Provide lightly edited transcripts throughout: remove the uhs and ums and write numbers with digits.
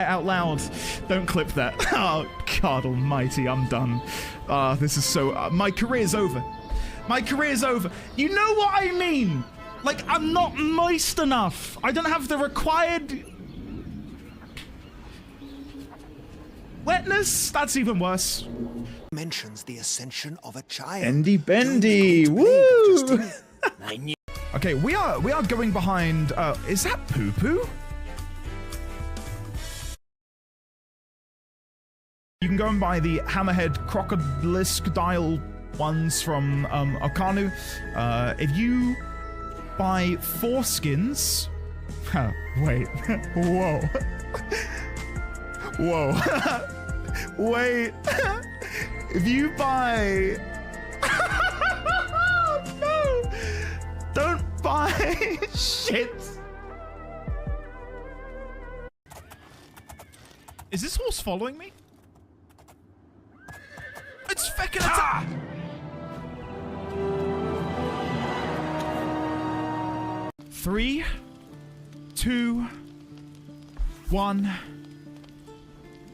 Out loud. Don't clip that. Oh, God almighty, I'm done. This is so... my career's over. My career's over. You know what I mean? Like, I'm not moist enough. I don't have the required... wetness? That's even worse. Mentions the ascension of a child. Bendy Bendy, woo! Okay, we are going behind, is that Poo Poo? You can go and buy the Hammerhead Crocodilisk dial ones from Okanu. If you buy 4 skins... wait. Whoa. Whoa. Wait. If you buy... no! Don't buy shit! Is this horse following me? It's feckin' attack! 3, 2, 1,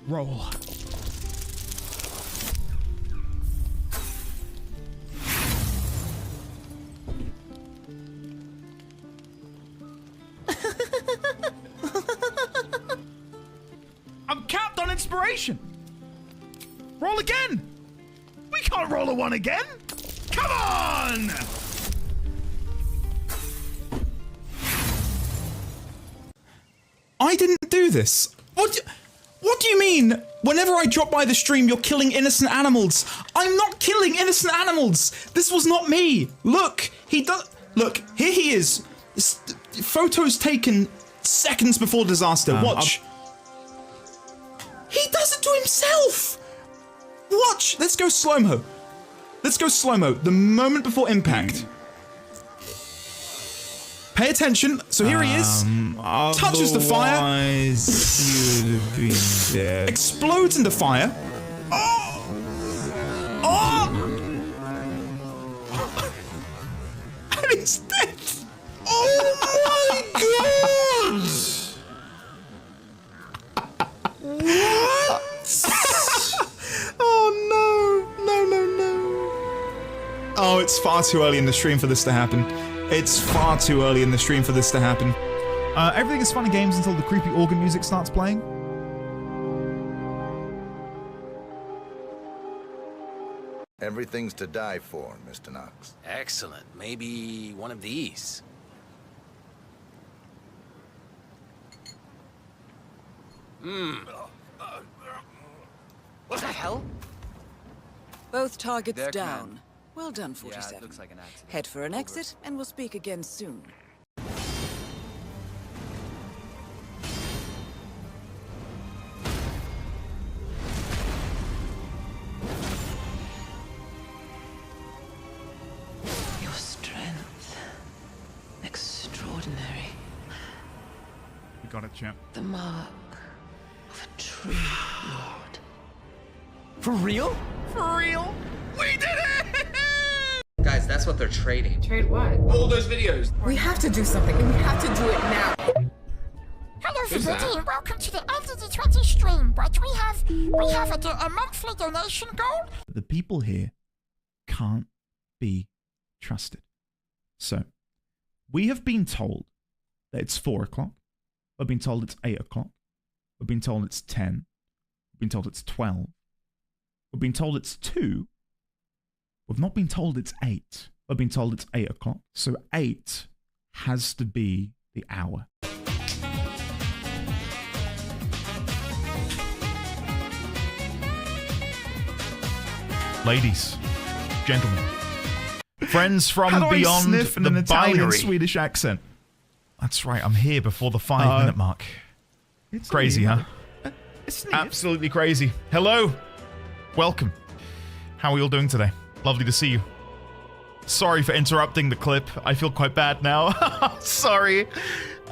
roll. I'm capped on inspiration. Roll again. We can't roll a 1 again. Come on. I didn't do this. What do you mean? Whenever I drop by the stream, you're killing innocent animals. I'm not killing innocent animals. This was not me. Look, look, here he is. Photos taken seconds before disaster. Watch. He does it to himself. Watch. Let's go slow-mo. Let's go slow-mo. The moment before impact. Pay attention. So here he is. Touches the fire. You'd have been dead. Explodes into fire. Oh! Oh! And he's dead. Oh my god! What? Oh no. Oh, it's far too early in the stream for this to happen. It's far too early in the stream for this to happen. Everything is fun and games until the creepy organ music starts playing. Everything's to die for, Mr. Knox. Excellent. Maybe one of these. What the hell? Both targets There, down. command. Well done, Yeah, 47. it looks like an accident. Head for an exit, and we'll speak again soon. Your strength. Extraordinary. We got it, champ. The mark of a true lord. For real? For real? We did it! Guys, that's what they're trading. Trade what? All those videos. We have to do something, and we have to do it now. Hello everybody, and welcome to the LDD20 stream. But we have a monthly donation goal. The people here can't be trusted. So, we have been told that it's 4 o'clock. We've been told it's 8 o'clock. We've been told it's 10. We've been told it's 12. We've been told it's 2. We've not been told it's 8. We've been told it's 8 o'clock. So 8 has to be the hour. Ladies, gentlemen, friends from beyond sniff in an the Italian binary. Swedish accent. That's right, I'm here before the 5-minute mark. It's Crazy, huh? It's Absolutely crazy. Hello. Welcome. How are you all doing today? Lovely to see you. Sorry for interrupting the clip. I feel quite bad now. Sorry.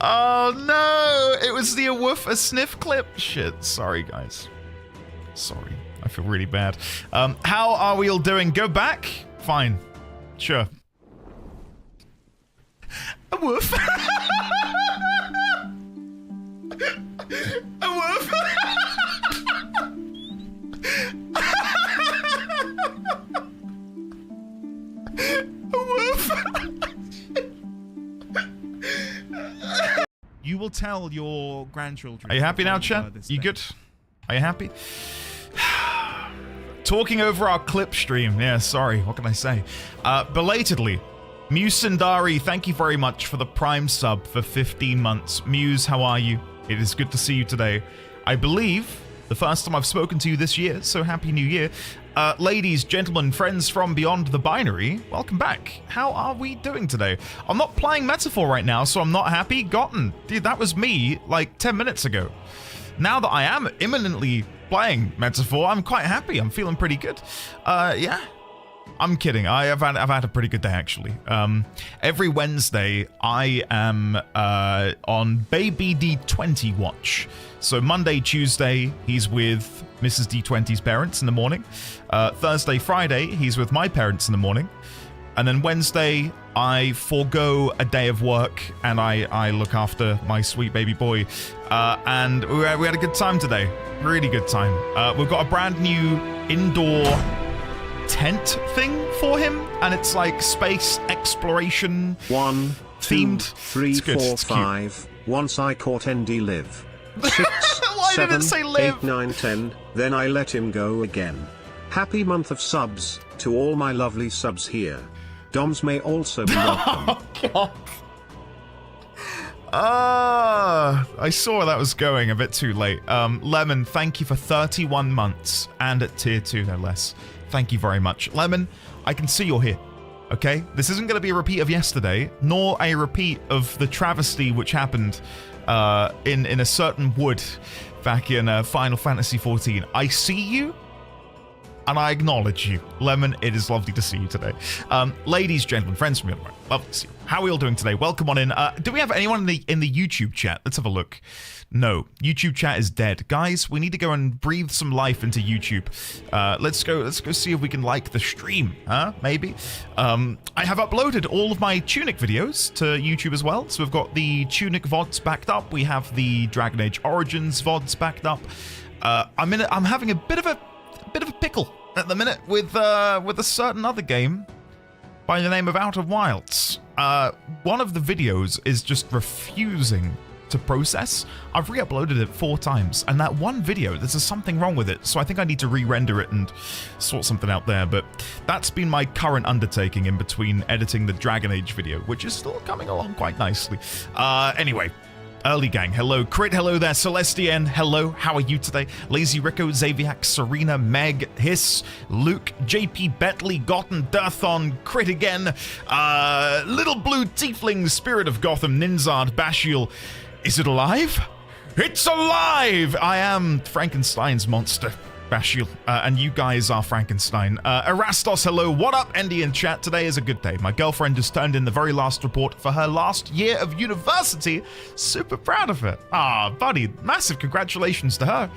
Oh no, it was the a woof a sniff clip. Shit, sorry guys. Sorry, I feel really bad. How are we all doing? Go back? Fine. Sure. A woof. A woof. tell your grandchildren. Are you happy now, chat? You good? Are you happy? Talking over our clip stream. Yeah, sorry. What can I say? Belatedly, Muse Sindari, thank you very much for the Prime sub for 15 months. Muse, how are you? It is good to see you today. I believe the first time I've spoken to you this year, so happy new year. Ladies, gentlemen, friends from beyond the binary, welcome back. How are we doing today? I'm not playing Metaphor right now, so I'm not happy. Gotten. Dude, that was me like 10 minutes ago. Now that I am imminently playing Metaphor, I'm quite happy. I'm feeling pretty good. Yeah. I'm kidding. I've had a pretty good day, actually. Every Wednesday, I am on Baby D20 watch. So Monday, Tuesday, he's with Mrs. D20's parents in the morning. Thursday, Friday, he's with my parents in the morning. And then Wednesday, I forego a day of work and I look after my sweet baby boy. And we had a good time today. Really good time. We've got a brand new indoor tent thing for him, and it's like space exploration 1, 2, themed. 3, 4, 5. Once I caught Andy live. 6, Why 7, did it say live? 8, 9, 10. Then I let him go again. Happy month of subs to all my lovely subs here. Doms may also be welcome. Oh, God. I saw where that was going a bit too late. Lemon, thank you for 31 months, and at tier 2 no less. Thank you very much. Lemon, I can see you're here, okay? This isn't going to be a repeat of yesterday, nor a repeat of the travesty which happened in a certain wood back in Final Fantasy XIV. I see you, and I acknowledge you. Lemon, it is lovely to see you today. Ladies, gentlemen, friends from the other way, lovely to see you. How are we all doing today? Welcome on in. Do we have anyone in the YouTube chat? Let's have a look. No, YouTube chat is dead. Guys, we need to go and breathe some life into YouTube. Let's go see if we can like the stream, huh? Maybe. I have uploaded all of my Tunic videos to YouTube as well. So we've got the Tunic VODs backed up. We have the Dragon Age Origins VODs backed up. I'm having a bit of a pickle at the minute with a certain other game by the name of Outer Wilds. One of the videos is just refusing to process. I've re-uploaded it 4 times, and that one video, there's something wrong with it, so I think I need to re-render it and sort something out there. But that's been my current undertaking in between editing the Dragon Age video, which is still coming along quite nicely. Anyway, Early Gang, hello. Crit, hello there. Celestian, hello. How are you today? Lazy Rico, Xaviac, Serena, Meg, Hiss, Luke, JP, Bentley, Gotten, Dirthon, Crit again, Little Blue Tiefling, Spirit of Gotham, Ninzard, Bashiel. Is it alive? It's alive! I am Frankenstein's monster, Bashiel, and you guys are Frankenstein. Erastos, hello. What up, Andy in chat? Today is a good day. My girlfriend just turned in the very last report for her last year of university. Super proud of her. Ah, buddy, massive congratulations to her.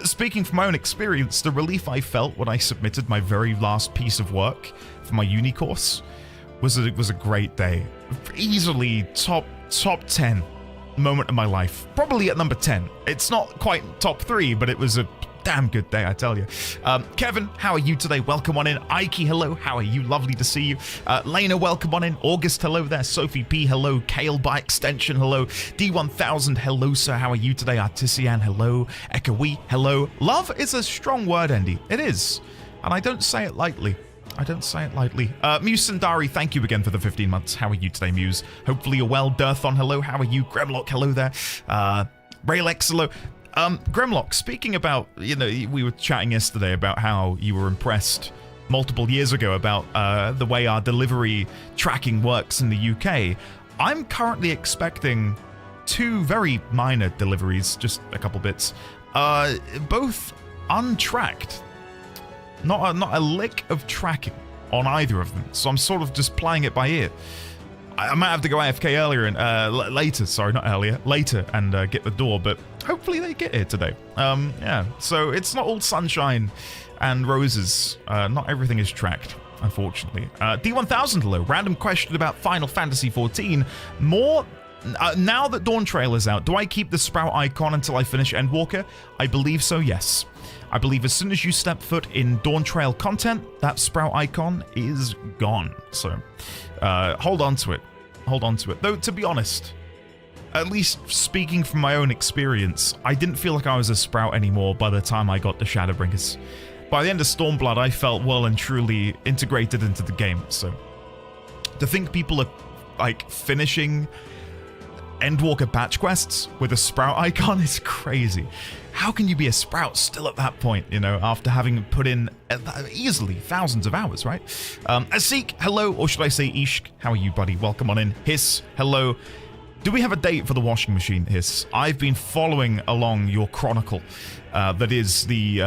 Speaking from my own experience, the relief I felt when I submitted my very last piece of work for my uni course was a great day. Easily top 10 moment of my life. Probably at number 10. It's not quite top 3, but it was a damn good day, I tell you. Kevin, how are you today? Welcome on in. Ike, hello. How are you? Lovely to see you. Lena, welcome on in. August, hello there. Sophie P, hello. Kale by extension, hello. D1000, hello, sir. How are you today? Artisian, hello. Echoey, hello. Love is a strong word, Andy. It is. And I don't say it lightly. Muse Sundari, thank you again for the 15 months. How are you today, Muse? Hopefully you're well. Dirthon, hello. How are you? Gremlock, hello there. Raylex, hello. Gremlock, speaking about, we were chatting yesterday about how you were impressed multiple years ago about the way our delivery tracking works in the UK. I'm currently expecting 2 very minor deliveries, just a couple bits, both untracked. Not a lick of tracking on either of them, so I'm sort of just playing it by ear. I might have to go AFK later and get the door, but hopefully they get here today. Yeah, so it's not all sunshine and roses. Not everything is tracked, unfortunately. D1000, hello. Random question about Final Fantasy XIV. Now that Dawn Trail is out, do I keep the Sprout icon until I finish Endwalker? I believe so, yes. I believe as soon as you step foot in Dawn Trail content, that Sprout icon is gone. So hold on to it. Though, to be honest, at least speaking from my own experience, I didn't feel like I was a Sprout anymore by the time I got to Shadowbringers. By the end of Stormblood, I felt well and truly integrated into the game, so to think people are, like, finishing Endwalker patch quests with a Sprout icon is crazy. How can you be a Sprout still at that point, you know, after having put in easily thousands of hours, right? Asik, hello, or should I say Ishk? How are you, buddy? Welcome on in. Hiss, hello. Do we have a date for the washing machine, Hiss? I've been following along your chronicle. That is the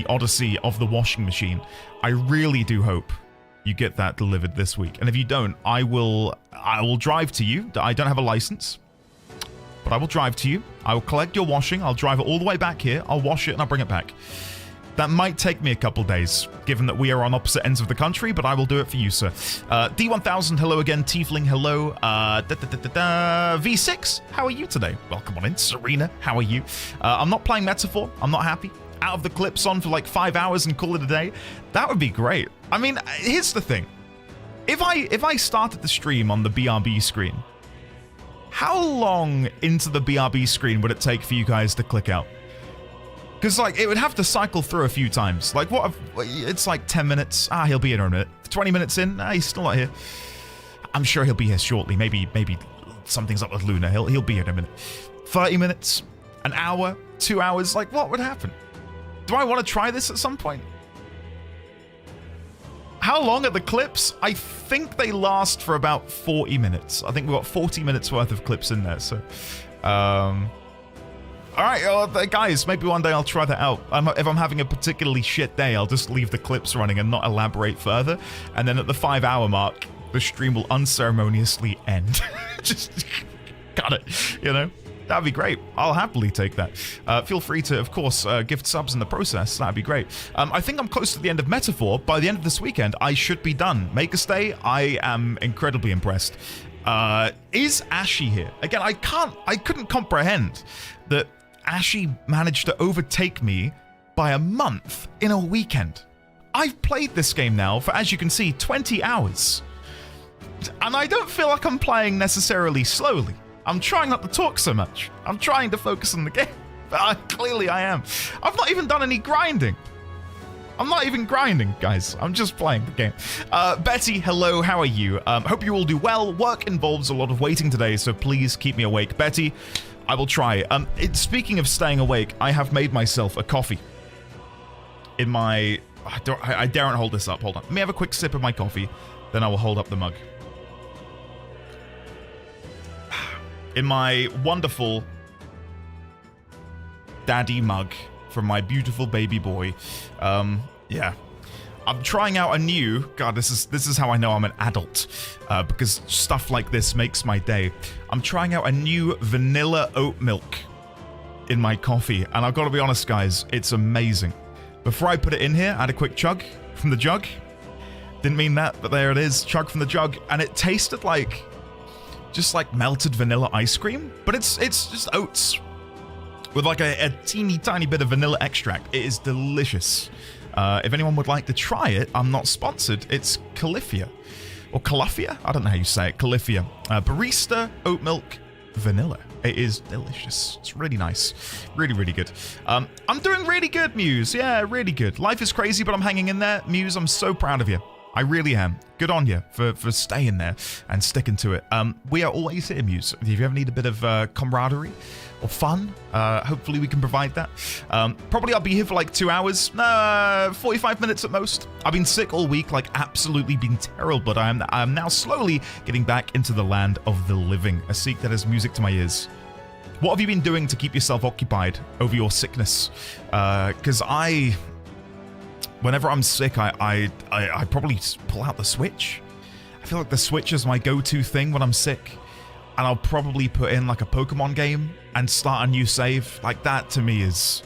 odyssey of the washing machine. I really do hope you get that delivered this week. And if you don't, I will drive to you. I don't have a license, but I will drive to you. I will collect your washing. I'll drive it all the way back here. I'll wash it and I'll bring it back. That might take me a couple days, given that we are on opposite ends of the country, but I will do it for you, sir. D1000, hello again. Tiefling, hello. V6, how are you today? Welcome on in. Serena, how are you? I'm not playing Metaphor. I'm not happy. Out of the clips on for like 5 hours and call it a day. That would be great. I mean, here's the thing. If I started the stream on the BRB screen, how long into the BRB screen would it take for you guys to click out? Because, like, it would have to cycle through a few times. Like, what if it's like 10 minutes? Ah, he'll be in a minute. 20 minutes in? Ah, he's still not here. I'm sure he'll be here shortly. Maybe something's up with Luna. He'll be here in a minute. 30 minutes? An hour? 2 hours? Like, what would happen? Do I want to try this at some point? How long are the clips? I think they last for about 40 minutes. I think we've got 40 minutes worth of clips in there, so... Alright, guys, maybe one day I'll try that out. If I'm having a particularly shit day, I'll just leave the clips running and not elaborate further. And then at the 5 hour mark, the stream will unceremoniously end. Just got it, you know? That'd be great. I'll happily take that. Feel free to, of course, gift subs in the process. That'd be great. I think I'm close to the end of Metaphor. By the end of this weekend, I should be done. Maker's Day, I am incredibly impressed. Is Ashy here? Again, I couldn't comprehend that Ashy managed to overtake me by a month in a weekend. I've played this game now for, as you can see, 20 hours. And I don't feel like I'm playing necessarily slowly. I'm trying not to talk so much. I'm trying to focus on the game. But clearly I am. I've not even done any grinding. I'm not even grinding, guys. I'm just playing the game. Betty, hello, how are you? Hope you all do well. Work involves a lot of waiting today, so please keep me awake. Betty, I will try. Speaking of staying awake, I have made myself a coffee. In my... I daren't hold this up. Hold on. Let me have a quick sip of my coffee, then I will hold up the mug. In my wonderful daddy mug from my beautiful baby boy. Yeah. I'm trying out a new... God, this is how I know I'm an adult. Because stuff like this makes my day. I'm trying out a new vanilla oat milk in my coffee. And I've got to be honest, guys, it's amazing. Before I put it in here, I had a quick chug from the jug. Didn't mean that, but there it is. Chug from the jug. And it tasted like... just like melted vanilla ice cream. But it's just oats. With like a teeny tiny bit of vanilla extract. It is delicious. If anyone would like to try it, I'm not sponsored. It's Califia. Or Califia? I don't know how you say it. Califia. Barista, oat milk, vanilla. It is delicious. It's really nice. Really, really good. I'm doing really good, Muse. Yeah, really good. Life is crazy, but I'm hanging in there. Muse, I'm so proud of you. I really am. Good on you for staying there and sticking to it. We are always here, Muse. If you ever need a bit of camaraderie or fun, hopefully we can provide that. Probably I'll be here for like 2 hours, 45 minutes at most. I've been sick all week, like absolutely been terrible, but I am now slowly getting back into the land of the living. A seek that has music to my ears. What have you been doing to keep yourself occupied over your sickness? Because whenever I'm sick, I probably pull out the Switch. I feel like the Switch is my go-to thing when I'm sick. And I'll probably put in like a Pokemon game and start a new save. Like that to me is...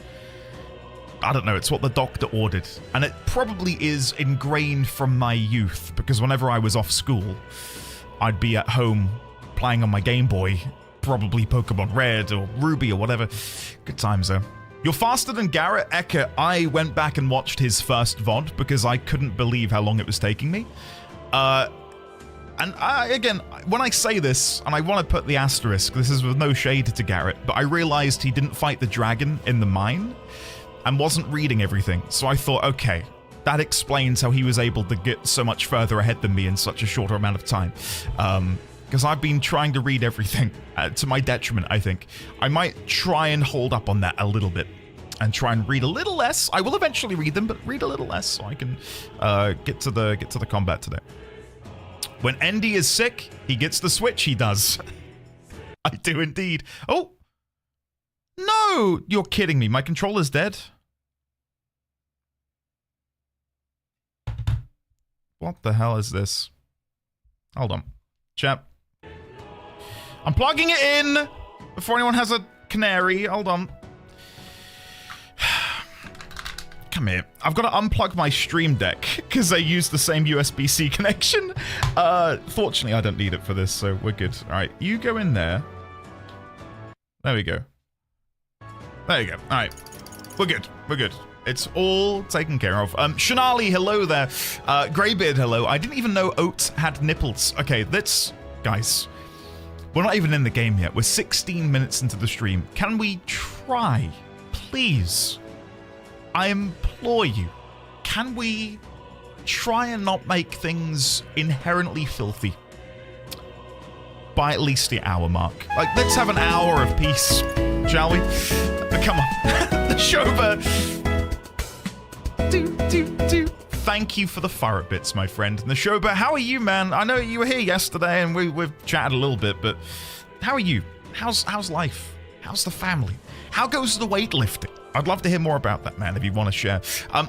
I don't know, it's what the doctor ordered. And it probably is ingrained from my youth. Because whenever I was off school, I'd be at home playing on my Game Boy. Probably Pokemon Red or Ruby or whatever. Good times though. You're faster than Garrett Ecker. I went back and watched his first VOD because I couldn't believe how long it was taking me. And again, when I say this, and I want to put the asterisk, this is with no shade to Garrett, but I realized he didn't fight the dragon in the mine and wasn't reading everything. So I thought, okay, that explains how he was able to get so much further ahead than me in such a shorter amount of time. Because I've been trying to read everything to my detriment, I think. I might try and hold up on that a little bit and try and read a little less. I will eventually read them, but read a little less so I can get to the combat today. When Endy is sick, he gets the switch, he does. I do indeed. Oh! No! You're kidding me. My controller's dead? What the hell is this? Hold on. Chat. I'm plugging it in before anyone has a canary. Hold on. Come here. I've got to unplug my Stream Deck because they use the same USB-C connection. Fortunately, I don't need it for this, so we're good. All right, you go in there. There we go. There you go. All right, we're good. We're good. It's all taken care of. Shanali, hello there. Greybeard, hello. I didn't even know oats had nipples. Okay, let's... Guys, we're not even in the game yet. We're 16 minutes into the stream. Can we try, please? I implore you, can we try and not make things inherently filthy by at least the hour mark? Like, let's have an hour of peace, shall we? Come on. The Shoba. Thank you for the fire bits, my friend. And the Shoba, how are you, man? I know you were here yesterday and we've chatted a little bit, but how are you? How's life? How's the family? How goes the weightlifting? I'd love to hear more about that, man, if you want to share.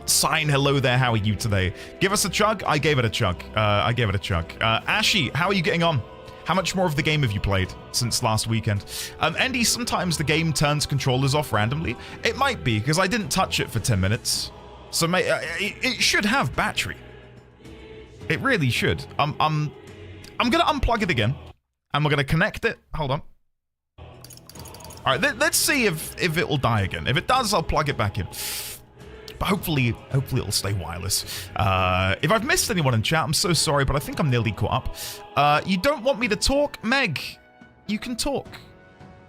Sign, hello there. How are you today? Give us a chug. I gave it a chug. Ashy, how are you getting on? How much more of the game have you played since last weekend? Andy, sometimes the game turns controllers off randomly. It might be, because I didn't touch it for 10 minutes. So it should have battery. It really should. I'm going to unplug it again, and we're going to connect it. Hold on. All right, let's see if it will die again. If it does, I'll plug it back in. But hopefully it'll stay wireless. If I've missed anyone in chat, I'm so sorry, but I think I'm nearly caught up. You don't want me to talk? Meg, you can talk.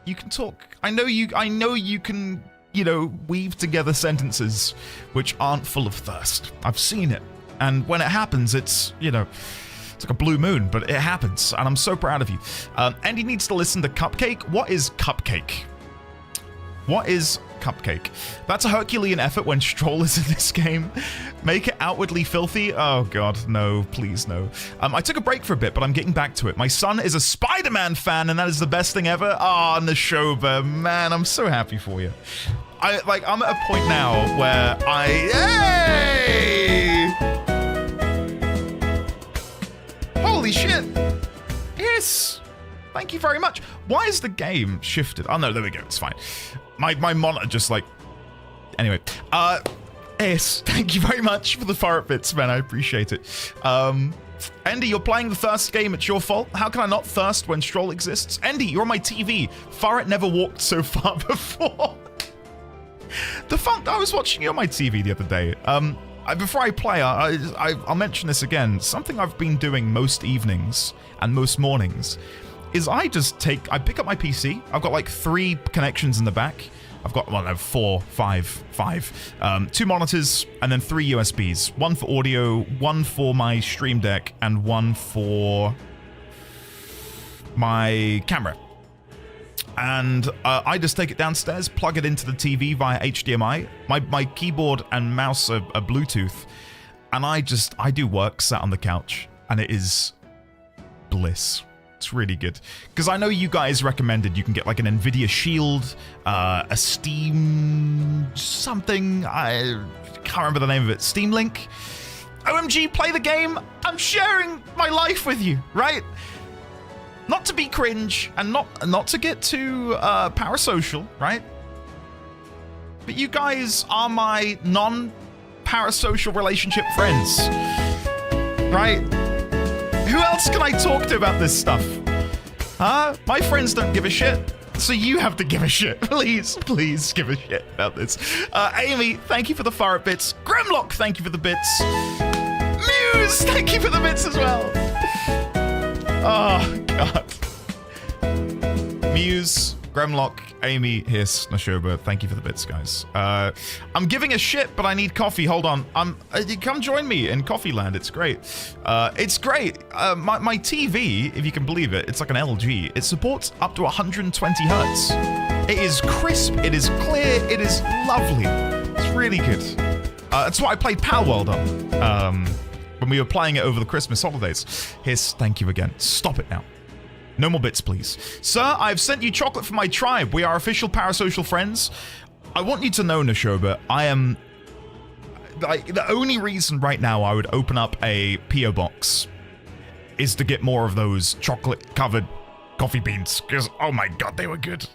You can talk. I know you can, weave together sentences which aren't full of thirst. I've seen it. And when it happens, it's, it's like a blue moon, but it happens, and I'm so proud of you. Andy needs to listen to Cupcake. What is Cupcake? What is Cupcake? That's a Herculean effort when Stroll is in this game. Make it outwardly filthy? Oh god, no, please no. I took a break for a bit, but I'm getting back to it. My son is a Spider-Man fan, and that is the best thing ever. Ah, Nashoba, man, I'm so happy for you. I'm at a point now where hey! Holy shit! Yes! Thank you very much. Why is the game shifted? Oh no, there we go, it's fine. My monitor just Anyway. Yes, thank you very much for the fire bits, man, I appreciate it. Andy, you're playing the thirst game, it's your fault. How can I not thirst when Stroll exists? Andy, you're on my TV. Farret never walked so far before. I was watching you on my TV the other day. Before I play, I'll mention this again. Something I've been doing most evenings and most mornings is I pick up my PC. I've got 3 connections in the back. I've got, 5. 2 monitors and then 3 USBs. 1 for audio, 1 for my Stream Deck, and 1 for my camera. And I just take it downstairs, plug it into the TV via HDMI. My keyboard and mouse are Bluetooth. And I do work sat on the couch. And it is bliss. It's really good. Because I know you guys recommended you can get an NVIDIA Shield, a Steam something. I can't remember the name of it. Steam Link. OMG, play the game. I'm sharing my life with you, right? Not to be cringe, and not to get too parasocial, right? But you guys are my non-parasocial relationship friends, right? Who else can I talk to about this stuff? Huh? My friends don't give a shit, so you have to give a shit. Please give a shit about this. Amy, thank you for the fire bits. Grimlock, thank you for the bits. Muse, thank you for the bits as well. Oh, God. Muse, Gremlock, Amy, Hiss, Nashoba, thank you for the bits, guys. I'm giving a shit, but I need coffee. Hold on. Come join me in Coffee Land. It's great. It's great. My TV, if you can believe it, it's like an LG. It supports up to 120 hertz. It is crisp. It is clear. It is lovely. It's really good. That's what I played Palworld on when we were playing it over the Christmas holidays. Hiss, thank you again. Stop it now. No more bits, please. Sir, I've sent you chocolate for my tribe. We are official parasocial friends. I want you to know, Nashoba, I am... Like, the only reason right now I would open up a P.O. box is to get more of those chocolate-covered coffee beans. Because, oh my god, they were good.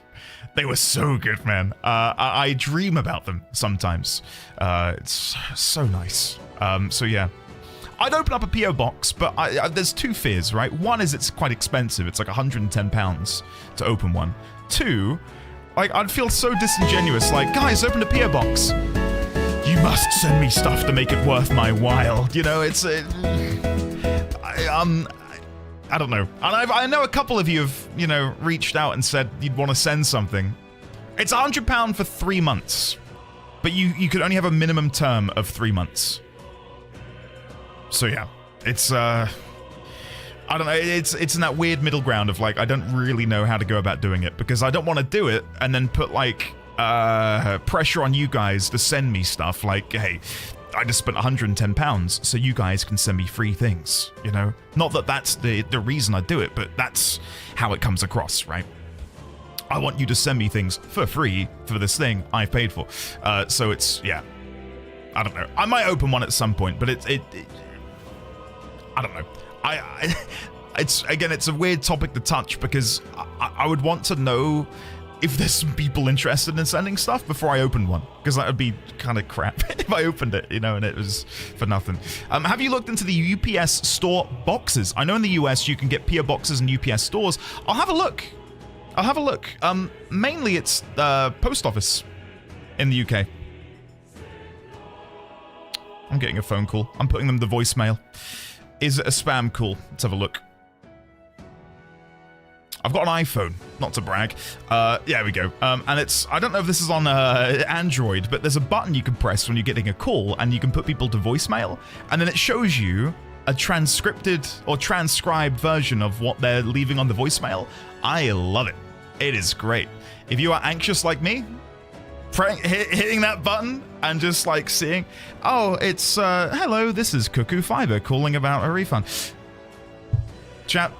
They were so good, man. I dream about them sometimes. It's so nice. So yeah. I'd open up a P.O. box, but there's two fears, right? One is it's quite expensive. It's like £110 to open one. Two, like, I'd feel so disingenuous. Like, guys, open a P.O. box. You must send me stuff to make it worth my while. You know, it's... I don't know. And I know a couple of you have, you know, reached out and said you'd want to send something. It's £100 for 3 months. But you could only have a minimum term of 3 months. So yeah, it's I don't know, it's in that weird middle ground of like, I don't really know how to go about doing it, because I don't want to do it and then put like pressure on you guys to send me stuff like, hey, I just spent £110 so you guys can send me free things, you know? Not that that's the reason I do it, but that's how it comes across, right? I want you to send me things for free for this thing I've paid for. So it's, yeah, I don't know. I might open one at some point, but it I don't know. It's again, it's a weird topic to touch because I would want to know if there's some people interested in sending stuff before I open one, because that would be kind of crap if I opened it, you know, and it was for nothing. Have you looked into the UPS store boxes? I know in the US you can get PO boxes in UPS stores. I'll have a look. Mainly it's post office in the UK. I'm getting a phone call. I'm putting them the voicemail. Is it a spam call? Let's have a look. I've got an iPhone, not to brag. Yeah, we go. And it's, I don't know if this is on Android, but there's a button you can press when you're getting a call and you can put people to voicemail. And then it shows you a transcripted or transcribed version of what they're leaving on the voicemail. I love it. It is great. If you are anxious like me, hitting that button and just like seeing, oh, it's hello, this is Cuckoo Fiber calling about a refund. Chat,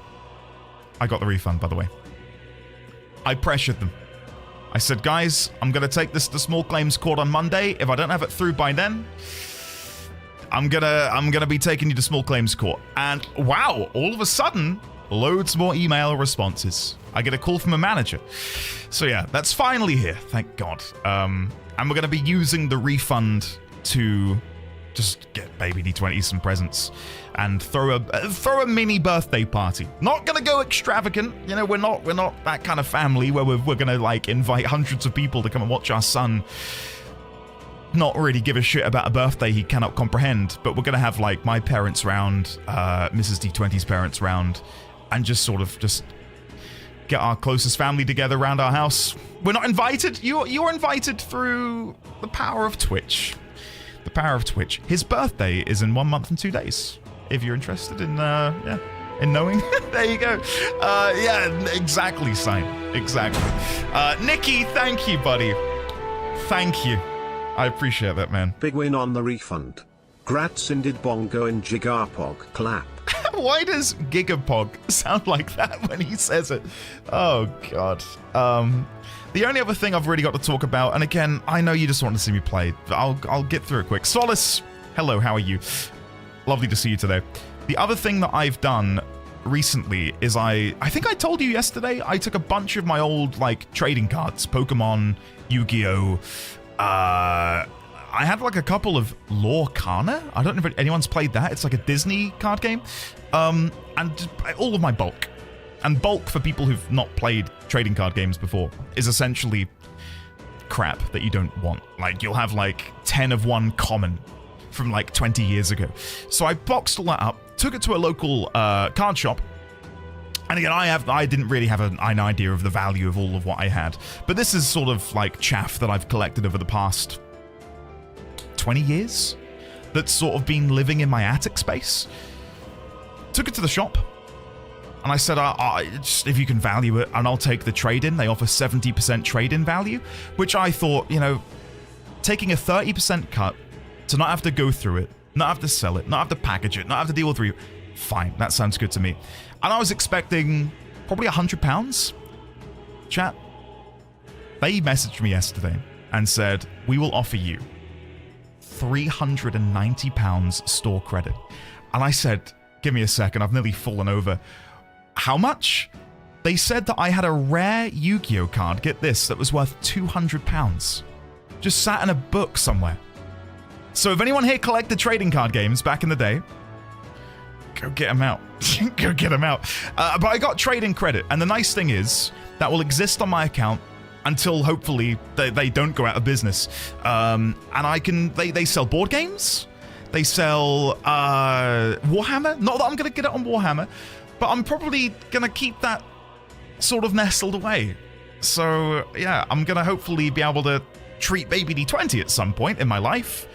I got the refund, by the way. I pressured them. I said, guys, I'm gonna take this to small claims court on Monday. If I don't have it through by then, I'm gonna be taking you to small claims court. And wow, all of a sudden, loads more email responses. I get a call from a manager. So yeah, that's finally here, thank God. And we're going to be using the refund to just get baby D20 some presents and throw a mini birthday party. Not going to go extravagant, you know. We're not that kind of family where we're going to like invite hundreds of people to come and watch our son not really give a shit about a birthday he cannot comprehend. But we're going to have like my parents round, Mrs. D20's parents round, and just sort of just get our closest family together around our house. We're not invited. You're invited through the power of Twitch. The power of Twitch. His birthday is in 1 month and 2 days. If you're interested in, in knowing. There you go. Yeah, exactly, Sign. Exactly. Nikki, thank you, buddy. Thank you. I appreciate that, man. Big win on the refund. Grats indid bongo and Gigapog clap. Why does Gigapog sound like that when he says it? Oh, God. The only other thing I've really got to talk about, and again, I know you just want to see me play, but I'll get through it quick. Solace, hello, how are you? Lovely to see you today. The other thing that I've done recently is I think I told you yesterday, I took a bunch of my old, like, trading cards, Pokemon, Yu-Gi-Oh! I had like a couple of Lorcana. I don't know if anyone's played that. It's like a Disney card game. And all of my bulk. And bulk, for people who've not played trading card games before, is essentially crap that you don't want. Like, you'll have like 10 of one common from like 20 years ago. So I boxed all that up, took it to a local card shop, And again, I didn't really have an idea of the value of all of what I had. But this is sort of like chaff that I've collected over the past 20 years that's sort of been living in my attic space. Took it to the shop. And I said, just if you can value it, and I'll take the trade-in. They offer 70% trade-in value, which I thought, you know, taking a 30% cut to not have to go through it, not have to sell it, not have to package it, not have to deal with it. Fine, that sounds good to me. And I was expecting probably £100. Chat, they messaged me yesterday and said, we will offer you £390 store credit. And I said, give me a second, I've nearly fallen over. How much? They said that I had a rare Yu-Gi-Oh card, get this, that was worth £200. Just sat in a book somewhere. So if anyone here collected trading card games back in the day, go get them out. Go get them out. But I got trading credit, and the nice thing is that will exist on my account until hopefully they don't go out of business. And I can. They sell board games. They sell Warhammer. Not that I'm gonna get it on Warhammer, but I'm probably gonna keep that sort of nestled away. So yeah, I'm gonna hopefully be able to treat Baby D20 at some point in my life.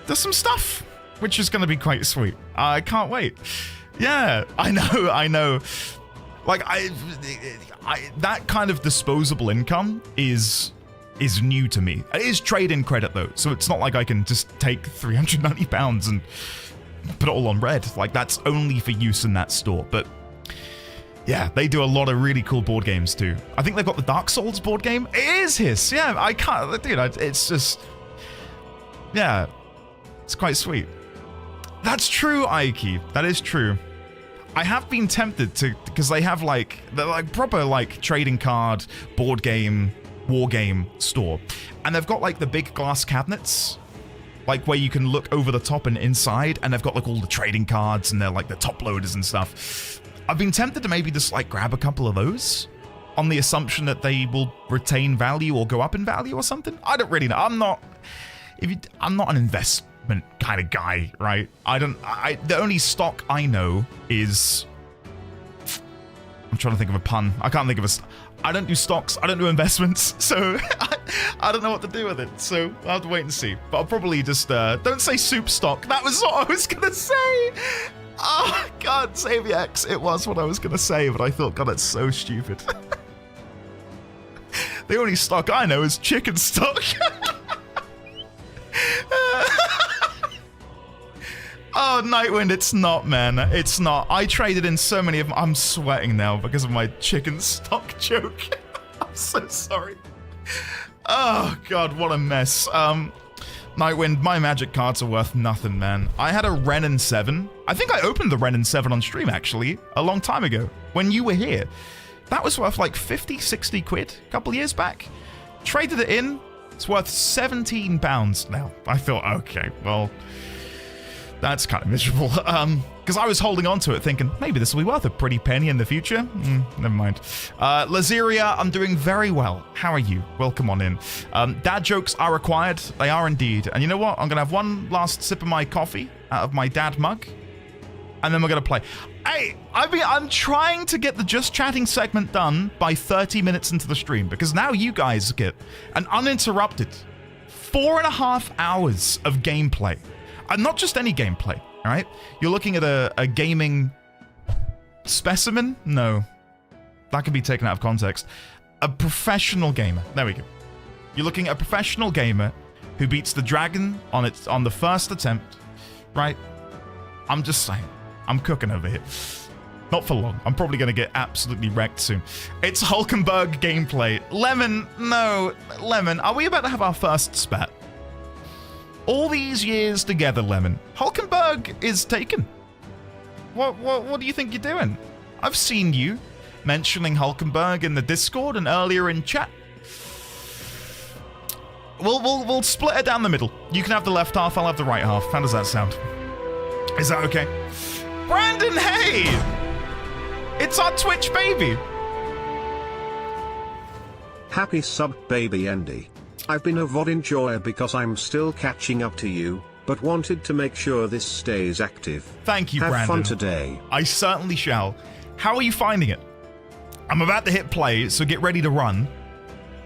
There's some stuff which is going to be quite sweet. I can't wait. Yeah, I know. Like, I that kind of disposable income is new to me. It is trade-in credit, though, so it's not like I can just take £390 and put it all on red. Like, that's only for use in that store. But, yeah, they do a lot of really cool board games, too. I think they've got the Dark Souls board game. It is his. Yeah, I can't... Dude, it's just... Yeah, it's quite sweet. That's true, Aiki. That is true. I have been tempted to, because they're like proper like trading card, board game, war game store. And they've got like the big glass cabinets, like where you can look over the top and inside, and they've got like all the trading cards and they're like the top loaders and stuff. I've been tempted to maybe just like grab a couple of those on the assumption that they will retain value or go up in value or something. I don't really know. I'm not an investment kind of guy, right? The only stock I know is, I'm trying to think of a pun. I can't think of I don't do stocks, I don't do investments, so I don't know what to do with it. So I'll have to wait and see. But I'll probably just, don't say soup stock. That was what I was gonna say. Oh, God, save the X. It was what I was gonna say, but I thought, God, that's so stupid. The only stock I know is chicken stock. Oh, Nightwind, it's not, man. It's not. I traded in so many of them. I'm sweating now because of my chicken stock joke. I'm so sorry. Oh, God, what a mess. Nightwind, my magic cards are worth nothing, man. I had a Renin 7. I think I opened the Renin 7 on stream, actually, a long time ago, when you were here. That was worth like 50, 60 quid a couple years back. Traded it in. It's worth £17 now. I thought, okay, well... That's kind of miserable, because I was holding on to it thinking, maybe this will be worth a pretty penny in the future. Never mind. Lazeria, I'm doing very well. How are you? Welcome on in. Dad jokes are required. They are indeed. And you know what? I'm going to have one last sip of my coffee out of my dad mug, and then we're going to play. Hey, I'm trying to get the Just Chatting segment done by 30 minutes into the stream, because now you guys get an uninterrupted 4.5 hours of gameplay. And not just any gameplay, all right? You're looking at a gaming specimen? No. That can be taken out of context. A professional gamer. There we go. You're looking at a professional gamer who beats the dragon on the first attempt, right? I'm just saying. I'm cooking over here. Not for long. I'm probably going to get absolutely wrecked soon. It's Hulkenberg gameplay. Lemon, no. Lemon, are we about to have our first spat? All these years together, Lemon. Hulkenberg is taken. What do you think you're doing? I've seen you mentioning Hulkenberg in the Discord and earlier in chat. We'll split it down the middle. You can have the left half, I'll have the right half. How does that sound? Is that okay? Brandon, hey! It's our Twitch baby. Happy sub, baby Andy. I've been a VOD enjoyer because I'm still catching up to you, but wanted to make sure this stays active. Thank you, Have Brandon. fun today. I certainly shall. How are you finding it? I'm about to hit play, so get ready to run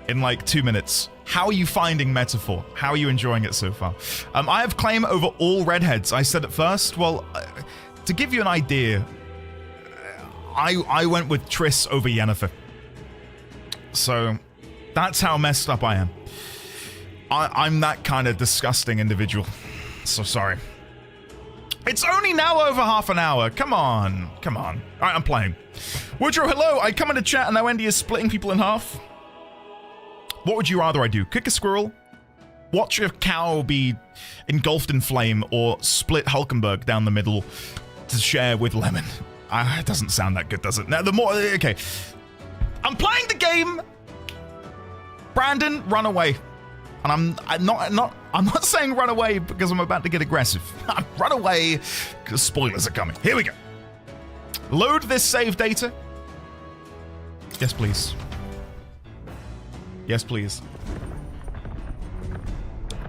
in like 2 minutes. How are you finding Metaphor? How are you enjoying it so far? I have claim over all redheads. I said it first. Well, to give you an idea, I went with Triss over Yennefer. So that's how messed up I am. I'm that kind of disgusting individual. So sorry. It's only now over half an hour. Come on. Come on. All right, I'm playing. Woodrow, hello. I come into chat and now Wendy is splitting people in half. What would you rather I do? Kick a squirrel? Watch a cow be engulfed in flame? Or split Hulkenberg down the middle to share with Lemon? It doesn't sound that good, does it? Now, the more... Okay. I'm playing the game. Brandon, run away. And I'm not saying run away because I'm about to get aggressive. Run away because spoilers are coming. Here we go. Load this save data. Yes, please. Yes, please.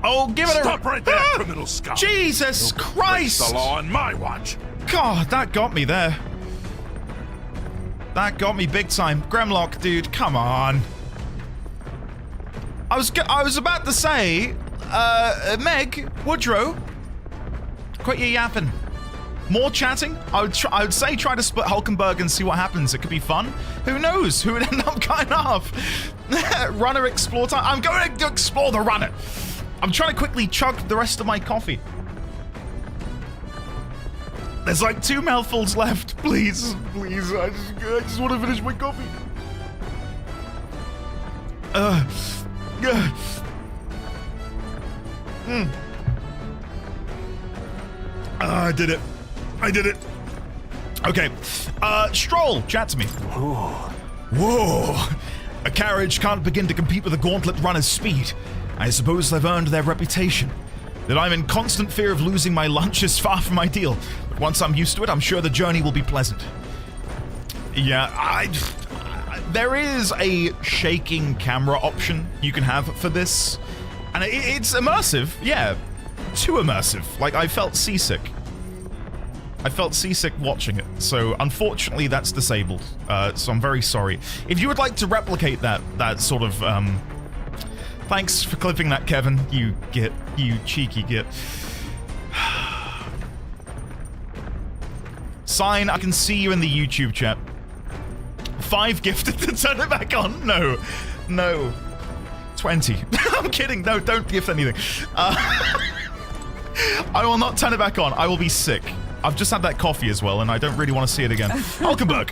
Oh, give it a... Stop right there, criminal scum. Jesus Christ! The law on my watch. God, that got me there. That got me big time. Gremlock, dude, come on. I was about to say, Meg, Woodrow, quit your yapping. More chatting? I would say try to split Hulkenberg and see what happens. It could be fun. Who knows? Who would end up going off? Runner explore time. I'm going to explore the runner. I'm trying to quickly chug the rest of my coffee. There's like 2 mouthfuls left. Please, please. I just want to finish my coffee. I did it. I did it. Okay. Stroll, chat to me. Whoa. A carriage can't begin to compete with a gauntlet runner's speed. I suppose they've earned their reputation. That I'm in constant fear of losing my lunch is far from ideal. But once I'm used to it, I'm sure the journey will be pleasant. Yeah, there is a shaking camera option you can have for this. And it's immersive, yeah. Too immersive. Like, I felt seasick. I felt seasick watching it. So, unfortunately, that's disabled. So I'm very sorry. If you would like to replicate that sort of, thanks for clipping that, Kevin. You cheeky git. Sign, I can see you in the YouTube chat. 5 gifted to turn it back on? No. 20. I'm kidding. No, don't gift anything. I will not turn it back on. I will be sick. I've just had that coffee as well, and I don't really want to see it again. Hulkenberg.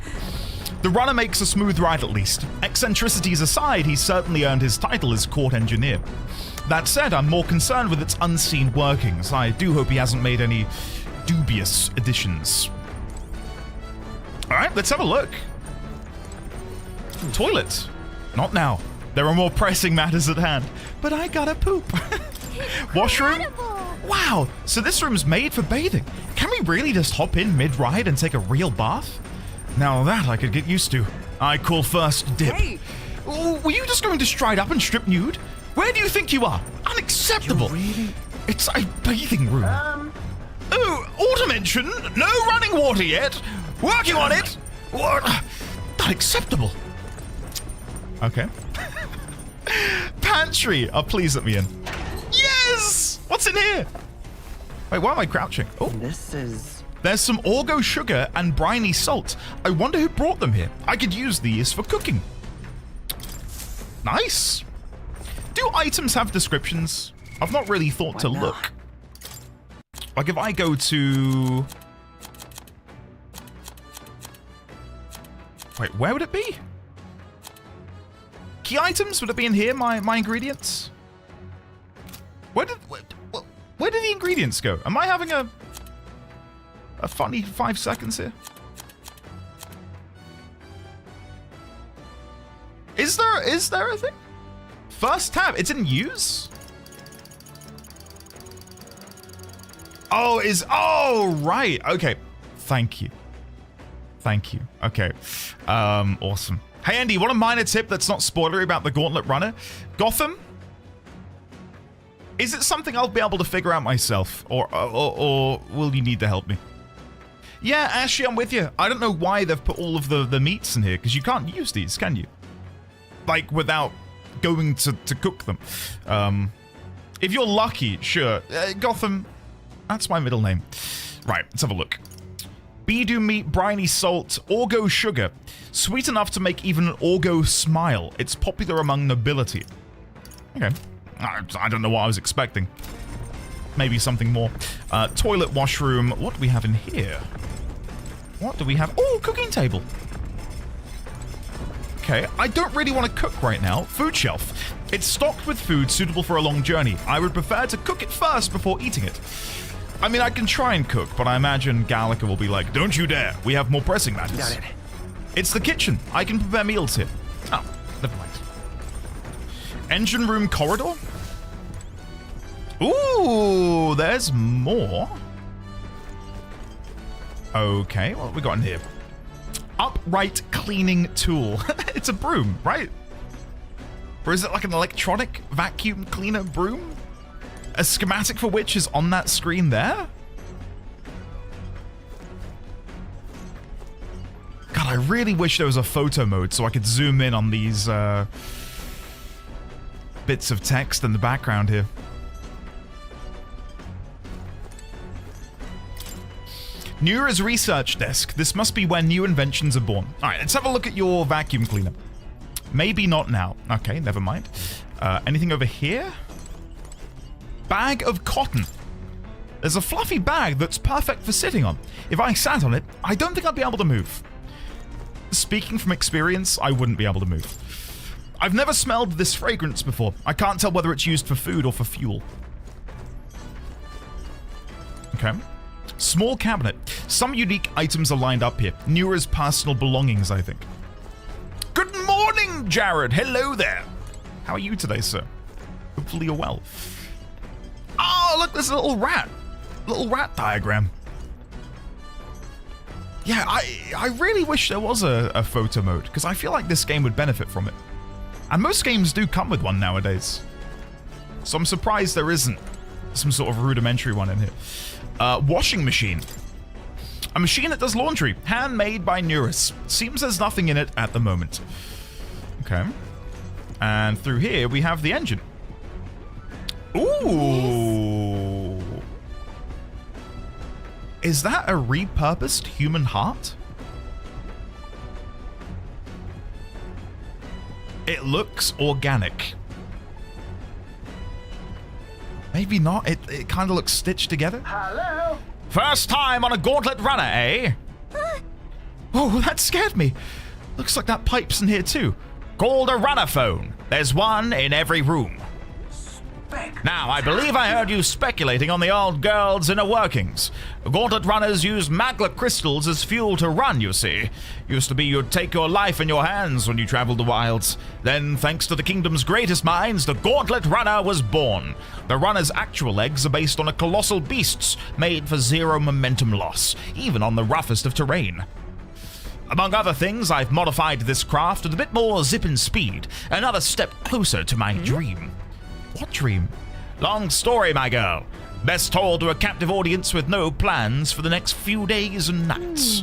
The runner makes a smooth ride at least. Eccentricities aside, he's certainly earned his title as court engineer. That said, I'm more concerned with its unseen workings. I do hope he hasn't made any dubious additions. Alright, let's have a look. Toilet. Not now. There are more pressing matters at hand. But I gotta poop. Washroom? Wow, so this room's made for bathing. Can we really just hop in mid-ride and take a real bath? Now that I could get used to. I call first dip. Hey. Were you just going to stride up and strip nude? Where do you think you are? Unacceptable. Really? It's a bathing room. Oh, auto-mention? No running water yet. Working on it. What? Not acceptable. Okay. Pantry. Oh, please let me in. Yes! What's in here? Wait, why am I crouching? Oh. This is... There's some Orgo sugar and briny salt. I wonder who brought them here. I could use these for cooking. Nice. Do items have descriptions? I've not really thought to look. Like if I go to... Wait, where would it be? Key items? Would it be in here, my ingredients? Where did the ingredients go? Am I having a funny 5 seconds here? Is there a thing? First tab, it's in use? Oh, right. Okay. Thank you. Okay. Awesome. Hey, Andy, what a minor tip that's not spoilery about the Gauntlet Runner. Gotham? Is it something I'll be able to figure out myself? Or will you need to help me? Yeah, actually, I'm with you. I don't know why they've put all of the meats in here, because you can't use these, can you? Like, without going to cook them. If you're lucky, sure. Gotham, that's my middle name. Right, let's have a look. Beedoo meat, briny salt, Orgo sugar. Sweet enough to make even an Orgo smile. It's popular among nobility. Okay. I don't know what I was expecting. Maybe something more. Toilet washroom. What do we have in here? What do we have? Oh, cooking table. Okay, I don't really want to cook right now. Food shelf. It's stocked with food suitable for a long journey. I would prefer to cook it first before eating it. I mean, I can try and cook, but I imagine Gallica will be like, don't you dare. We have more pressing matters. Got it. It's the kitchen. I can prepare meals here. Oh, never mind. Engine room corridor? Ooh, there's more. Okay, what have we got in here? Upright cleaning tool. It's a broom, right? Or is it like an electronic vacuum cleaner broom? A schematic for which is on that screen there? God, I really wish there was a photo mode so I could zoom in on these bits of text in the background here. Nura's research desk. This must be where new inventions are born. All right, let's have a look at your vacuum cleaner. Maybe not now. Okay, never mind. Anything over here? Bag of cotton. There's a fluffy bag that's perfect for sitting on. If I sat on it, I don't think I'd be able to move. Speaking from experience, I wouldn't be able to move. I've never smelled this fragrance before. I can't tell whether it's used for food or for fuel. Okay. Small cabinet. Some unique items are lined up here. Nura's personal belongings, I think. Good morning, Jared. Hello there. How are you today, sir? Hopefully you're well. Oh, look, there's a little rat. Little rat diagram. Yeah, I really wish there was a photo mode, because I feel like this game would benefit from it. And most games do come with one nowadays. So I'm surprised there isn't some sort of rudimentary one in here. Washing machine. A machine that does laundry. Handmade by Neuris. Seems there's nothing in it at the moment. Okay. And through here, we have the engine. Ooh. Is that a repurposed human heart? It looks organic. Maybe not. It kind of looks stitched together. Hello? First time on a gauntlet runner, eh? Oh, that scared me. Looks like that pipe's in here too. Called a runner phone. There's one in every room. Now, I believe I heard you speculating on the old girl's inner workings. Gauntlet runners use magla crystals as fuel to run, you see. Used to be you'd take your life in your hands when you traveled the wilds. Then, thanks to the kingdom's greatest minds, the Gauntlet Runner was born. The runner's actual legs are based on a colossal beasts made for zero momentum loss, even on the roughest of terrain. Among other things, I've modified this craft with a bit more zip and speed, another step closer to my dream. What dream? Long story, my girl. Best told to a captive audience with no plans for the next few days and nights.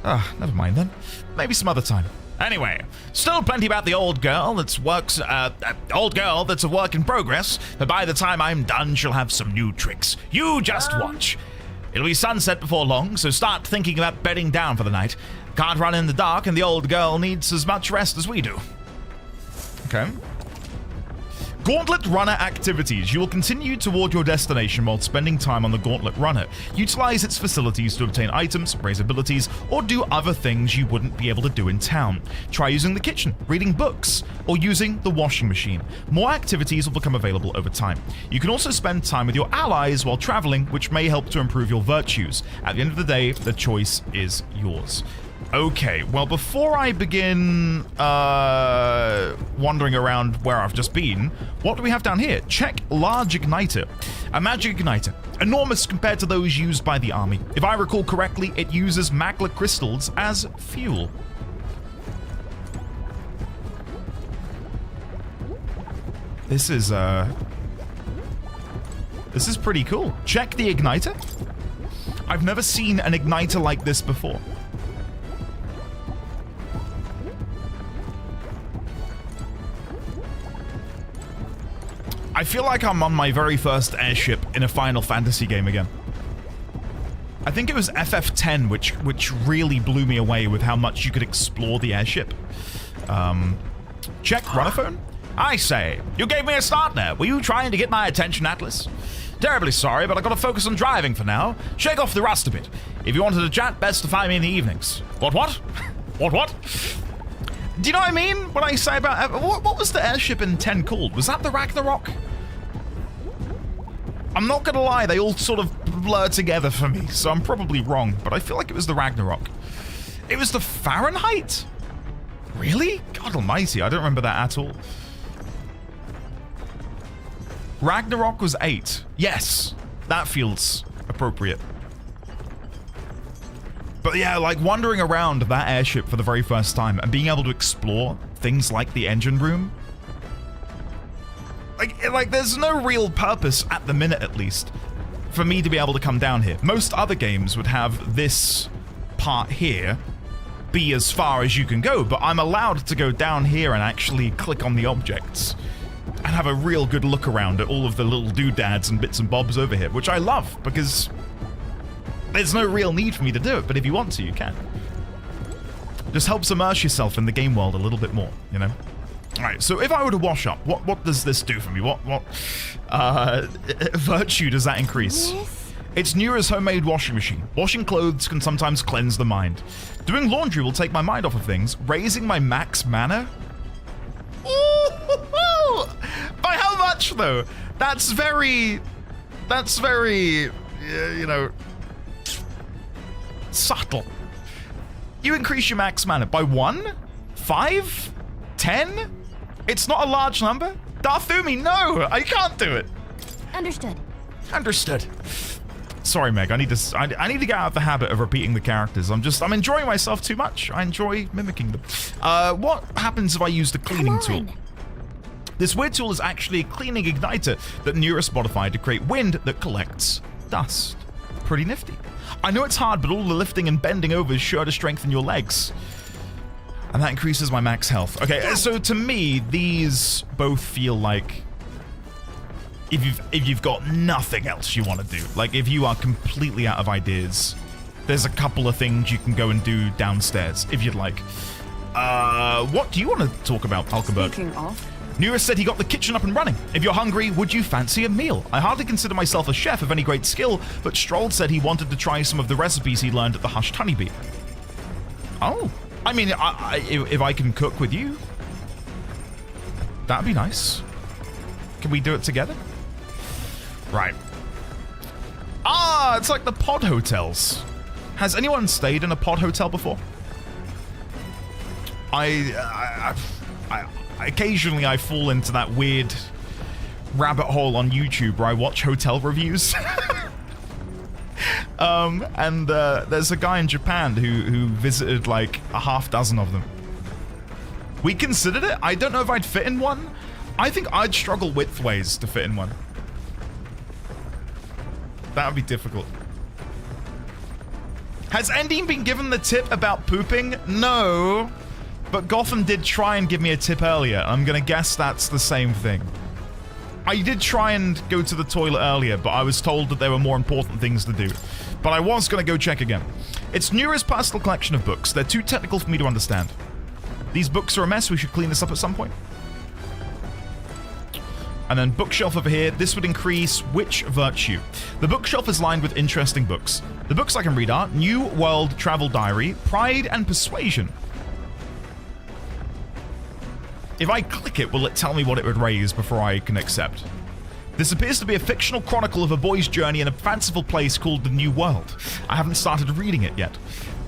Never mind then. Maybe some other time. Anyway, still plenty about the old girl that's a work in progress, but by the time I'm done, she'll have some new tricks. You just watch. It'll be sunset before long, so start thinking about bedding down for the night. Can't run in the dark, and the old girl needs as much rest as we do. Okay. Gauntlet Runner activities. You will continue toward your destination while spending time on the Gauntlet Runner. Utilize its facilities to obtain items, raise abilities, or do other things you wouldn't be able to do in town. Try using the kitchen, reading books, or using the washing machine. More activities will become available over time. You can also spend time with your allies while traveling, which may help to improve your virtues. At the end of the day, the choice is yours. Okay, well, before I begin wandering around where I've just been, what do we have down here? Check large igniter. A magic igniter. Enormous compared to those used by the army. If I recall correctly, it uses magla crystals as fuel. This is pretty cool. Check the igniter. I've never seen an igniter like this before. I feel like I'm on my very first airship in a Final Fantasy game again. I think it was FF10 which really blew me away with how much you could explore the airship. Check runnerphone? I say, you gave me a start there. Were you trying to get my attention, Atlas? Terribly sorry, but I gotta focus on driving for now. Shake off the rust a bit. If you wanted to chat, best to find me in the evenings. What? What? Do you know what I mean when I say about... What was the airship in 10 called? Was that the Ragnarok? I'm not gonna lie, they all sort of blur together for me, so I'm probably wrong, but I feel like it was the Ragnarok. It was the Fahrenheit? Really? God almighty, I don't remember that at all. Ragnarok was 8. Yes, that feels appropriate. But yeah, like wandering around that airship for the very first time and being able to explore things like the engine room. Like there's no real purpose, at the minute at least, for me to be able to come down here. Most other games would have this part here be as far as you can go, but I'm allowed to go down here and actually click on the objects and have a real good look around at all of the little doodads and bits and bobs over here, which I love, because there's no real need for me to do it, but if you want to, you can. Just helps immerse yourself in the game world a little bit more, you know? Alright, so if I were to wash up, what does this do for me? What virtue does that increase? It's Nura's homemade washing machine. Washing clothes can sometimes cleanse the mind. Doing laundry will take my mind off of things. Raising my max mana? Ooh, by how much though? That's very, you know, subtle. You increase your max mana by 1? 5? 10? It's not a large number? Darthumi, no! I can't do it! Understood. Sorry, Meg, I need to get out of the habit of repeating the characters. I'm enjoying myself too much. I enjoy mimicking them. What happens if I use the cleaning tool? This weird tool is actually a cleaning igniter that Nura modified to create wind that collects dust. Pretty nifty. I know it's hard, but all the lifting and bending over is sure to strengthen your legs. And that increases my max health. Okay, so to me, these both feel like if you've got nothing else you want to do, like if you are completely out of ideas, there's a couple of things you can go and do downstairs if you'd like. What do you want to talk about, Alkenberg? Nura said he got the kitchen up and running. If you're hungry, would you fancy a meal? I hardly consider myself a chef of any great skill, but Stroll said he wanted to try some of the recipes he learned at the Hushed Honeybee. Oh. I mean, if I can cook with you, that'd be nice. Can we do it together? Right. Ah, it's like the pod hotels. Has anyone stayed in a pod hotel before? I occasionally I fall into that weird rabbit hole on YouTube where I watch hotel reviews. And there's a guy in Japan who visited like a half dozen of them. We considered it. I don't know if I'd fit in one. I think I'd struggle widthways to fit in one. That would be difficult. Has Endine been given the tip about pooping? No. But Gotham did try and give me a tip earlier. I'm gonna guess that's the same thing. I did try and go to the toilet earlier, but I was told that there were more important things to do. But I was going to go check again. It's Nura's personal collection of books. They're too technical for me to understand. These books are a mess. We should clean this up at some point. And then bookshelf over here. This would increase which virtue? The bookshelf is lined with interesting books. The books I can read are New World Travel Diary, Pride and Persuasion. If I click it, will it tell me what it would raise before I can accept? This appears to be a fictional chronicle of a boy's journey in a fanciful place called the New World. I haven't started reading it yet.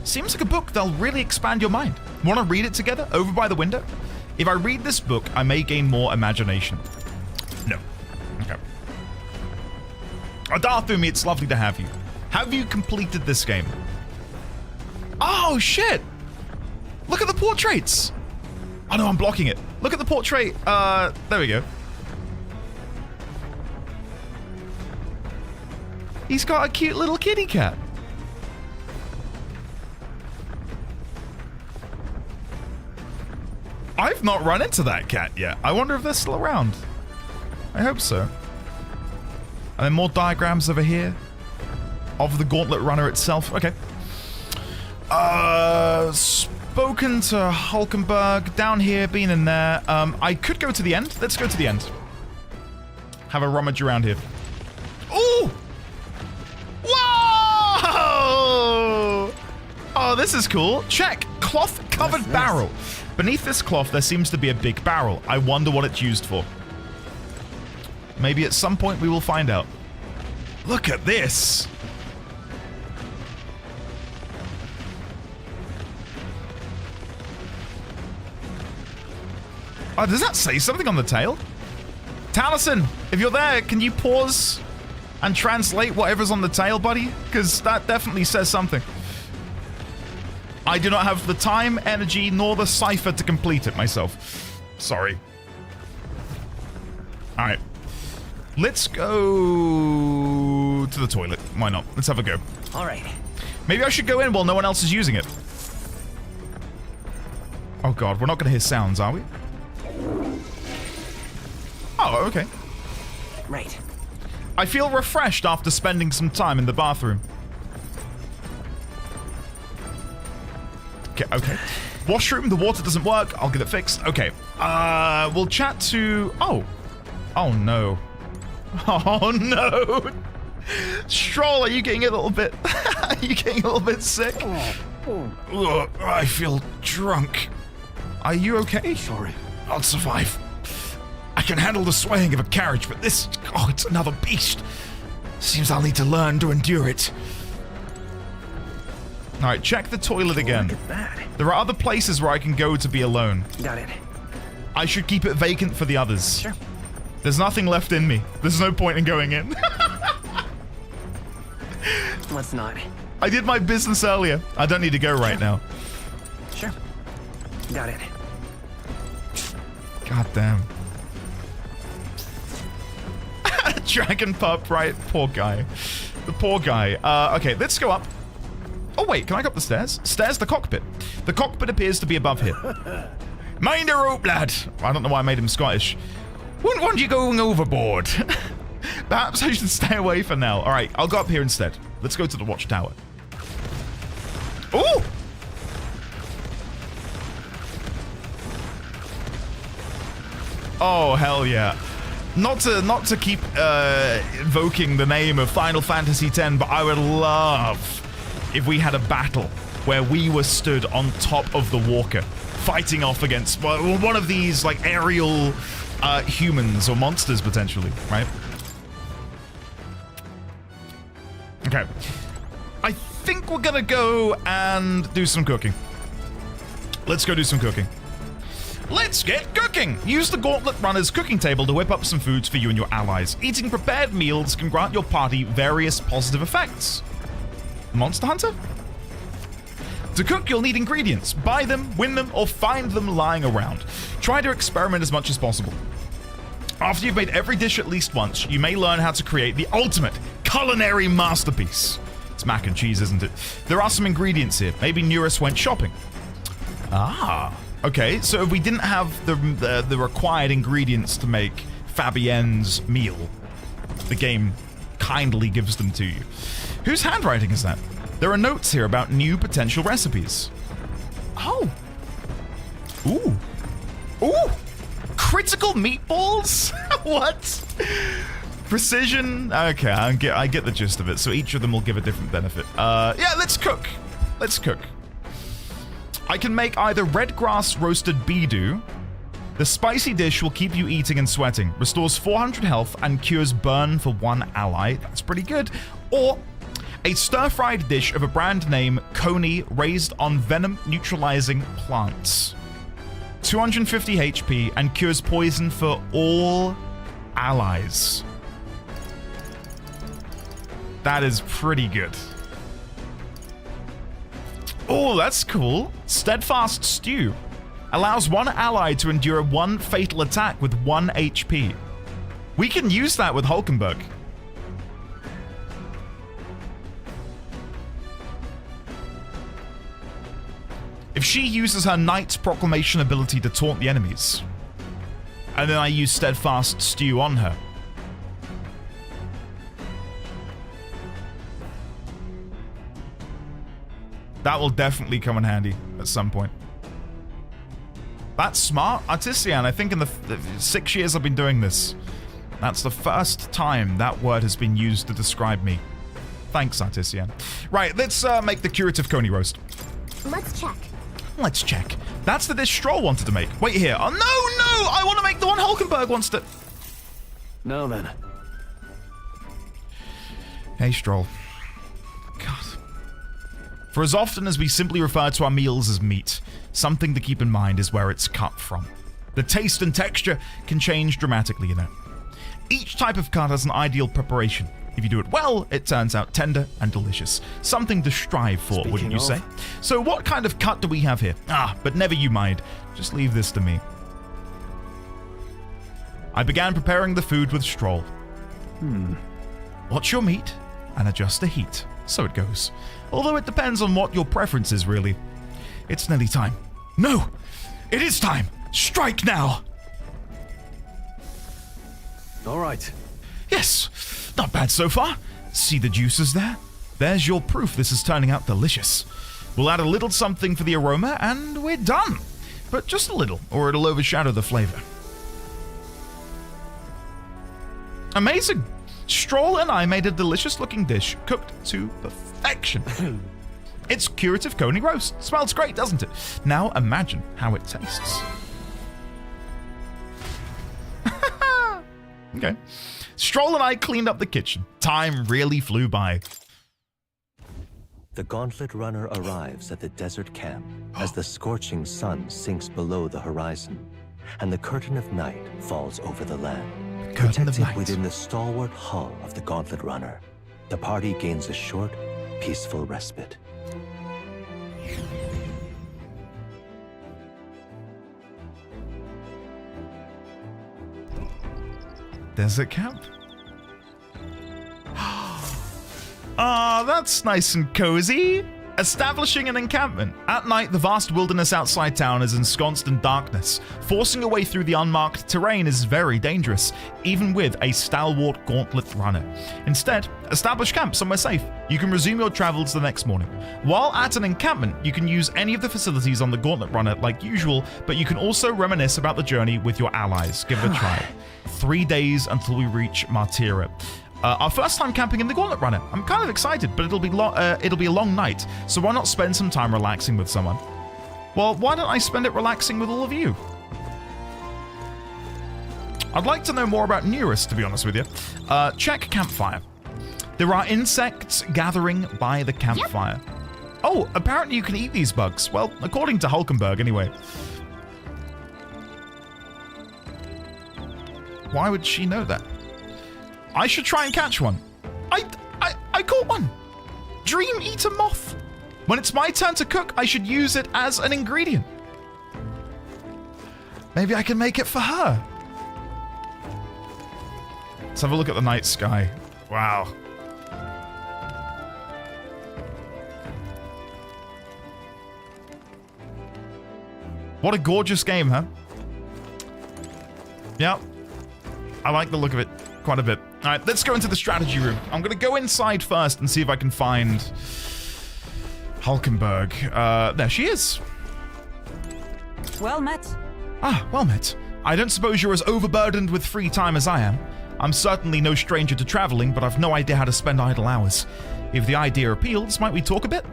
Seems like a book that'll really expand your mind. Want to read it together over by the window? If I read this book, I may gain more imagination. No. Okay. Darthumi, it's lovely to have you. Have you completed this game? Oh, shit! Look at the portraits! Oh no, I'm blocking it. Look at the portrait. There we go. He's got a cute little kitty cat. I've not run into that cat yet. I wonder if they're still around. I hope so. And then more diagrams over here of the gauntlet runner itself. Okay. Spoken to Hulkenberg. Down here, been in there. I could go to the end. Let's go to the end. Have a rummage around here. Ooh! Whoa! Oh, this is cool. Check. Cloth-covered barrel. Beneath this cloth, there seems to be a big barrel. I wonder what it's used for. Maybe at some point we will find out. Look at this. Oh, does that say something on the tail? Taliesin, if you're there, can you pause and translate whatever's on the tail, buddy? Because that definitely says something. I do not have the time, energy, nor the cipher to complete it myself. Sorry. Alright. Let's go to the toilet. Why not? Let's have a go. Alright. Maybe I should go in while no one else is using it. Oh god, we're not going to hear sounds, are we? Oh, okay. Right. I feel refreshed after spending some time in the bathroom. Okay. Washroom, the water doesn't work. I'll get it fixed. Okay. We'll chat to... Oh. Oh, no. Oh, no. Stroll, are you getting a little bit... are you getting a little bit sick? Ugh, I feel drunk. Are you okay? Sorry. I'll survive. I can handle the swaying of a carriage, but this... Oh, it's another beast. Seems I'll need to learn to endure it. Alright, check the toilet again. Look at that. There are other places where I can go to be alone. Got it. I should keep it vacant for the others. Sure. There's nothing left in me. There's no point in going in. Let's not. I did my business earlier. I don't need to go right now. Sure. Got it. God damn. Dragon pup, right? Poor guy. The poor guy. Okay, let's go up. Oh, wait, can I go up the stairs? Stairs, the cockpit. The cockpit appears to be above here. Mind a rope, lad. I don't know why I made him Scottish. Wouldn't want you going overboard. Perhaps I should stay away for now. All right, I'll go up here instead. Let's go to the watchtower. Ooh! Oh, hell yeah. Not to keep invoking the name of Final Fantasy X, but I would love if we had a battle where we were stood on top of the walker, fighting off against one of these like aerial humans or monsters potentially, right? Okay. I think we're gonna go and do some cooking. Let's go do some cooking. Let's get cooking! Use the Gauntlet Runner's cooking table to whip up some foods for you and your allies. Eating prepared meals can grant your party various positive effects. Monster Hunter? To cook, you'll need ingredients. Buy them, win them, or find them lying around. Try to experiment as much as possible. After you've made every dish at least once, you may learn how to create the ultimate culinary masterpiece. It's mac and cheese, isn't it? There are some ingredients here. Maybe Neurus went shopping. Ah. Okay, so if we didn't have the required ingredients to make Fabienne's meal, the game kindly gives them to you. Whose handwriting is that? There are notes here about new potential recipes. Oh. Ooh. Ooh. Critical meatballs? What? Precision? Okay, I get the gist of it. So each of them will give a different benefit. Yeah, let's cook. Let's cook. I can make either red grass roasted beedoo. The spicy dish will keep you eating and sweating, restores 400 health, and cures burn for one ally. That's pretty good. Or a stir-fried dish of a brand name Coney raised on venom-neutralizing plants. 250 HP and cures poison for all allies. That is pretty good. Oh, that's cool. Steadfast Stew. Allows one ally to endure one fatal attack with 1 HP. We can use that with Hulkenberg. If she uses her Knight's Proclamation ability to taunt the enemies, and then I use Steadfast Stew on her, that will definitely come in handy at some point. That's smart. Artisan, I think in the 6 years I've been doing this, that's the first time that word has been used to describe me. Thanks, Artisan. Right, let's make the curative coney roast. Let's check. Let's check. That's the dish Stroll wanted to make. Wait here. Oh, no! I want to make the one Hulkenberg wants to... No, then. Hey, Stroll. God. For as often as we simply refer to our meals as meat, something to keep in mind is where it's cut from. The taste and texture can change dramatically, you know. Each type of cut has an ideal preparation. If you do it well, it turns out tender and delicious. Something to strive for, wouldn't you say? So what kind of cut do we have here? But never you mind. Just leave this to me. I began preparing the food with Stroll. Watch your meat and adjust the heat. So it goes. Although it depends on what your preference is, really. It's nearly time. No! It is time! Strike now! All right. Yes! Not bad so far. See the juices there? There's your proof this is turning out delicious. We'll add a little something for the aroma and we're done. But just a little, or it'll overshadow the flavor. Amazing! Stroll and I made a delicious looking dish, cooked to perfection. It's curative coney roast. Smells great, doesn't it? Now imagine how it tastes. Okay. Stroll and I cleaned up the kitchen. Time really flew by. The gauntlet runner arrives at the desert camp as the scorching sun sinks below the horizon and the curtain of night falls over the land. Protected within the stalwart hull of the gauntlet runner, the party gains a short, peaceful respite. Desert camp? That's nice and cozy. Establishing an encampment. At night, the vast wilderness outside town is ensconced in darkness. Forcing a way through the unmarked terrain is very dangerous, even with a stalwart gauntlet runner. Instead, establish camp somewhere safe. You can resume your travels the next morning. While at an encampment, you can use any of the facilities on the gauntlet runner like usual, but you can also reminisce about the journey with your allies. Give it a try. 3 days until we reach Martira. Our first time camping in the Gauntlet Runner. I'm kind of excited, but it'll be a long night, so why not spend some time relaxing with someone? Well, why don't I spend it relaxing with all of you? I'd like to know more about Nearest, to be honest with you. Check campfire. There are insects gathering by the campfire. Yep. Oh, apparently you can eat these bugs. Well, according to Hulkenberg, anyway. Why would she know that? I should try and catch one. I caught one. Dream Eater Moth. When it's my turn to cook, I should use it as an ingredient. Maybe I can make it for her. Let's have a look at the night sky. Wow. What a gorgeous game, huh? Yep. I like the look of it quite a bit. All right, let's go into the strategy room. I'm going to go inside first and see if I can find Hulkenberg. There she is. Well met. Well met. I don't suppose you're as overburdened with free time as I am. I'm certainly no stranger to traveling, but I've no idea how to spend idle hours. If the idea appeals, might we talk a bit?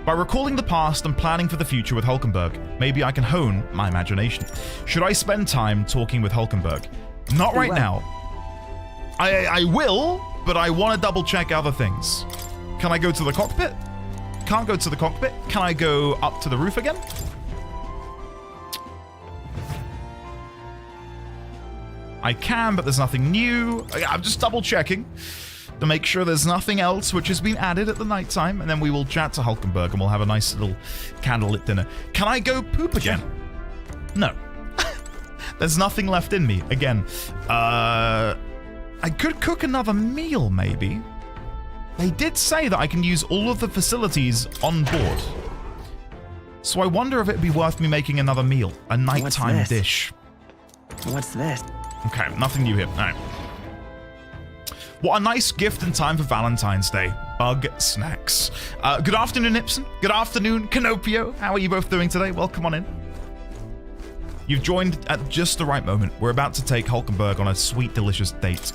By recalling the past and planning for the future with Hulkenberg, maybe I can hone my imagination. Should I spend time talking with Hulkenberg? Not right now. I will, but I want to double check other things. Can I go to the cockpit? Can't go to the cockpit. Can I go up to the roof again? I can, but there's nothing new. I'm just double checking to make sure there's nothing else which has been added at the nighttime, and then we will chat to Hulkenberg and we'll have a nice little candlelit dinner. Can I go poop again? No. There's nothing left in me. Again, I could cook another meal, maybe. They did say that I can use all of the facilities on board. So I wonder if it'd be worth me making another meal, a nighttime this? dish. What's this? Okay, nothing new here. All right. What a nice gift in time for Valentine's Day. Bug snacks. Good afternoon, Ipsen. Good afternoon, Canopio. How are you both doing today? Welcome on in. You've joined at just the right moment. We're about to take Hulkenberg on a sweet, delicious date.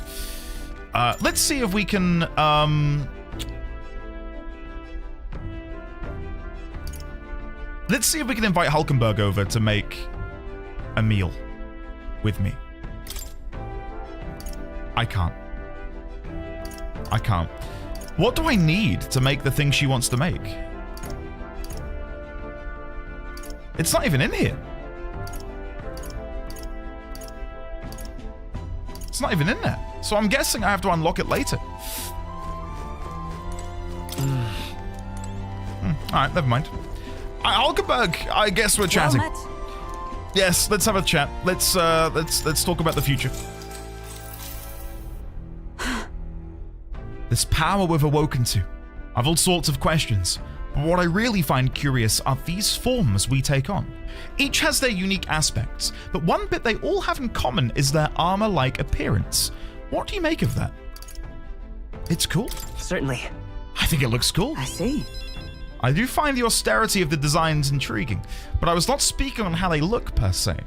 Let's see if we can... Let's see if we can invite Hulkenberg over to make a meal with me. I can't. I can't. What do I need to make the thing she wants to make? It's not even in here. It's not even in there. So I'm guessing I have to unlock it later. Alright, never mind. Hulkenberg, I guess we're chatting. Well, yes, let's have a chat. Let's talk about the future. This power we've awoken to. I've all sorts of questions, but what I really find curious are these forms we take on. Each has their unique aspects, but one bit they all have in common is their armor-like appearance. What do you make of that? It's cool. Certainly. I think it looks cool. I see. I do find the austerity of the designs intriguing, but I was not speaking on how they look per se.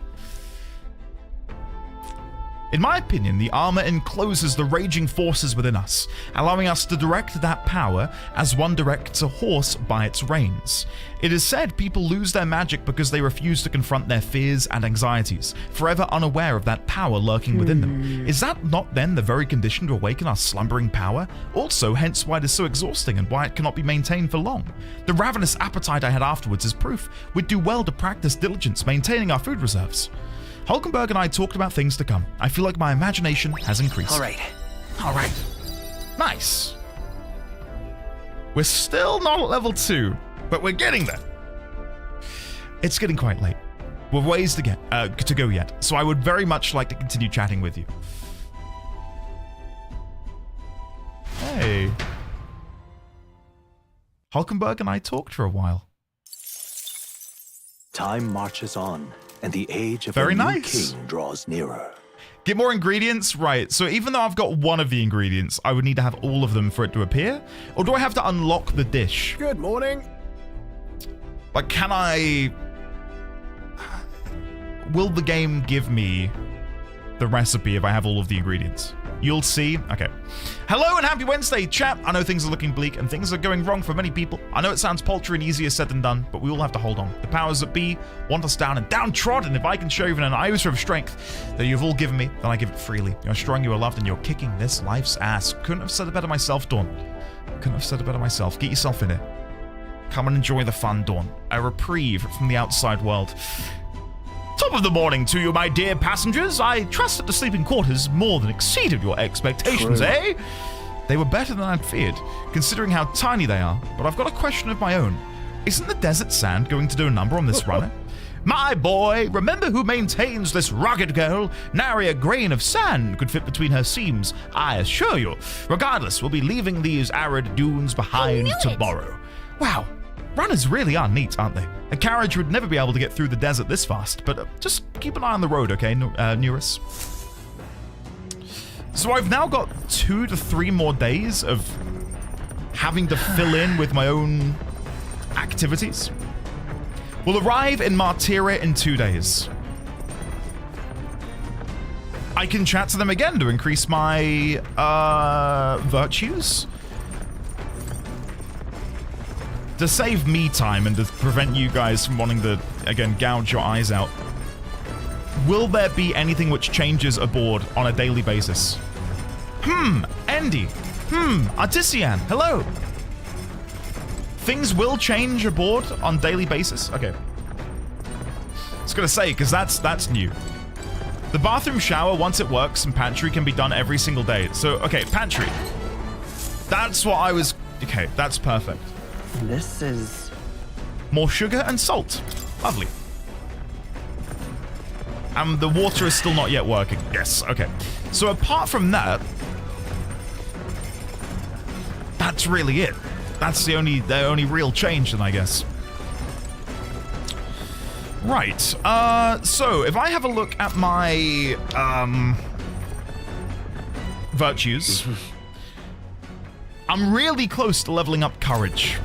In my opinion, the armor encloses the raging forces within us, allowing us to direct that power as one directs a horse by its reins. It is said people lose their magic because they refuse to confront their fears and anxieties, forever unaware of that power lurking within them. Is that not then the very condition to awaken our slumbering power? Also, hence why it is so exhausting and why it cannot be maintained for long. The ravenous appetite I had afterwards is proof we'd do well to practice diligence maintaining our food reserves. Hulkenberg and I talked about things to come. I feel like my imagination has increased. All right. Nice. We're still not at level 2, but we're getting there. It's getting quite late. We've ways to go yet, so I would very much like to continue chatting with you. Hey. Hulkenberg and I talked for a while. Time marches on, and the age of Very a new nice. king draws nearer. Get more ingredients? Right, so even though I've got one of the ingredients, I would need to have all of them for it to appear? Or do I have to unlock the dish? Good morning. Like, can I... Will the game give me the recipe if I have all of the ingredients? You'll see. Okay. Hello and happy Wednesday, chat. I know things are looking bleak and things are going wrong for many people. I know it sounds paltry and easier said than done, but we all have to hold on. The powers that be want us down and downtrodden. If I can show even an iota of strength that you've all given me, then I give it freely. You're strong, you are loved, and you're kicking this life's ass. Couldn't have said it better myself, Dawn. Couldn't have said it better myself. Get yourself in it. Come and enjoy the fun, Dawn. A reprieve from the outside world. Top of the morning to you, my dear passengers. I trust that the sleeping quarters more than exceeded your expectations, eh? They were better than I'd feared, considering how tiny they are, but I've got a question of my own. Isn't the desert sand going to do a number on this runner? My boy, remember who maintains this rugged girl? Nary a grain of sand could fit between her seams, I assure you. Regardless, we'll be leaving these arid dunes behind tomorrow. Wow. Runners really are neat, aren't they? A carriage would never be able to get through the desert this fast, but just keep an eye on the road, okay, Neuris? So I've now got 2 to 3 more days of having to fill in with my own activities. We'll arrive in Martira in 2 days. I can chat to them again to increase my virtues. To save me time and to prevent you guys from wanting to, again, gouge your eyes out, will there be anything which changes aboard on a daily basis? Andy. Artisian. Hello. Things will change aboard on daily basis? Okay. I was gonna say, because that's new. The bathroom shower, once it works, and pantry can be done every single day. So, okay, pantry. That's what I was... Okay, that's perfect. This is... More sugar and salt. Lovely. And the water is still not yet working. Yes, okay. So apart from that, that's really it. That's the only real change then, I guess. Right. So if I have a look at my virtues, I'm really close to leveling up courage.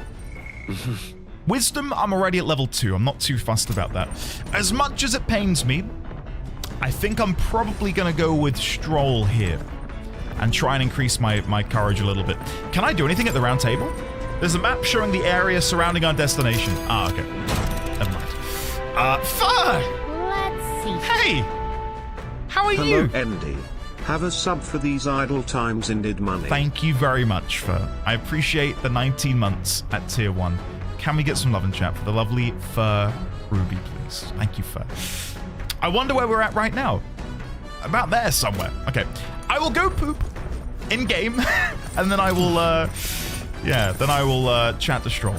Wisdom, I'm already at level 2. I'm not too fussed about that. As much as it pains me, I think I'm probably going to go with Stroll here and try and increase my courage a little bit. Can I do anything at the round table? There's a map showing the area surrounding our destination. Ah, okay. Never mind. Fur! Let's see. Hey! How are Hello, you? Andy. Have a sub for these idle times ended money. Thank you very much, Fur. I appreciate the 19 months at tier 1. Can we get some love in chat for the lovely Fur Ruby, please? Thank you, Fur. I wonder where we're at right now. About there somewhere. Okay. I will go poop in game, and then I will, then I will chat to Stroll.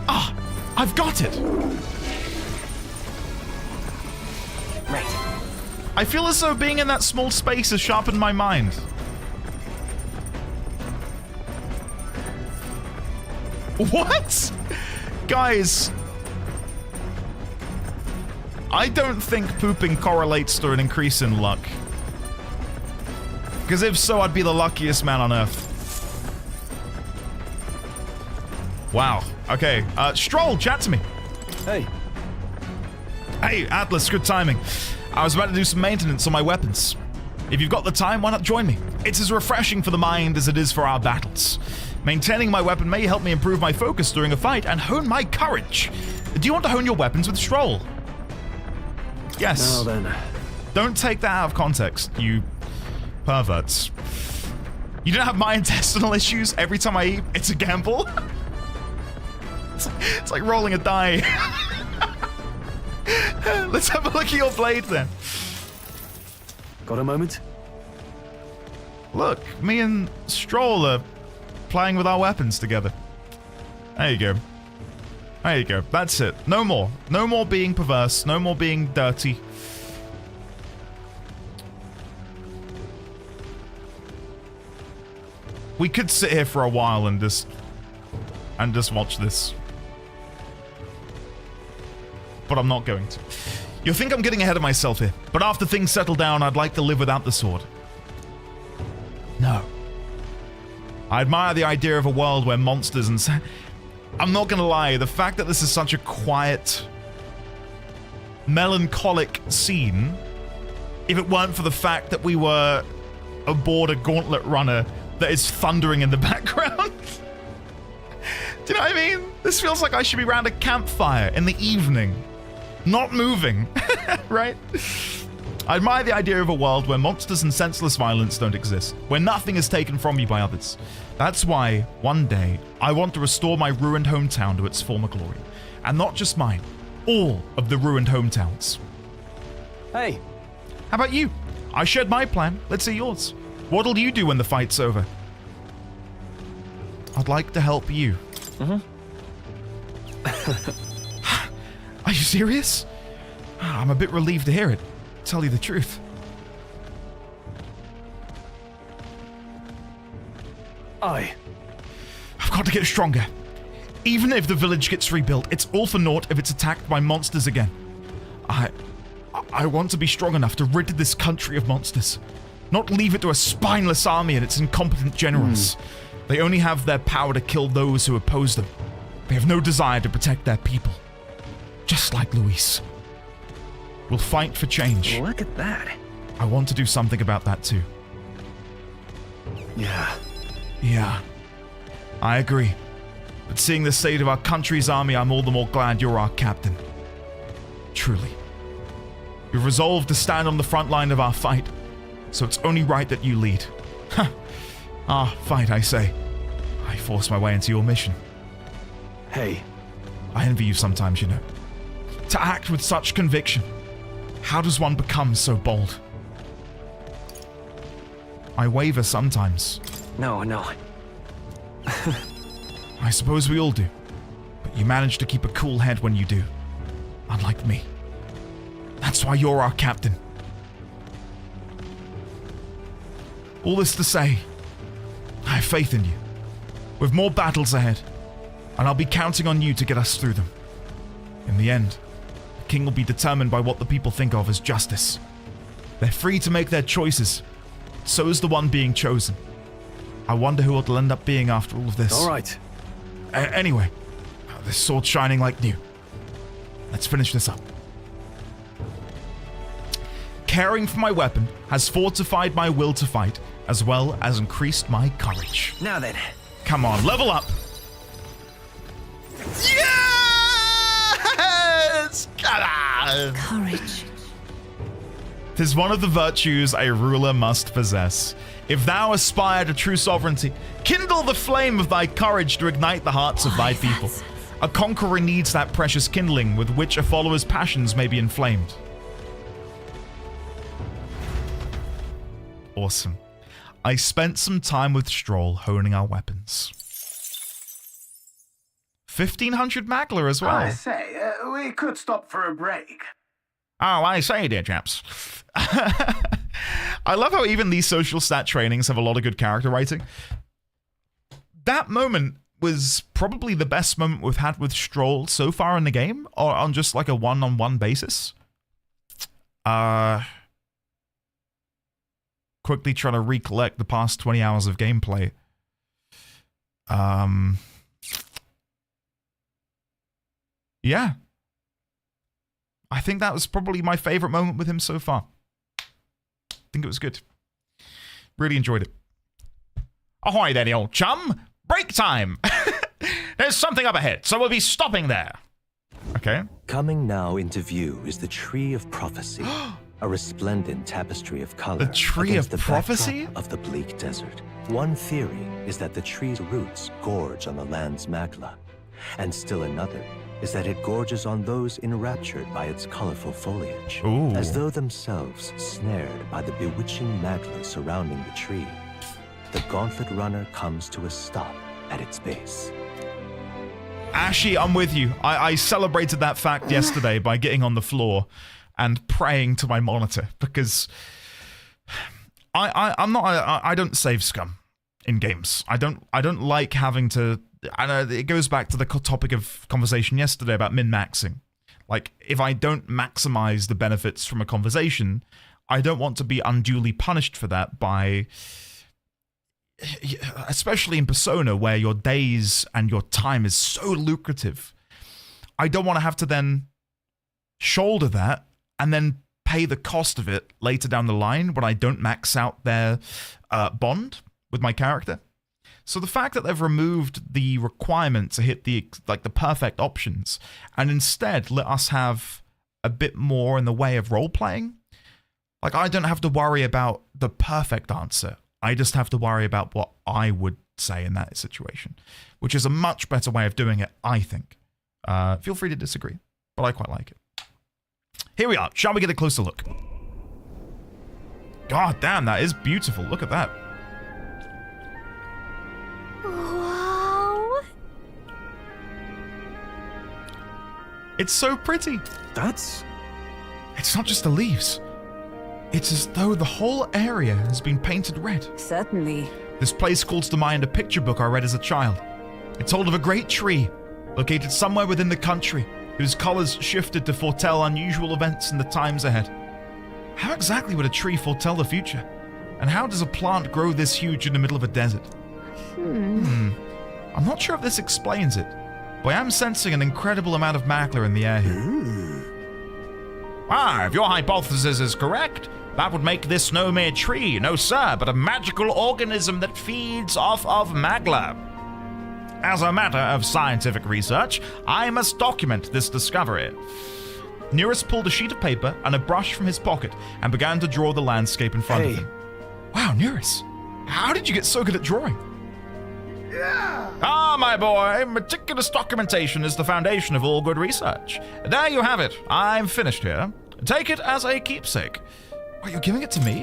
Ah, I've got it. Right. I feel as though being in that small space has sharpened my mind. What? Guys, I don't think pooping correlates to an increase in luck. Because if so, I'd be the luckiest man on earth. Wow. Okay. Stroll, chat to me. Hey. Hey, Atlas, good timing. I was about to do some maintenance on my weapons. If you've got the time, why not join me? It's as refreshing for the mind as it is for our battles. Maintaining my weapon may help me improve my focus during a fight and hone my courage. Do you want to hone your weapons with Stroll? Yes. Now then. Don't take that out of context, you perverts. You don't have my intestinal issues every time I eat. It's a gamble. It's like rolling a die. Let's have a look at your blade then. Got a moment? Look, me and Stroll are playing with our weapons together. There you go. There you go. That's it. No more. No more being perverse. No more being dirty. We could sit here for a while and just watch this. But I'm not going to. You'll think I'm getting ahead of myself here, but after things settle down, I'd like to live without the sword. No. I admire the idea of a world where monsters and... I'm not gonna lie, the fact that this is such a quiet, melancholic scene, if it weren't for the fact that we were aboard a gauntlet runner that is thundering in the background. Do you know what I mean? This feels like I should be around a campfire in the evening, not moving, right? I admire the idea of a world where monsters and senseless violence don't exist, where nothing is taken from you by others. That's why, one day, I want to restore my ruined hometown to its former glory. And not just mine, all of the ruined hometowns. Hey. How about you? I shared my plan. Let's see yours. What'll you do when the fight's over? I'd like to help you. Are you serious? I'm a bit relieved to hear it. Tell you the truth. I've got to get stronger. Even if the village gets rebuilt, it's all for naught if it's attacked by monsters again. I want to be strong enough to rid this country of monsters. Not leave it to a spineless army and its incompetent generals. They only have their power to kill those who oppose them. They have no desire to protect their people. Just like Luis. We'll fight for change. Look at that. I want to do something about that too. Yeah, I agree. But seeing the state of our country's army, I'm all the more glad you're our captain. Truly. You've resolved to stand on the front line of our fight, so it's only right that you lead. Our fight, I say. I force my way into your mission. Hey. I envy you sometimes, you know. To act with such conviction. How does one become so bold? I waver sometimes. No. I suppose we all do. But you manage to keep a cool head when you do. Unlike me. That's why you're our captain. All this to say, I have faith in you. With more battles ahead, and I'll be counting on you to get us through them. In the end, the king will be determined by what the people think of as justice. They're free to make their choices. So is the one being chosen. I wonder who it'll end up being after all of this. All right. Anyway, this sword's shining like new. Let's finish this up. Caring for my weapon has fortified my will to fight, as well as increased my courage. Now then. Come on, level up. Yes! Come on! Courage. 'Tis one of the virtues a ruler must possess. If thou aspire to true sovereignty, kindle the flame of thy courage to ignite the hearts of thy people. A conqueror needs that precious kindling with which a follower's passions may be inflamed. Awesome. I spent some time with Stroll honing our weapons. 1,500 Magla as well. I say, we could stop for a break. Oh, I say, dear chaps. I love how even these social stat trainings have a lot of good character writing. That moment was probably the best moment we've had with Stroll so far in the game, or on just like a one-on-one basis. Quickly trying to recollect the past 20 hours of gameplay. Yeah. I think that was probably my favorite moment with him so far. I think it was good. Really enjoyed it. Ahoy there, the old chum. Break time. There's something up ahead, so we'll be stopping there. Okay. Coming now into view is the Tree of Prophecy, a resplendent tapestry of color. The Tree of Prophecy? Of the bleak desert. One theory is that the tree's roots gorge on the land's magla, and still another is that it gorges on those enraptured by its colorful foliage, as though themselves snared by the bewitching magla surrounding the tree. The gauntlet runner comes to a stop at its base. Ashy, I'm with you. I celebrated that fact yesterday by getting on the floor and praying to my monitor, because I don't save scum in games. I don't like having to. I know it goes back to the topic of conversation yesterday about min-maxing. Like, if I don't maximize the benefits from a conversation, I don't want to be unduly punished for that by, especially in Persona, where your days and your time is so lucrative. I don't want to have to then shoulder that and then pay the cost of it later down the line when I don't max out their bond with my character. So the fact that they've removed the requirement to hit the perfect options and instead let us have a bit more in the way of role-playing, like, I don't have to worry about the perfect answer. I just have to worry about what I would say in that situation, which is a much better way of doing it, I think. Feel free to disagree, but I quite like it. Here we are. Shall we get a closer look? God damn, that is beautiful. Look at that. Wow. It's so pretty. It's not just the leaves. It's as though the whole area has been painted red. Certainly. This place calls to mind a picture book I read as a child. It told of a great tree located somewhere within the country whose colors shifted to foretell unusual events in the times ahead. How exactly would a tree foretell the future? And how does a plant grow this huge in the middle of a desert? I'm not sure if this explains it, but I am sensing an incredible amount of magla in the air here. If your hypothesis is correct, that would make this no mere tree, no sir, but a magical organism that feeds off of magla. As a matter of scientific research, I must document this discovery. Nearest pulled a sheet of paper and a brush from his pocket and began to draw the landscape in front of him. Wow, Nearest, how did you get so good at drawing? My boy, meticulous documentation is the foundation of all good research. There you have it. I'm finished here. Take it as a keepsake. Wait, you're giving it to me?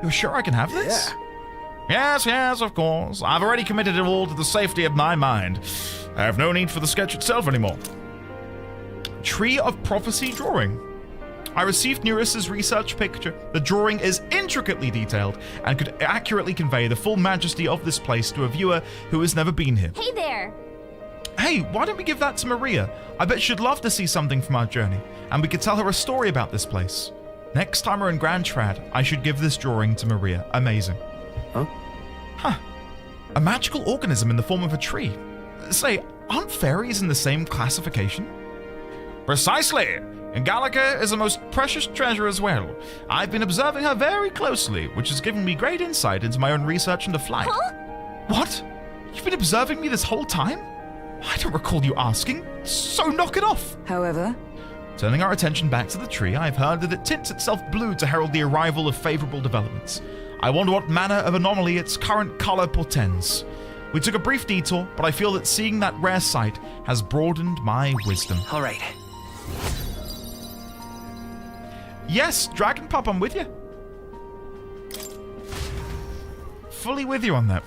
You're sure I can have this? Yes, of course. I've already committed it all to the safety of my mind. I have no need for the sketch itself anymore. Tree of Prophecy drawing. I received Neurus's research picture. The drawing is intricately detailed and could accurately convey the full majesty of this place to a viewer who has never been here. Hey there. Hey, why don't we give that to Maria? I bet she'd love to see something from our journey, and we could tell her a story about this place. Next time we're in Grand Trad, I should give this drawing to Maria. Amazing. Huh. A magical organism in the form of a tree. Say, aren't fairies in the same classification? Precisely. And Gallica is a most precious treasure as well. I've been observing her very closely, which has given me great insight into my own research into flight. Huh? What? You've been observing me this whole time? I don't recall you asking, so knock it off. However, turning our attention back to the tree, I've heard that it tints itself blue to herald the arrival of favorable developments. I wonder what manner of anomaly its current color portends. We took a brief detour, but I feel that seeing that rare sight has broadened my wisdom. All right. Yes, Dragon Pup, I'm with you. Fully with you on that.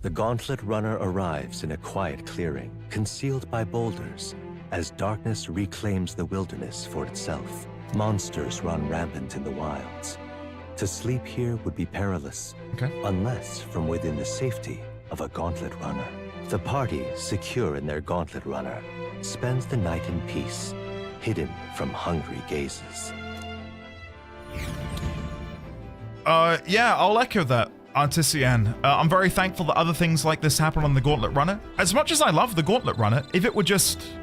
The Gauntlet Runner arrives in a quiet clearing, concealed by boulders, as darkness reclaims the wilderness for itself. Monsters run rampant in the wilds. To sleep here would be perilous, unless from within the safety of a Gauntlet Runner. The party, secure in their Gauntlet Runner, spends the night in peace, hidden from hungry gazes. Yeah, I'll echo that, Artisian. I'm very thankful that other things like this happen on the Gauntlet Runner. As much as I love the Gauntlet Runner, if it were just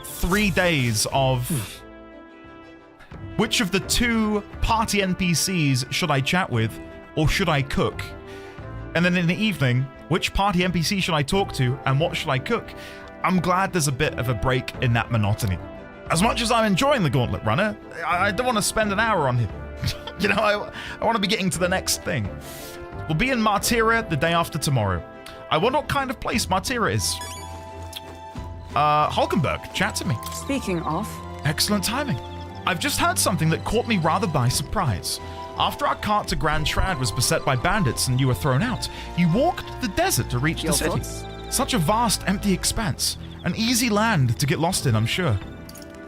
3 days of which of the 2 party NPCs should I chat with, or should I cook? And then in the evening, which party NPC should I talk to, and what should I cook? I'm glad there's a bit of a break in that monotony. As much as I'm enjoying the Gauntlet Runner, I don't want to spend an hour on him. You know, I want to be getting to the next thing. We'll be in Martira the day after tomorrow. I wonder what kind of place Martira is. Hulkenberg, chat to me. Speaking of... Excellent timing. I've just heard something that caught me rather by surprise. After our cart to Grand Trad was beset by bandits and you were thrown out, you walked the desert to reach the city. Such a vast, empty expanse. An easy land to get lost in, I'm sure.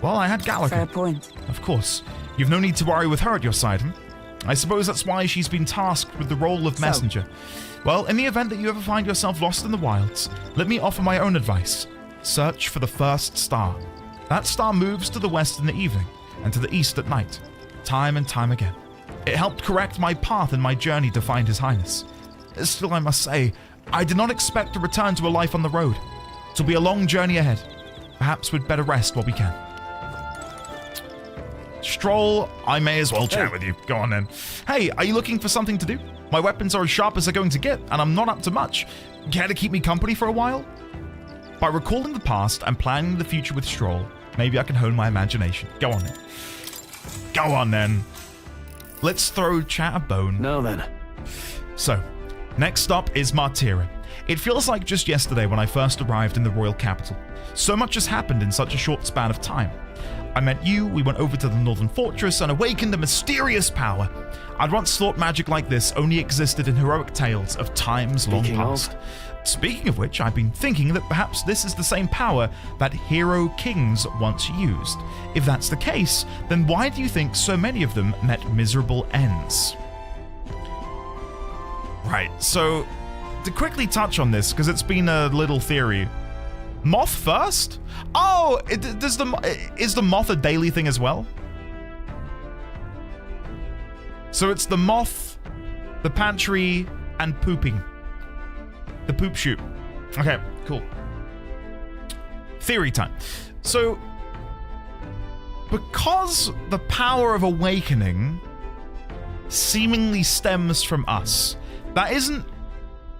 Well, I had Gallica. Fair point. Of course. You've no need to worry with her at your side, I suppose that's why she's been tasked with the role of messenger. Well, in the event that you ever find yourself lost in the wilds, let me offer my own advice. Search for the first star. That star moves to the west in the evening, and to the east at night, time and time again. It helped correct my path in my journey to find His Highness. Still, I must say, I did not expect to return to a life on the road. It'll be a long journey ahead. Perhaps we'd better rest while we can. Stroll, I may as well chat with you. Go on then. Hey, are you looking for something to do? My weapons are as sharp as they're going to get, and I'm not up to much. Care to keep me company for a while? By recalling the past and planning the future with Stroll, maybe I can hone my imagination. Go on then. Go on then. Let's throw chat a bone. No then. So, next stop is Martira. It feels like just yesterday when I first arrived in the royal capital. So much has happened in such a short span of time. I met you, we went over to the Northern Fortress and awakened a mysterious power. I'd once thought magic like this only existed in heroic tales of times long past. Speaking of which, I've been thinking that perhaps this is the same power that hero kings once used. If that's the case, then why do you think so many of them met miserable ends? Right, so to quickly touch on this, because it's been a little theory. Moth first? Oh, is the moth a daily thing as well? So it's the moth, the pantry, and pooping. The poop shoot. Okay, cool. Theory time. So, because the power of awakening seemingly stems from us, that isn't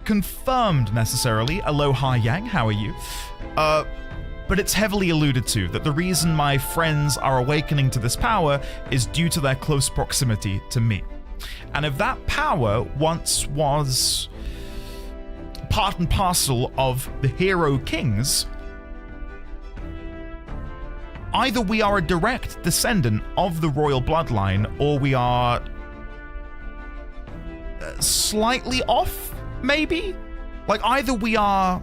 confirmed necessarily. Aloha Yang, how are you? But it's heavily alluded to that the reason my friends are awakening to this power is due to their close proximity to me. And if that power once was part and parcel of the hero kings, either we are a direct descendant of the royal bloodline or we are slightly off, maybe? Like either we are...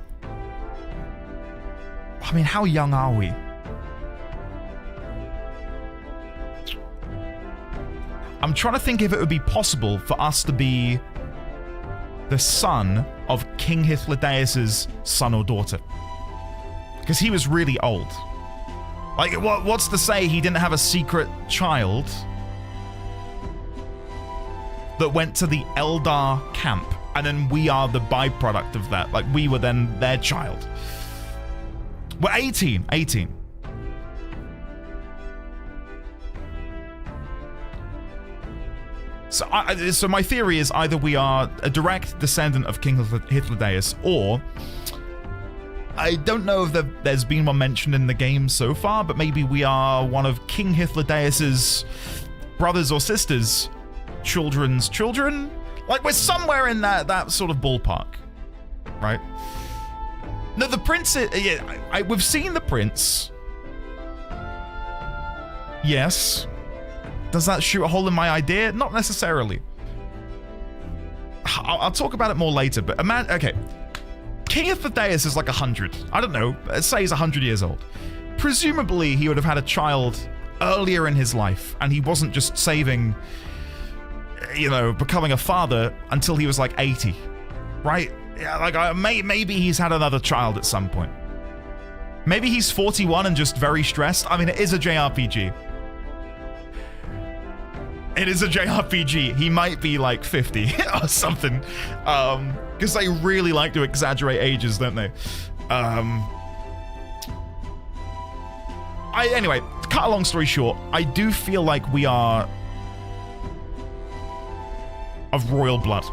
I mean, how young are we? I'm trying to think if it would be possible for us to be the son of King Hythlodaeus' son or daughter. Because he was really old. Like, what's to say he didn't have a secret child that went to the Eldar camp, and then we are the byproduct of that. Like, we were then their child. We're 18. So my theory is either we are a direct descendant of King Hythlodaeus, or I don't know if there's been one mentioned in the game so far, but maybe we are one of King Hythlodaeus's brothers or sisters, children's children. Like, we're somewhere in that sort of ballpark, right? No, the prince. We've seen the prince. Yes. Does that shoot a hole in my idea? Not necessarily. I'll talk about it more later, but okay. King Hythlodaeus is like 100. I don't know. Let's say he's 100 years old. Presumably, he would have had a child earlier in his life, and he wasn't just saving, becoming a father until he was like 80, right? Yeah, like maybe he's had another child at some point. Maybe he's 41 and just very stressed. I mean, it is a JRPG. It is a JRPG. He might be like 50 or something. Because they really like to exaggerate ages, don't they? Anyway, to cut a long story short, I do feel like we are of royal blood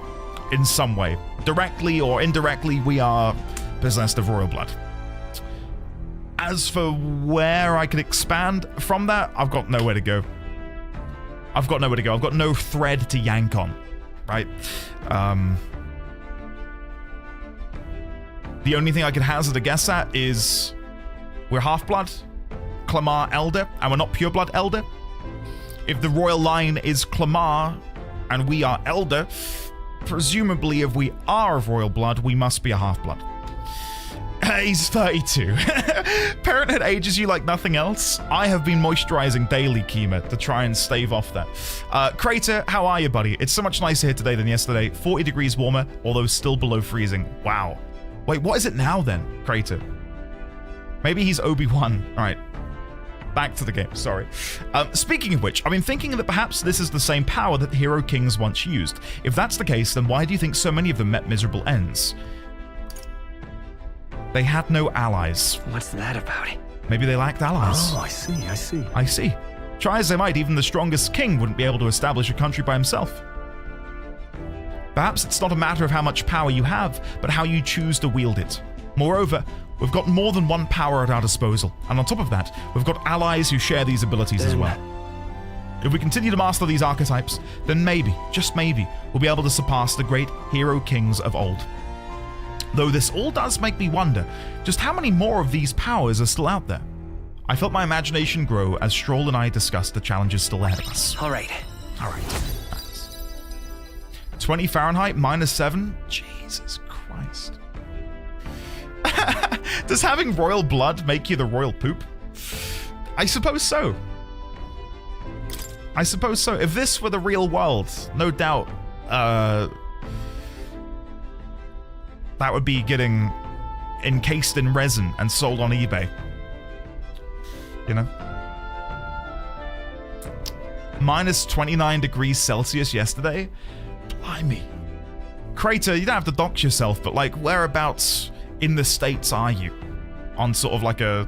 in some way. Directly or indirectly, we are possessed of royal blood. As for where I could expand from that, I've got nowhere to go. I've got no thread to yank on, right? The only thing I could hazard a guess at is we're half-blood, Clamar Elder, and we're not pure-blood Elder. If the royal line is Clamar and we are Elder, presumably if we are of royal blood, we must be a half-blood. He's 32. Parenthood ages you like nothing else. I have been moisturizing daily, Kima, to try and stave off that. Crater, how are you, buddy? It's so much nicer here today than yesterday. 40 degrees warmer, although still below freezing. Wow. Wait, what is it now then, Crater? Maybe he's Obi-Wan. All right. Back to the game, sorry. Speaking of which, I've been thinking that perhaps this is the same power that Hero Kings once used. If that's the case, then why do you think so many of them met miserable ends? They had no allies. What's that about? Maybe they lacked allies. Oh, I see. Try as they might, even the strongest king wouldn't be able to establish a country by himself. Perhaps it's not a matter of how much power you have, but how you choose to wield it. Moreover, we've got more than one power at our disposal, and on top of that, we've got allies who share these abilities as well. If we continue to master these archetypes, then maybe, just maybe, we'll be able to surpass the great hero kings of old. Though this all does make me wonder just how many more of these powers are still out there. I felt my imagination grow as Stroll and I discussed the challenges still ahead of us. All right. Nice. 20 Fahrenheit, -7? Jesus Christ. Does having royal blood make you the royal poop? I suppose so. If this were the real world, no doubt, that would be getting encased in resin and sold on eBay. You know? -29 degrees Celsius yesterday? Blimey. Crater, you don't have to dox yourself, but like, whereabouts in the States are you? On sort of like a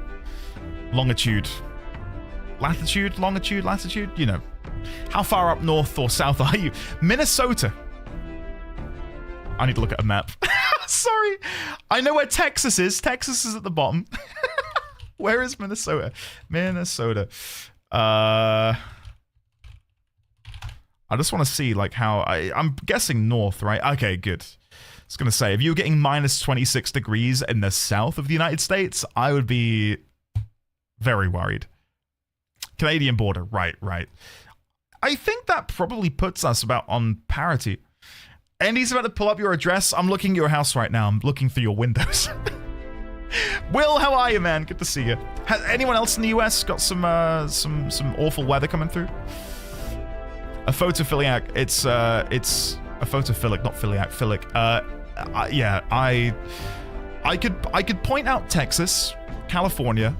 longitude. Latitude? Longitude? Latitude? You know. How far up north or south are you? Minnesota. I need to look at a map. Sorry. I know where Texas is. Texas is at the bottom. Where is Minnesota? Minnesota. I just want to see like how I'm guessing north, right? Okay, good. I was going to say, if you were getting -26 degrees in the south of the United States, I would be very worried. Canadian border. Right. I think that probably puts us about on parity. Andy's about to pull up your address. I'm looking at your house right now. I'm looking through your windows. Will, how are you, man? Good to see you. Has anyone else in the US got some awful weather coming through? A photophiliac. It's a photophilic, not philiac. Philic. Yeah, I could point out Texas, California,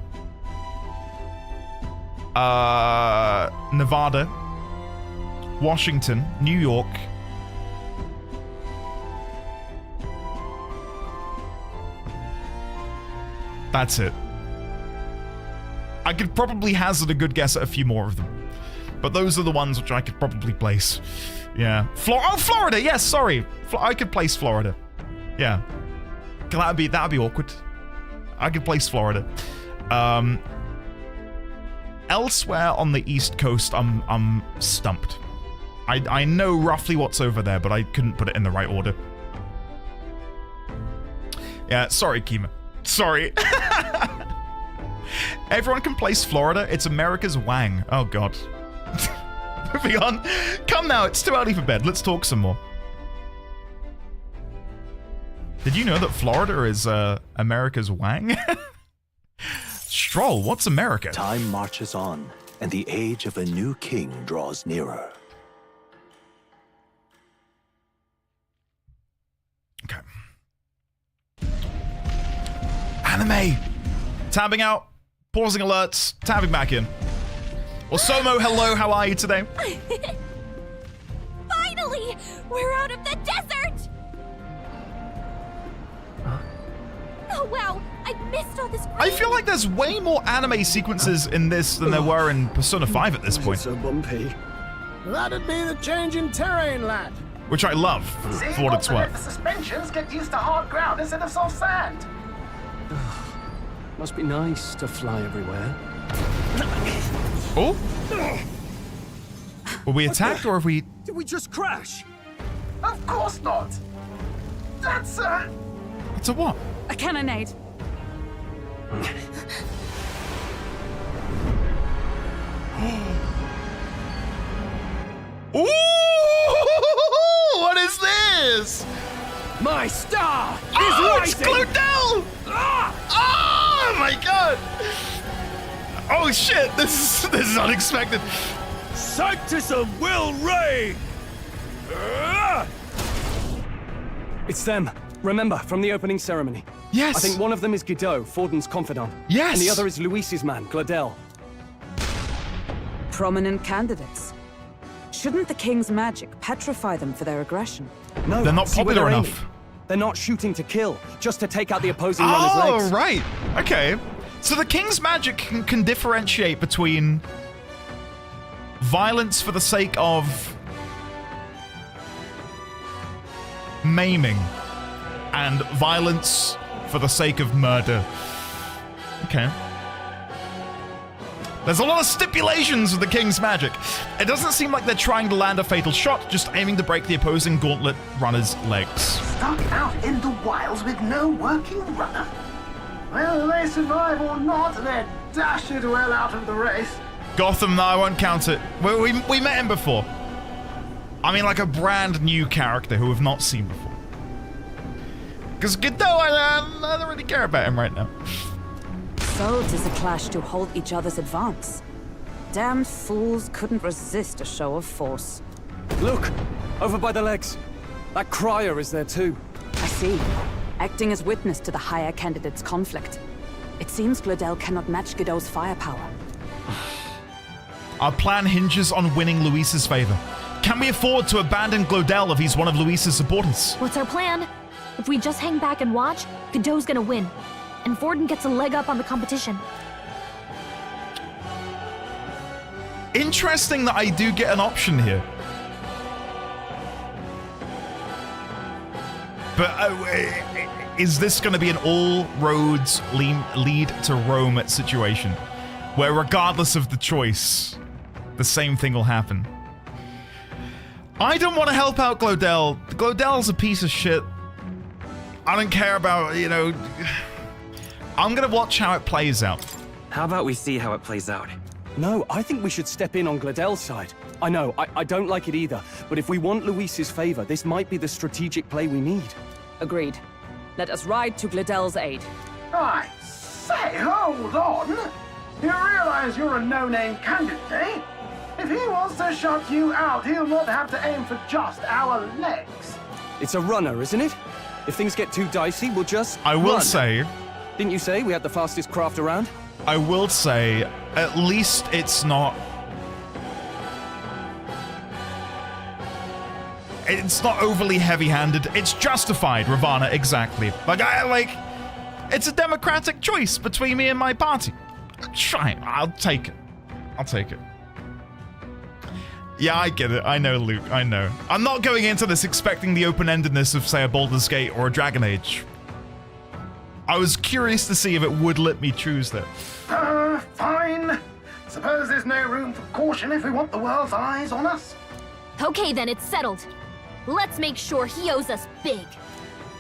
Nevada, Washington, New York. That's it. I could probably hazard a good guess at a few more of them. But those are the ones which I could probably place. Yeah. Florida, yes, sorry. I could place Florida. Yeah. That'd be awkward. I could place Florida. Elsewhere on the East Coast, I'm stumped. I know roughly what's over there, but I couldn't put it in the right order. Yeah, sorry, Kima. Sorry. Everyone can place Florida. It's America's Wang. Oh, God. Moving on. Come now, it's too early for bed. Let's talk some more. Did you know that Florida is America's Wang? Stroll, what's America? Time marches on, and the age of a new king draws nearer. Okay. Anime! Tabbing out, pausing alerts, tabbing back in. Well, Somo, hello, how are you today? Finally! We're out of the desert! Oh, wow! I missed all this. I feel like there's way more anime sequences in this than there were in Persona 5 at this point. So bumpy. That'd be the change in terrain, lad. Which I love, for what it's worth. The suspensions get used to hard ground instead of soft sand. Must be nice to fly everywhere. Oh? Were we attacked or have we... Did we just crash? Of course not. That's a... It's a what? A cannonade. Ooh! What is this? My star is rising! It's Claudel! Oh my god! Oh shit! This is unexpected. Sanctism will reign. It's them. Remember, from the opening ceremony. Yes. I think one of them is Guido, Forden's confidant. Yes. And the other is Luis's man, Gladel. Prominent candidates. Shouldn't the king's magic petrify them for their aggression? No, they're not popular enough. Aiming. They're not shooting to kill, just to take out the opposing runner's legs. Oh, right. Okay. So the king's magic can differentiate between violence for the sake of maiming and violence for the sake of murder. Okay. There's a lot of stipulations with the king's magic. It doesn't seem like they're trying to land a fatal shot, just aiming to break the opposing gauntlet runner's legs. Stuck out in the wilds with no working runner. Whether they survive or not, they're dashed well out of the race. Gotham, no, I won't count it. We met him before. I mean, like a brand new character who we've not seen before. Because Godot, I don't really care about him right now. So 'tis a clash to hold each other's advance. Damned fools couldn't resist a show of force. Look! Over by the legs. That crier is there too. I see. Acting as witness to the higher candidate's conflict. It seems Gladel cannot match Godot's firepower. Our plan hinges on winning Luis's favor. Can we afford to abandon Gladel if he's one of Luis's supporters? What's our plan? If we just hang back and watch, Godot's gonna win. And Forden gets a leg up on the competition. Interesting that I do get an option here. But is this going to be an all roads lead to Rome situation? Where regardless of the choice, the same thing will happen. I don't want to help out Gladel. Gladel's a piece of shit. I don't care about, you know... I'm gonna watch how it plays out. How about we see how it plays out? No, I think we should step in on Gladel's side. I know, I don't like it either, but if we want Luis's favor, this might be the strategic play we need. Agreed. Let us ride to Gladel's aid. I say, hold on. You realize you're a no-name candidate, eh? If he wants to shut you out, he'll not have to aim for just our legs. It's a runner, isn't it? If things get too dicey, we'll just I will run. say... Didn't you say we had the fastest craft around? I will say, at least it's not... It's not overly heavy-handed. It's justified, Ravana, exactly. It's a democratic choice between me and my party. Fine, I'll take it. I'll take it. Yeah, I get it. I know, Luke, I know. I'm not going into this expecting the open-endedness of, say, a Baldur's Gate or a Dragon Age. I was curious to see if it would let me choose that. Fine. Suppose there's no room for caution if we want the world's eyes on us? Okay, then, it's settled. Let's make sure he owes us big.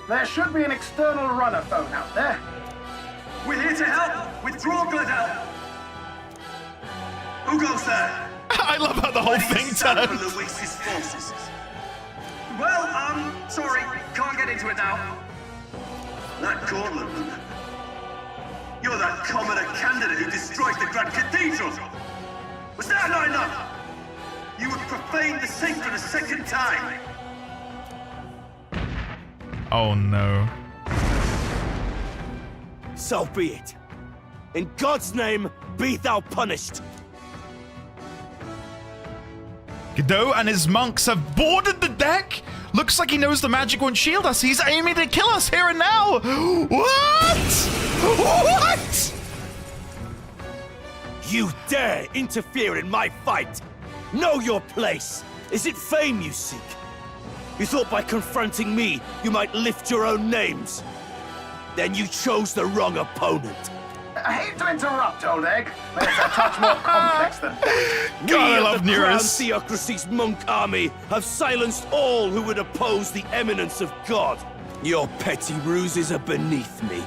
There should be an external runner phone out there. We're here to help! Withdraw, Gledel! Who goes there? I love how the whole thing turned. Luis's forces. Well, sorry, can't get into it now. That gauntlet, you're that commoner candidate who destroyed the Grand Cathedral! Was that not enough? You would profane the sacred a second time! Oh no. So be it. In God's name, be thou punished. Godot and his monks have boarded the deck. Looks like he knows the magic won't shield us. He's aiming to kill us here and now. What? What? You dare interfere in my fight? Know your place. Is it fame you seek? You thought by confronting me, you might lift your own names. Then you chose the wrong opponent. I hate to interrupt, old egg, but it's a touch more complex than that. We of the Crown Theocracy's monk army have silenced all who would oppose the eminence of God. Your petty ruses are beneath me.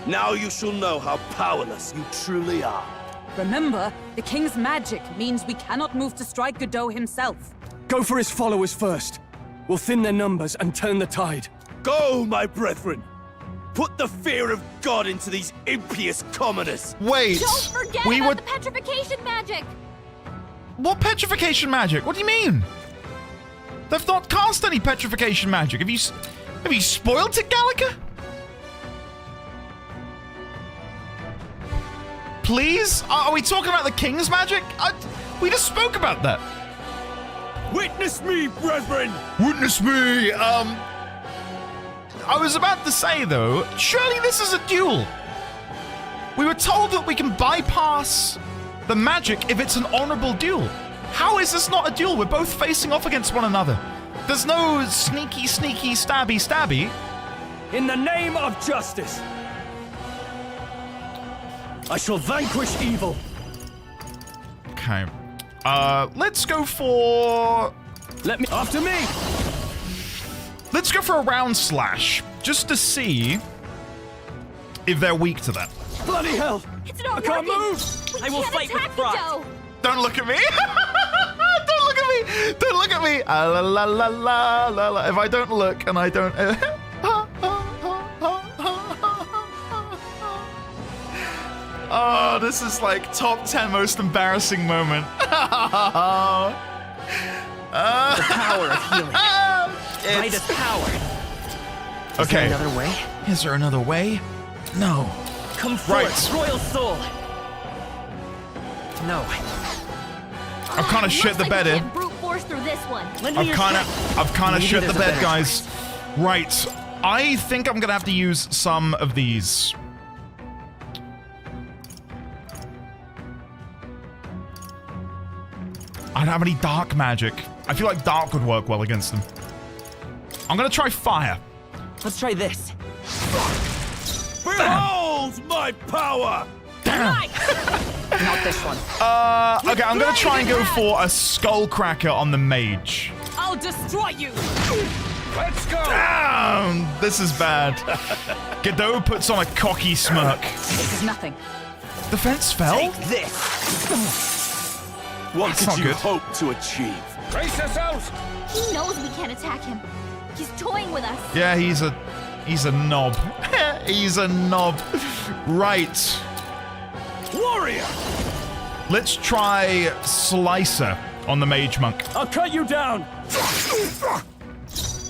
Now you shall know how powerless you truly are. Remember, the king's magic means we cannot move to strike Godot himself. Go for his followers first. We'll thin their numbers and turn the tide. Go, my brethren! Put the fear of God into these impious commoners! Wait! Don't forget about the petrification magic! What petrification magic? What do you mean? They've not cast any petrification magic. Have you spoiled it, Gallica? Please? Are we talking about the king's magic? We just spoke about that. Witness me, brethren! Witness me! I was about to say, though, surely this is a duel. We were told that we can bypass the magic if it's an honorable duel. How is this not a duel? We're both facing off against one another. There's no sneaky, stabby, stabby. In the name of justice, I shall vanquish evil. Okay. Let's go for... After me! Let's go for a round slash, just to see if they're weak to that. Bloody hell! It's not I can't working. move! I will fight with pride. Don't look at me! Don't look at me! Don't look at me! La la la la la la. If I don't look and I don't... Oh, this is like top 10 most embarrassing moment. The power of healing. Light is power. Okay. Is there another way? Is there another way? No. Come forth, royal soul. No. I've kind of shit the bed in. Brute force through this one. I've kind of shit the bed, guys. Right. I think I'm gonna have to use some of these. I don't have any dark magic. I feel like dark would work well against them. I'm gonna try fire. Let's try this. Behold my power! Damn. Not this one. Okay, I'm gonna try and go for a skull cracker on the mage. I'll destroy you! Let's go! Damn, this is bad. Godot puts on a cocky smirk. This is nothing. The fence fell? Take this! What did you hope to achieve? Brace yourselves! He knows we can't attack him. He's toying with us. Yeah, he's a knob. He's a knob. Right. Warrior! Let's try Slicer on the mage monk. I'll cut you down!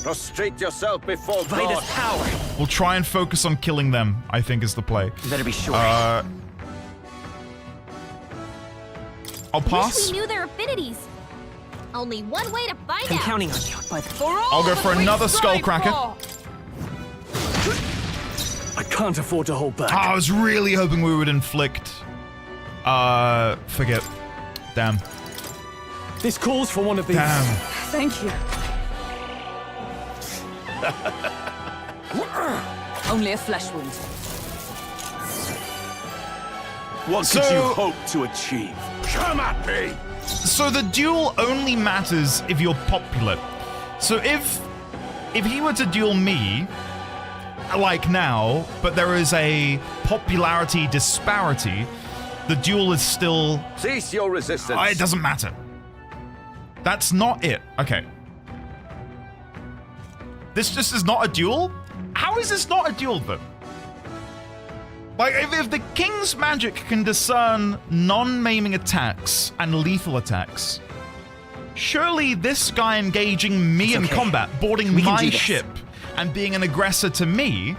Prostrate yourself before Vida's God. power. We'll try and focus on killing them, I think is the play. Better be sure. I'll Wish pass. we knew their affinities. Only one way to find I'm out. counting on you, but I'll go for another Skullcracker. I can't afford to hold back. Oh, I was really hoping we would inflict. Forget. Damn. This calls for one of these. Damn. Thank you. Only a flesh wound. What So- could you hope to achieve? Come at me! So the duel only matters if you're popular. So if he were to duel me, like now, but there is a popularity disparity, the duel is still... Cease your resistance. It doesn't matter. That's not it. Okay. This just is not a duel? How is this not a duel, then? Like, if the king's magic can discern non-maiming attacks and lethal attacks, surely this guy engaging me in combat, boarding my ship, and being an aggressor to me,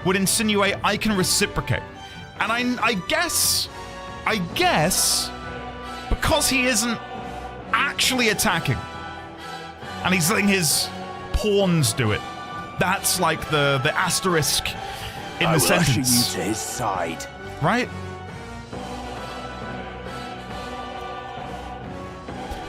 would insinuate I can reciprocate. And I guess, because he isn't actually attacking, and he's letting his pawns do it, that's like the asterisk in the sentence. I will usher you to his side. Right?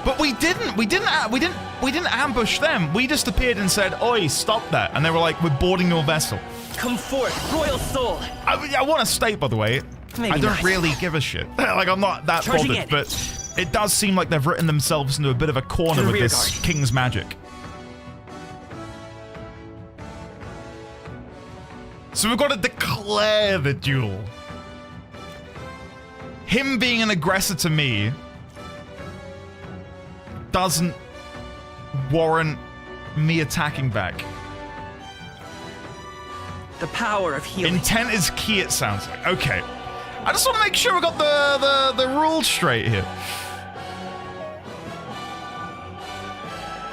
But we didn't ambush them. We just appeared and said, "Oi, stop that!" And they were like, "We're boarding your vessel." Come forth, royal soul. I want to state, by the way, Maybe I don't not. really give a shit. Like, I'm not that Charging bothered, in. but it does seem like they've written themselves into a bit of a corner To the with rear this guard. king's magic. So we've got to declare the duel. Him being an aggressor to me doesn't warrant me attacking back. The power of healing. Intent is key, it sounds like. Okay. I just want to make sure we got the rules straight here.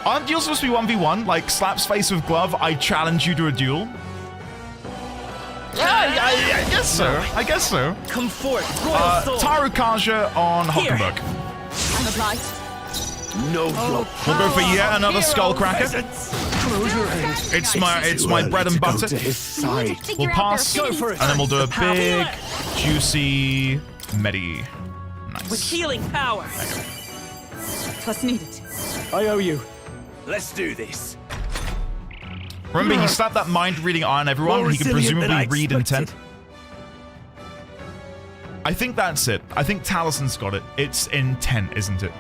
Aren't duels supposed to be 1v1? Like, slaps face with glove, I challenge you to a duel? Yeah, I guess so. I guess so. Come forth, royal soul. Taru Kaja on Hockenberg. I'm obliged. No, We'll go for yet another Skullcracker. It's my bread and butter. To his side. We'll pass, Go for it. and then we'll do a Power. big, juicy Medi. With Nice. healing power. Twas needed. I owe you. Let's do this. Remember, he slapped that mind-reading on everyone. More He can resilient than presumably I read expected. intent. I think that's it. I think Talison's got it. It's intent, isn't it?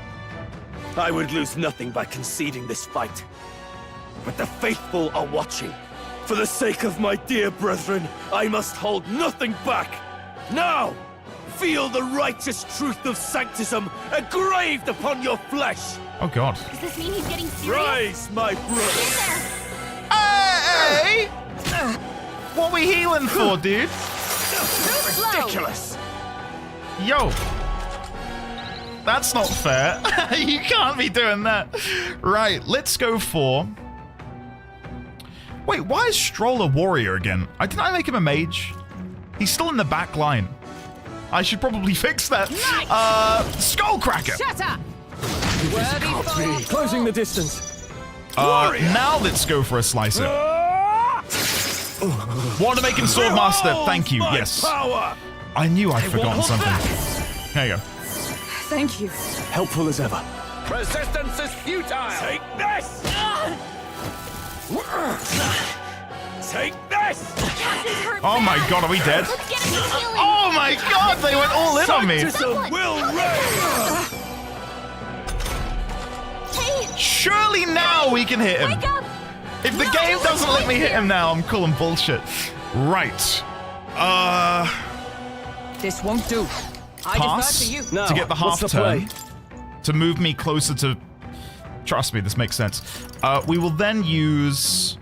I would lose nothing by conceding this fight. But the faithful are watching. For the sake of my dear brethren, I must hold nothing back. Now, feel the righteous truth of sanctism engraved upon your flesh. Oh, God. Does this mean he's getting serious? Rise, my brothers. Hey! What we healing for, dude? Ridiculous. Yo. That's not fair. You can't be doing that. Right, let's go for... Wait, why is Stroll a warrior again? Didn't I make him a mage? He's still in the back line. I should probably fix that. Skullcracker. Shut up! Closing the distance. Now let's go for a slicer. Want to make him Swordmaster? Thank you. My Yes. power. I knew I'd forgotten hold something. back. There you go. Thank you. Helpful as ever. Resistance is futile. Take this. Take this. Oh my God, are we dead? Let's get him to healing. Oh my God, they went all in on me. Sanctism will reign. Hey, Surely now we can hit him. wake up. If the game doesn't let me hit him now, I'm calling bullshit. Right. This won't do. I Pass defer to you. Now, to get the half what's the turn play? to move me closer to... Trust me, this makes sense. We will then use...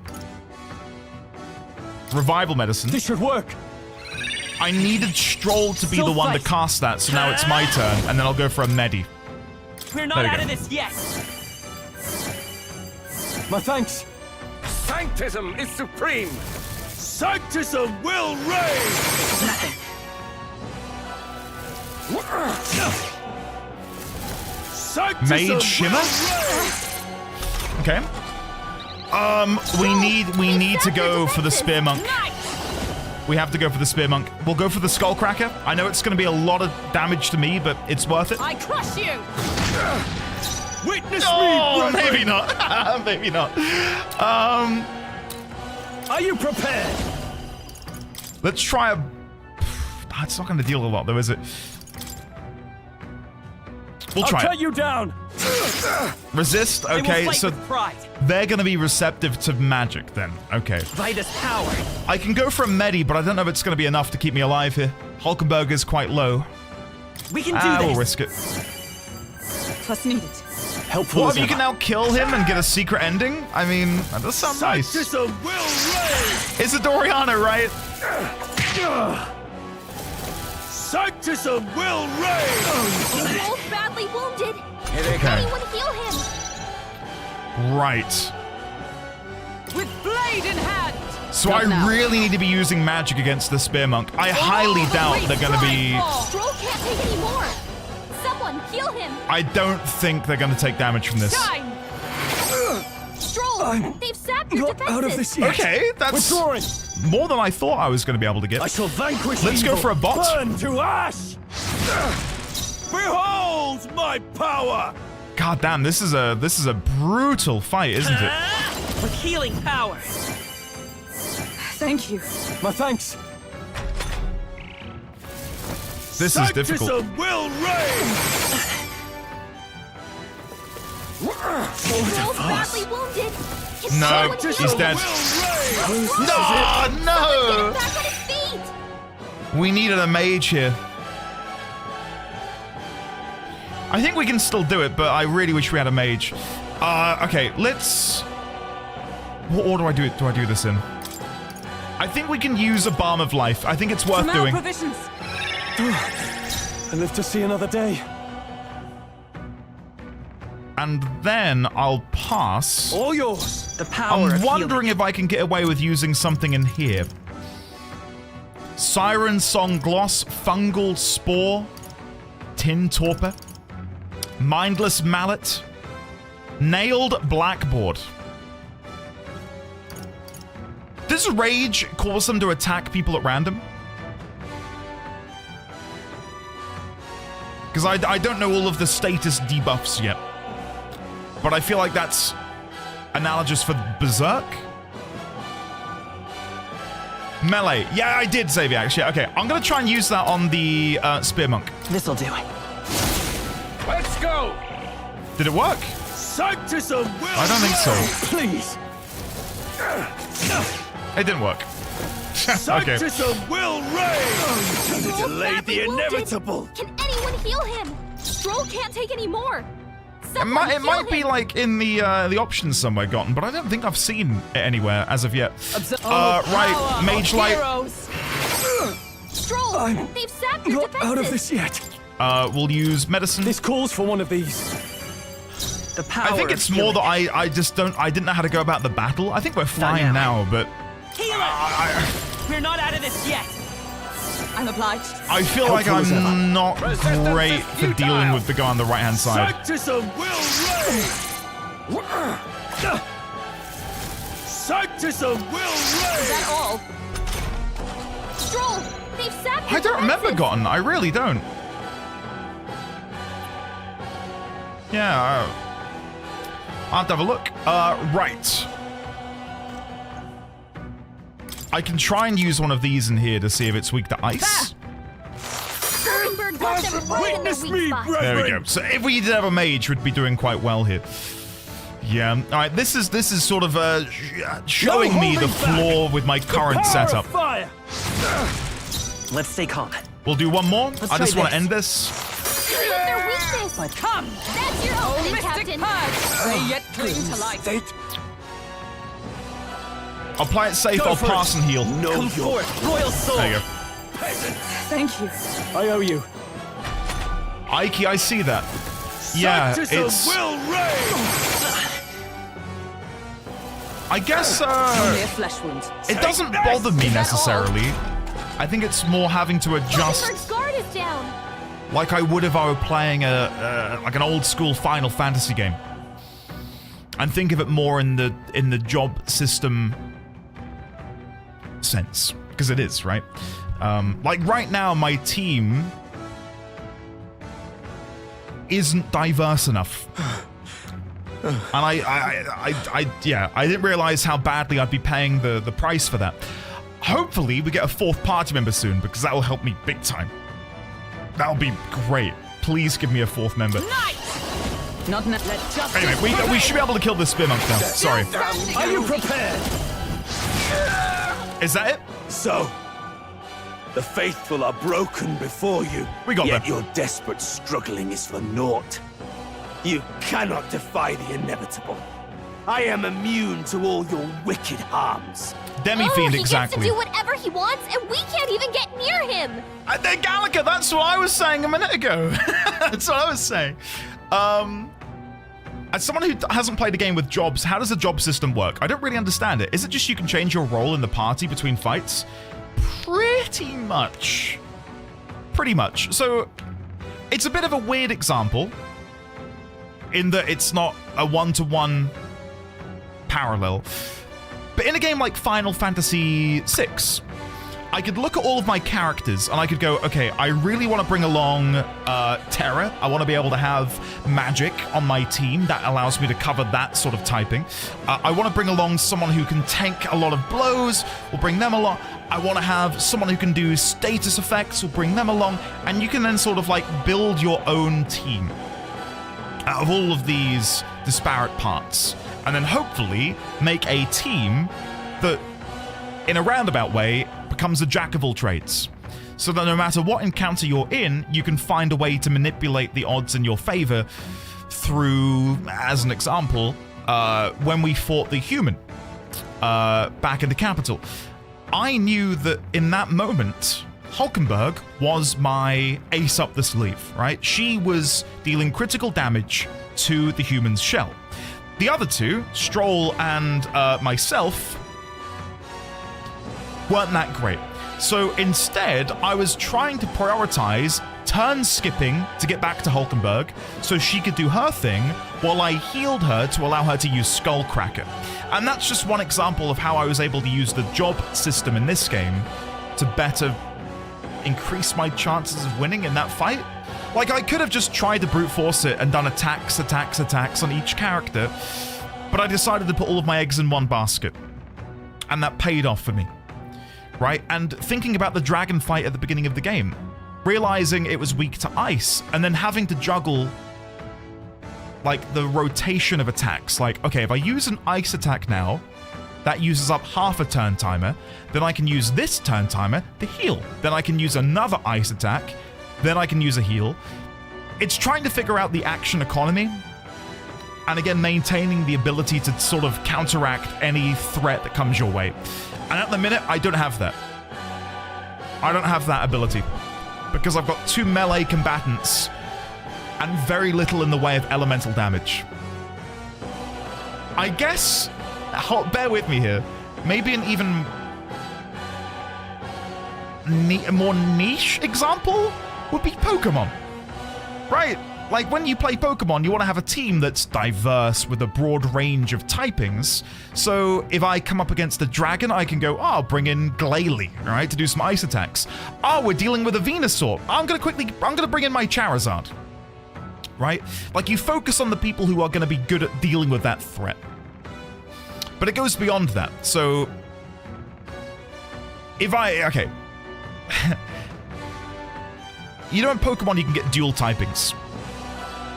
Revival Medicine. This should work. I needed Stroll to be Still the one to fight. cast that, so now it's my turn, and then I'll go for a Medi. We're not There we out go. of this yet. My thanks. Sanctism is supreme! Sanctism will reign! Nothing. Mage Shimmer? Okay. We need to go for the Spear Monk. We have to go for the Spear Monk. We'll go for the Skullcracker. I know it's going to be a lot of damage to me, but it's worth it. I crush you! Witness Oh, me, brethren. maybe not. Maybe not. Are you prepared? Let's try a... It's not going to deal a lot, though, is it? We'll try I'll cut it. you down. Resist? Okay, so they're going to be receptive to magic, then. Okay. Vitus power. I can go for a medi, but I don't know if it's going to be enough to keep me alive here. Hulkenberg is quite low. We can do this. We'll risk it. Plus needed. Helpful. What if you can now kill him and get a secret ending? I mean, that does sound nice. Sanctism will reign! It's a Doriana, right? Sanctism will reign! He's both badly wounded. Okay. Anyone heal him? Right. With blade in hand. So I really need to be using magic against the Spear Monk. I highly doubt they're going to be... Stroll can't take any more. Someone heal him. I don't think they're going to take damage from this. Time. Stroll, they've sapped your defenses. Out of this yet. Okay, that's withdrawing. more than I thought I was going to be able to get. I shall vanquish Let's evil. go for a bot. Burn to ash. Behold my power. God damn, this is a brutal fight, isn't it? With healing power. Thank you. My thanks. This is difficult. Sanctism will reign. Stroll's badly wounded. Can No, someone he's heal dead. him? No, Get him no! back on his feet. We needed a mage here. I think we can still do it, but I really wish we had a mage. Okay, let's... What order do I do this in? I think we can use a Balm of Life. I think it's worth doing. Provisions. I live to see another day. And then I'll pass. All yours. The power I'm of wondering if I can get away with using something in here. Siren Song Gloss, Fungal Spore, Tin Torpor, Mindless Mallet, Nailed Blackboard. Does Rage cause them to attack people at random? Because I don't know all of the status debuffs yet. But I feel like that's analogous for Berserk. Melee. Yeah, I did save it, actually. Okay, I'm going to try and use that on the Spear Monk. This'll do it. Let's go. Did it work? Sanctism will I don't think so. Please. It didn't work. Okay. Sanctism will reign. Stroll's Delay badly the wounded. inevitable. Can anyone heal him? Stroll can't take any more. It might be like in the options somewhere gotten, but I don't think I've seen it anywhere as of yet. Right, Mage Light. Stroll, they've sapped your Not defenses. out of this yet. We'll use medicine. This calls for one of these. The power I think of it's more healing. that I didn't know how to go about the battle. I think we're fine now, but Heal it! We're not out of this yet. I'm obliged. I feel like I'm not great for dealing with the guy on the right-hand side. Sanctism will reign. Sanctism will Is that reign. all? Stroll, they've sapped your I don't remember defenses. Gotten. I really don't. Yeah, I'll have to have a look. Right. I can try and use one of these in here to see if it's weak to ice. Bird got them right in their Witness weak me, spot. There we brethren. go. So if we did have a mage, we'd be doing quite well here. Yeah. All right. This is sort of showing me the flaw with my current setup. Fire. Let's stay calm. We'll do one more. I try just want to this. end this. Hit their weakness. But come! That's your opening, Captain. They yet cling to life. I'll play it safe. Go I'll for pass it. and heal. No, Come forth, royal soul. There you go. Thank you. I owe you. Ike, I see that. Yeah, Sanctism it's... will reign. I guess Only a flesh wound. it doesn't bother me necessarily. I think it's more having to adjust Heisenberg's guard is down. like I would if I were playing like an old school Final Fantasy game. And think of it more in the job system sense, because it is, right? Like right now, my team isn't diverse enough. And I didn't realize how badly I'd be paying the price for that. Hopefully we get a fourth party member soon, because that will help me big time. That'll be great. Please give me a fourth member. Not Anyway, we should be able to kill this spear monk now. Sorry. Are you prepared? Is that it? So, the faithful are broken before you. We got Yet that. your desperate struggling is for naught. You cannot defy the inevitable. I am immune to all your wicked harms. Demi-fiend, he exactly. gets to do whatever he wants, and we can't even get near him. Gallica, that's what I was saying a minute ago. That's what I was saying. As someone who hasn't played a game with jobs, how does the job system work? I don't really understand it. Is it just you can change your role in the party between fights? Pretty much. Pretty much. So, it's a bit of a weird example in that it's not a one-to-one parallel. But in a game like Final Fantasy VI, I could look at all of my characters and I could go, okay, I really want to bring along Terra. I want to be able to have magic on my team. That allows me to cover that sort of typing. I want to bring along someone who can tank a lot of blows. We'll bring them along. I want to have someone who can do status effects. We'll bring them along. And you can then sort of like build your own team out of all of these disparate parts. And then hopefully make a team that, in a roundabout way, becomes a jack of all trades. So that no matter what encounter you're in, you can find a way to manipulate the odds in your favor through, as an example, when we fought the human back in the capital. I knew that in that moment, Hulkenberg was my ace up the sleeve, right? She was dealing critical damage to the human's shell. The other two, Stroll and myself, weren't that great. So instead, I was trying to prioritize turn skipping to get back to Hulkenberg so she could do her thing while I healed her to allow her to use Skullcracker. And that's just one example of how I was able to use the job system in this game to better increase my chances of winning in that fight. Like, I could have just tried to brute force it and done attacks on each character, but I decided to put all of my eggs in one basket. And that paid off for me. Right? And thinking about the dragon fight at the beginning of the game, realizing it was weak to ice, and then having to juggle like the rotation of attacks. Like, okay, if I use an ice attack now, that uses up half a turn timer, then I can use this turn timer to heal. Then I can use another ice attack, then I can use a heal. It's trying to figure out the action economy, and again, maintaining the ability to sort of counteract any threat that comes your way. And at the minute, I don't have that. I don't have that ability. Because I've got 2 melee combatants and very little in the way of elemental damage. I guess, bear with me here, maybe an even more niche example would be Pokemon. Right? Like, when you play Pokemon, you want to have a team that's diverse with a broad range of typings. So if I come up against a dragon, I can go, oh, I'll bring in Glalie, right, to do some ice attacks. Oh, we're dealing with a Venusaur. I'm going to bring in my Charizard. Right? Like, you focus on the people who are going to be good at dealing with that threat. But it goes beyond that. So if okay. You know, in Pokemon, you can get dual typings.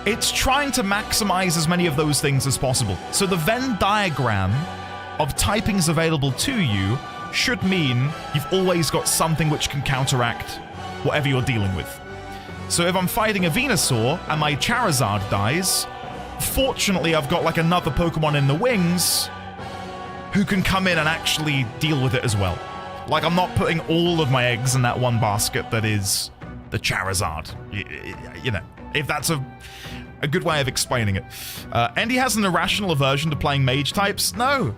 It's trying to maximize as many of those things as possible. So the Venn diagram of typings available to you should mean you've always got something which can counteract whatever you're dealing with. So if I'm fighting a Venusaur and my Charizard dies, fortunately I've got like another Pokemon in the wings who can come in and actually deal with it as well. Like, I'm not putting all of my eggs in that one basket that is the Charizard. You know, if that's a good way of explaining it. Andy has an irrational aversion to playing mage types. No.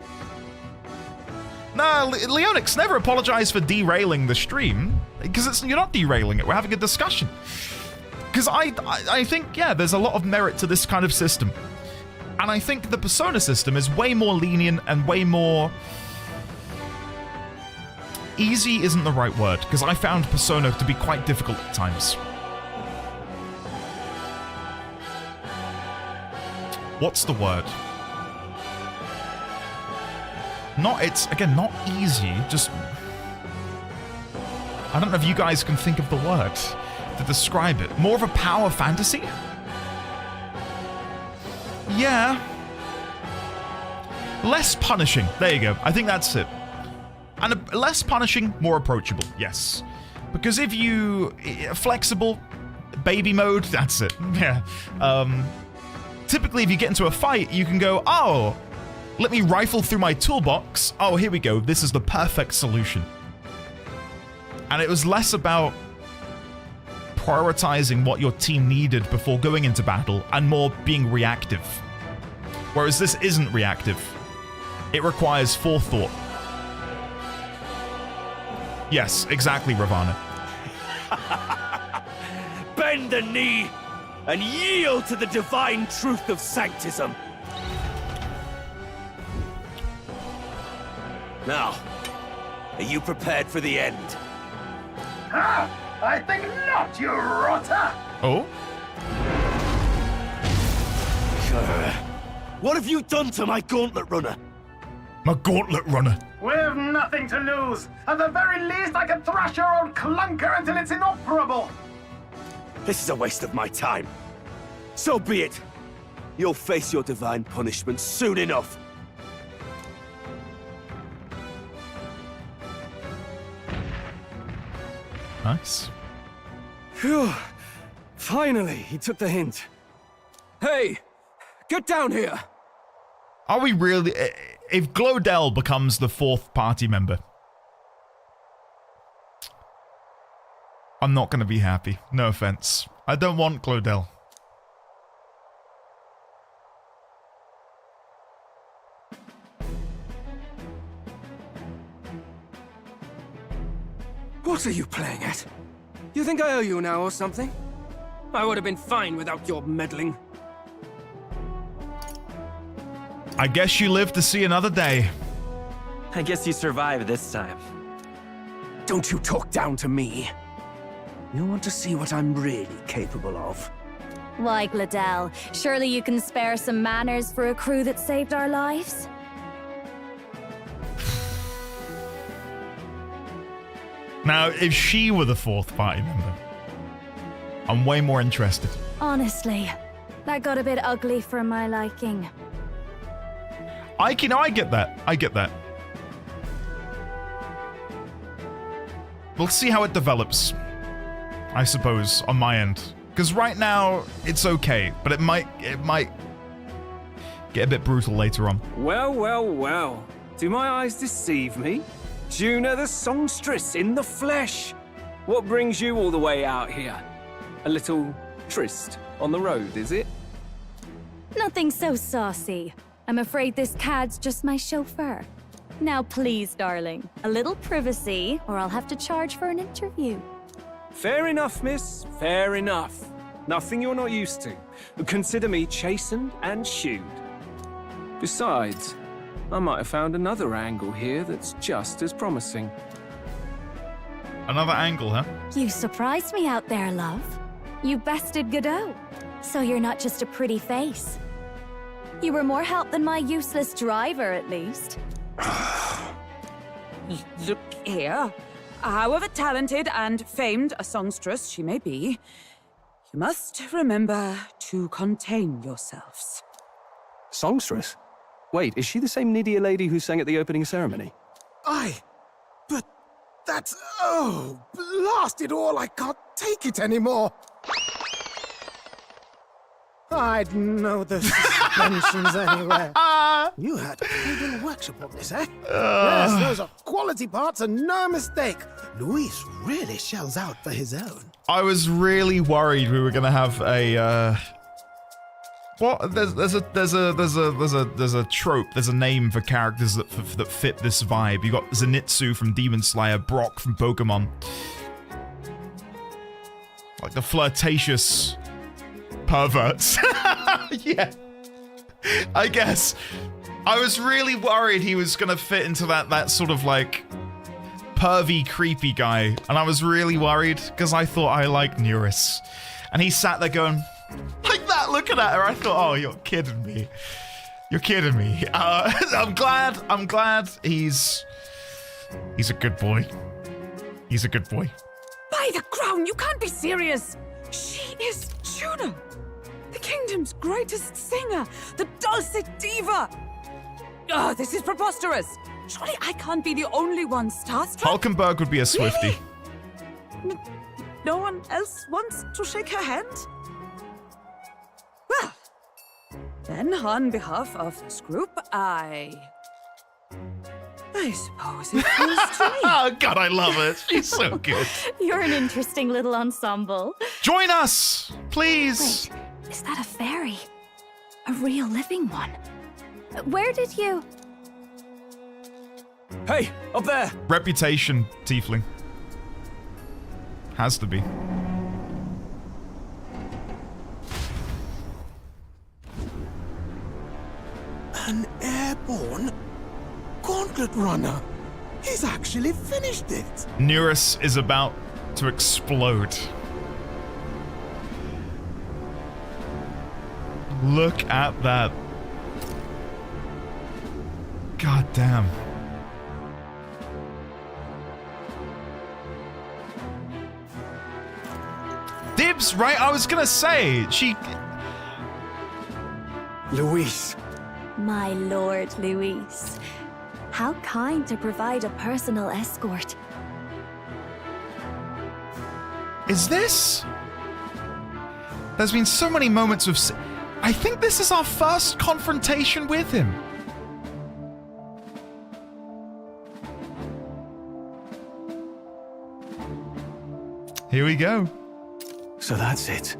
No, Leonix, never apologize for derailing the stream, because you're not derailing it. We're having a discussion. Because I think, yeah, there's a lot of merit to this kind of system. And I think the Persona system is way more lenient and way more... Easy isn't the right word, because I found Persona to be quite difficult at times. What's the word? Again, not easy, just... I don't know if you guys can think of the word to describe it. More of a power fantasy? Yeah. Less punishing. There you go. I think that's it. And less punishing, more approachable. Yes. Because if you... Flexible, baby mode, that's it. Yeah. Typically, if you get into a fight, you can go, oh, let me rifle through my toolbox. Oh, here we go. This is the perfect solution. And it was less about prioritizing what your team needed before going into battle and more being reactive. Whereas this isn't reactive. It requires forethought. Yes, exactly, Ravana. Bend the knee and yield to the divine truth of sanctism. Now, are you prepared for the end? Ah, I think not, you rotter! Oh? What have you done to my gauntlet runner? My gauntlet runner? We've nothing to lose. At the very least, I can thrash your old clunker until it's inoperable. This is a waste of my time. So be it. You'll face your divine punishment soon enough. Nice. Phew. Finally, he took the hint. Hey, get down here. Are we really... If Glodell becomes the fourth party member, I'm not going to be happy. No offense. I don't want Glodell. What are you playing at? You think I owe you now or something? I would have been fine without your meddling. I guess you live to see another day. I guess you survived this time. Don't you talk down to me. You want to see what I'm really capable of. Why, Glodell, surely you can spare some manners for a crew that saved our lives? Now, if she were the fourth party member, I'm way more interested. Honestly, that got a bit ugly for my liking. I get that. I get that. We'll see how it develops, I suppose, on my end. Because right now, it's okay, but it might get a bit brutal later on. Well, well, well. Do my eyes deceive me? Juna the songstress in the flesh. What brings you all the way out here? A little tryst on the road, is it? Nothing so saucy. I'm afraid this cad's just my chauffeur. Now please, darling, a little privacy, or I'll have to charge for an interview. Fair enough, miss. Fair enough. Nothing you're not used to. Consider me chastened and shooed. Besides, I might have found another angle here that's just as promising. Another angle, huh? You surprised me out there, love. You bested Godot. So you're not just a pretty face. You were more help than my useless driver, at least. Look here. However talented and famed a songstress she may be, you must remember to contain yourselves. Songstress? Wait, is she the same Nydia lady who sang at the opening ceremony? Aye, but that's... oh, blast it all, I can't take it anymore. I'd know the suspensions anywhere. You had a little workshop on this, eh? Yes, those are quality parts and no mistake. Luis really shells out for his own. I was really worried we were going to have a What? There's a trope. There's a name for characters that fit this vibe. You got Zenitsu from Demon Slayer, Brock from Pokemon, like the flirtatious perverts. Yeah, I guess. I was really worried he was gonna fit into that sort of like pervy, creepy guy, and I was really worried because I thought I liked Neuris, and he sat there going like that, looking at her. I thought, oh, you're kidding me. You're kidding me. I'm glad he's a good boy. He's a good boy. By the crown, you can't be serious. She is Juno, the kingdom's greatest singer, the dulcet diva. Oh, this is preposterous. Surely I can't be the only one starstruck. Hulkenberg would be a Swiftie. Really? No one else wants to shake her hand? Well, then on behalf of this group, I suppose it goes to me. Oh, God, I love it. She's so good. You're an interesting little ensemble. Join us, please. Wait, is that a fairy? A real living one? Where did you... Hey, up there! Reputation, tiefling. Has to be. An airborne gauntlet runner. He's actually finished it. Neuris is about to explode. Look at that. God damn. Dibs, right? I was gonna say, she... Luis. My lord, Luis. How kind to provide a personal escort. Is this? There's been so many moments of... I think this is our first confrontation with him. Here we go. So that's it.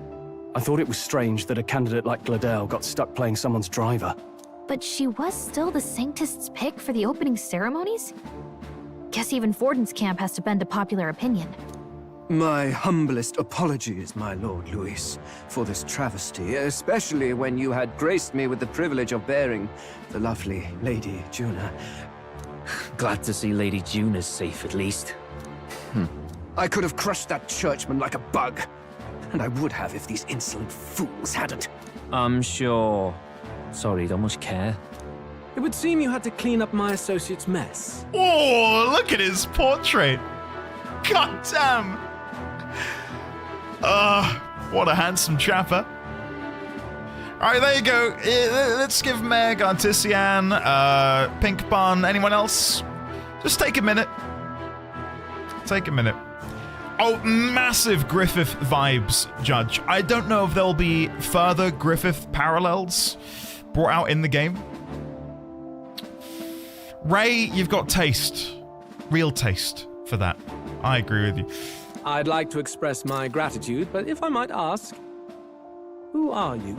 I thought it was strange that a candidate like Gladel got stuck playing someone's driver. But she was still the Sanctist's pick for the opening ceremonies? Guess even Forden's camp has to bend to popular opinion. My humblest apologies, my lord Luis, for this travesty, especially when you had graced me with the privilege of bearing the lovely Lady Juna. Glad to see Lady Juna's safe, at least. I could have crushed that churchman like a bug, and I would have if these insolent fools hadn't. I'm sure. Sorry, don't much care. It would seem you had to clean up my associate's mess. Oh, look at his portrait. God damn. What a handsome chapper. Alright, there you go. Let's give Meg, Artisian, Pink Bun, anyone else? Just take a minute. Take a minute. Oh, massive Griffith vibes, Judge. I don't know if there'll be further Griffith parallels brought out in the game. Ray, you've got taste. Real taste for that. I agree with you. I'd like to express my gratitude, but if I might ask, who are you?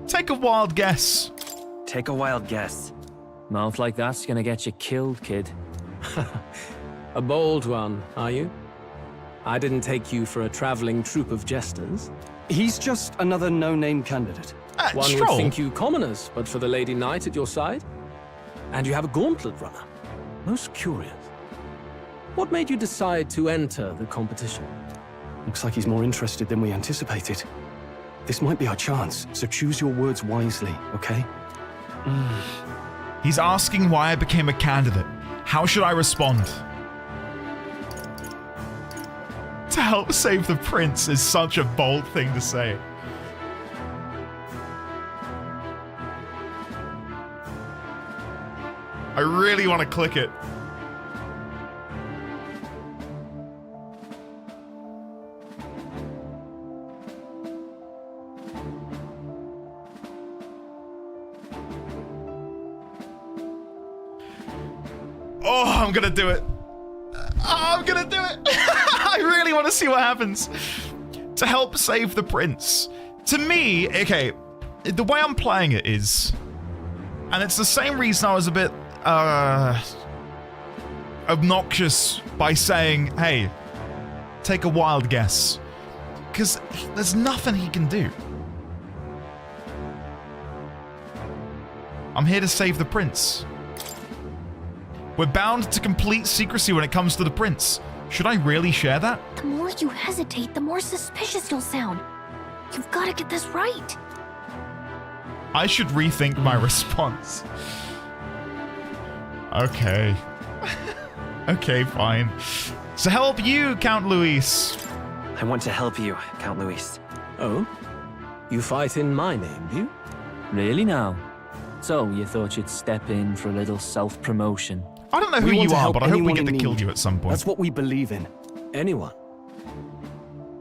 Take a wild guess. Take a wild guess. Mouth like that's gonna get you killed, kid. A bold one, are you? I didn't take you for a traveling troupe of jesters. He's just another no-name candidate. One would think you commoners, but for the Lady Knight at your side. And you have a gauntlet runner. Most curious. What made you decide to enter the competition? Looks like he's more interested than we anticipated. This might be our chance, so choose your words wisely, okay? He's asking why I became a candidate. How should I respond? To help save the prince is such a bold thing to say. I really want to click it. Oh, I'm gonna do it. Oh, I'm gonna do it. I really want to see what happens. to help save the prince. To me, okay, the way I'm playing it is, and it's the same reason I was a bit obnoxious by saying, hey, take a wild guess. Because there's nothing he can do. I'm here to save the prince. We're bound to complete secrecy when it comes to the prince. Should I really share that? The more you hesitate, the more suspicious you'll sound. You've got to get this right. I should rethink my response. Okay. Okay, fine. To help you, Count Luis. I want to help you, Count Luis. Oh? You fight in my name, do you? Really now? So, you thought you'd step in for a little self-promotion? I don't know who you are, but I hope we get to kill you at some point. That's what we believe in. Anyone.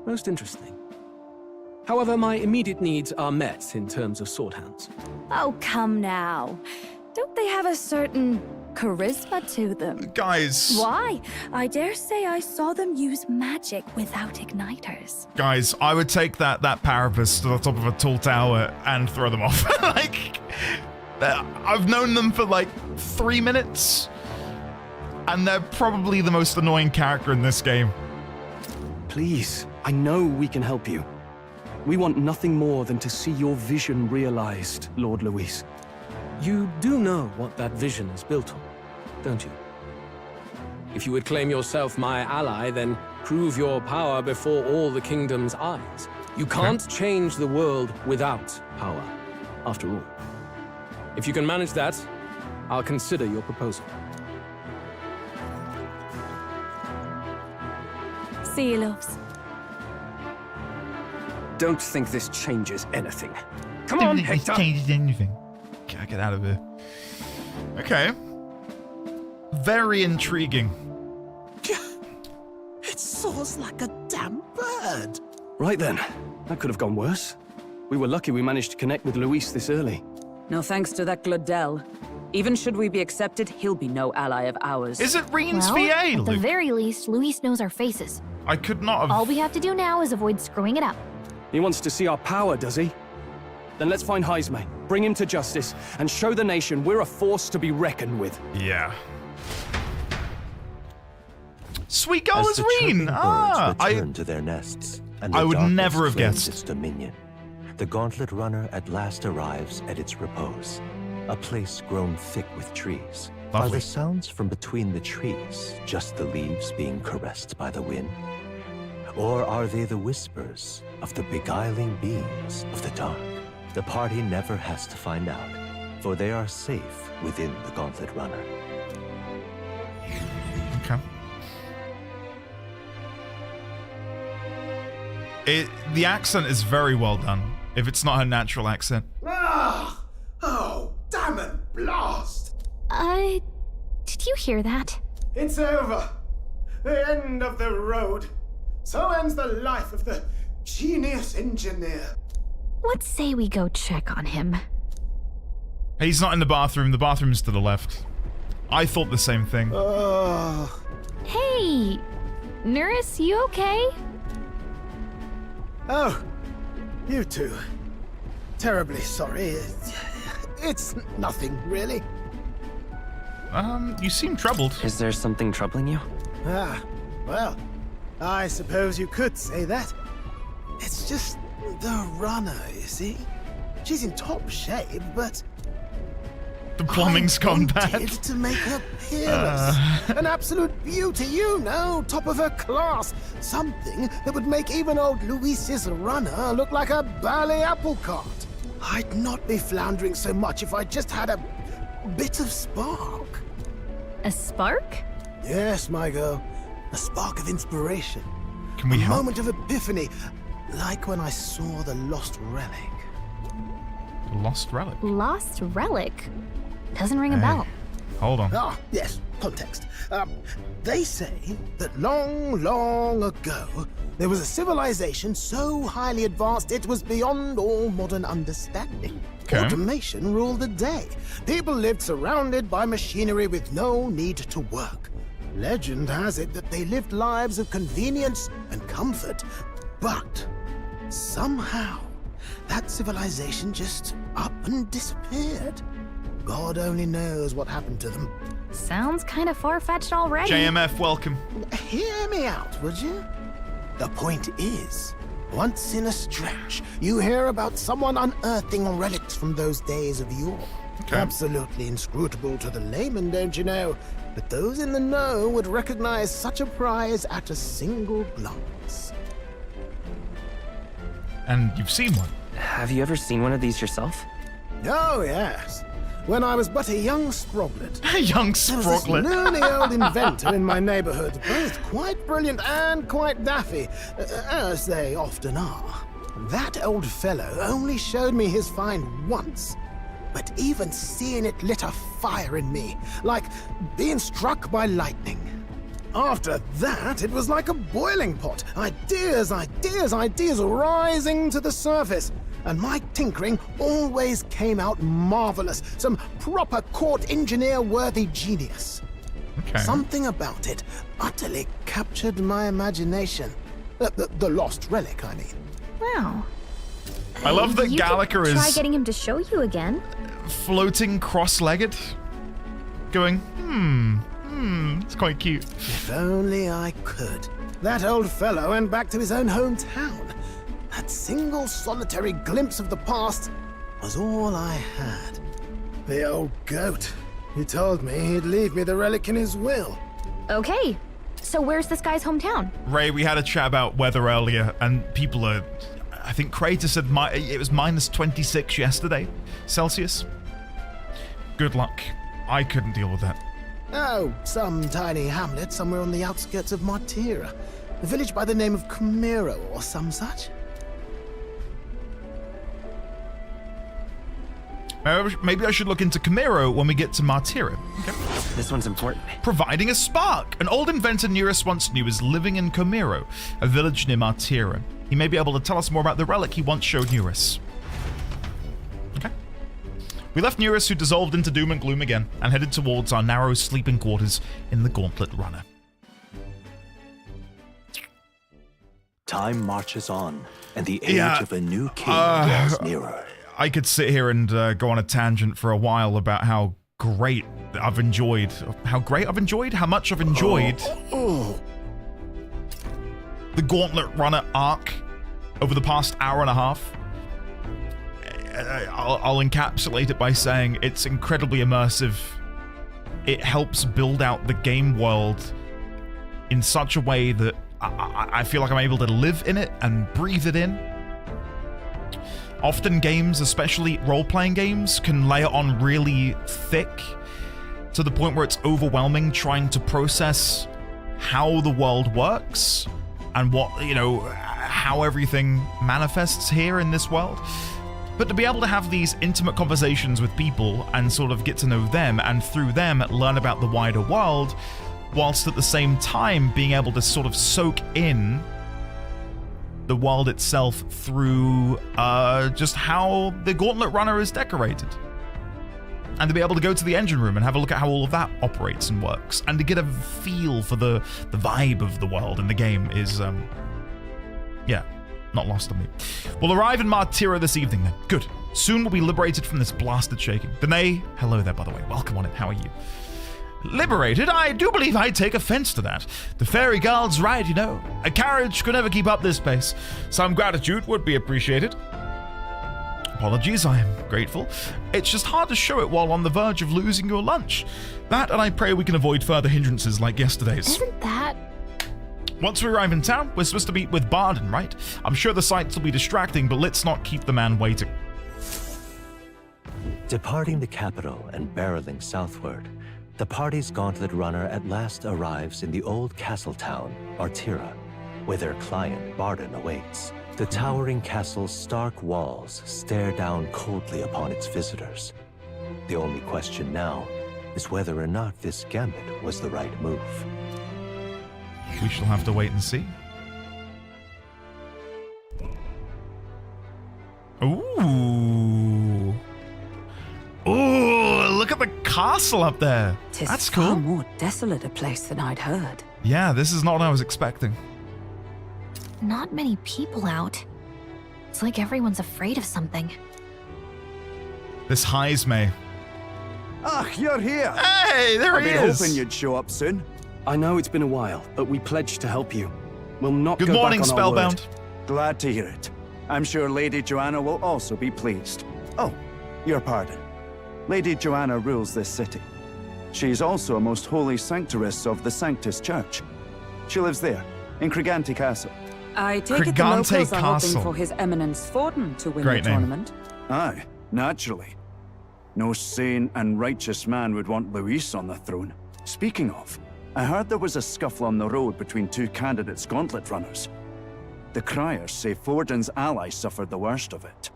Most interesting. However, my immediate needs are met in terms of swordhounds. Oh, come now. Don't they have a certain charisma to them? Guys. Why? I dare say I saw them use magic without igniters. Guys, I would take that parapet to the top of a tall tower and throw them off. Like, I've known them for like 3 minutes, and they're probably the most annoying character in this game. Please, I know we can help you. We want nothing more than to see your vision realized, Lord Luis. You do know what that vision is built on, don't you? If you would claim yourself my ally, then prove your power before all the kingdom's eyes. You can't change the world without power, after all. If you can manage that, I'll consider your proposal. See you, loves. Don't think this changes anything. Come on, Hector! Changes anything. Okay, get out of here. Okay. Very intriguing. It soars like a damn bird. Right then. That could have gone worse. We were lucky we managed to connect with Luis this early. No thanks to that Glodell. Even should we be accepted, he'll be no ally of ours. Is it Reen's Well, VA, at the Luke? very least, Luis knows our faces. I could not have... All we have to do now is avoid screwing it up. He wants to see our power, does he? Then let's find Heismay, bring him to justice, and show the nation we're a force to be reckoned with. Yeah. Sweet girl As is the Reen! chirping Ah! birds return to their nests, and the I would darkness never have claims guessed. its dominion. The gauntlet runner at last arrives at its repose, a place grown thick with trees. Are Lovely. the sounds from between the trees just the leaves being caressed by the wind? Or are they the whispers of the beguiling beings of the dark? The party never has to find out, for they are safe within the gauntlet runner. Okay. The accent is very well done, if it's not her natural accent. Ah! Oh, damn it, blast! Did you hear that? It's over. The end of the road. So ends the life of the genius engineer. Let's say we go check on him. He's not in the bathroom. The bathroom's to the left. I thought the same thing. Hey! Nurse, you okay? Oh, you two. Terribly sorry. It's nothing, really. You seem troubled. Is there something troubling you? Ah, well, I suppose you could say that. It's just the runner, you see? She's in top shape, but... The plumbing's gone bad. I wanted to make her peerless. An absolute beauty, you know, top of her class. Something that would make even old Luis's runner look like a ballet apple cart. I'd not be floundering so much if I just had a bit of spark. A spark? Yes, my girl. A spark of inspiration. Can we a help? moment of epiphany, like when I saw the lost relic. Lost relic? Lost relic? Doesn't ring a bell. Hold on. Ah, yes, context. They say that long, long ago, there was a civilization so highly advanced it was beyond all modern understanding. Okay. Automation ruled the day. People lived surrounded by machinery with no need to work. Legend has it that they lived lives of convenience and comfort. But Somehow, that civilization just up and disappeared. God only knows what happened to them. Sounds kind of far-fetched already. JMF, welcome. Hear me out, would you? The point is, once in a stretch, you hear about someone unearthing relics from those days of yore. Okay. Absolutely inscrutable to the layman, don't you know? But those in the know would recognize such a prize at a single glance. And you've seen one? Have you ever seen one of these yourself? Oh, yes. When I was but a young sproglet. A young There was this sproglet. loony old inventor in my neighborhood, both quite brilliant and quite daffy, as they often are. That old fellow only showed me his find once, but even seeing it lit a fire in me, like being struck by lightning. After that, it was like a boiling pot. Ideas rising to the surface. And my tinkering always came out marvelous. Some proper court engineer-worthy genius. Okay. Something about it utterly captured my imagination. The lost relic, I mean. Wow. I love that You could Gallagher try is getting him to show you again. floating cross-legged, going, it's quite cute. If only I could. That old fellow went back to his own hometown. That single solitary glimpse of the past was all I had. The old goat. He told me he'd leave me the relic in his will. Okay, so where's this guy's hometown? Ray, we had a chat about weather earlier, and people are... I think Crater said it was minus 26 yesterday, Celsius. Good luck. I couldn't deal with that. Oh, some tiny hamlet somewhere on the outskirts of Martira. A village by the name of Camiro or some such. Maybe I should look into Camiro when we get to Martira. Okay. This one's important. Providing a spark. An old inventor Nearest once knew is living in Camiro, a village near Martira. He may be able to tell us more about the relic he once showed Nearest. Okay. We left Nearest, who dissolved into doom and gloom again, and headed towards our narrow sleeping quarters in the Gauntlet Runner. Time marches on, and the age of a new king draws nearer. I could sit here and go on a tangent for a while about how much I've enjoyed the Gauntlet Runner arc over the past hour and a half. I'll encapsulate it by saying it's incredibly immersive. It helps build out the game world in such a way that I feel like I'm able to live in it and breathe it in. Often games, especially role-playing games, can layer on really thick to the point where it's overwhelming trying to process how the world works and how everything manifests here in this world. But to be able to have these intimate conversations with people and sort of get to know them, and through them learn about the wider world, whilst at the same time being able to sort of soak in the world itself through just how the Gauntlet Runner is decorated. And to be able to go to the engine room and have a look at how all of that operates and works, and to get a feel for the vibe of the world in the game is, not lost on me. We'll arrive in Martira this evening then. Good. Soon we'll be liberated from this blasted shaking. Danae, hello there by the way. Welcome on it. How are you? Liberated? I do believe I take offense to that. The fairy god's right, you know. A carriage could never keep up this pace. Some gratitude would be appreciated. Apologies, I am grateful. It's just hard to show it while on the verge of losing your lunch. That, and I pray we can avoid further hindrances like yesterday's. Isn't that... Once we arrive in town, we're supposed to meet with Barden, right? I'm sure the sights will be distracting, but let's not keep the man waiting. Departing the capital and barreling southward, the party's Gauntlet Runner at last arrives in the old castle town, Martira, where their client, Barden, awaits. The towering castle's stark walls stare down coldly upon its visitors. The only question now is whether or not this gambit was the right move. We shall have to wait and see. Ooh. Ooh, look at the castle up there. That's cool. Far more desolate a place than I'd heard. Yeah, this is not what I was expecting. Not many people out. It's like everyone's afraid of something. This Heismay. Ah, you're here. Hey, there he I've been is. hoping you'd show up soon. I know it's been a while, but we pledged to help you. We'll not Good go morning, back on our word. Spellbound. Glad to hear it. I'm sure Lady Joanna will also be pleased. Oh, your pardon. Lady Joanna rules this city. She's also a most holy sanctoress of the Sanctus Church. She lives there, in Crigante Castle. I take it the locals are hoping for His Eminence Forden to win the tournament. Aye, naturally. No sane and righteous man would want Luis on the throne. Speaking of, I heard there was a scuffle on the road between two candidates' gauntlet runners. The criers say Forden's ally suffered the worst of it.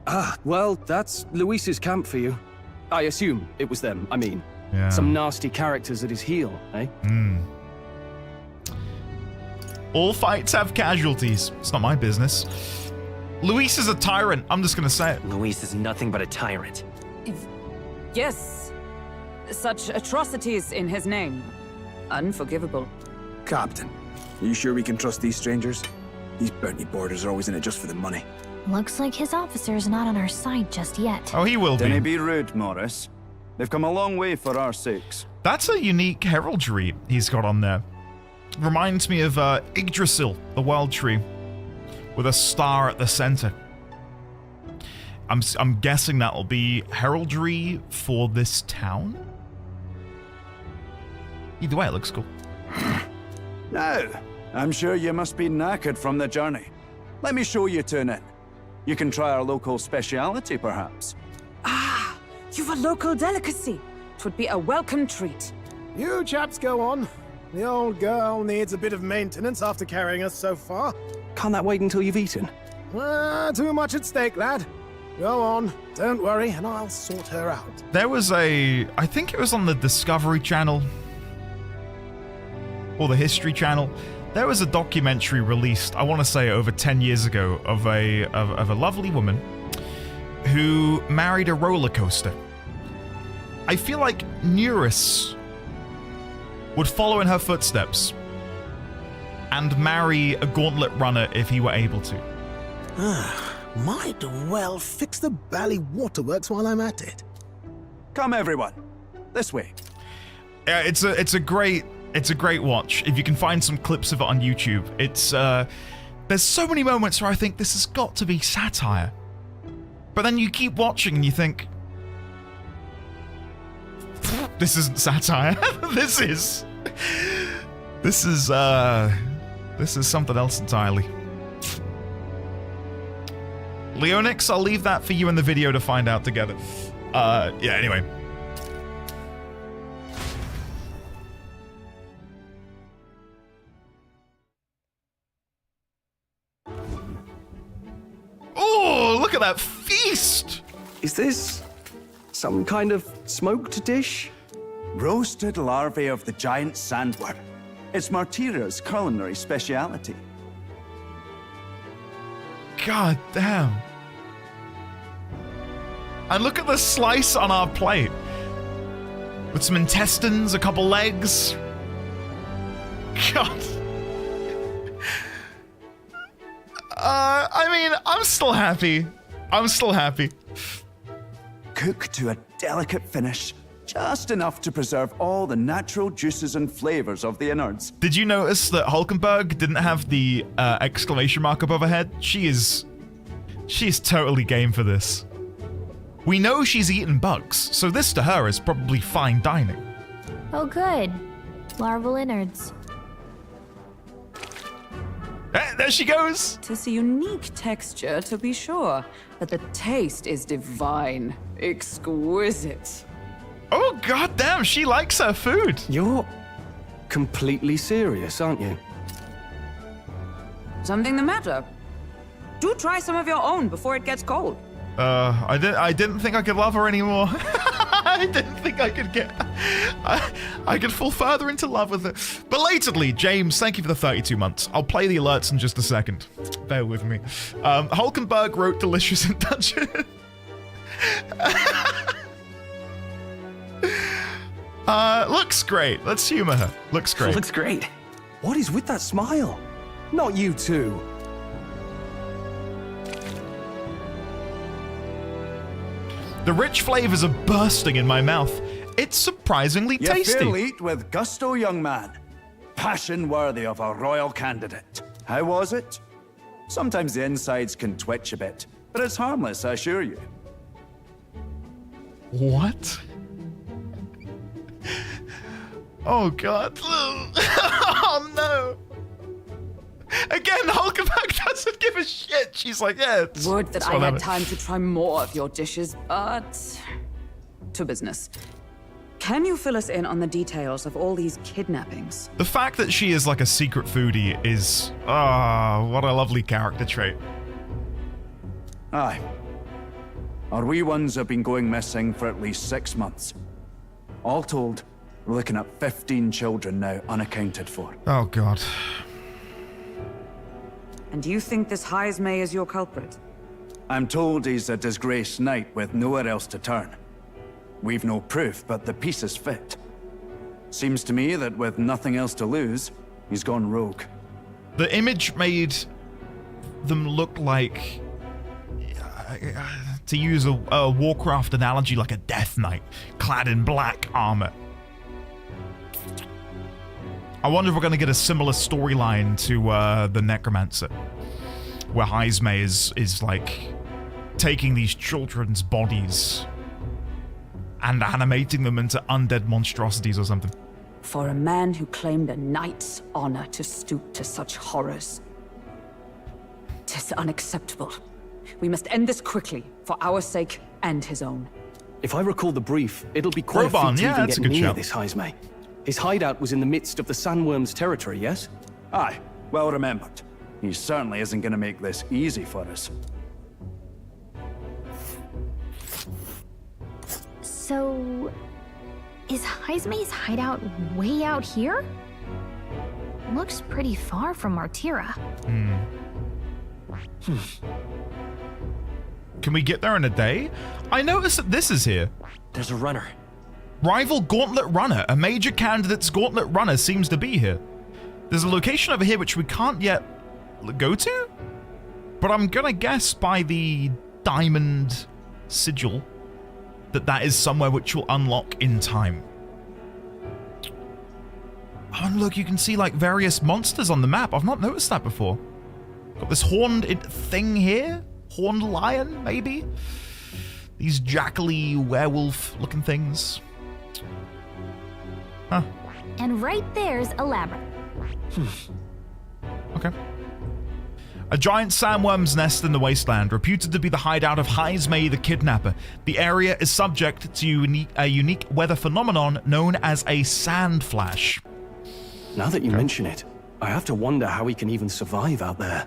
Ah, well, that's Luis's camp for you. I assume it was them, I mean. Yeah. Some nasty characters at his heel, eh? All fights have casualties. It's not my business. Luis is a tyrant. I'm just gonna say it. Luis is nothing but a tyrant. Yes. Such atrocities in his name. Unforgivable. Captain, are you sure we can trust these strangers? These bounty boarders are always in it just for the money. Looks like his officer's not on our side just yet. Oh, he will be. Don't be rude, Morris. They've come a long way for our sakes. That's a unique heraldry he's got on there. Reminds me of Yggdrasil, the World Tree, with a star at the center. I'm guessing that'll be heraldry for this town. Either way, it looks cool. Now, I'm sure you must be knackered from the journey. Let me show you to an inn. You can try our local speciality, perhaps. Ah, you've a local delicacy. It would be a welcome treat. You chaps go on. The old girl needs a bit of maintenance after carrying us so far. Can't that wait until you've eaten? Too much at stake, lad. Go on, don't worry, and I'll sort her out. There was I think it was on the Discovery Channel or the History Channel. There was a documentary released, I want to say over 10 years ago, of a lovely woman who married a roller coaster. I feel like Neuris would follow in her footsteps and marry a gauntlet runner if he were able to. Might well fix the Bally Waterworks while I'm at it. Come, everyone. This way. Yeah, it's a great watch. If you can find some clips of it on YouTube, it's there's so many moments where I think this has got to be satire, but then you keep watching and you think, this isn't satire. This is something else entirely. Leonix, I'll leave that for you in the video to find out together. Yeah, anyway. Oh, look at that feast! Is this some kind of smoked dish? Roasted larvae of the giant sandworm. It's Martira's culinary speciality. God damn. And look at the slice on our plate. With some intestines, a couple legs. God. I mean, I'm still happy. Cooked to a delicate finish, just enough to preserve all the natural juices and flavors of the innards. Did you notice that Hulkenberg didn't have the exclamation mark above her head? She is totally game for this. We know she's eaten bugs, so this to her is probably fine dining. Oh good. Larval innards. There she goes! Tis a unique texture, to be sure, but the taste is divine. Exquisite. Oh goddamn, she likes her food. You're completely serious, aren't you? Something the matter? Do try some of your own before it gets cold. I didn't think I could love her anymore. I didn't think I could I could fall further into love with her. Belatedly, James, thank you for the 32 months. I'll play the alerts in just a second. Bear with me. Hulkenberg wrote delicious in Dutch. Looks great. Let's humor her. Looks great. Looks great. What is with that smile? Not you two. The rich flavors are bursting in my mouth. It's surprisingly You tasty. fairly eat with gusto, young man. Passion worthy of a royal candidate. How was it? Sometimes the insides can twitch a bit, but it's harmless, I assure you. What? Oh god. Oh no. Again, Hulkenberg doesn't give a shit. She's like, yeah. Would that it's I whatever. had time to try more of your dishes, but to business. Can you fill us in on the details of all these kidnappings? The fact that she is like a secret foodie is, what a lovely character trait. Aye. Our wee ones have been going missing for at least 6 months. All told, we're looking at 15 children now unaccounted for. Oh god. And you think this Heismay is your culprit? I'm told he's a disgraced knight with nowhere else to turn. We've no proof, but the pieces fit. Seems to me that with nothing else to lose, he's gone rogue. The image made them look like, to use a Warcraft analogy, like a Death Knight, clad in black armor. I wonder if we're going to get a similar storyline to the Necromancer, where Heismay is like taking these children's bodies and animating them into undead monstrosities or something. For a man who claimed a knight's honor to stoop to such horrors. 'Tis unacceptable. We must end this quickly, for our sake and his own. If I recall the brief, it'll be quite Roban, a feat to yeah, even that's a get good near shout. this Heismay. His hideout was in the midst of the Sandworm's territory, yes? Aye, well remembered. He certainly isn't going to make this easy for us. So, is Heismay's hideout way out here? Looks pretty far from Martira. Can we get there in a day? I noticed that this is here. There's a runner. Rival Gauntlet Runner. A major candidate's Gauntlet Runner seems to be here. There's a location over here which we can't yet go to? But I'm gonna guess by the diamond sigil that is somewhere which will unlock in time. Oh, and look, you can see like various monsters on the map. I've not noticed that before. Got this horned thing here. Horned lion, maybe? These jackally werewolf-looking things. Huh. And right there's a labyrinth. Okay. A giant sandworm's nest in the wasteland, reputed to be the hideout of Heismay the Kidnapper. The area is subject to a unique weather phenomenon known as a sand flash. Now that you mention it, I have to wonder how he can even survive out there.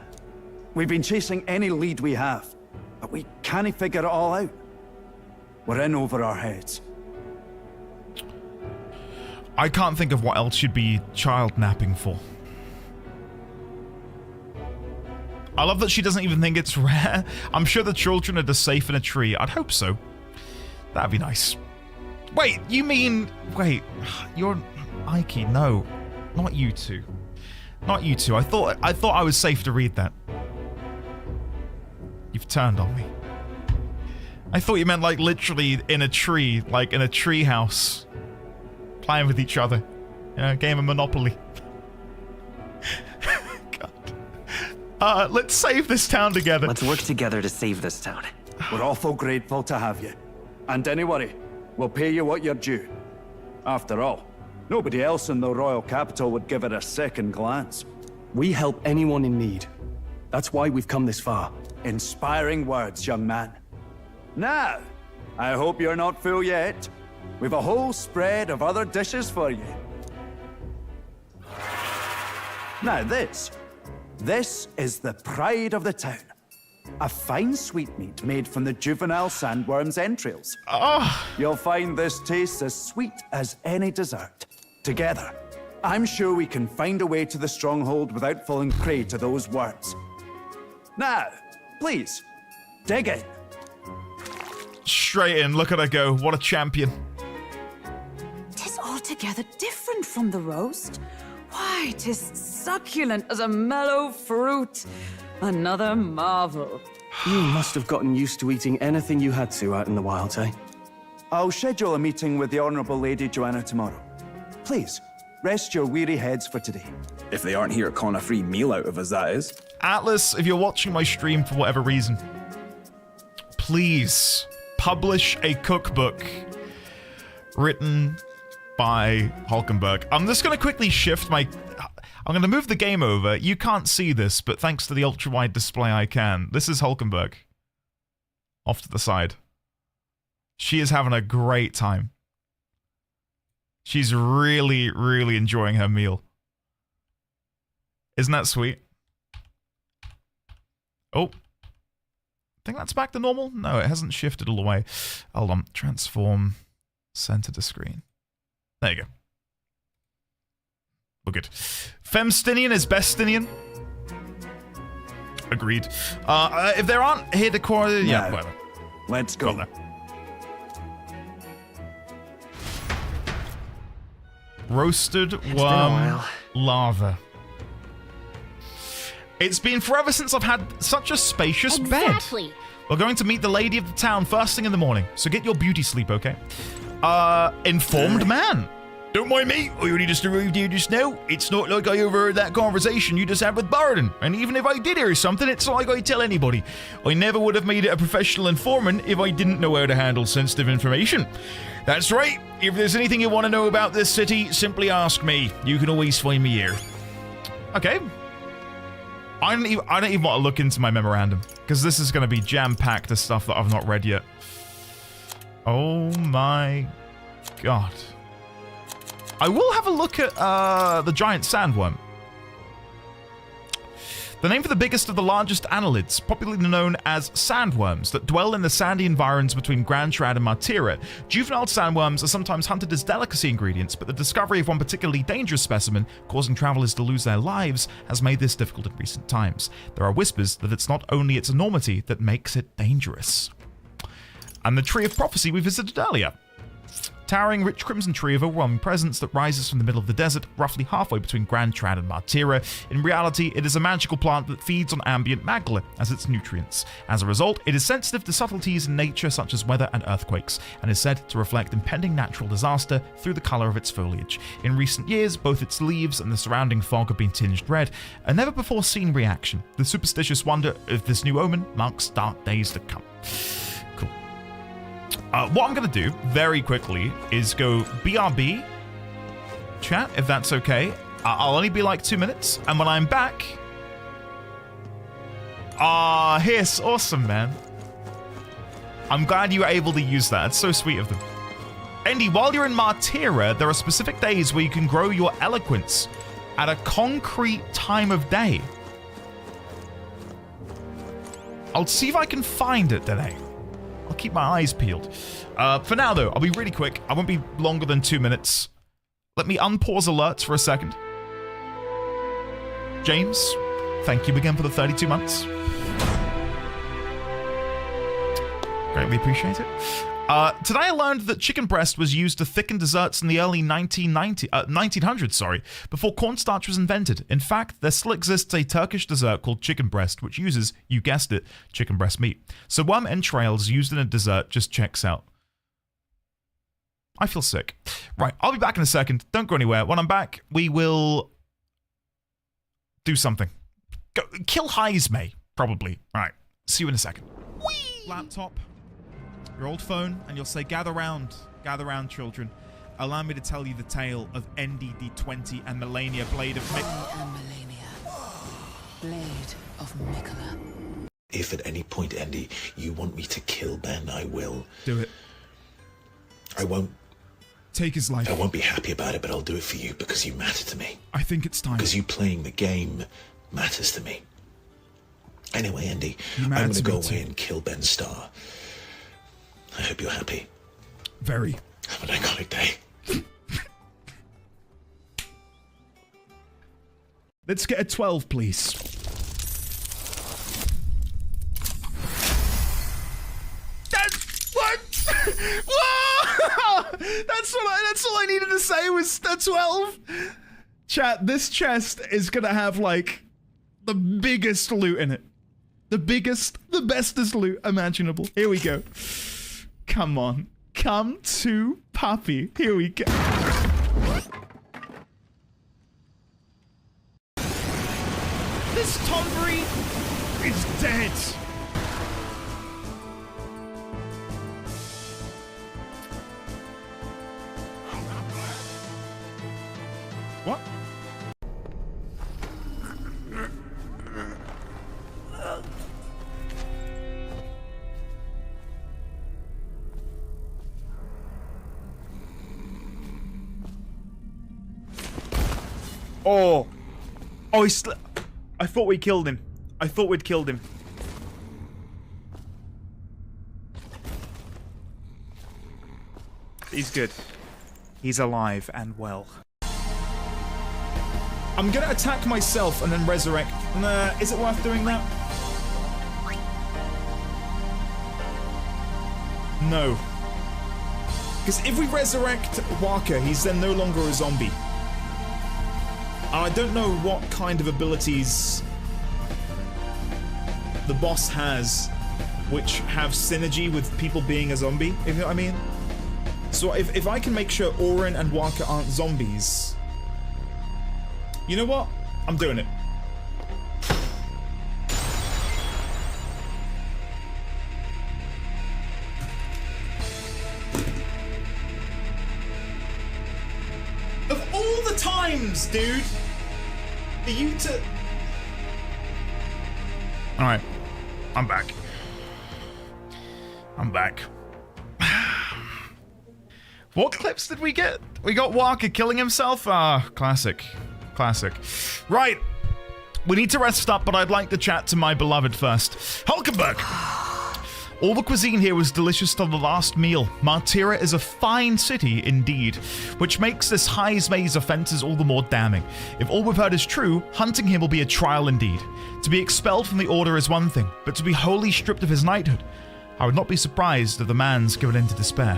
We've been chasing any lead we have, but we can't figure it all out. We're in over our heads. I can't think of what else you'd be child napping for. I love that she doesn't even think it's rare. I'm sure the children are just safe in a tree. I'd hope so. That'd be nice. Wait, you mean... Wait, you're... Ike, no. Not you two. Not you two. I thought I was safe to read that. You've turned on me. I thought you meant like literally in a tree, like in a tree house. Playing with each other. You know, a game of Monopoly. God. Let's save this town together. Let's work together to save this town. We're awful grateful to have you. And don't worry, we'll pay you what you're due. After all, nobody else in the royal capital would give it a second glance. We help anyone in need. That's why we've come this far. Inspiring words, young man. Now, I hope you're not full yet. We've a whole spread of other dishes for you. Now this is the pride of the town. A fine sweetmeat made from the juvenile sandworm's entrails. You'll find this tastes as sweet as any dessert. Together, I'm sure we can find a way to the stronghold without falling prey to those worms. Now, please, dig in. Straight in, look at her go. What a champion. 'Tis altogether different from the roast. Why, 'tis succulent as a mellow fruit. Another marvel. You must have gotten used to eating anything you had to out in the wilds, eh? I'll schedule a meeting with the Honourable Lady Joanna tomorrow. Please, rest your weary heads for today. If they aren't here to con a free meal out of us, that is. Atlas, if you're watching my stream for whatever reason, please publish a cookbook written by Hulkenberg. I'm just going to quickly shift my... I'm going to move the game over. You can't see this, but thanks to the ultra-wide display I can. This is Hulkenberg. Off to the side. She is having a great time. She's really, really enjoying her meal. Isn't that sweet? Oh. I think that's back to normal? No, it hasn't shifted all the way. Hold on. Transform. Center to screen. There you go. We're good. Femstinian is Bestinian. Agreed. If there aren't here to quarter... Yeah, whatever. Let's go. Roasted worm lava. It's been forever since I've had such a spacious bed. We're going to meet the lady of the town first thing in the morning, so get your beauty sleep, okay? Informed man. Don't mind me, I only just arrived here just now. It's not like I overheard that conversation you just had with Barden. And even if I did hear something, it's not like I tell anybody. I never would have made it a professional informant if I didn't know how to handle sensitive information. That's right. If there's anything you want to know about this city, simply ask me. You can always find me here. Okay. I don't even want to look into my memorandum, because this is going to be jam-packed of stuff that I've not read yet. Oh my god. I will have a look at the giant sandworm. The name for the biggest of the largest annelids, popularly known as sandworms, that dwell in the sandy environs between Grand Shroud and Martira. Juvenile sandworms are sometimes hunted as delicacy ingredients, but the discovery of one particularly dangerous specimen, causing travelers to lose their lives, has made this difficult in recent times. There are whispers that it's not only its enormity that makes it dangerous. And the Tree of Prophecy we visited earlier. Towering, rich crimson tree of overwhelming presence that rises from the middle of the desert, roughly halfway between Grand Shroud and Martira. In reality, it is a magical plant that feeds on ambient magma as its nutrients. As a result, it is sensitive to subtleties in nature such as weather and earthquakes, and is said to reflect impending natural disaster through the color of its foliage. In recent years, both its leaves and the surrounding fog have been tinged red, a never-before-seen reaction. The superstitious wonder of this new omen marks dark days to come. What I'm going to do, very quickly, is go BRB, chat, if that's okay. I'll only be like 2 minutes, and when I'm back... Hiss, awesome, man. I'm glad you were able to use that. It's so sweet of them. Andy, while you're in Martira, there are specific days where you can grow your eloquence at a concrete time of day. I'll see if I can find it today. I'll keep my eyes peeled. For now, though, I'll be really quick. I won't be longer than 2 minutes. Let me unpause alerts for a second. James, thank you again for the 32 months. Greatly appreciate it. Today I learned that chicken breast was used to thicken desserts in the early 1900s, before cornstarch was invented. In fact, there still exists a Turkish dessert called chicken breast, which uses, you guessed it, chicken breast meat. So worm entrails used in a dessert just checks out. I feel sick. Right, I'll be back in a second. Don't go anywhere. When I'm back, we will do something. Go kill Heismay, probably. All right, see you in a second. Whee! Laptop. Your old phone, and you'll say, gather round, children. Allow me to tell you the tale of NDD20 and Melania, Blade of Blade of Mikola. If at any point, Andy, you want me to kill Ben, I will. Do it. I won't. Take his life. I won't be happy about it, but I'll do it for you because you matter to me. I think it's time. Because you playing the game matters to me. Anyway, Andy, I'm going to go away and kill Ben Starr. I hope you're happy. Very. Have an iconic day. Let's get a 12, please. What? Whoa! That's all I needed to say was a 12. Chat, this chest is gonna have like the biggest loot in it. The biggest, the bestest loot imaginable. Here we go. Come on. Come to Puppy. Here we go. This Tombury is dead. What? Oh. Oh, he's... I thought we killed him. I thought we'd killed him. He's good. He's alive and well. I'm gonna attack myself and then resurrect. Nah, is it worth doing that? No. Because if we resurrect Walker, he's then no longer a zombie. I don't know what kind of abilities the boss has which have synergy with people being a zombie, if you know what I mean. So if I can make sure Orin and Walker aren't zombies... You know what? I'm doing it. Of all the times, dude, for you to... Alright. I'm back. I'm back. What clips did we get? We got Walker killing himself? Ah, classic. Classic. Right. We need to rest up, but I'd like to chat to my beloved first. Hulkenberg! All the cuisine here was delicious to the last meal. Martira is a fine city indeed, which makes this Heismay's offences all the more damning. If all we've heard is true, hunting him will be a trial indeed. To be expelled from the order is one thing, but to be wholly stripped of his knighthood, I would not be surprised if the man's given in to despair.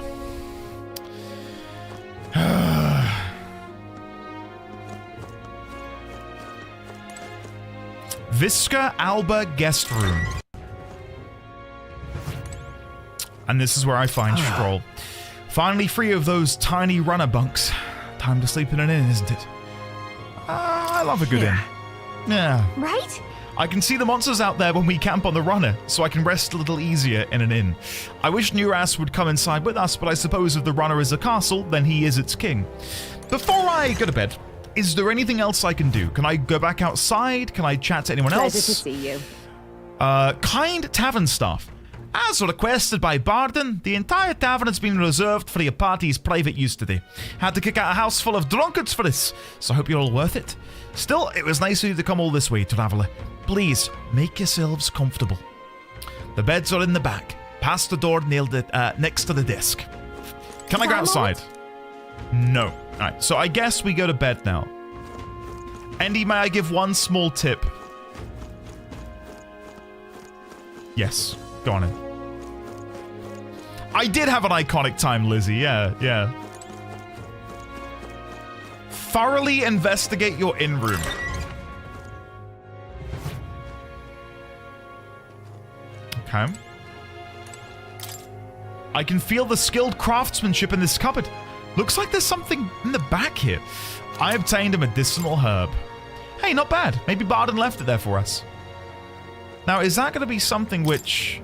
Visca Alba guest room. And this is where I find Stroll. Finally free of those tiny runner bunks. Time to sleep in an inn, isn't it? I love a good inn. Yeah. Right? I can see the monsters out there when we camp on the runner, so I can rest a little easier in an inn. I wish Nuras would come inside with us, but I suppose if the runner is a castle, then he is its king. Before I go to bed, is there anything else I can do? Can I go back outside? Can I chat to anyone else? Pleasure to see you. Kind tavern staff. As requested by Barden, the entire tavern has been reserved for your party's private use today. Had to kick out a house full of drunkards for this, so I hope you're all worth it. Still, it was nice of you to come all this way, traveller. Please, make yourselves comfortable. The beds are in the back, past the door nailed next to the desk. Can I go outside? No. Alright, so I guess we go to bed now. Andy, may I give one small tip? Yes. Go on in. I did have an iconic time, Lizzie. Yeah. Thoroughly investigate your inn room. Okay. I can feel the skilled craftsmanship in this cupboard. Looks like there's something in the back here. I obtained a medicinal herb. Hey, not bad. Maybe Barden left it there for us. Now, is that going to be something which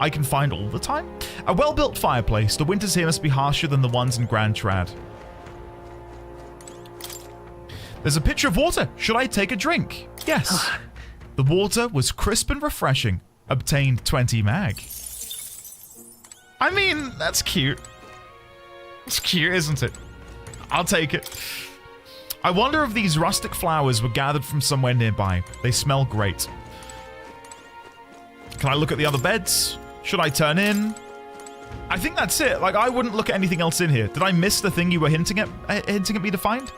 I can find all the time? A well-built fireplace. The winters here must be harsher than the ones in Grand Trad. There's a pitcher of water. Should I take a drink? Yes. The water was crisp and refreshing. Obtained 20 mag. I mean, that's cute. It's cute, isn't it? I'll take it. I wonder if these rustic flowers were gathered from somewhere nearby. They smell great. Can I look at the other beds? Should I turn in? I think that's it. Like, I wouldn't look at anything else in here. Did I miss the thing you were hinting at me to find?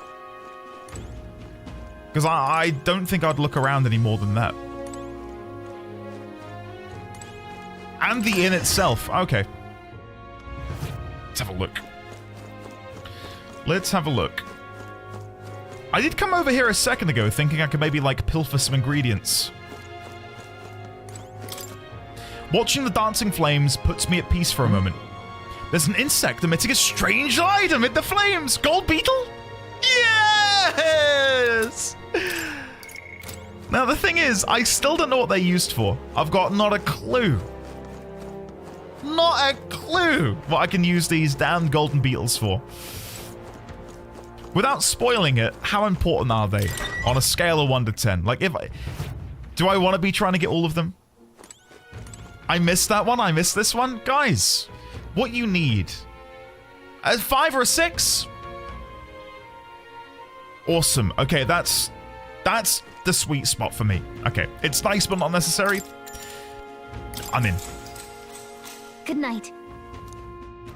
Because I don't think I'd look around any more than that. And the inn itself. Okay. Let's have a look. Let's have a look. I did come over here a second ago thinking I could maybe, like, pilfer some ingredients. Watching the dancing flames puts me at peace for a moment. There's an insect emitting a strange light amid the flames. Gold beetle? Yes! Now the thing is, I still don't know what they're used for. I've got not a clue. Not a clue what I can use these damn golden beetles for. Without spoiling it, how important are they on a scale of 1 to 10? Like, do I want to be trying to get all of them? I missed that one. I missed this one. Guys, what you need? A 5 or a 6? Awesome. Okay, that's the sweet spot for me. Okay, it's nice but not necessary. I'm in. Good night.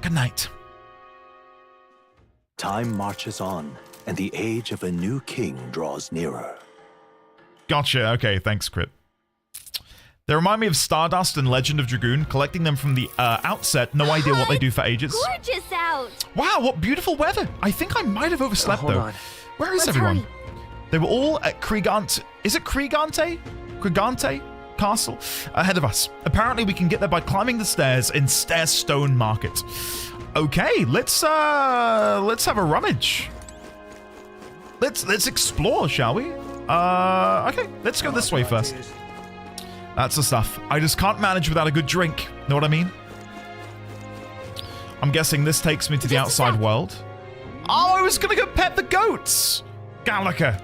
Good night. Time marches on, and the age of a new king draws nearer. Gotcha. Okay, thanks, Crit. They remind me of Stardust and Legend of Dragoon. Collecting them from the outset, no idea what they do for ages. Gorgeous out. Wow, what beautiful weather. I think I might have overslept, hold though. on. Where is everyone? Hurry. They were all at Kriegante. Is it Kriegante? Kriegante Castle? Ahead of us. Apparently, we can get there by climbing the stairs in Stairstone Market. Okay, let's have a rummage. Let's explore, shall we? Okay, let's go this way first. That's the stuff. I just can't manage without a good drink. Know what I mean? I'm guessing this takes me to the outside world. Oh, I was gonna go pet the goats! Gallica.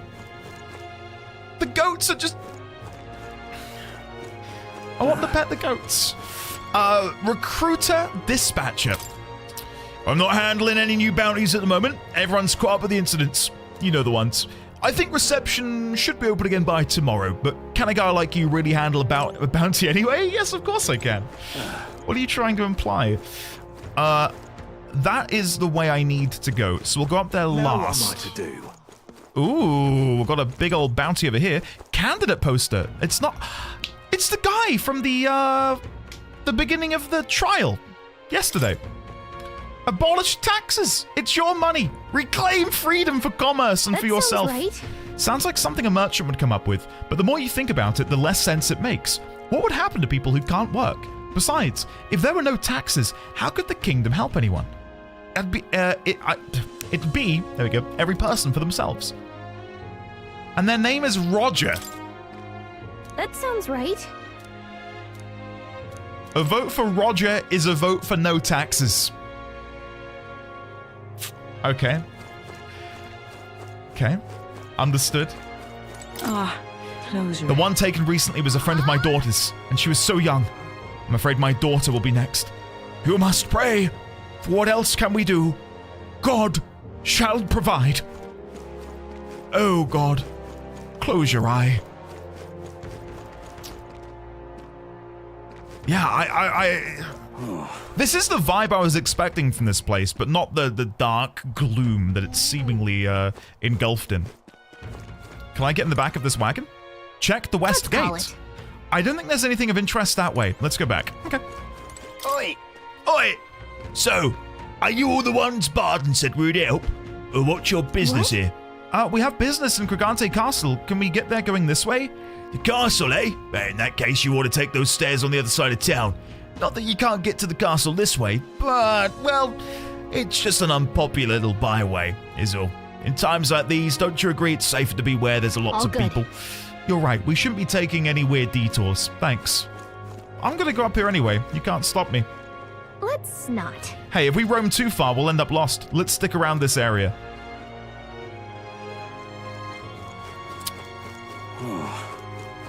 The goats are just... I want to pet the goats. Recruiter Dispatcher. I'm not handling any new bounties at the moment. Everyone's caught up with the incidents. You know the ones. I think reception should be open again by tomorrow, but can a guy like you really handle a bounty anyway? Yes, of course I can. What are you trying to imply? That is the way I need to go, so we'll go up there last. What am I to do? Ooh, we've got a big old bounty over here. Candidate poster. It's not... It's the guy from the beginning of the trial yesterday. Abolish taxes. It's your money. Reclaim freedom for commerce and for yourself. Sounds right. Sounds like something a merchant would come up with, but the more you think about it, the less sense it makes. What would happen to people who can't work? Besides, if there were no taxes, how could the kingdom help anyone? It'd be, there we go, every person for themselves. And their name is Roger. That sounds right. A vote for Roger is a vote for no taxes. Okay. Okay. Understood. Close your The one taken recently was a friend of my daughter's, and she was so young. I'm afraid my daughter will be next. You must pray. For what else can we do? God shall provide. Oh, God. Close your eye. Yeah, This is the vibe I was expecting from this place, but not the dark gloom that it's seemingly engulfed in. Can I get in the back of this wagon? Check the west gate. I don't think there's anything of interest that way. Let's go back. Okay. Oi! Oi! So, are you all the ones Barden said we'd help? Or what's your business here? We have business in Kriegante Castle. Can we get there going this way? The castle, eh? Well, in that case, you ought to take those stairs on the other side of town. Not that you can't get to the castle this way, but, well, it's just an unpopular little byway, is all. In times like these, don't you agree it's safer to be where there's lots of people? You're right, we shouldn't be taking any weird detours. Thanks. I'm gonna go up here anyway. You can't stop me. Let's not. Hey, if we roam too far, we'll end up lost. Let's stick around this area.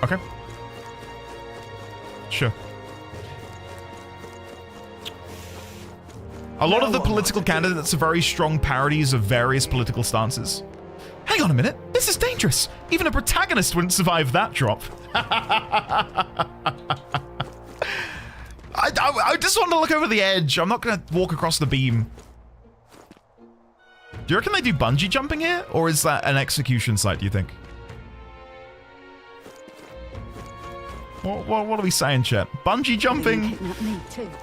Okay. Sure. A lot of the political candidates are very strong parodies of various political stances. Hang on a minute, this is dangerous. Even a protagonist wouldn't survive that drop. I just want to look over the edge. I'm not going to walk across the beam. Do you reckon they do bungee jumping here? Or is that an execution site, do you think? What are we saying, chat? Bungee jumping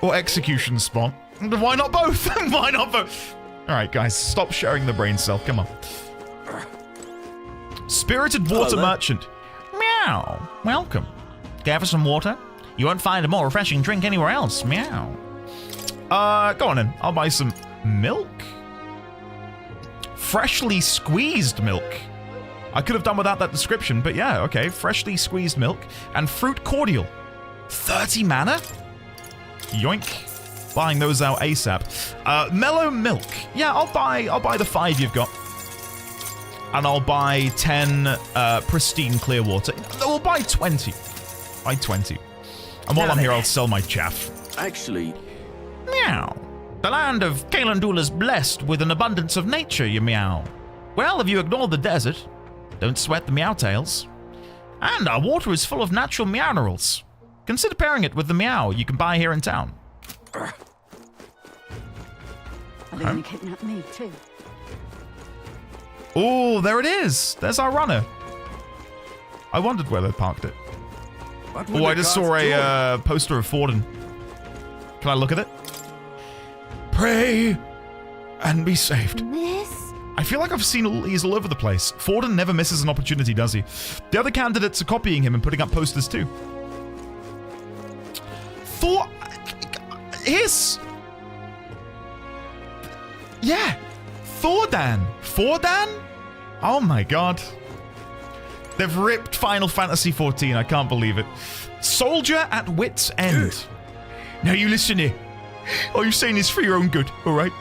or execution spot? Why not both? Why not both? All right, guys, stop sharing the brain cell. Come on. Spirited water merchant. Meow. Welcome. Gather some water. You won't find a more refreshing drink anywhere else. Meow. Go on in. I'll buy some milk. Freshly squeezed milk. I could have done without that description, but yeah, okay. Freshly squeezed milk and fruit cordial. 30 mana? Yoink. Buying those out ASAP. Mellow milk. Yeah, I'll buy the 5 you've got. And I'll buy 10 pristine clear water. We'll buy 20. Buy 20. And while I'm here, I'll sell my chaff. Actually... Meow. The land of Caelandul is blessed with an abundance of nature, you meow. Well, if you ignore the desert, don't sweat the meow tails. And our water is full of natural minerals. Consider pairing it with the meow you can buy here in town. Are they going to kidnap me, too? Oh, there it is. There's our runner. I wondered where they parked it. Oh, I just saw a poster of Forden. Can I look at it? Pray and be saved. Miss? I feel like I've seen these all over the place. Forden never misses an opportunity, does he? The other candidates are copying him and putting up posters too. Yeah. Thordan. Oh my god. They've ripped Final Fantasy XIV. I can't believe it. Soldier at wit's end. Now you listen here. All you're saying is for your own good, alright?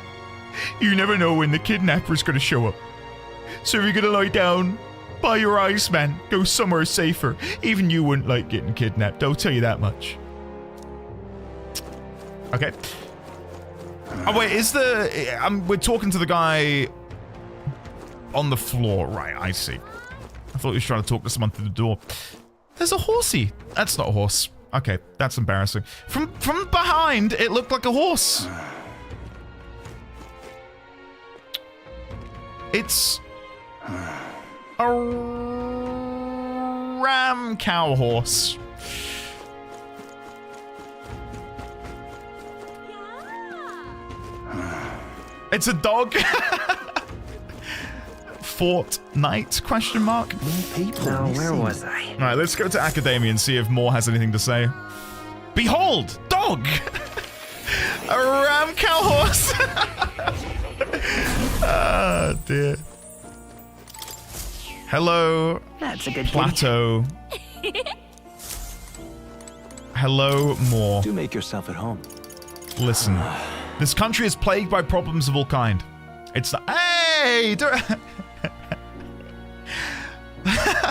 You never know when the kidnapper's gonna show up. So if you're gonna lie down, by your eyes, man, go somewhere safer. Even you wouldn't like getting kidnapped, I'll tell you that much. Okay. Oh wait, we're talking to the guy on the floor. Right, I see. I thought he was trying to talk to someone through the door. There's a horsey. That's not a horse. Okay, that's embarrassing. From behind, it looked like a horse. It's a ram cow horse. It's a dog. Fortnite? Question mark. Now, where was I? All right, let's go to Academia and see if Moore has anything to say. Behold, dog. A ram cow horse. Ah, dear. Hello. That's a good plateau. Hello, Moore. Do make yourself at home. Listen, this country is plagued by problems of all kind. It's the hey.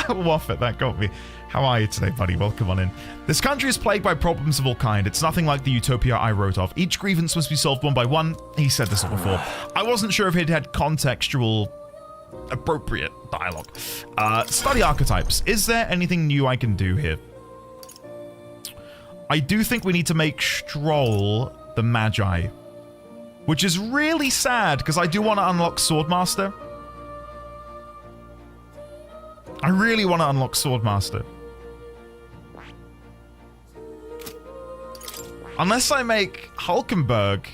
Waffet, that got me. How are you today, buddy? Welcome on in. This country is plagued by problems of all kind. It's nothing like the utopia I wrote of. Each grievance must be solved one by one. He said this before. I wasn't sure if it had contextual, appropriate dialogue. Study archetypes. Is there anything new I can do here? I do think we need to make Stroll the Magi, which is really sad because I do want to unlock Swordmaster. I really want to unlock Swordmaster. Unless I make Hulkenberg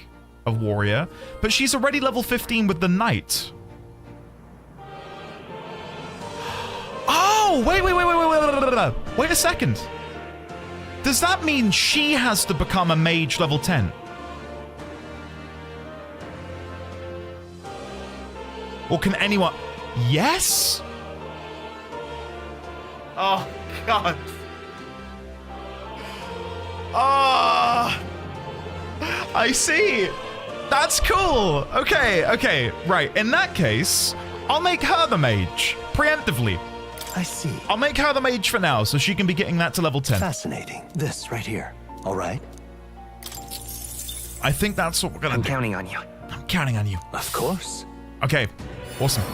a warrior, but she's already level 15 with the knight. Oh, wait a second. Does that mean she has to become a mage level 10? Or can anyone... Yes? Oh, God. Oh, I see. That's cool. Okay, right. In that case, I'll make her the mage, preemptively. I see. I'll make her the mage for now, so she can be getting that to level 10. Fascinating. This right here. All right? I think that's what we're gonna do. I'm counting on you. I'm counting on you. Of course. Okay, awesome.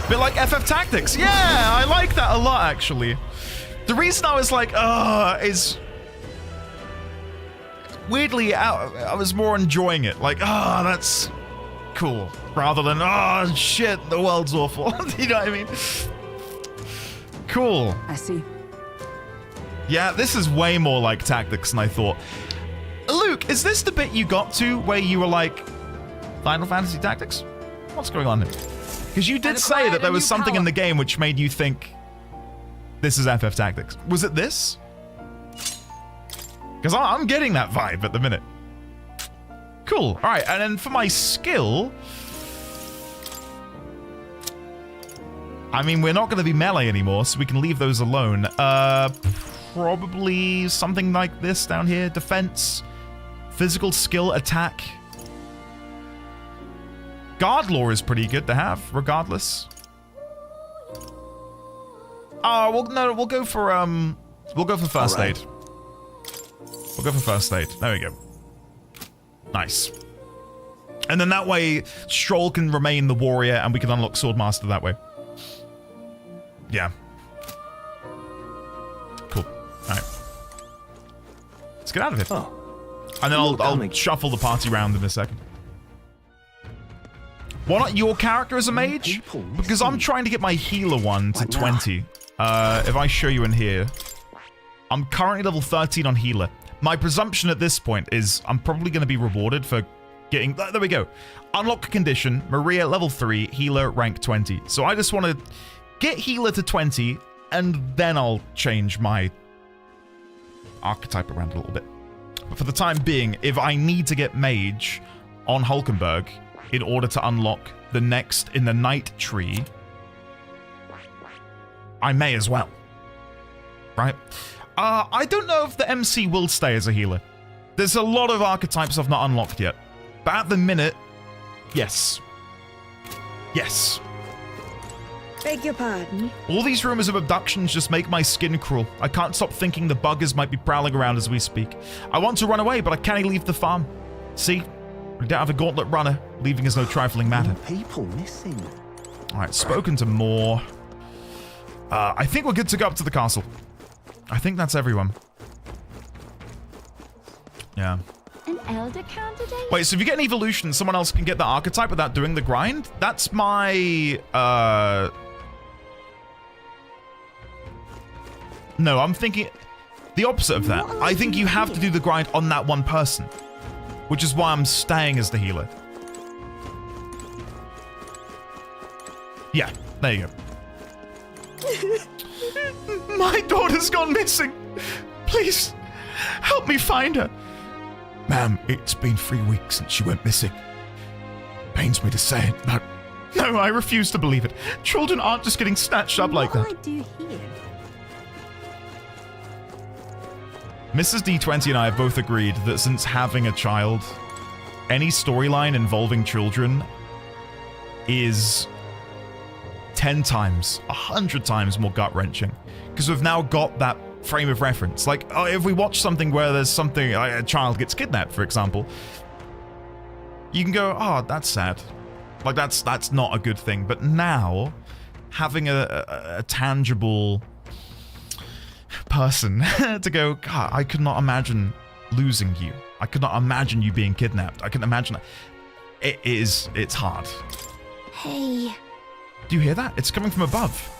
Bit like FF Tactics. Yeah, I like that a lot, actually. The reason I was like, is... Weirdly, I was more enjoying it. Like, that's cool. Rather than, shit, the world's awful. You know what I mean? Cool. I see. Yeah, this is way more like Tactics than I thought. Luke, is this the bit you got to where you were like, Final Fantasy Tactics? What's going on here? Because you did say that there was something in the game which made you think this is FF Tactics. Was it this? Because I'm getting that vibe at the minute. Cool. All right, and then for my skill... I mean, we're not going to be melee anymore, so we can leave those alone. Probably something like this down here. Defense, physical skill, attack. Guard lore is pretty good to have, regardless. We'll go for first aid. We'll go for first aid. There we go. Nice. And then that way, Stroll can remain the warrior, and we can unlock Swordmaster that way. Yeah. Cool. Alright. Let's get out of here. Oh. And then I'll shuffle the party round in a second. Why not your character as a mage? Because I'm trying to get my healer one to 20. If I show you in here. I'm currently level 13 on healer. My presumption at this point is I'm probably going to be rewarded for getting... There we go. Unlock condition. Maria, level 3. Healer, rank 20. So I just want to... get healer to 20, and then I'll change my archetype around a little bit. But for the time being, if I need to get mage on Hulkenberg in order to unlock the next in the knight tree, I may as well. Right? I don't know if the MC will stay as a healer. There's a lot of archetypes I've not unlocked yet. But at the minute, yes. Yes. Beg your pardon? All these rumors of abductions just make my skin crawl. I can't stop thinking the buggers might be prowling around as we speak. I want to run away, but I can't leave the farm. See? We don't have a gauntlet runner. Leaving is no trifling matter. People missing. Alright, spoken to more. I think we're good to go up to the castle. I think that's everyone. Yeah. An elder candidate? Wait, so if you get an evolution, someone else can get the archetype without doing the grind? That's my... No, I'm thinking the opposite of that. I think you have to do the grind on that one person, which is why I'm staying as the healer. Yeah, there you go. My daughter's gone missing. Please, help me find her. Ma'am, it's been 3 weeks since she went missing. Pains me to say it, but no, I refuse to believe it. Children aren't just getting snatched up like that. What do I do here? Mrs. D20 and I have both agreed that since having a child, any storyline involving children is 10 times, 100 times more gut-wrenching. Because we've now got that frame of reference. Like, if we watch something where there's something, a child gets kidnapped, for example, you can go, oh, that's sad. Like, that's not a good thing. But now, having a tangible person to go, God, I could not imagine losing you. I could not imagine you being kidnapped. I couldn't imagine that. It's hard. Hey. Do you hear that? It's coming from above.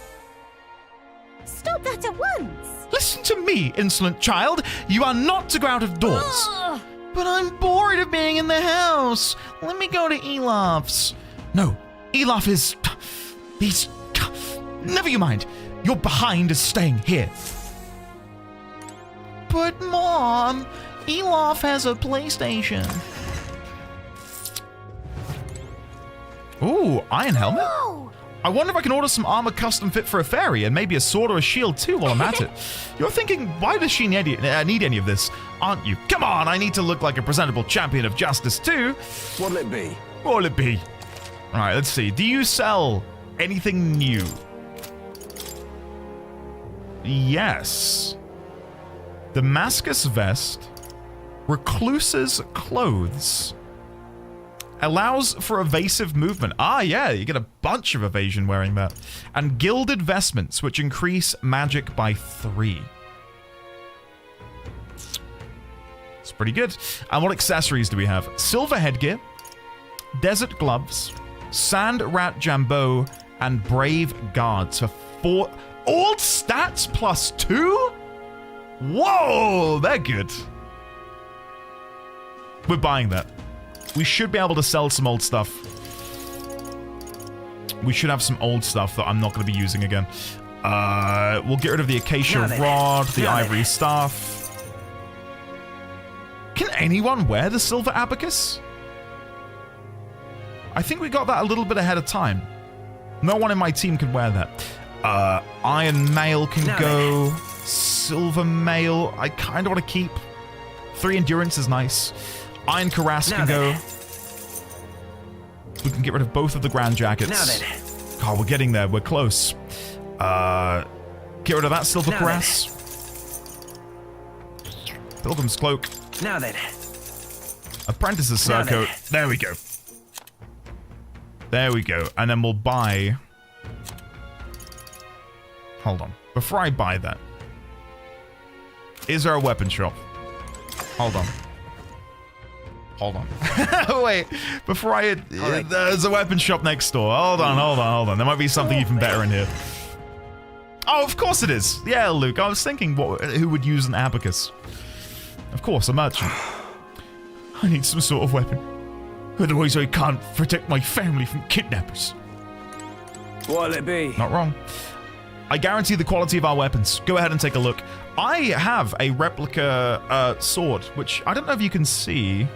Stop that at once! Listen to me, insolent child. You are not to go out of doors. But I'm bored of being in the house. Let me go to Elaf's. No, Elaf is... He's... Never you mind. Your behind is staying here. But Mom, Elaf has a PlayStation. Ooh, iron helmet? No. I wonder if I can order some armor custom fit for a fairy and maybe a sword or a shield too while I'm at it. You're thinking, why does she need any of this, aren't you? Come on, I need to look like a presentable champion of justice too. What'll it be? What'll it be? All right, let's see. Do you sell anything new? Yes. Damascus vest, recluse's clothes. Allows for evasive movement. Ah, yeah, you get a bunch of evasion wearing that. And gilded vestments, which increase magic by 3. It's pretty good. And what accessories do we have? Silver headgear, desert gloves, sand rat jambo, and brave guards for 4. All stats plus 2? Whoa, they're good. We're buying that. We should be able to sell some old stuff. We should have some old stuff that I'm not going to be using again. We'll get rid of the acacia rod, the ivory staff. Can anyone wear the silver abacus? I think we got that a little bit ahead of time. No one in my team can wear that. Iron Mail can go. Silver Mail, I kind of want to keep. 3 endurance is nice. Iron Cuirass can go. We can get rid of both of the Grand Jackets. God, we're getting there. We're close. Get rid of that Silver Cuirass. Pilgrim's Cloak. Now then. Apprentice's Surcoat. There we go. There we go. And then we'll buy... Hold on. Before I buy that, is there a weapon shop? Hold on. Hold on. Wait. Before I... There's a weapon shop next door. Hold on. There might be something even better in here. Oh, of course it is. Yeah, Luke. I was thinking who would use an abacus. Of course, a merchant. I need some sort of weapon. Otherwise, I can't protect my family from kidnappers. What'll it be? Not wrong. I guarantee the quality of our weapons. Go ahead and take a look. I have a replica sword, which I don't know if you can see.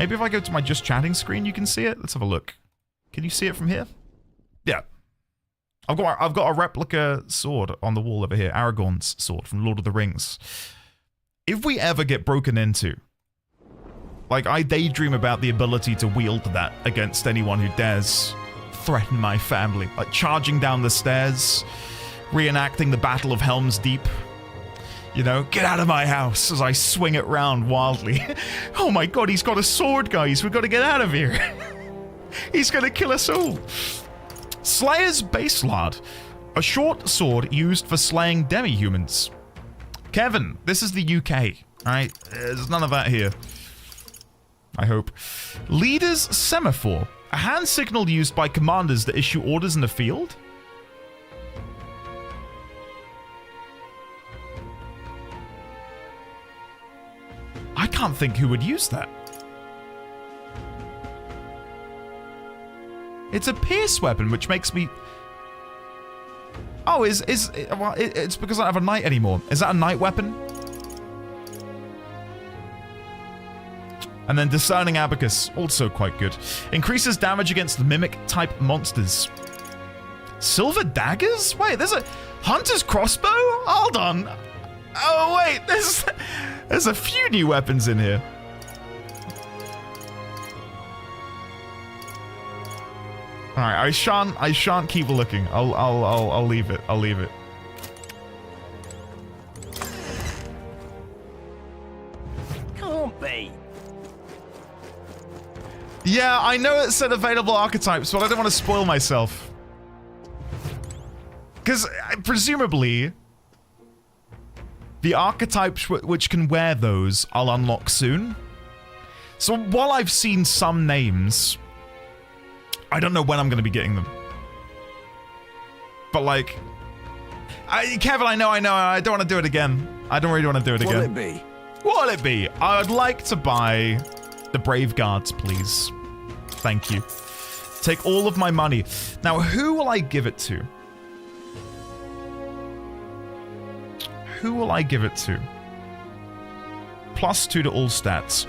Maybe if I go to my just chatting screen, you can see it. Let's have a look. Can you see it from here? Yeah. I've got a replica sword on the wall over here. Aragorn's sword from Lord of the Rings. If we ever get broken into, like, I daydream about the ability to wield that against anyone who dares threaten my family. Like, charging down the stairs, reenacting the Battle of Helm's Deep. You know, get out of my house as I swing it round wildly. Oh my god, he's got a sword, guys. We've got to get out of here. He's going to kill us all. Slayer's Baselard. A short sword used for slaying demi-humans. Kevin, this is the UK, right? There's none of that here. I hope. Leader's Semaphore. A hand signal used by commanders to issue orders in the field? I can't think who would use that. It's a pierce weapon, which makes me... Oh, well, it's because I don't have a knight anymore. Is that a knight weapon? And then Discerning Abacus, also quite good. Increases damage against mimic-type monsters. Silver daggers? Wait, there's a Hunter's crossbow? Hold on. Oh, wait, there's a few new weapons in here. All right, I shan't keep looking. I'll leave it. I'll leave it. Can't be. Yeah, I know it said available archetypes, but I don't want to spoil myself. Because presumably, the archetypes which can wear those I'll unlock soon. So while I've seen some names, I don't know when I'm going to be getting them. But like, Kevin, I know, I don't want to do it again. I don't really want to do it again. What'll it be? What'll it be? I would like to buy the Brave Guards, please. Thank you. Take all of my money. Now, who will I give it to? Who will I give it to? +2 to all stats.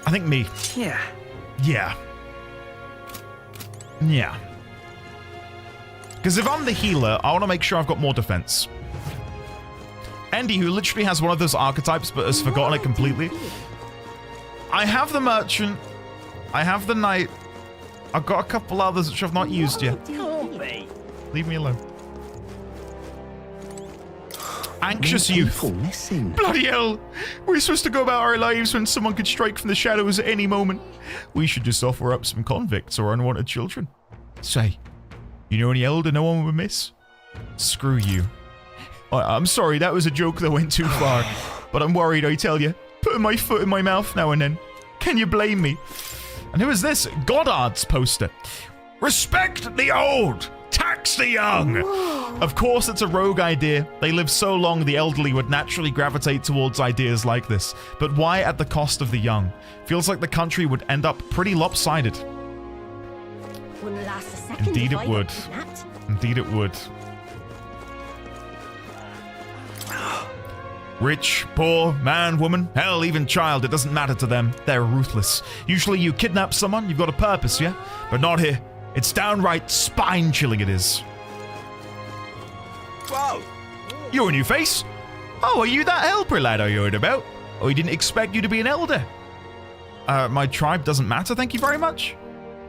I think me. Yeah. Yeah. Yeah. Because if I'm the healer, I want to make sure I've got more defense. Andy, who literally has one of those archetypes but has forgotten it completely. I have the merchant. I have the knight. I've got a couple others which I've not used yet. Can't be. Leave me alone. Anxious youth. Missing. Bloody hell! We're supposed to go about our lives when someone could strike from the shadows at any moment. We should just offer up some convicts or unwanted children. Say, you know any elder no one would miss? Screw you. I'm sorry, that was a joke that went too far. But I'm worried, I tell you. Putting my foot in my mouth now and then. Can you blame me? And who is this? Goddard's poster. Respect the old! Tax the young! Of course, it's a rogue idea. They live so long, the elderly would naturally gravitate towards ideas like this. But why at the cost of the young? Feels like the country would end up pretty lopsided. Wouldn't last a second. Indeed it would. Indeed it would. Rich, poor, man, woman, hell, even child, it doesn't matter to them. They're ruthless. Usually you kidnap someone, you've got a purpose, yeah? But not here. It's downright spine-chilling it is. Wow! You're a new face? Oh, are you that helper lad I heard about? Oh, he didn't expect you to be an elder. My tribe doesn't matter, thank you very much.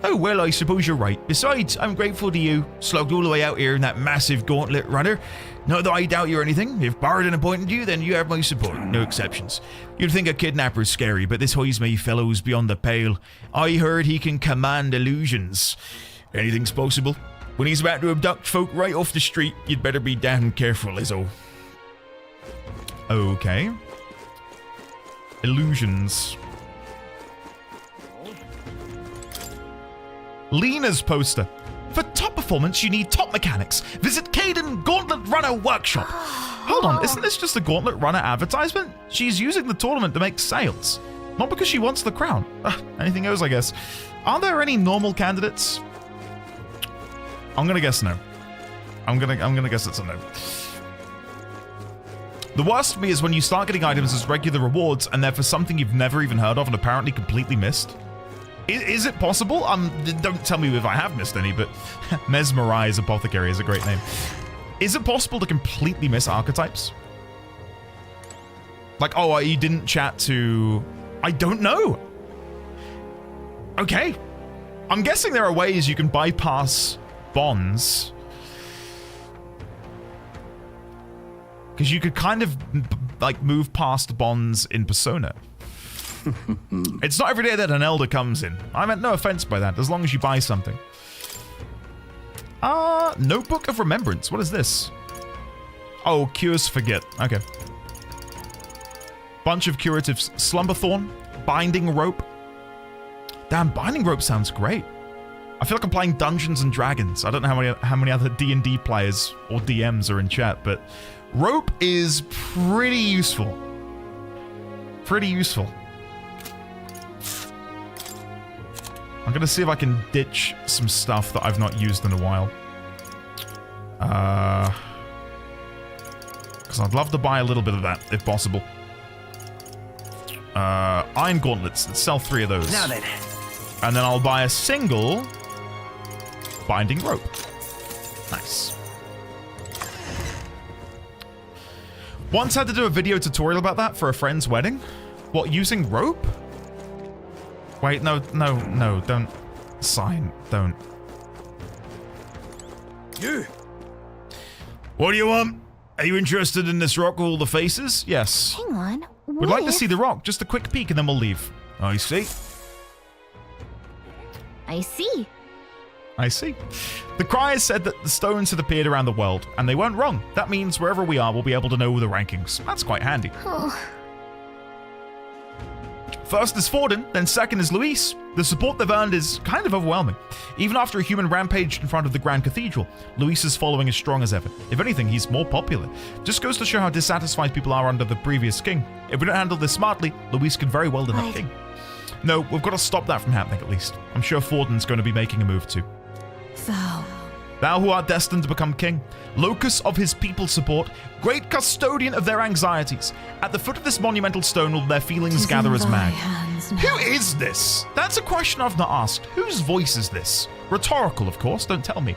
Oh, well, I suppose you're right. Besides, I'm grateful to you. Slogged all the way out here in that massive gauntlet runner. Not that I doubt you or anything. If Bardin appointed you, then you have my support. No exceptions. You'd think a kidnapper's scary, but this Heismay fellow's beyond the pale. I heard he can command illusions. Anything's possible. When he's about to abduct folk right off the street, you'd better be damn careful, Izzo. Okay. Illusions. Lena's poster. For top performance, you need top mechanics. Visit Caden Gauntlet Runner Workshop. Hold on, isn't this just a Gauntlet Runner advertisement? She's using the tournament to make sales. Not because she wants the crown. Anything goes, I guess. Are there any normal candidates? I'm gonna guess no. I'm gonna guess it's a no. The worst for me is when you start getting items as regular rewards and they're for something you've never even heard of and apparently completely missed. Is it possible? Don't tell me if I have missed any, but Mesmerize Apothecary is a great name. Is it possible to completely miss archetypes? Like, oh, you didn't chat to... I don't know. Okay. I'm guessing there are ways you can bypass bonds. Because you could kind of, like, move past bonds in Persona. It's not every day that an elder comes in. I meant no offense by that, as long as you buy something. Notebook of Remembrance. What is this? Oh, Cures Forget. Okay. Bunch of curatives. Slumberthorn. Binding Rope. Damn, Binding Rope sounds great. I feel like I'm playing Dungeons and Dragons. I don't know how many other D&D players or DMs are in chat, but Rope is pretty useful. Pretty useful. I'm going to see if I can ditch some stuff that I've not used in a while. Because I'd love to buy a little bit of that, if possible. Iron Gauntlets. Let's sell 3 of those. Now then. And then I'll buy a single Binding Rope. Nice. Once had to do a video tutorial about that for a friend's wedding. What, using rope? Wait, no, don't sign, don't. You. What do you want? Are you interested in this rock with all the faces? Yes. Hang on. We'd like to see the rock, just a quick peek and then we'll leave. I see. I see. I see. The criers said that the stones had appeared around the world, and they weren't wrong. That means wherever we are, we'll be able to know the rankings. That's quite handy. Oh. First is Forden, then second is Luis. The support they've earned is kind of overwhelming. Even after a human rampaged in front of the Grand Cathedral, Luis's following is strong as ever. If anything, he's more popular. Just goes to show how dissatisfied people are under the previous king. If we don't handle this smartly, Luis could very well end up king. No, we've got to stop that from happening at least. I'm sure Forden's going to be making a move too. Thou who art destined to become king, locus of his people's support, great custodian of their anxieties. At the foot of this monumental stone will their feelings gather as mag. Who is this? That's a question I've not asked. Whose voice is this? Rhetorical, of course, don't tell me.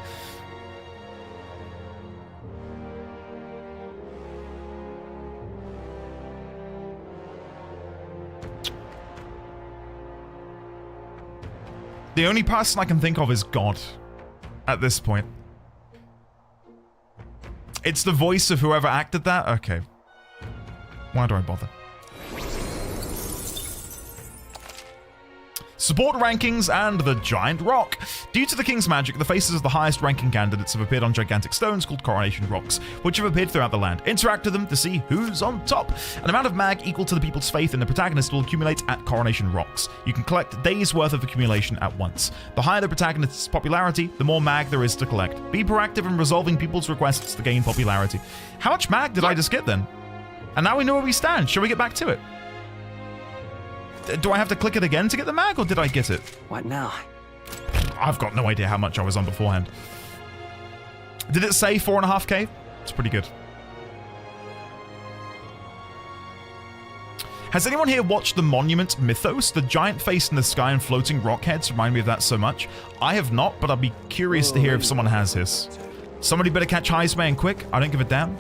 The only person I can think of is God. At this point. It's the voice of whoever acted that? Okay. Why do I bother? Support rankings and the giant rock. Due to the king's magic, the faces of the highest ranking candidates have appeared on gigantic stones called coronation rocks, which have appeared throughout the land. Interact with them to see who's on top. An amount of mag equal to the people's faith in the protagonist will accumulate at coronation rocks. You can collect days worth of accumulation at once. The higher the protagonist's popularity, the more mag there is to collect. Be proactive in resolving people's requests to gain popularity. How much mag did I just get then? And now we know where we stand. Shall we get back to it? Do I have to click it again to get the mag, or did I get it? What now? I've got no idea how much I was on beforehand. Did it say 4.5k? It's pretty good. Has anyone here watched the Monument Mythos? The giant face in the sky and floating rock heads remind me of that so much. I have not, but I'll be curious to hear if someone has this. Somebody better catch Heismay and quick. I don't give a damn.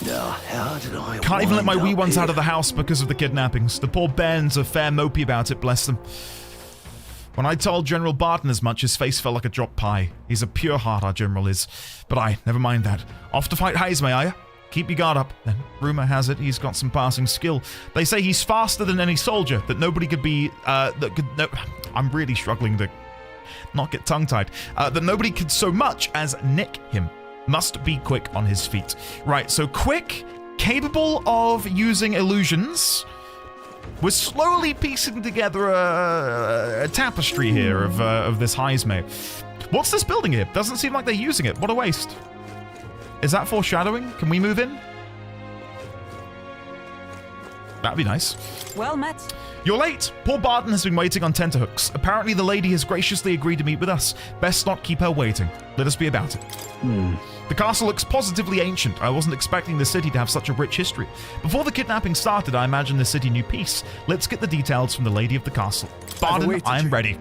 How did I Can't even let my wind wee up ones here? out of the house because of the kidnappings. The poor bairns are fair mopey about it, bless them. When I told General Barton as much, his face felt like a dropped pie. He's a pure heart, our general is. But never mind that. Off to fight Heismay, are ya? Keep your guard up. Then, rumor has it, he's got some passing skill. They say he's faster than any soldier, that nobody could be, I'm really struggling to not get tongue-tied. That nobody could so much as nick him. Must be quick on his feet. Right, so quick, capable of using illusions. We're slowly piecing together a tapestry here of this Heismay. What's this building here? Doesn't seem like they're using it. What a waste. Is that foreshadowing? Can we move in? That'd be nice. Well met. You're late. Poor Barton has been waiting on tenterhooks. Apparently the lady has graciously agreed to meet with us. Best not keep her waiting. Let us be about it. The castle looks positively ancient. I wasn't expecting the city to have such a rich history. Before the kidnapping started, I imagined the city knew peace. Let's get the details from the lady of the castle. Barton, I am ready.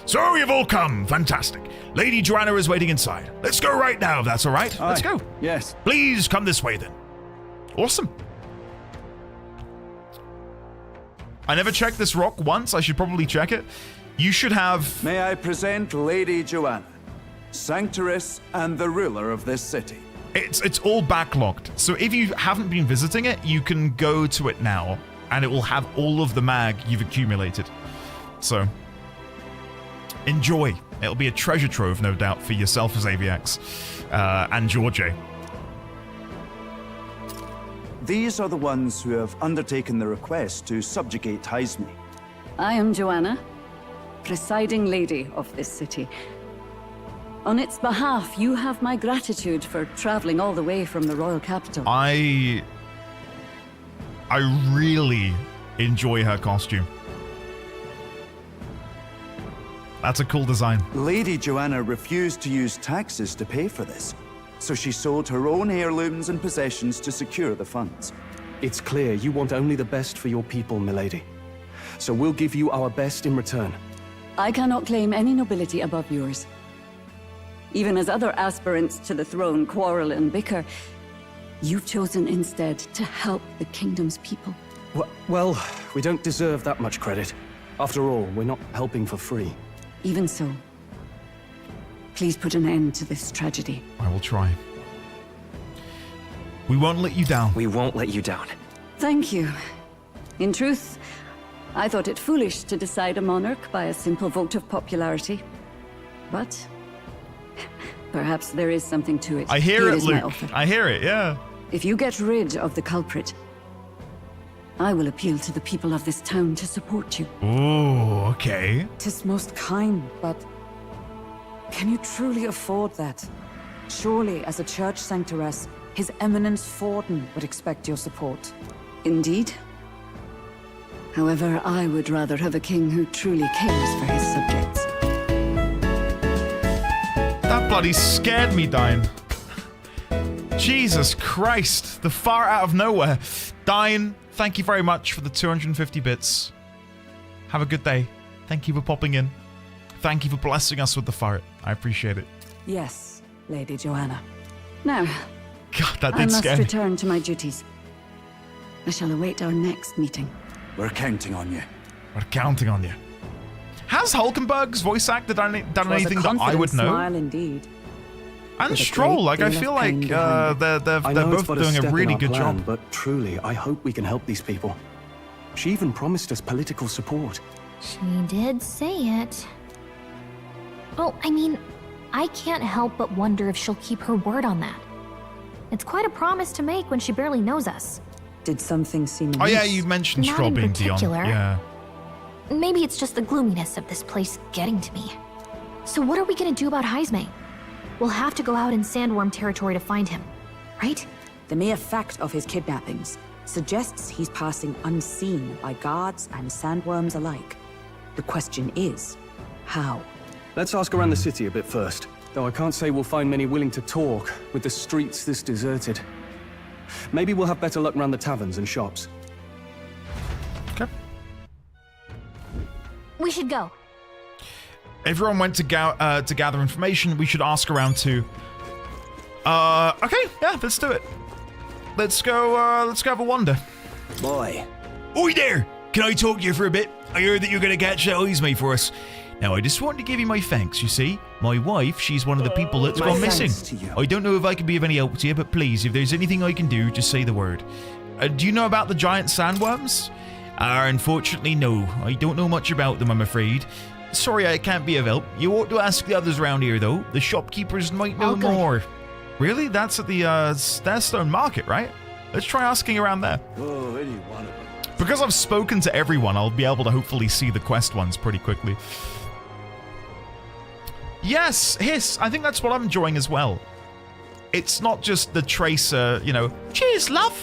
So you've all come. Fantastic. Lady Joanna is waiting inside. Let's go right now, if that's all right. Let's go. Yes. Please come this way, then. Awesome. I never checked this rock once. I should probably check it. You should have... May I present Lady Joanna, Sanctoress and the ruler of this city. It's all backlogged. So if you haven't been visiting it, you can go to it now, and it will have all of the mag you've accumulated. So, enjoy. It'll be a treasure trove, no doubt, for yourself as AVX and George. These are the ones who have undertaken the request to subjugate Heismay. I am Joanna, presiding lady of this city. On its behalf, you have my gratitude for traveling all the way from the royal capital. I really enjoy her costume. That's a cool design. Lady Joanna refused to use taxes to pay for this, so she sold her own heirlooms and possessions to secure the funds. It's clear you want only the best for your people, milady. So we'll give you our best in return. I cannot claim any nobility above yours. Even as other aspirants to the throne quarrel and bicker, you've chosen instead to help the kingdom's people. Well, we don't deserve that much credit. After all, we're not helping for free. Even so, please put an end to this tragedy. I will try. We won't let you down. We won't let you down. Thank you. In truth, I thought it foolish to decide a monarch by a simple vote of popularity. But perhaps there is something to it. I hear it, is my Luke. offer. I hear it, yeah. If you get rid of the culprit, I will appeal to the people of this town to support you. Oh, okay. 'Tis most kind, but can you truly afford that? Surely, as a church sanctoress, His Eminence Forden would expect your support. Indeed. However, I would rather have a king who truly cares for his subjects. That bloody scared me, Dine. Jesus Christ. The far out of nowhere. Dine, thank you very much for the 250 bits. Have a good day. Thank you for popping in. Thank you for blessing us with the fire. I appreciate it. Yes, Lady Joanna. Now, God, that I did must scare me. return to my duties. I shall await our next meeting. We're counting on you. We're counting on you. Has Hulkenberg's voice actor done anything that I would know? Smile indeed. And With a Stroll, great like I deal feel of like pain behind it. they're I know both it's but doing step a in really our good plan, job. But truly, I hope we can help these people. She even promised us political support. She did say it. Well, I mean, I can't help but wonder if she'll keep her word on that. It's quite a promise to make when she barely knows us. Did something seem Oh yeah, amiss? you mentioned Not Stroll in being Dion. particular. Yeah. Maybe it's just the gloominess of this place getting to me. So what are we gonna do about Heismay? We'll have to go out in Sandworm territory to find him, right? The mere fact of his kidnappings suggests he's passing unseen by guards and sandworms alike. The question is, how? Let's ask around the city a bit first. Though I can't say we'll find many willing to talk with the streets this deserted. Maybe we'll have better luck around the taverns and shops. should go. Everyone went to gather information. We should ask around too. Okay, yeah, let's do it. Let's go have a wander. Boy. Oi there! Can I talk to you for a bit? I heard that you're going to catch that Heismay for us. Now, I just wanted to give you my thanks, you see. My wife, she's one of the people that's gone missing. I don't know if I can be of any help to you, but please, if there's anything I can do, just say the word. Do you know about the giant sandworms? Unfortunately, no. I don't know much about them, I'm afraid. Sorry, I can't be of help. You ought to ask the others around here, though. The shopkeepers might know more. Really? That's at the Starestone Market, right? Let's try asking around there. Oh, any one of them. Because I've spoken to everyone, I'll be able to hopefully see the quest ones pretty quickly. Yes, Hiss. I think that's what I'm enjoying as well. It's not just the tracer, you know. Cheers, love.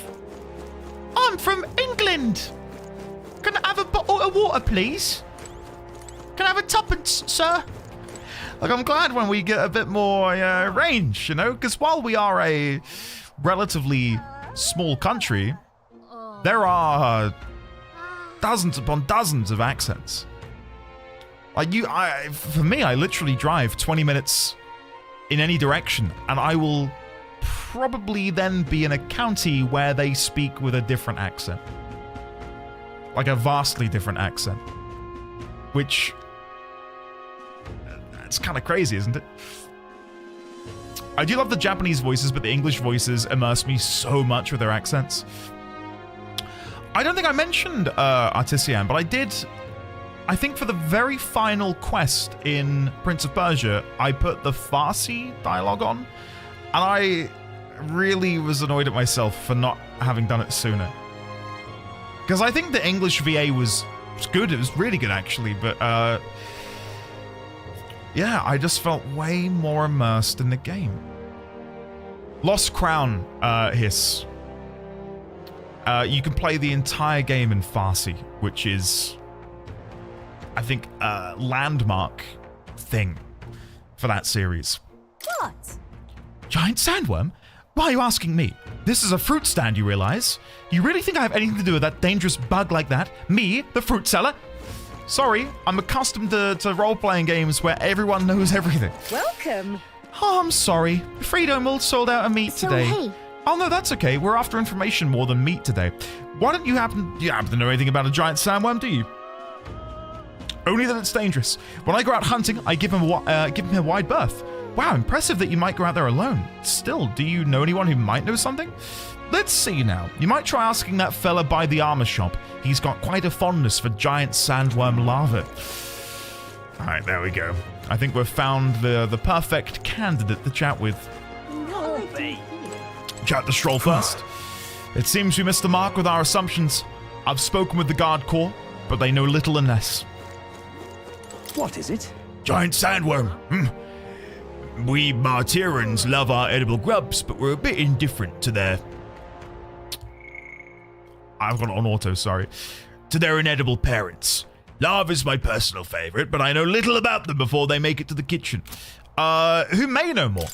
I'm from England. Can I have a bottle of water, please? Can I have a tuppence, sir? Like, I'm glad when we get a bit more range, you know? Because while we are a relatively small country, there are dozens upon dozens of accents. Like for me, I literally drive 20 minutes in any direction, and I will probably then be in a county where they speak with a different accent. Like a vastly different accent. Which, it's kind of crazy, isn't it? I do love the Japanese voices, but the English voices immerse me so much with their accents. I don't think I mentioned Artisian, but I did. I think for the very final quest in Prince of Persia, I put the Farsi dialogue on, and I really was annoyed at myself for not having done it sooner. Because I think the English VA was good. It was really good, actually, but yeah, I just felt way more immersed in the game. Lost Crown, Hiss. You can play the entire game in Farsi, which is, I think, a landmark thing for that series. What? Giant sandworm? Why are you asking me? This is a fruit stand, you realize? You really think I have anything to do with that dangerous bug like that? Me, the fruit seller? Sorry, I'm accustomed to role-playing games where everyone knows everything. Welcome. Oh, I'm sorry. Afraid I'm all sold out of meat today. Hey. Oh no, that's okay. We're after information more than meat today. Why don't you happen to know anything about a giant sandworm, do you? Only that it's dangerous. When I go out hunting, I give him a wide berth. Wow, impressive that you might go out there alone. Still, do you know anyone who might know something? Let's see now. You might try asking that fella by the armor shop. He's got quite a fondness for giant sandworm larvae. Alright, there we go. I think we've found the perfect candidate to chat with. Chat the stroll first. It seems we missed the mark with our assumptions. I've spoken with the guard corps, but they know little and less. What is it? Giant sandworm. We Martirans love our edible grubs, but we're a bit indifferent to their... I've got it on auto, sorry. To their inedible parents. Larva's my personal favorite, but I know little about them before they make it to the kitchen. Who may know more?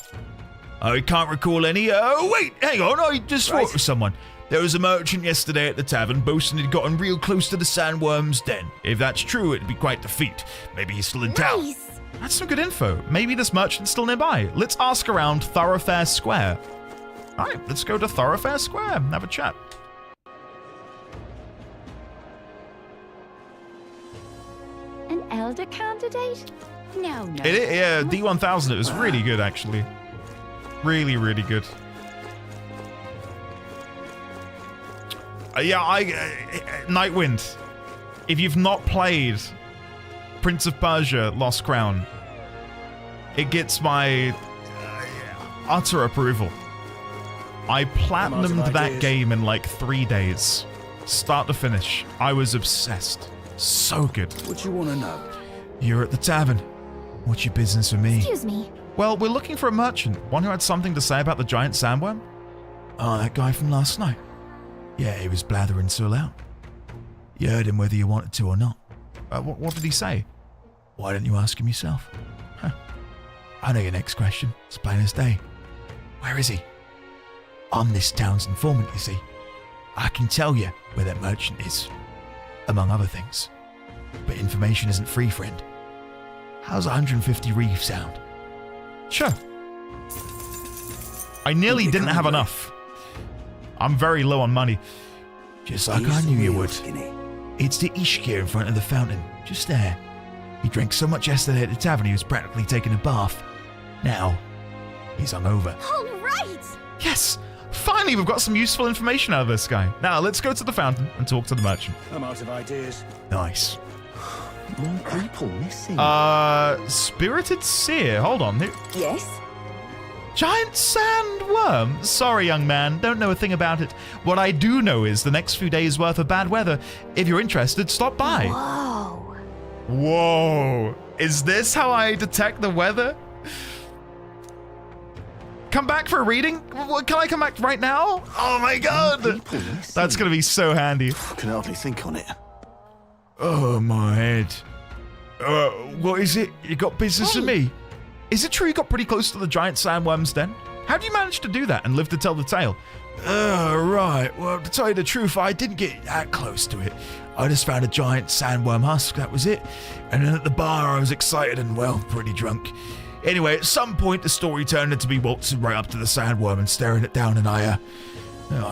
I can't recall any. Oh, wait, hang on. I just spoke with someone. There was a merchant yesterday at the tavern boasting he'd gotten real close to the sandworm's den. If that's true, it'd be quite the feat. Maybe he's still in town. That's some good info. Maybe this merchant's still nearby. Let's ask around Thoroughfare Square. All right, let's go to Thoroughfare Square and have a chat. An elder candidate? No. Yeah, D1000, it was really good, actually. Really, really good. Nightwind. If you've not played Prince of Persia Lost Crown, it gets my utter approval. I platinumed that game in like 3 days. Start to finish. I was obsessed. So good. What you want to know? You're at the tavern. What's your business with me? Excuse me. Well, we're looking for a merchant. One who had something to say about the giant sandworm. Oh, that guy from last night. Yeah, he was blathering so loud. You heard him whether you wanted to or not. What did he say? Why don't you ask him yourself? Huh. I know your next question. It's plain as day. Where is he? I'm this town's informant, you see. I can tell you where that merchant is, among other things. But information isn't free, friend. How's 150 reef sound? Sure. I nearly didn't have enough. I'm very low on money. Just like I knew you would. It's the Ishkir in front of the fountain, just there. He drank so much yesterday at the tavern he was practically taking a bath. Now, he's hungover. All right! Yes! Finally, we've got some useful information out of this guy. Now, let's go to the fountain and talk to the merchant. I'm out of ideas. Nice. More people missing. Spirited Seer. Hold on. Yes? Giant sandworm? Sorry, young man. Don't know a thing about it. What I do know is the next few days' worth of bad weather. If you're interested, stop by. Whoa. Whoa. Is this how I detect the weather? Come back for a reading? Can I come back right now? Oh my god. That's going to be so handy. I can hardly think on it. Oh, my head. What is it? You got business with me? Is it true you got pretty close to the giant sandworm's den? How do you manage to do that and live to tell the tale? Right. Well, to tell you the truth, I didn't get that close to it. I just found a giant sandworm husk, that was it. And then at the bar, I was excited and, well, pretty drunk. Anyway, at some point, the story turned into me waltzing right up to the sandworm and staring it down, and I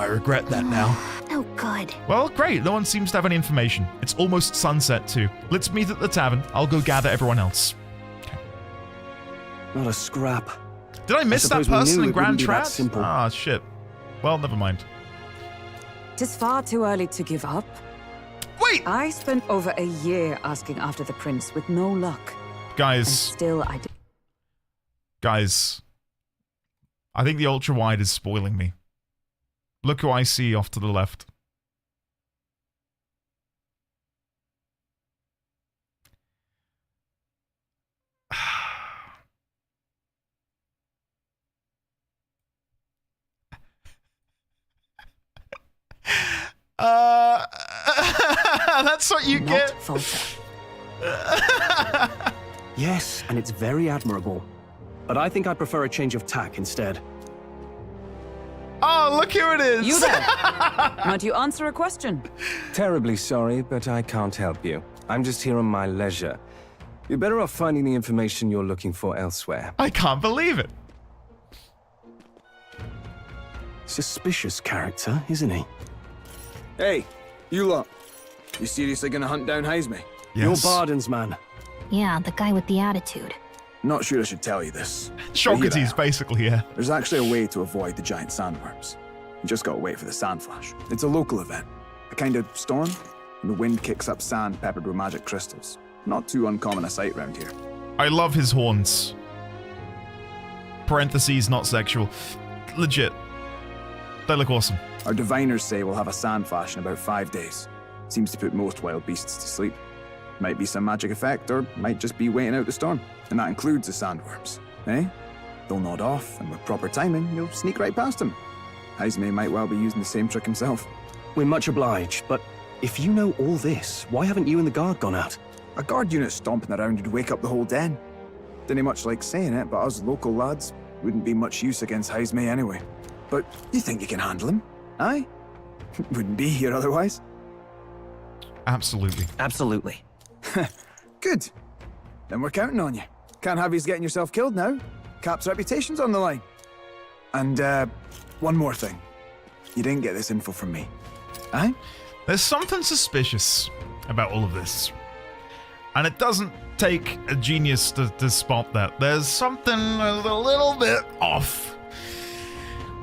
regret that now. No good. Well, great. No one seems to have any information. It's almost sunset, too. Let's meet at the tavern. I'll go gather everyone else. Okay. Not a scrap. Did I miss that person in Grand Trap? Simple. Ah, shit. Well, never mind. It is far too early to give up. Wait! I spent over a year asking after the prince with no luck. Guys. And still, I did. Guys. I think the ultra-wide is spoiling me. Look who I see off to the left. That's what you get. Yes, and it's very admirable. But I think I prefer a change of tack instead. Oh, look who it is! You there? Might you answer a question? Terribly sorry, but I can't help you. I'm just here on my leisure. You're better off finding the information you're looking for elsewhere. I can't believe it. Suspicious character, isn't he? Hey, you lot. You seriously gonna hunt down Heismay? Yes. You're Barden's man. Yeah, the guy with the attitude. Not sure I should tell you this. Shockety's basically here. There's actually a way to avoid the giant sandworms. You just gotta wait for the sand flash. It's a local event. A kind of storm, and the wind kicks up sand peppered with magic crystals. Not too uncommon a sight round here. I love his horns. Parentheses, not sexual. Legit. They look awesome. Our diviners say we'll have a sand flash in about 5 days. Seems to put most wild beasts to sleep. Might be some magic effect, or might just be waiting out the storm. And that includes the sandworms, eh? They'll nod off, and with proper timing, you'll sneak right past them. Heismay might well be using the same trick himself. We're much obliged, but if you know all this, why haven't you and the guard gone out? A guard unit stomping around would wake up the whole den. Didn't much like saying it, but us local lads wouldn't be much use against Heismay anyway. But you think you can handle him? Aye? Wouldn't be here otherwise. Absolutely. Absolutely. Good. Then we're counting on you. Can't have you getting yourself killed now. Cap's reputation's on the line. And, one more thing. You didn't get this info from me. Aye? There's something suspicious about all of this. And it doesn't take a genius to spot that. There's something a little bit off.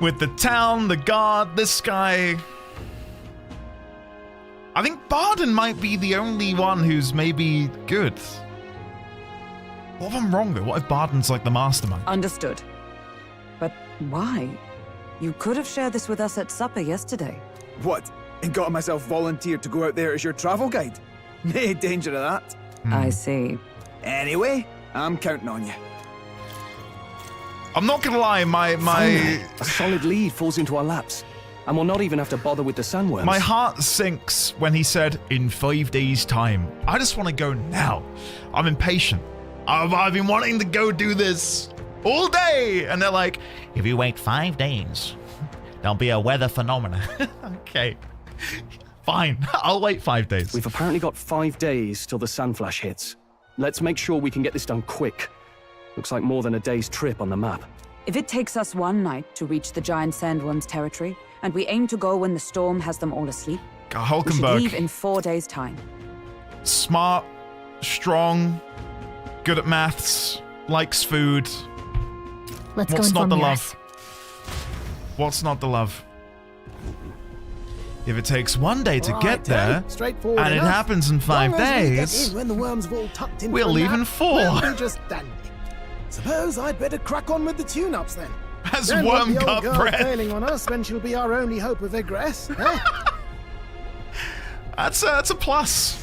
With the town, the guard, this guy. I think Barden might be the only one who's maybe good. What if I'm wrong though? What if Barden's like the mastermind? Understood. But why? You could have shared this with us at supper yesterday. What? And got myself volunteered to go out there as your travel guide? Nay danger of that. I see. Anyway, I'm counting on you. I'm not gonna lie, Finally, a solid lead falls into our laps. And we'll not even have to bother with the sandworms. My heart sinks when he said, in 5 days' time. I just want to go now. I'm impatient. I've been wanting to go do this all day. And they're like, if you wait 5 days, there'll be a weather phenomenon. Okay. Fine, I'll wait 5 days. We've apparently got 5 days till the Sandflash hits. Let's make sure we can get this done quick. Looks like more than a day's trip on the map. If it takes us one night to reach the giant sandworm's territory, and we aim to go when the storm has them all asleep, we should Hulkenberg. leave in 4 days' time. Smart, strong, good at maths, likes food. Let's What's go not the inform love? What's not the love? If it takes 1 day to get there, Straightforward and it enough. happens in 5 Long as we get days, in when the worms have all tucked in we'll for a leave nap, in 4. we'll be just dandy. Suppose I'd better crack on with the tune-ups then. As Don't want worm the old got girl breath. failing on us when she'll be our only hope of egress. Eh? That's a plus.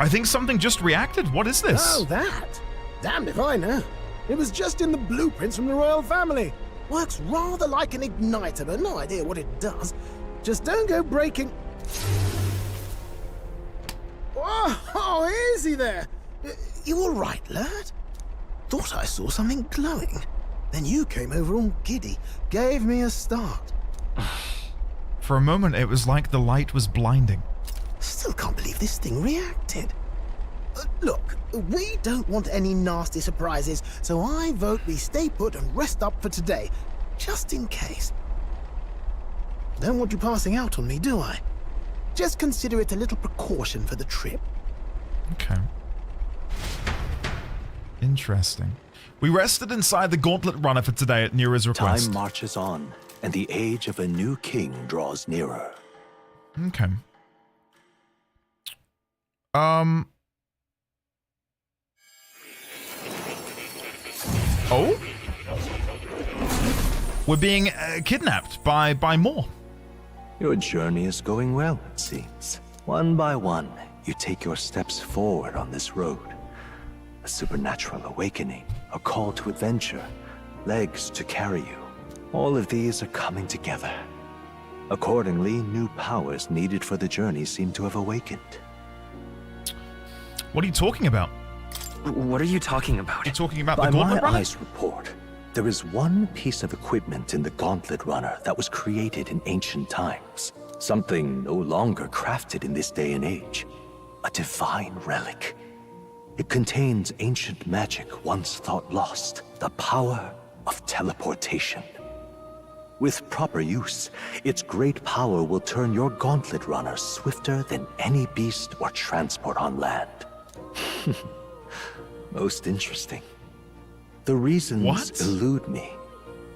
I think something just reacted. What is this? Oh, that? Damned if I know. It was just in the blueprints from the royal family. Works rather like an igniter, but no idea what it does. Just don't go breaking... Oh, easy there. You all right, lad? Thought I saw something glowing. Then you came over all giddy, gave me a start. For a moment, it was like the light was blinding. Still can't believe this thing reacted. Look, we don't want any nasty surprises, so I vote we stay put and rest up for today, just in case. Don't want you passing out on me, do I? Just consider it a little precaution for the trip. Okay. Interesting. We rested inside the gauntlet runner for today at Nera's request. Time marches on, and the age of a new king draws nearer. Okay. Oh? We're being kidnapped by more. Your journey is going well, it seems. One by one, you take your steps forward on this road. A supernatural awakening, a call to adventure, legs to carry you. All of these are coming together. Accordingly, new powers needed for the journey seem to have awakened. What are you talking about? What are you talking about? You're talking about By the gauntlet my runner? eyes report, there is one piece of equipment in the gauntlet runner that was created in ancient times. Something no longer crafted in this day and age. A divine relic. It contains ancient magic once thought lost. The power of teleportation. With proper use, its great power will turn your gauntlet runner swifter than any beast or transport on land. Most interesting. The reasons elude me,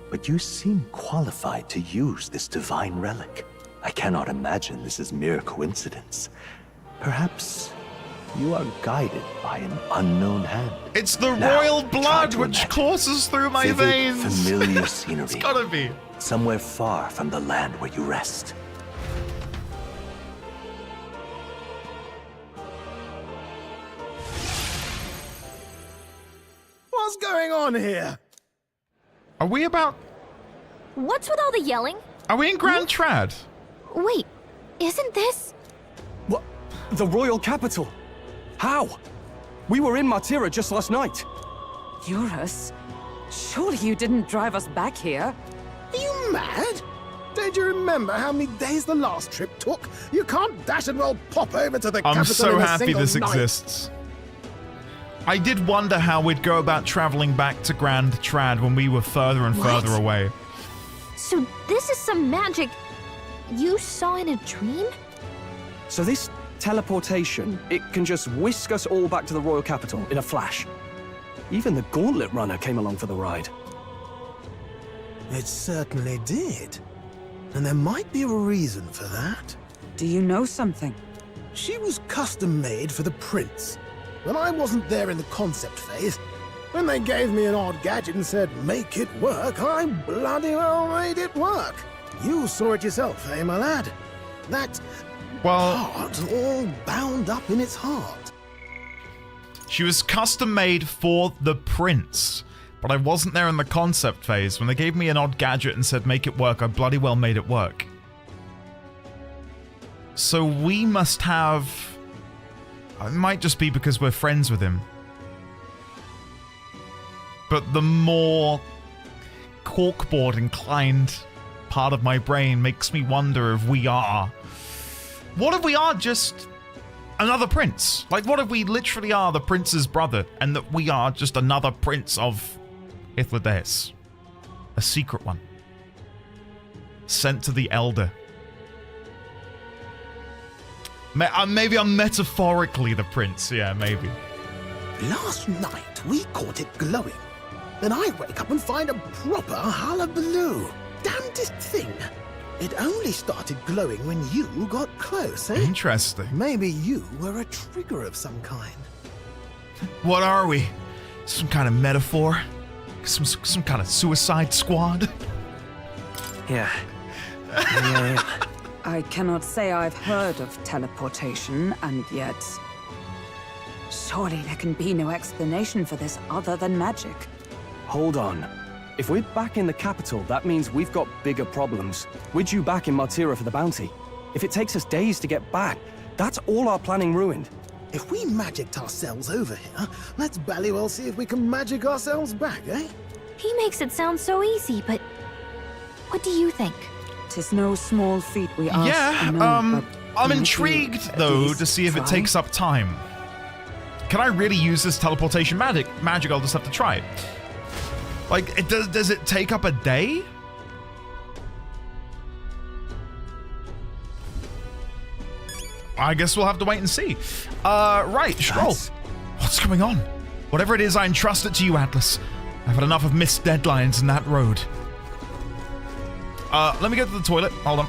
but you seem qualified to use this divine relic. I cannot imagine this is mere coincidence. Perhaps you are guided by an unknown hand. It's the Now, royal try blood to which imagine courses through my vivid, veins. familiar scenery. It's gotta be. Somewhere far from the land where you rest. What's going on here? Are we about... What's with all the yelling? Are we in Grand Trad? Wait, isn't this... What? The royal capital? How? We were in Martira just last night. Eurus? Surely you didn't drive us back here? Are you mad? Don't you remember how many days the last trip took? You can't dash and well pop over to the capital I'm so in a happy single this night. exists. I did wonder how we'd go about traveling back to Grand Trad when we were further and further away. So this is some magic you saw in a dream? So this teleportation, it can just whisk us all back to the royal capital in a flash. Even the gauntlet runner came along for the ride. It certainly did. And there might be a reason for that. Do you know something? She was custom made for the prince. When I wasn't there in the concept phase, when they gave me an odd gadget and said, make it work, I bloody well made it work. You saw it yourself, eh, my lad? That part all bound up in its heart. She was custom made for the prince, but I wasn't there in the concept phase. When they gave me an odd gadget and said make it work, I bloody well made it work. So we must have... It might just be because we're friends with him. But the more corkboard inclined part of my brain makes me wonder if we are... What if we are just another prince? Like, what if we literally are the prince's brother and that we are just another prince of Hythlodaeus? A secret one. Sent to the Elder. Maybe I'm metaphorically the prince. Yeah, maybe. Last night, we caught it glowing. Then I wake up and find a proper hullabaloo. Damnedest thing. It only started glowing when you got close, eh? Interesting. Maybe you were a trigger of some kind. What are we? Some kind of metaphor? Some kind of suicide squad? Yeah. I cannot say I've heard of teleportation, and yet... Surely there can be no explanation for this other than magic. Hold on. If we're back in the capital, that means we've got bigger problems. We're due back in Martira for the bounty. If it takes us days to get back, that's all our planning ruined. If we magicked ourselves over here, let's ballywell see if we can magic ourselves back, eh? He makes it sound so easy, but what do you think? 'Tis no small feat we ask. Yeah, I'm intrigued, though, to see if it takes up time. Can I really use this teleportation magic? I'll just have to try it. Like, does it take up a day? I guess we'll have to wait and see. Right, Scroll. What's going on? Whatever it is, I entrust it to you, Atlas. I've had enough of missed deadlines in that road. Let me go to the toilet. Hold on.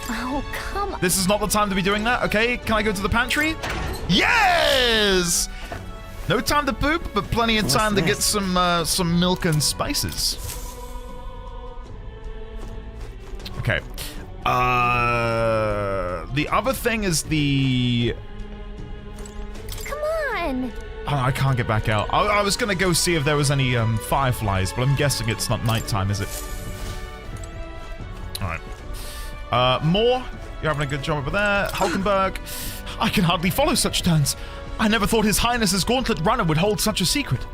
Oh, come on. This is not the time to be doing that, okay? Can I go to the pantry? Yes! No time to poop, but plenty of time to get some milk and spices. Okay. The other thing is the... Come on! Oh, I can't get back out. I was gonna go see if there was any fireflies, but I'm guessing it's not nighttime, is it? Alright. More. You're having a good job over there. Hulkenberg. I can hardly follow such turns. I never thought His Highness's gauntlet runner would hold such a secret.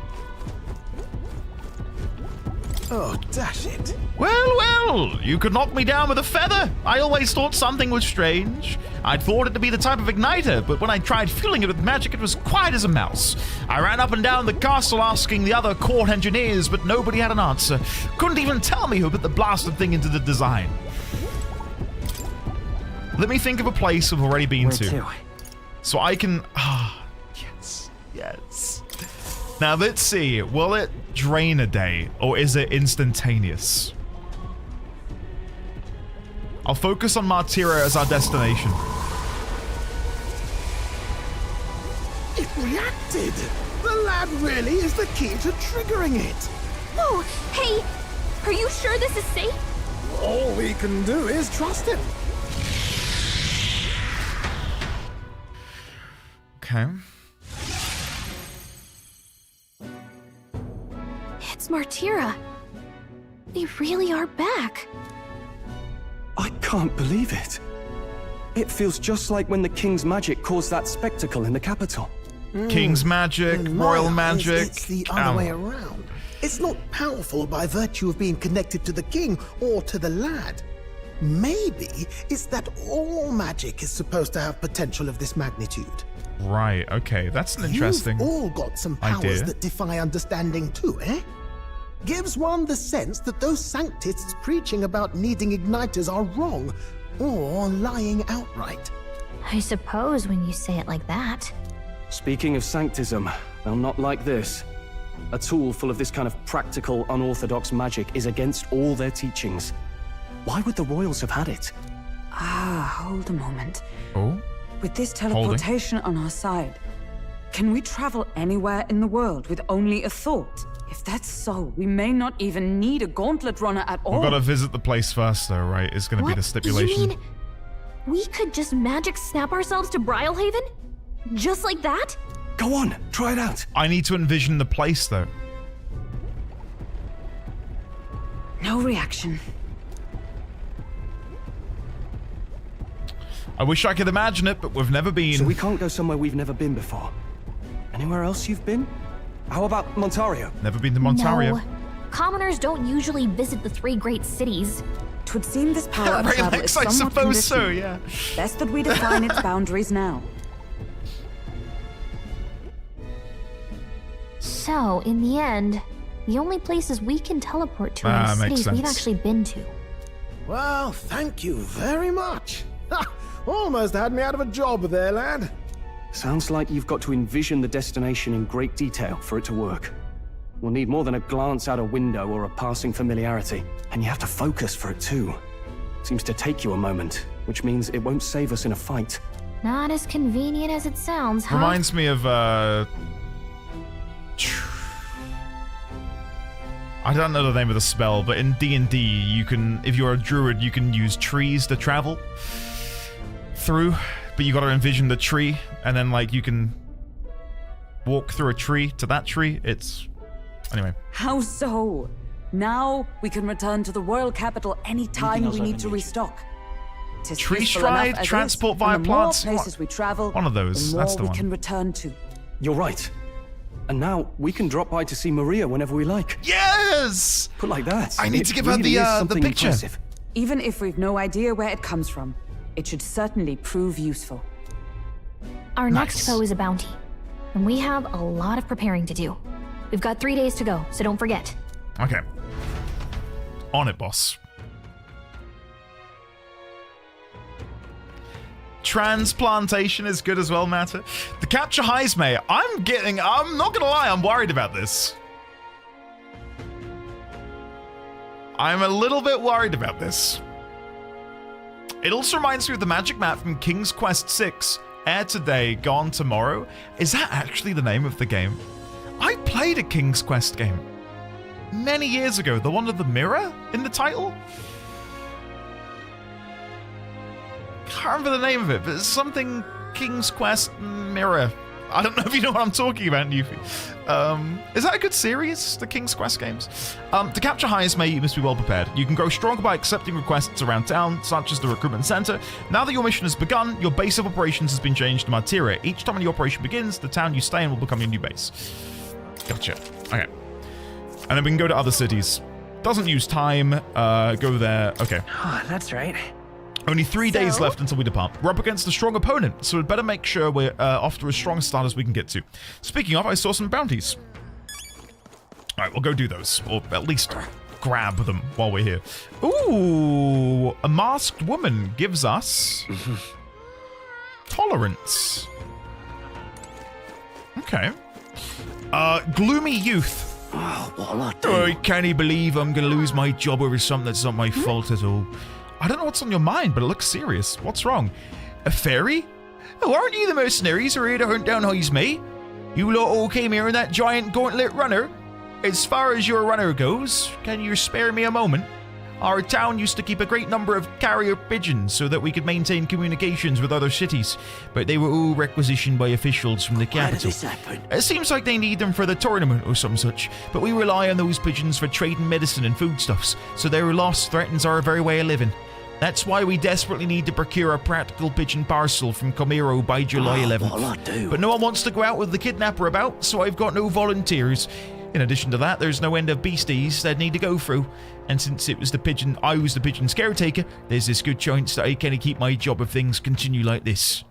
Oh, dash it. Well, you could knock me down with a feather. I always thought something was strange. I'd thought it to be the type of igniter, but when I tried fueling it with magic, it was quiet as a mouse. I ran up and down the castle asking the other court engineers, but nobody had an answer. Couldn't even tell me who put the blasted thing into the design. Let me think of a place I've already been to. So I can... Yes. Now let's see. Will it drain a day or is it instantaneous? I'll focus on Martira as our destination. It reacted! The lad really is the key to triggering it! Oh, hey! Are you sure this is safe? All we can do is trust him. Okay. It's Martira. They really are back. I can't believe it. It feels just like when the King's magic caused that spectacle in the capital. King's magic, royal magic. It's the other way around. It's not powerful by virtue of being connected to the king or to the lad. Maybe it's that all magic is supposed to have potential of this magnitude. Right, okay, that's an interesting You've all got some powers that defy understanding too, eh? Gives one the sense that those sanctists preaching about needing igniters are wrong, or lying outright. I suppose when you say it like that. Speaking of sanctism, well, not like this. A tool full of this kind of practical, unorthodox magic is against all their teachings. Why would the royals have had it? Hold a moment. Oh? With this teleportation on our side, can we travel anywhere in the world with only a thought? If that's so, we may not even need a gauntlet runner at all. We've got to visit the place first, though, right? It's going to be the stipulation. You mean we could just magic snap ourselves to Brialhaven? Just like that? Go on, try it out. I need to envision the place, though. No reaction. I wish I could imagine it, but we've never been. So we can't go somewhere we've never been before. Anywhere else you've been? How about Montario? Never been to Montario. No. Commoners don't usually visit the 3 great cities. 'Twould seem this power of travel is I somewhat suppose so, conditional. yeah. Best that we define its boundaries now. So, in the end, the only places we can teleport to are cities we've actually been to. Well, thank you very much. Almost had me out of a job there, lad. Sounds like you've got to envision the destination in great detail for it to work. We'll need more than a glance out a window or a passing familiarity. And you have to focus for it too. Seems to take you a moment, which means it won't save us in a fight. Not as convenient as it sounds, huh? Reminds me of, I don't know the name of the spell, but in D&D, you can, if you're a druid, you can use trees to travel through, but you gotta envision the tree, and then, like, you can walk through a tree to that tree. It's... Anyway. How so? Now we can return to the royal capital anytime we need to restock. Tree stride, transport via plants. The more places we travel, one of those. the That's the more one. we can return to. You're right. And now we can drop by to see Maria whenever we like. Yes! Put like that. I need to give her the picture. Impressive. Even if we've no idea where it comes from, it should certainly prove useful. Our next foe is a bounty, and we have a lot of preparing to do. We've got 3 days to go, so don't forget. Okay. On it, boss. Transplantation is good as well, Matter. To capture Heismay, I'm not gonna lie, I'm worried about this. I'm a little bit worried about this. It also reminds me of the magic map from King's Quest VI, Air Today, Gone Tomorrow. Is that actually the name of the game? I played a King's Quest game many years ago, the one with the mirror in the title? Can't remember the name of it, but it's something King's Quest Mirror. I don't know if you know what I'm talking about, Newfie. Is that a good series, the King's Quest games? To capture Heismay, you must be well prepared. You can grow stronger by accepting requests around town, such as the recruitment center. Now that your mission has begun, your base of operations has been changed to Martira. Each time the operation begins, the town you stay in will become your new base. Gotcha. Okay. And then we can go to other cities. Doesn't use time. Go there. Okay. Oh, that's right. Only 3 days left until we depart. We're up against a strong opponent, so we'd better make sure we're off to as strong a start as we can get to. Speaking of, I saw some bounties. Alright, we'll go do those. Or at least grab them while we're here. Ooh! A masked woman gives us... tolerance. Okay. Gloomy youth. Oh, what'll I do? I can't believe I'm gonna lose my job over something that's not my fault at all. I don't know what's on your mind, but it looks serious. What's wrong? A fairy? Oh, aren't you the mercenaries who are here to hunt down Heismay? You lot all came here in that giant gauntlet runner? As far as your runner goes, can you spare me a moment? Our town used to keep a great number of carrier pigeons so that we could maintain communications with other cities, but they were all requisitioned by officials from the capital. How did this happen? It seems like they need them for the tournament or some such, but we rely on those pigeons for trading medicine and foodstuffs, so their loss threatens our very way of living. That's why we desperately need to procure a practical pigeon parcel from Comero by July 11th. What'll I do? But no one wants to go out with the kidnapper about, so I've got no volunteers. In addition to that, there's no end of beasties that need to go through. And since it was I was the pigeon's caretaker, there's this good chance that I can keep my job if things continue like this.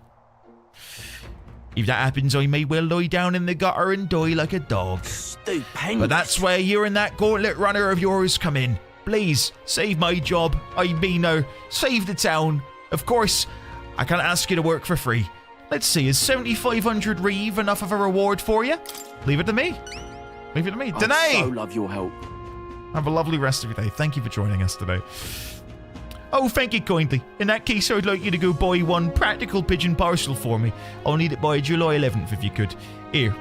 If that happens, I may well lie down in the gutter and die like a dog. Stupendous. But that's where you and that gauntlet runner of yours come in. Please, save my job. I mean, save the town. Of course, I can't ask you to work for free. Let's see, is 7,500 Reeve enough of a reward for you? Leave it to me. Leave it to me. Danae! I so love your help. Have a lovely rest of your day. Thank you for joining us today. Oh, thank you kindly. In that case, I'd like you to go buy one practical pigeon parcel for me. I'll need it by July 11th if you could. Here,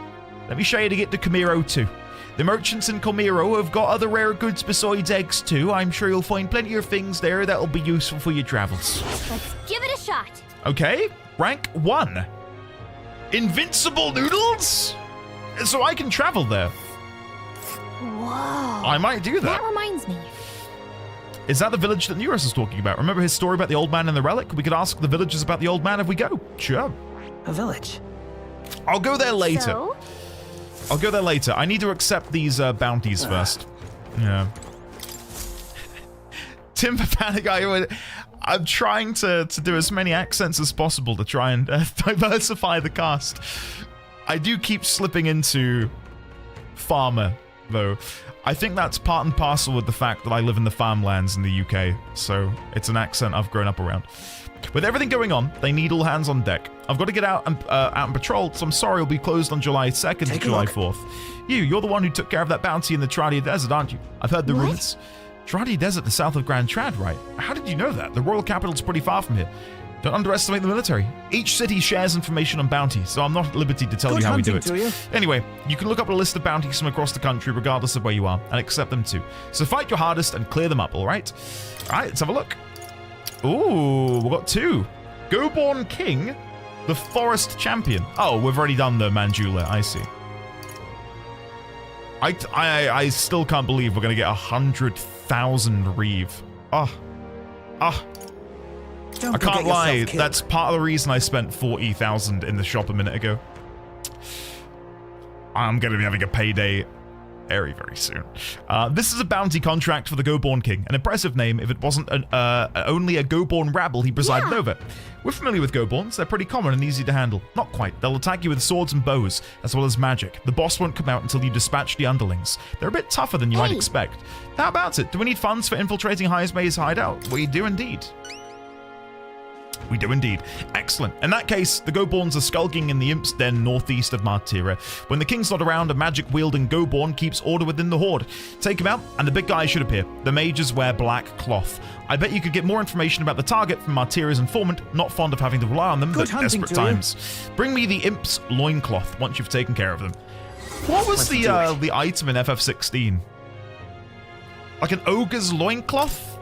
let me show you to get to Comero too. The merchants in Comero have got other rare goods besides eggs too. I'm sure you'll find plenty of things there that'll be useful for your travels. Let's give it a shot. Okay, rank 1. Invincible noodles? So I can travel there. Whoa. I might do that. That reminds me. Is that the village that Neuros is talking about? Remember his story about the old man and the relic? We could ask the villagers about the old man if we go. Sure. A village. I'll go there later. So? I'll go there later. I need to accept these bounties first. Yeah. Timber Panic, I'm trying to do as many accents as possible to try and diversify the cast. I do keep slipping into farmer, though. I think that's part and parcel with the fact that I live in the farmlands in the UK, so it's an accent I've grown up around. With everything going on, they need all hands on deck. I've got to get out and patrol, so I'm sorry it'll be closed on July 2nd to July 4th. You're the one who took care of that bounty in the Tradia Desert, aren't you? I've heard the rumors. Tradia Desert, the south of Grand Trad, right? How did you know that? The royal capital's pretty far from here. Don't underestimate the military. Each city shares information on bounties, so I'm not at liberty to tell you how we do it. Anyway, you can look up a list of bounties from across the country, regardless of where you are, and accept them too. So fight your hardest and clear them up, alright? Alright, let's have a look. Ooh, we've got 2. Goborn King, the Forest Champion. Oh, we've already done the Manjula, I see. I still can't believe we're going to get 100,000 Reeve. I can't lie, that's part of the reason I spent 40,000 in the shop a minute ago. I'm going to be having a payday very, very soon. This is a bounty contract for the Goborn King. An impressive name if it wasn't only a Goborn rabble he presided over. We're familiar with Goborns. They're pretty common and easy to handle. Not quite. They'll attack you with swords and bows, as well as magic. The boss won't come out until you dispatch the underlings. They're a bit tougher than you might expect. How about it? Do we need funds for infiltrating Heismay's hideout? We do indeed. We do indeed. Excellent. In that case, the Goborns are skulking in the Imp's Den northeast of Martira. When the king's not around, a magic-wielding Goborn keeps order within the horde. Take him out, and the big guy should appear. The mages wear black cloth. I bet you could get more information about the target from Martira's informant, not fond of having to rely on them, but desperate times. Bring me the Imp's loincloth once you've taken care of them. What was the item in FF16? Like an ogre's loincloth?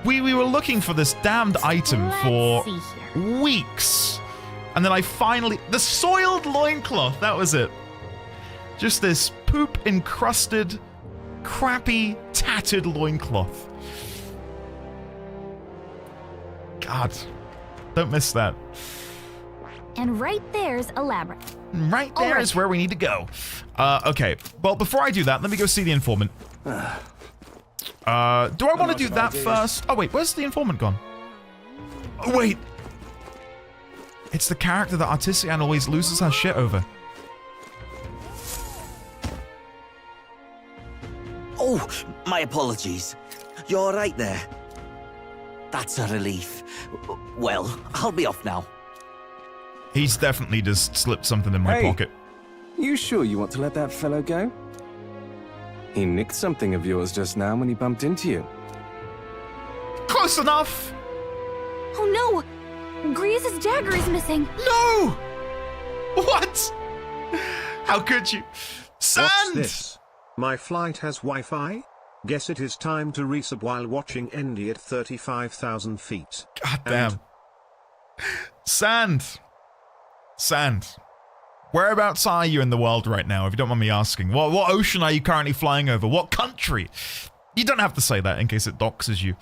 We were looking for this damned item for weeks. And then I finally... The soiled loincloth, that was it. Just this poop-encrusted, crappy, tattered loincloth. God, don't miss that. And right there's a labyrinth. Right there is where we need to go. Okay, well, before I do that, let me go see the informant. Do I want to do that first? Oh, wait, where's the informant gone? Oh, wait. It's the character that Artisian always loses her shit over. Oh, my apologies. You're all right there? That's a relief. Well, I'll be off now. He's definitely just slipped something in my pocket. You sure you want to let that fellow go? He nicked something of yours just now when he bumped into you. Close enough! Oh no! Grease's dagger is missing. No! What? How could you? Sand! What's this? My flight has Wi-Fi? Guess it is time to resub while watching Endy at 35,000 feet. God damn. Sand. Sand. Whereabouts are you in the world right now, if you don't mind me asking? What ocean are you currently flying over? What country? You don't have to say that in case it doxes you.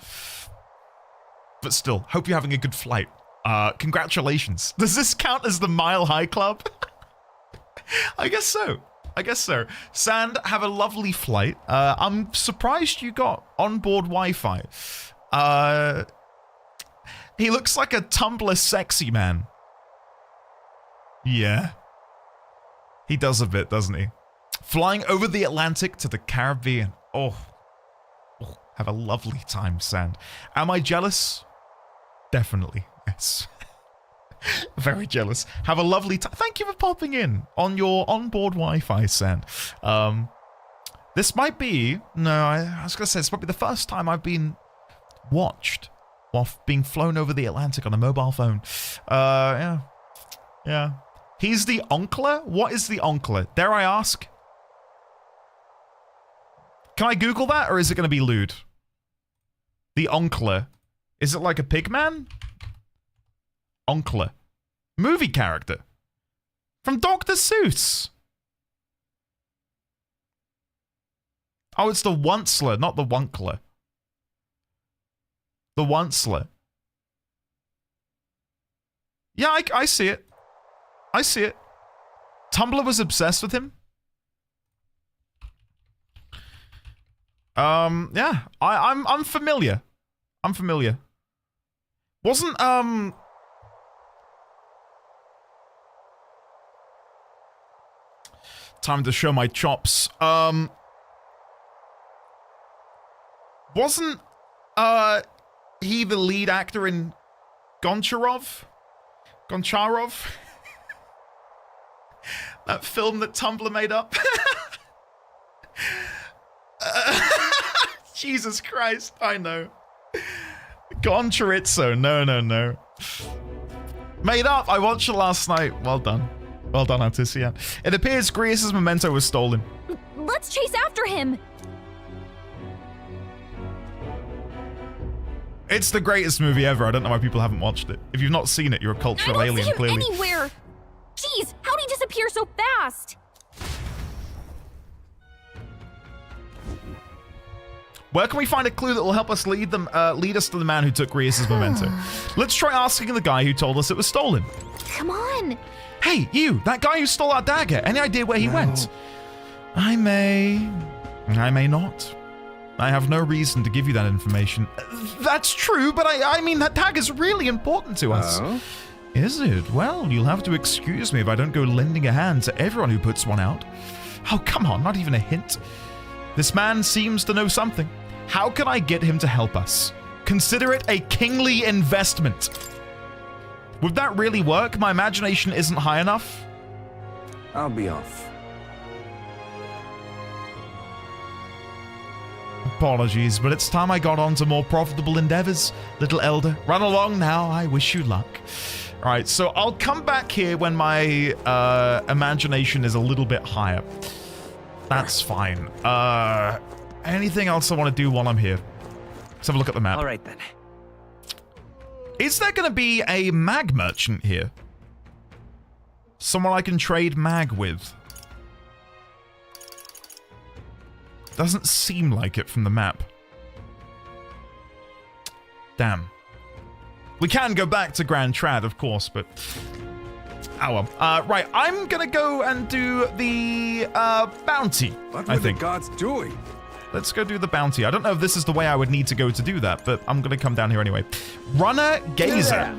But still, hope you're having a good flight. Congratulations. Does this count as the Mile High Club? I guess so. I guess so. Sand, have a lovely flight. I'm surprised you got onboard Wi-Fi. He looks like a Tumblr sexy man. Yeah. He does a bit, doesn't he? Flying over the Atlantic to the Caribbean. Oh, have a lovely time, Sand. Am I jealous? Definitely, yes. Very jealous. Have a lovely time. Thank you for popping in on your onboard Wi-Fi, Sand. This might be... No, I was going to say, this might be the first time I've been watched while being flown over the Atlantic on a mobile phone. Yeah. Yeah. He's the onkler? What is the onkler? Dare I ask? Can I Google that, or is it going to be lewd? The onkler. Is it like a pigman? Onkler. Movie character. From Dr. Seuss. Oh, it's the onceler, not the wonkler. The onceler. Yeah, I see it. I see it. Tumblr was obsessed with him. Yeah, I'm familiar. I'm familiar. Wasn't time to show my chops. Wasn't he the lead actor in Goncharov? That film that Tumblr made up? Jesus Christ, I know. Goncharizzo, no. Made up, I watched it last night. Well done, Artisia. It appears Grius' memento was stolen. Let's chase after him. It's the greatest movie ever. I don't know why people haven't watched it. If you've not seen it, you're a cultural alien, I don't see him clearly. anywhere. Jeez, how'd he disappear so fast? Where can we find a clue that will help us lead us to the man who took Grius' memento? Let's try asking the guy who told us it was stolen. Come on. Hey, you, that guy who stole our dagger. Any idea where he went? I may not. I have no reason to give you that information. That's true, but I mean, that dagger's really important to us. Oh? Is it? Well, you'll have to excuse me if I don't go lending a hand to everyone who puts one out. Oh, come on, not even a hint. This man seems to know something. How can I get him to help us? Consider it a kingly investment. Would that really work? My imagination isn't high enough. I'll be off. Apologies, but it's time I got on to more profitable endeavors. Little elder, run along now. I wish you luck. All right, so I'll come back here when my imagination is a little bit higher. That's fine. Anything else I want to do while I'm here? Let's have a look at the map. All right, then. Is there going to be a mag merchant here? Someone I can trade mag with? Doesn't seem like it from the map. Damn. We can go back to Grand Trad, of course, but... Oh well. Right, I'm gonna go and do the bounty, What I were think. the gods doing? Let's go do the bounty. I don't know if this is the way I would need to go to do that, but I'm gonna come down here anyway. Runner Gazer.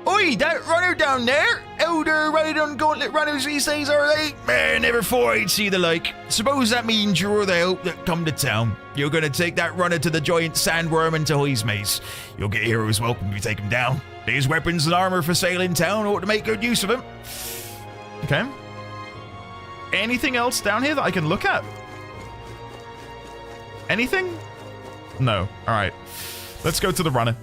Oi, that runner down there? Elder right on gauntlet runners these days, are they? Man, never thought I'd see the like. Suppose that means you're the hope that come to town. You're gonna take that runner to the giant sandworm into Heismay. You'll get heroes welcome if you take him down. There's weapons and armor for sale in town, ought to make good use of them. Okay. Anything else down here that I can look at? Anything? No. Alright. Let's go to the runner.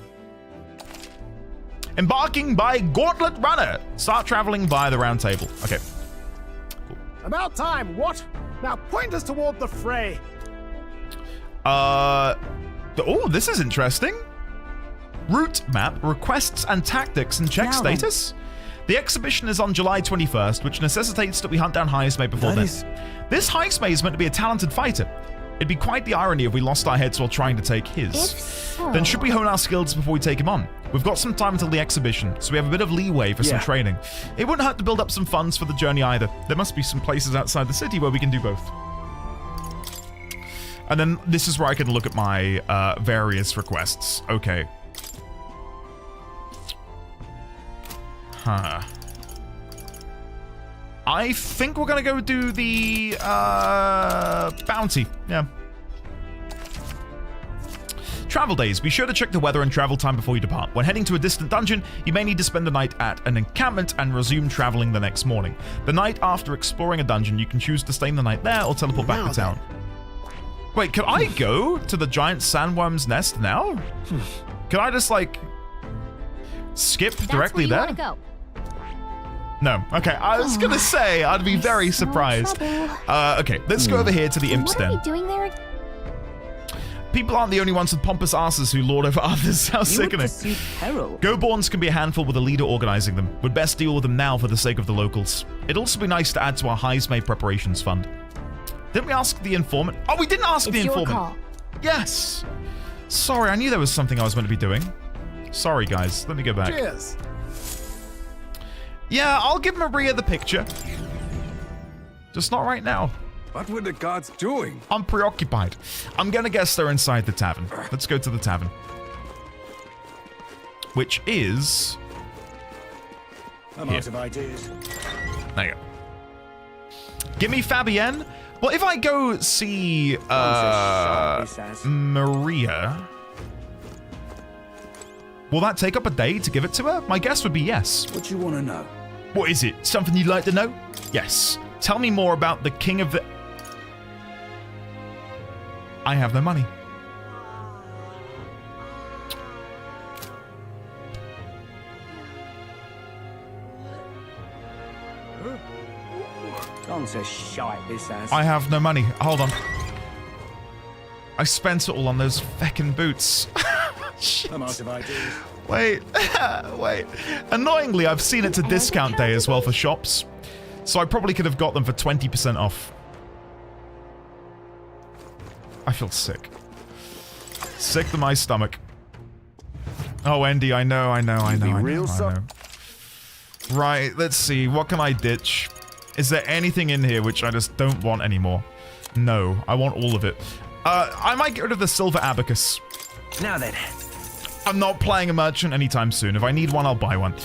Embarking by Gauntlet Runner. Start traveling by the round table. Okay. Cool. About time, what? Now point us toward the fray. Oh, this is interesting. Route map, requests and tactics, and check status. The exhibition is on July 21st, which necessitates that we hunt down Heismay before then. This Heismay is meant to be a talented fighter. It'd be quite the irony if we lost our heads while trying to take his. Then should we hone our skills before we take him on? We've got some time until the exhibition, so we have a bit of leeway for some training. It wouldn't hurt to build up some funds for the journey either. There must be some places outside the city where we can do both. And then this is where I can look at my various requests. Okay. Huh. I think we're gonna go do the bounty. Yeah. Travel days. Be sure to check the weather and travel time before you depart. When heading to a distant dungeon, you may need to spend the night at an encampment and resume traveling the next morning. The night after exploring a dungeon, you can choose to stay in the night there or teleport back to town. Wait, can I go to the giant sandworm's nest now? Can I just, like, skip directly there? That's where you wanna go. No. Okay, I was gonna say, I'd be very surprised. Okay, let's go over here to the Imp's Den. What are we doing there? People aren't the only ones with pompous asses who lord over others. How sickening. Go-borns can be a handful with a leader organizing them. We'd best deal with them now for the sake of the locals. It'd also be nice to add to our Heismay preparations fund. Didn't we ask the informant? Oh, we didn't ask the informant. Call. Yes. Sorry, I knew there was something I was meant to be doing. Sorry, guys. Let me go back. Cheers. Yeah, I'll give Maria the picture. Just not right now. What were the guards doing? I'm preoccupied. I'm gonna guess they're inside the tavern. Let's go to the tavern. Which is... I'm out of ideas. There you go. Give me Fabienne. Well, if I go see Maria, will that take up a day to give it to her? My guess would be yes. What do you want to know? What is it? Something you'd like to know? Yes. Tell me more about the king of the... I have no money. I have no money. Hold on. I spent it all on those feckin' boots. I'm out of ideas. Wait. Wait. Annoyingly, I've seen it's a discount day as well for shops. So I probably could have got them for 20% off. I feel sick. Sick to my stomach. Oh, Andy, I know. Right, let's see. What can I ditch? Is there anything in here which I just don't want anymore? No, I want all of it. I might get rid of the silver abacus. Now then. I'm not playing a merchant anytime soon. If I need one, I'll buy one.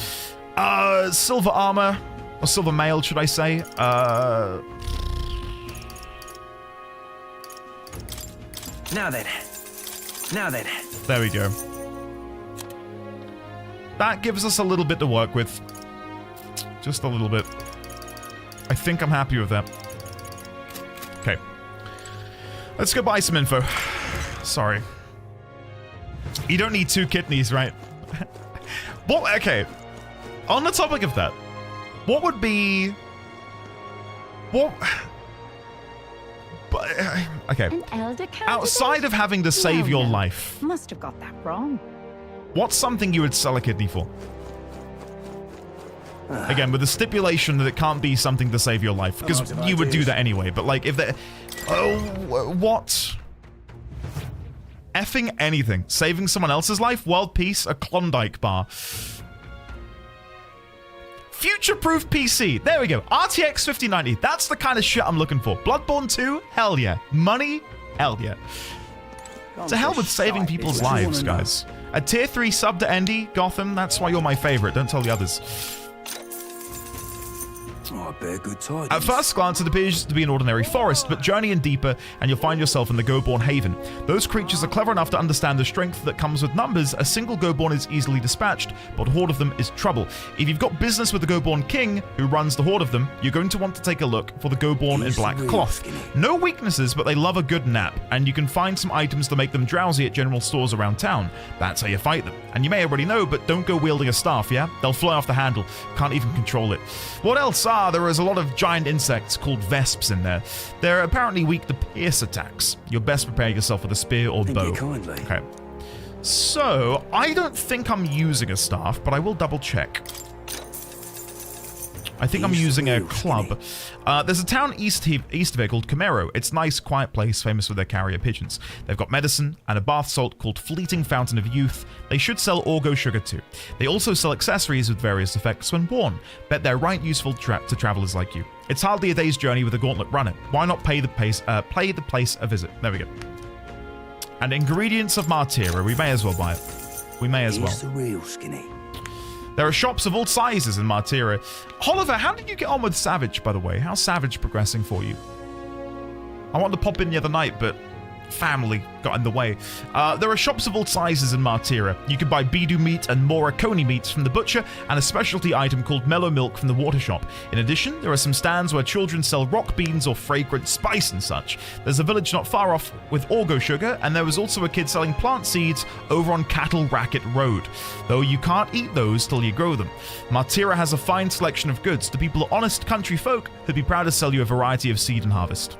Silver armor. Or silver mail, should I say? Now then. There we go. That gives us a little bit to work with. Just a little bit. I think I'm happy with that. Okay. Let's go buy some info. Sorry. You don't need 2 kidneys, right? Well, okay. On the topic of that, what would be... What... Okay. Outside of having to save your life, Must have got that wrong. what's something you would sell a kidney for? Again, with the stipulation that it can't be something to save your life, because you would do that anyway, but like, if they... Oh, what? Effing anything. Saving someone else's life? World peace? A Klondike bar. Future-proof PC. There we go. RTX 5090. That's the kind of shit I'm looking for. Bloodborne 2? Hell yeah. Money? Hell yeah. To hell with saving people's lives, guys. A tier 3 sub to Andy, Gotham, that's why you're my favorite. Don't tell the others. Oh, I bear good tidings. At first glance, it appears to be an ordinary forest, but journey in deeper and you'll find yourself in the Goborn Haven. Those creatures are clever enough to understand the strength that comes with numbers. A single Goborn is easily dispatched, but a horde of them is trouble. If you've got business with the Goborn King, who runs the horde of them, you're going to want to take a look for the Goborn in black cloth. No weaknesses, but they love a good nap, and you can find some items to make them drowsy at general stores around town. That's how you fight them. And you may already know, but don't go wielding a staff, yeah? They'll fly off the handle. Can't even control it. What else? There is a lot of giant insects called vesps in there. They're apparently weak to pierce attacks. You'll best prepare yourself with a spear or bow. Okay. So, I don't think I'm using a staff, but I will double check. I think I'm using a club. There's a town east of here called Camero. It's a nice, quiet place, famous for their carrier pigeons. They've got medicine and a bath salt called Fleeting Fountain of Youth. They should sell Orgo sugar too. They also sell accessories with various effects when worn. Bet they're right useful to travelers like you. It's hardly a day's journey with a gauntlet runner. Why not pay the place a visit? There we go. And ingredients of Martira. We may as well buy it. We may as well. He's the real skinny. There are shops of all sizes in Martira. Oliver, how did you get on with Savage, by the way? How's Savage progressing for you? I wanted to pop in the other night, but family got in the way. There are shops of all sizes in Martira. You can buy Bidu meat and Moraconi meats from the butcher, and a specialty item called Mellow Milk from the water shop. In addition, there are some stands where children sell rock beans or fragrant spice and such. There's a village not far off with Orgo sugar, and there was also a kid selling plant seeds over on Cattle Racket Road. Though you can't eat those till you grow them. Martira has a fine selection of goods to people honest country folk who'd be proud to sell you a variety of seed and harvest.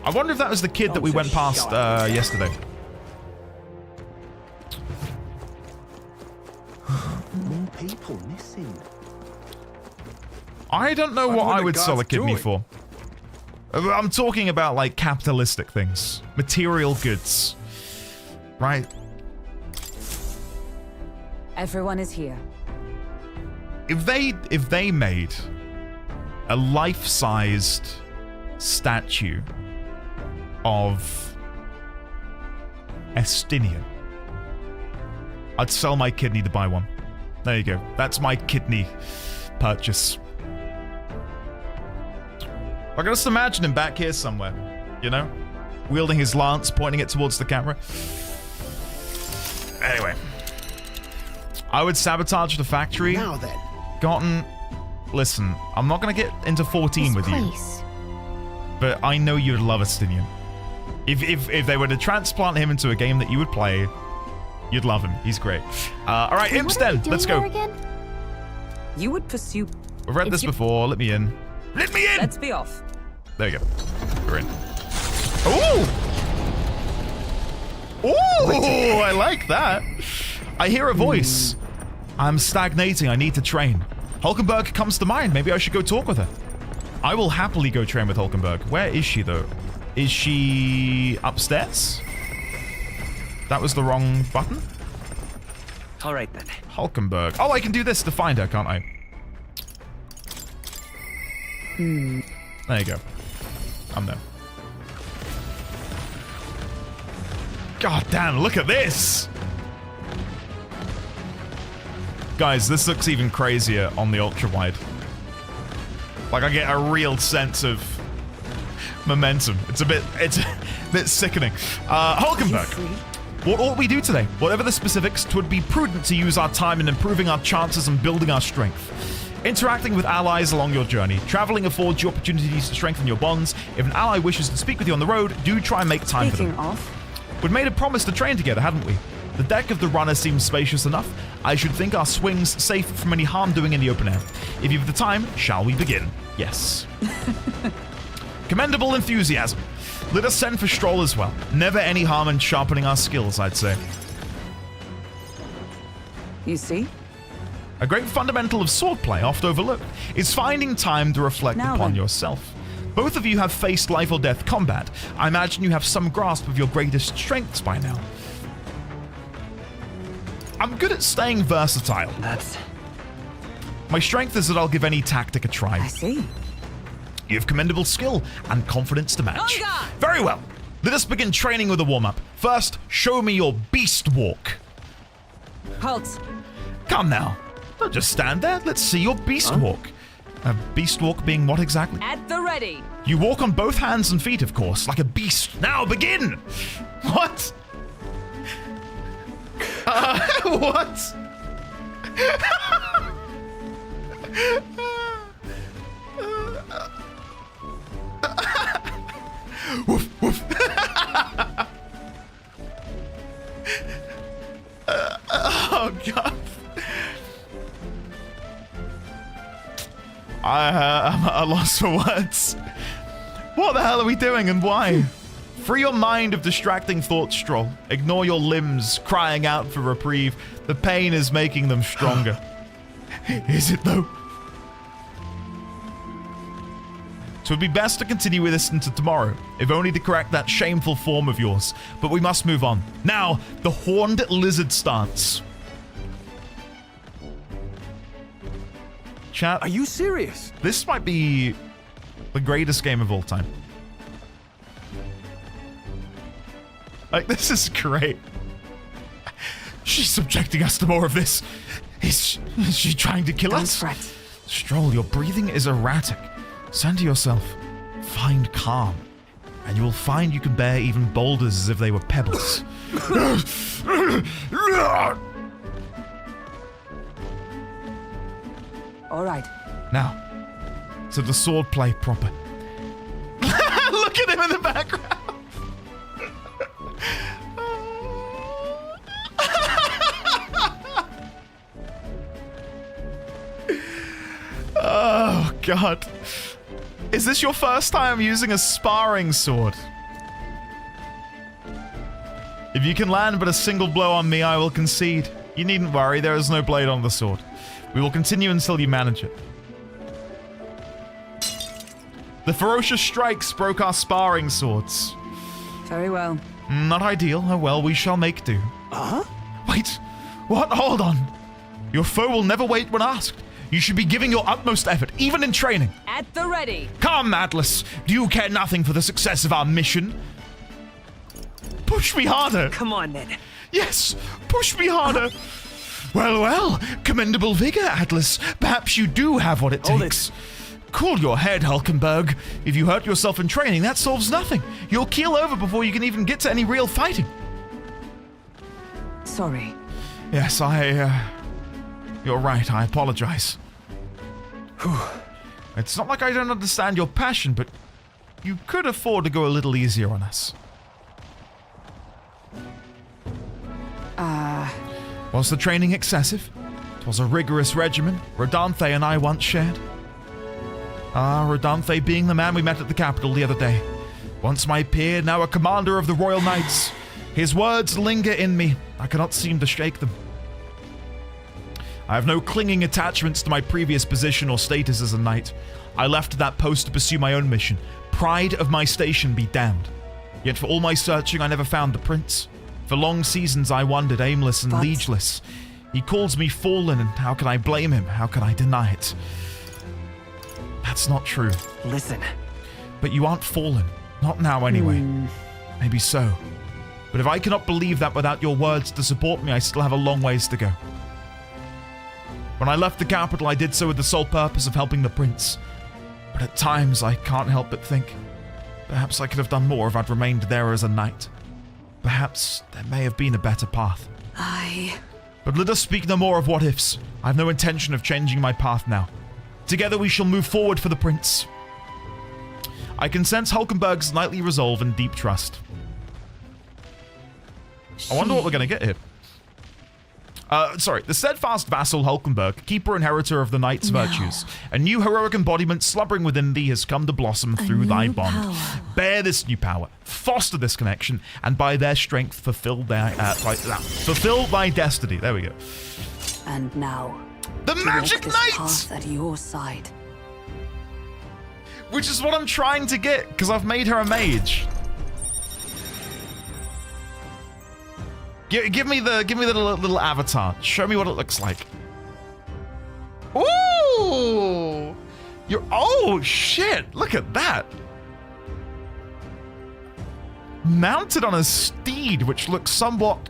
I wonder if that was the kid that we went past yesterday. More people missing. I don't know what I would sell a kidney for. I'm talking about like capitalistic things, material goods, right? Everyone is here. If they made a life-sized statue of Estinian, I'd sell my kidney to buy one. There you go. That's my kidney purchase. I can just imagine him back here somewhere, you know? Wielding his lance, pointing it towards the camera. Anyway. I would sabotage the factory. Now then. Gotten... Listen, I'm not going to get into 14 with you. But I know you'd love Estinian. If they were to transplant him into a game that you would play, you'd love him. He's great. Alright, imps then. Let's go. You would pursue... We've read this before. Let me in. Let me in! Let's be off. There you go. We're in. Ooh! Ooh! I like that. I hear a voice. I'm stagnating. I need to train. Hulkenberg comes to mind. Maybe I should go talk with her. I will happily go train with Hulkenberg. Where is she, though? Is she upstairs? That was the wrong button? All right, then. Hulkenberg. Oh, I can do this to find her, can't I? There you go. I'm there. God damn, look at this! Guys, this looks even crazier on the ultra-wide. Like, I get a real sense of momentum. It's a bit sickening. Hulkenberg. What ought we do today? Whatever the specifics, 'twould be prudent to use our time in improving our chances and building our strength. Interacting with allies along your journey. Traveling affords you opportunities to strengthen your bonds. If an ally wishes to speak with you on the road, do try and make time for them. We'd made a promise to train together, hadn't we? The deck of the runner seems spacious enough. I should think our swings safe from any harm doing in the open air. If you've the time, shall we begin? Yes. Commendable enthusiasm. Let us send for Stroll as well. Never any harm in sharpening our skills, I'd say. You see? A great fundamental of swordplay, oft overlooked, is finding time to reflect upon yourself. Both of you have faced life or death combat. I imagine you have some grasp of your greatest strengths by now. I'm good at staying versatile. My strength is that I'll give any tactic a try. I see. You have commendable skill and confidence to match. Very well. Let us begin training with a warm-up. First, show me your beast walk. Halt. Come now. Don't just stand there. Let's see your beast walk. A beast walk being what exactly? At the ready. You walk on both hands and feet, of course, like a beast. Now begin! What? What? Woof, woof. Oh, God. I'm at a loss for words. What the hell are we doing and why? Free your mind of distracting thoughts, Stroll. Ignore your limbs crying out for reprieve. The pain is making them stronger. Is it though? So it'd be best to continue with this into tomorrow, if only to correct that shameful form of yours. But we must move on. Now, the horned lizard stance. Chat. Are you serious? This might be the greatest game of all time. Like, this is great. She's subjecting us to more of this. Is she trying to kill us? Fret. Stroll, your breathing is erratic. Center yourself. Find calm. And you will find you can bear even boulders as if they were pebbles. All right. Now, to the sword play proper. Look at him in the background. Oh, God. Is this your first time using a sparring sword? If you can land but a single blow on me, I will concede. You needn't worry, there is no blade on the sword. We will continue until you manage it. The ferocious strikes broke our sparring swords. Very well. Not ideal. Oh well, we shall make do. Wait. What? Hold on. Your foe will never wait when asked. You should be giving your utmost effort, even in training. At the ready. Come, Atlas. Do you care nothing for the success of our mission? Push me harder. Come on, then. Yes, push me harder. Well, commendable vigor, Atlas. Perhaps you do have what it takes. Cool your head, Hulkenberg. If you hurt yourself in training, that solves nothing. You'll keel over before you can even get to any real fighting. Sorry. Yes, you're right, I apologize. It's not like I don't understand your passion, but you could afford to go a little easier on us. Was the training excessive? 'Twas a rigorous regimen Rodanthe and I once shared. Rodanthe being the man we met at the capital the other day. Once my peer, now a commander of the Royal Knights. His words linger in me. I cannot seem to shake them. I have no clinging attachments to my previous position or status as a knight. I left that post to pursue my own mission. Pride of my station be damned. Yet for all my searching, I never found the prince. For long seasons I wandered aimless and liegeless. He calls me fallen, and how can I blame him? How can I deny it? That's not true. Listen. But you aren't fallen. Not now, anyway. Maybe so. But if I cannot believe that without your words to support me, I still have a long ways to go. When I left the capital, I did so with the sole purpose of helping the prince. But at times, I can't help but think, perhaps I could have done more if I'd remained there as a knight. Perhaps there may have been a better path. But let us speak no more of what-ifs. I have no intention of changing my path now. Together we shall move forward for the prince. I can sense Hulkenberg's knightly resolve and deep trust. I wonder what we're going to get here. The steadfast vassal Hulkenberg, keeper and inheritor of the knight's virtues. A new heroic embodiment slumbering within thee has come to blossom through thy bond. Bear this new power, foster this connection, and by their strength fulfill thy destiny. There we go. And now, the magic knight path at your side. Which is what I'm trying to get, because I've made her a mage. Give me the little avatar. Show me what it looks like. Ooh! Oh shit! Look at that. Mounted on a steed, which looks somewhat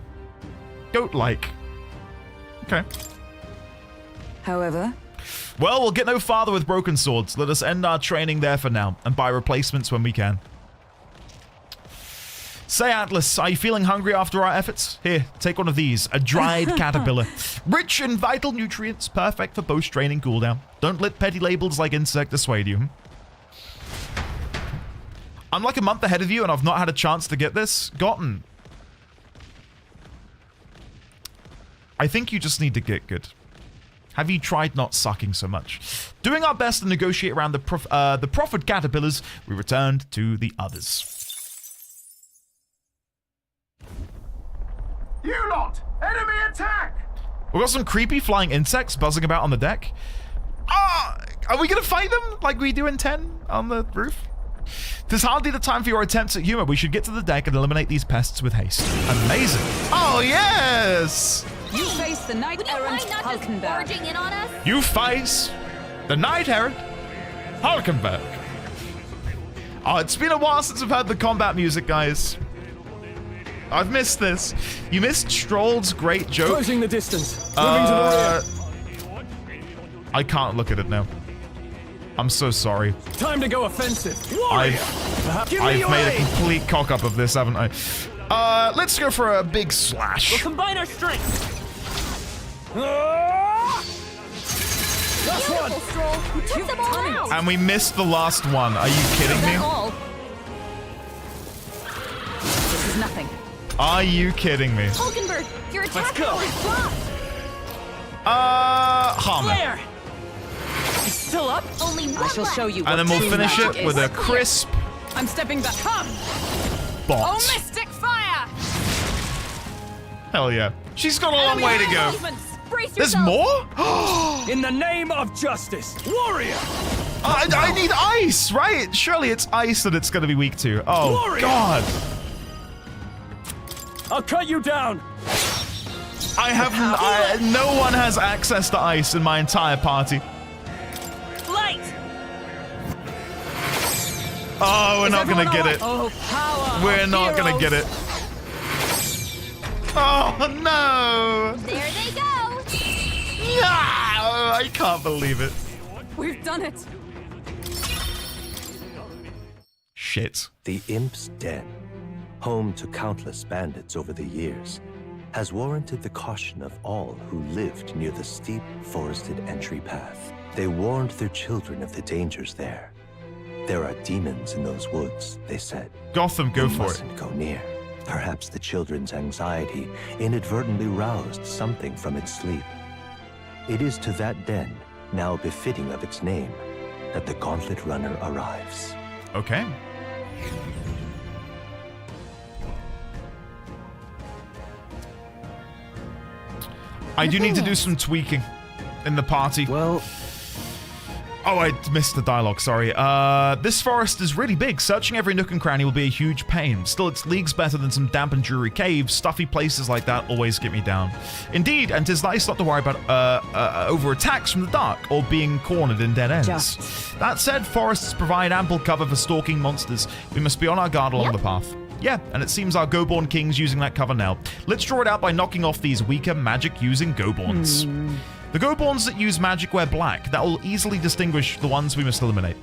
goat-like. Okay. However, well, we'll get no farther with broken swords. Let us end our training there for now, and buy replacements when we can. Say, Atlas, are you feeling hungry after our efforts? Here, take one of these. A dried caterpillar. Rich in vital nutrients, perfect for post-training cooldown. Don't let petty labels like insect dissuade you. I'm like a month ahead of you, and I've not had a chance to get this gotten. I think you just need to get good. Have you tried not sucking so much? Doing our best to negotiate around the proffered caterpillars, we returned to the others. You lot! Enemy attack! We've got some creepy flying insects buzzing about on the deck. Are we gonna fight them like we do in 10 on the roof? There's hardly the time for your attempts at humor. We should get to the deck and eliminate these pests with haste. Amazing. Oh, yes! You face the knight-errant Hulkenberg. In on us? You face the knight-errant Hulkenberg. Oh, it's been a while since I've heard the combat music, guys. I've missed this. You missed Stroll's great joke. Closing the distance. Moving to the rear. I can't look at it now. I'm so sorry. Time to go offensive. I've made a complete cock-up of this, haven't I? Let's go for a big slash. We'll combine our strengths. Last one. Stroll. You took them all out. And we missed the last one. Are you kidding me? This is nothing. Are you kidding me? Hulkenberg, your attack go. is blocked. Harmon. Flare. He's still up? Only one I shall left. show you. And then we'll finish it with a crisp I'm stepping back. Come! bot. Oh, mystic fire! Hell yeah. She's got a long way to go. There's more? In the name of justice, warrior! I need ice, right? Surely it's ice that it's going to be weak to. Oh, warrior! God! I'll cut you down. No one has access to ice in my entire party. Oh, we're Is not gonna everyone get all it. right? Oh, power We're of not gonna get heroes. it. Oh no! There they go! Yeah, I can't believe it. We've done it. Shit. The Imp's Den, home to countless bandits over the years, has warranted the caution of all who lived near the steep, forested entry path. They warned their children of the dangers there. There are demons in those woods, they said. Gotham, go We for it. mustn't go near. Perhaps the children's anxiety inadvertently roused something from its sleep. It is to that den, now befitting of its name, that the Gauntlet Runner arrives. Okay. I do need to do some tweaking in the party. Well... Oh, I missed the dialogue, sorry. This forest is really big. Searching every nook and cranny will be a huge pain. Still, it's leagues better than some damp and dreary caves. Stuffy places like that always get me down. Indeed, and 'tis nice not to worry about over attacks from the dark or being cornered in dead ends. That said, forests provide ample cover for stalking monsters. We must be on our guard along the path. Yeah, and it seems our Go-Born King's using that cover now. Let's draw it out by knocking off these weaker magic-using Go-Borns. The Go-Borns that use magic wear black. That will easily distinguish the ones we must eliminate.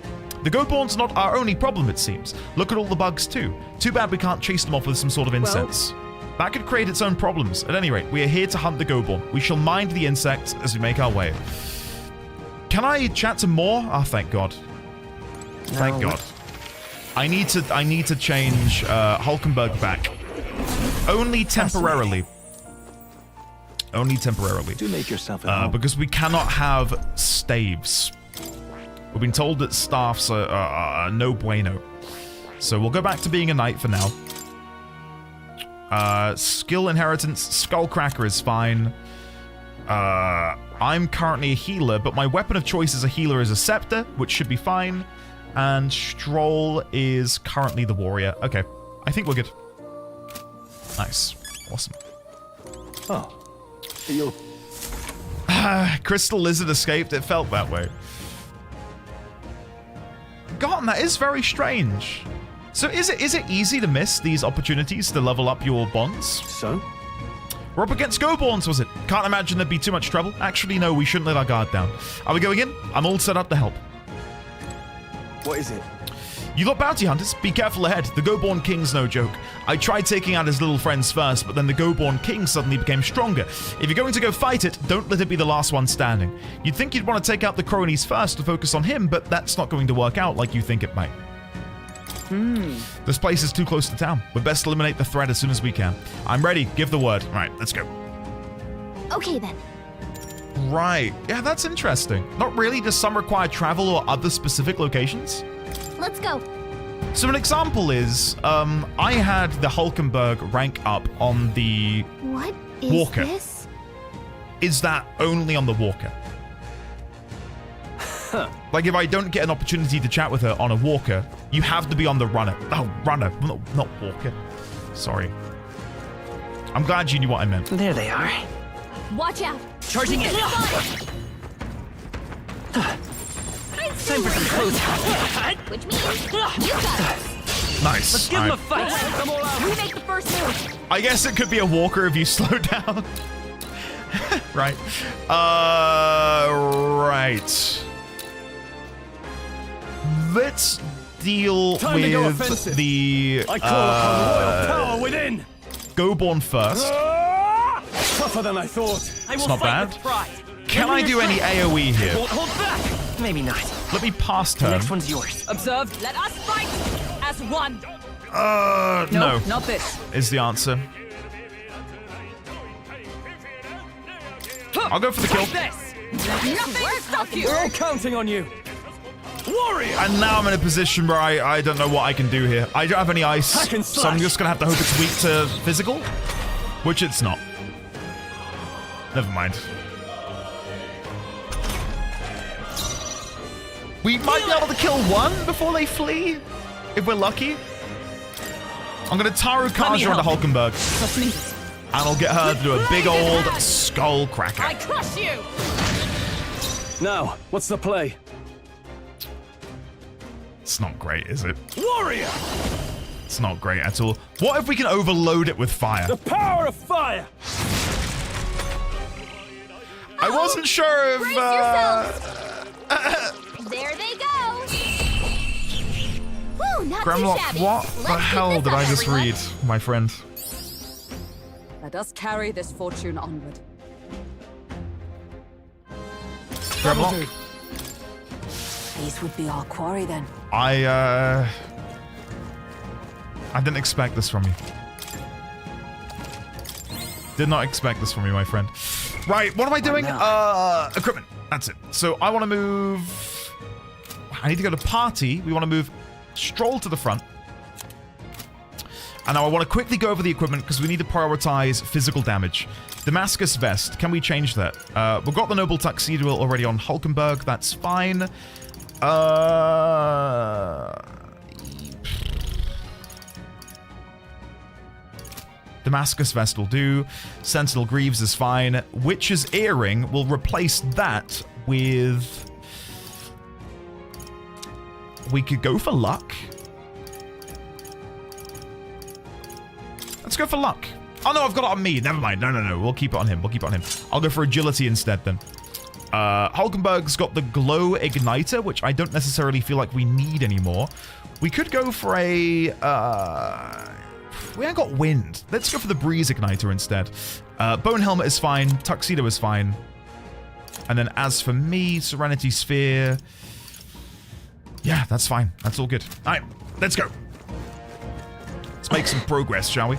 The Go-Borns are not our only problem, it seems. Look at all the bugs, too. Too bad we can't chase them off with some sort of incense. That could create its own problems. At any rate, we are here to hunt the Go-Born. We shall mind the insects as we make our way. Can I chat to more? Oh, thank God. Thank God. I need to change Hulkenberg back. Only temporarily. Only temporarily. Do make yourself at home. Because we cannot have staves. We've been told that staffs are no bueno. So we'll go back to being a knight for now. Skill inheritance, Skullcracker is fine. I'm currently a healer, but my weapon of choice as a healer is a scepter, which should be fine. And Stroll is currently the warrior. Okay, I think we're good. Nice. Awesome. Oh. You. Crystal Lizard escaped. It felt that way. God, that is very strange. So is it easy to miss these opportunities to level up your bonds? So? We're up against Go-Borns, was it? Can't imagine there'd be too much trouble. Actually, no, we shouldn't let our guard down. Are we going in? I'm all set up to help. What is it? You lot bounty hunters, be careful ahead. The Go-Born King's no joke. I tried taking out his little friends first, but then the Go-Born King suddenly became stronger. If you're going to go fight it, don't let it be the last one standing. You'd think you'd want to take out the cronies first to focus on him, but that's not going to work out like you think it might. This place is too close to town. We'd best eliminate the threat as soon as we can. I'm ready. Give the word. All right, let's go. Okay, then. Right. Yeah, that's interesting. Not really. Does some require travel or other specific locations? Let's go. So an example is, I had the Hulkenberg rank up on the What is Walker. this? Is that only on the Walker? Like, if I don't get an opportunity to chat with her on a Walker, you have to be on the Runner. Oh, Runner, not Walker. Sorry. I'm glad you knew what I meant. There they are. Watch out. Charging in. Time for some clothes. Which means you got it. Nice. Let's give them a fight. Come all out. We make the first move. I guess it could be a Walker if you slow down. Right. Right. Let's deal Time to go with offensive. the I call upon royal power within. Go-Born first. Tougher than I thought. I will It's not fight bad. with pride. Can I do any AoE here? Won't hold back. Maybe not. Let me pass The turn. next one's yours. Observe. Let us fight as one. No. Not this. Is the answer. I'll go for the kill. This. Nothing stop you. We're all counting on you. Warrior. And now I'm in a position where I don't know what I can do here. I don't have any ice, Hack and so I'm slash. just gonna have to hope it's weak to physical, which it's not. Never mind. We might be able to kill one before they flee, if we're lucky. I'm gonna Taru Kaja onto Hulkenberg, Trust me. and I'll get her to do a big old skull cracker. I crush you. Now, what's the play? It's not great, is it? Warrior! It's not great at all. What if we can overload it with fire? The power of fire! I wasn't sure if... There they go. Woo, not Grimlock, too shabby. what Let's the keep hell this did up, I just everyone. read, my friend? Let us carry this fortune onward. Grimlock? These would be our quarry then. I didn't expect this from you. Did not expect this from you, my friend. Right, what am I doing? Equipment. That's it. So I want to move... I need to go to party. We want to move stroll to the front. And now I want to quickly go over the equipment because we need to prioritize physical damage. Damascus vest. Can we change that? We've got the noble tuxedo already on Hulkenberg. That's fine. Damascus vest will do. Sentinel Greaves is fine. Witch's earring will replace that with... We could go for luck. Let's go for luck. Oh no, I've got it on me. Never mind. No. We'll keep it on him. I'll go for agility instead then. Hulkenberg's got the glow igniter, which I don't necessarily feel like we need anymore. We could go for a... we ain't got wind. Let's go for the breeze igniter instead. Bone helmet is fine. Tuxedo is fine. And then as for me, Serenity Sphere... Yeah, that's fine. That's all good. All right, let's go. Let's make some progress, shall we?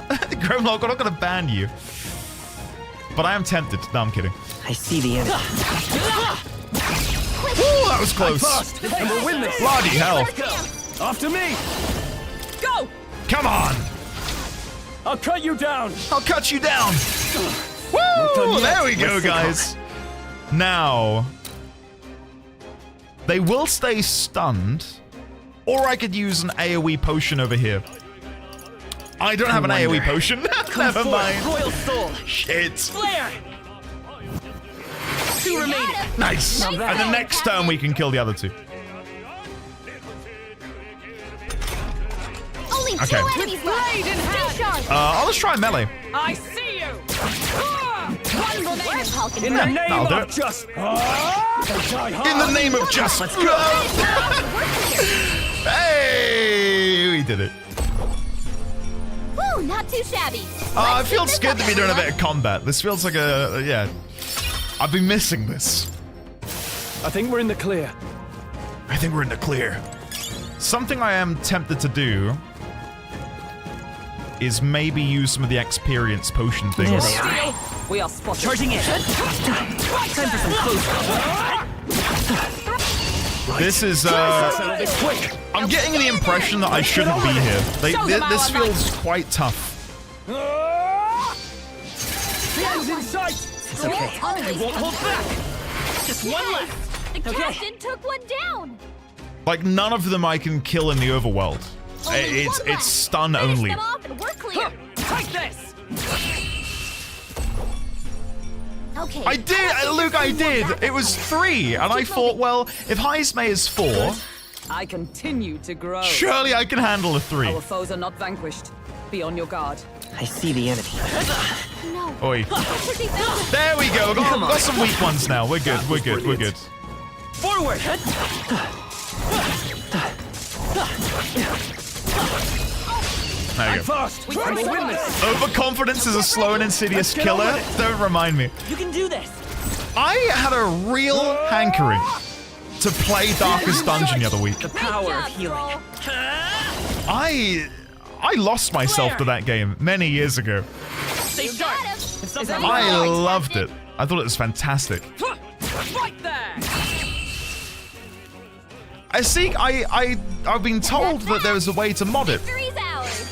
Grimlock, I'm not going to ban you. But I am tempted. No, I'm kidding. I see the enemy. Ooh, that was close. And we'll win this. Bloody hell. After me! Go! Come on. I'll cut you down! I'll cut you down. Woo! There we go, guys. Now, they will stay stunned, or I could use an AoE potion over here. I don't have an AoE potion. Never mind. Royal Soul. Shit. Flare. 2 remaining. Nice. And the next turn we can kill the other two. Only Okay. 2 enemies left. Stay sharp. I'll just try melee. I see you! One remaining, Hulkenberg. In the name That'll do of it. just... In the name of just... Hey, we did it. Woo, not too shabby. It feels good to be doing a bit of combat. This feels like a... Yeah. I've been missing this. I think we're in the clear. I think we're in the clear. Something I am tempted to do is maybe use some of the experience potion things. We are spotted. Charging in. Time for some close. This is, I'm getting the impression that I shouldn't be here. This feels quite tough. The end's in sight! It's okay. I won't hold back. Just one left. The captain took one down. Like, none of them I can kill in the overworld. It's stun only. Them off and we're clear. Take this. Okay. I did, Luke, I did. It was 3, and I thought, well, if Heismay is 4, I continue to grow. surely I can handle a 3. Our foes are not vanquished. Be on your guard. I see the enemy. No. Oi. There we go. We've got some weak ones now. We're good. We're good. We're good. Forward. There you go. Fast! We'll win this! Overconfidence is a slow and insidious killer. Don't remind me. You can do this. I had a real hankering to play Darkest Dungeon the other week. The power of healing. I lost myself to that game many years ago. Stay sharp. I loved it. I thought it was fantastic. Right there! I see. I've been told that there was a way to mod it. Victory's ours.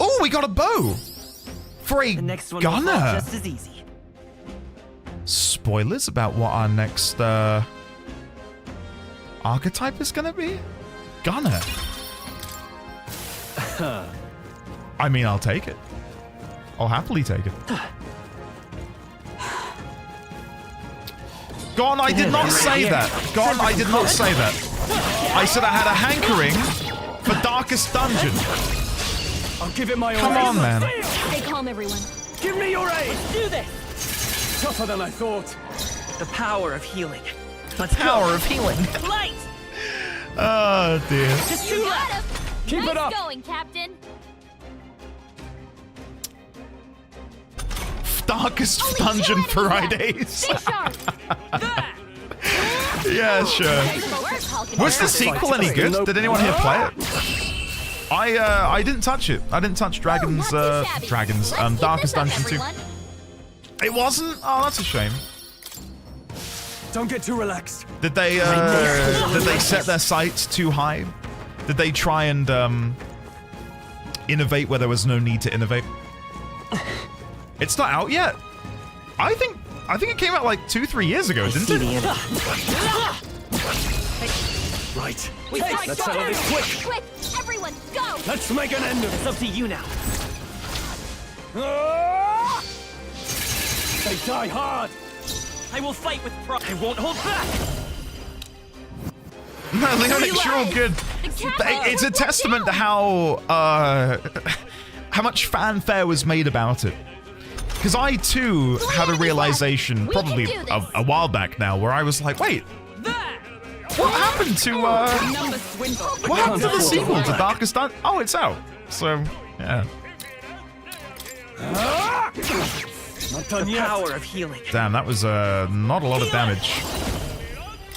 Oh, we got a bow for a The next one will fall gunner. just as easy. Spoilers about what our next archetype is gonna be. Gunner. I mean, I'll take it. I'll happily take it. Gone, I did not say that. Gone, I did not say that. I said I had a hankering for Darkest Dungeon. I'll give it my all. Come on, man. Stay calm, everyone. Give me your aid! Let's do this! Tougher than I thought. The power of healing. The power of healing. Light! Oh, dear. Just two left! Keep nice it up! going, Captain. Darkest Dungeon Fridays. Stay sharp. Yeah, sure. Was the sequel any good? Did anyone here play it? I didn't touch it. I didn't touch Darkest Dungeon 2. It wasn't? Oh, that's a shame. Don't get too relaxed. Did they set their sights too high? Did they try and innovate where there was no need to innovate? It's not out yet. I think it came out like 2-3 years ago, didn't it? Right. Let's settle this quick. Quick, everyone, go! Let's make an end of It's up to you now. They die hard. I will fight with pride. I won't hold back. No, Leonix, you're all good. It's a testament to how much fanfare was made about it. Because I too had a realization, probably a while back now, where I was like, wait, what happened to the sequel to Darkest Dungeon? Oh, it's out. So, yeah. Not done the yet. Power of healing. Damn, that was not a lot of damage.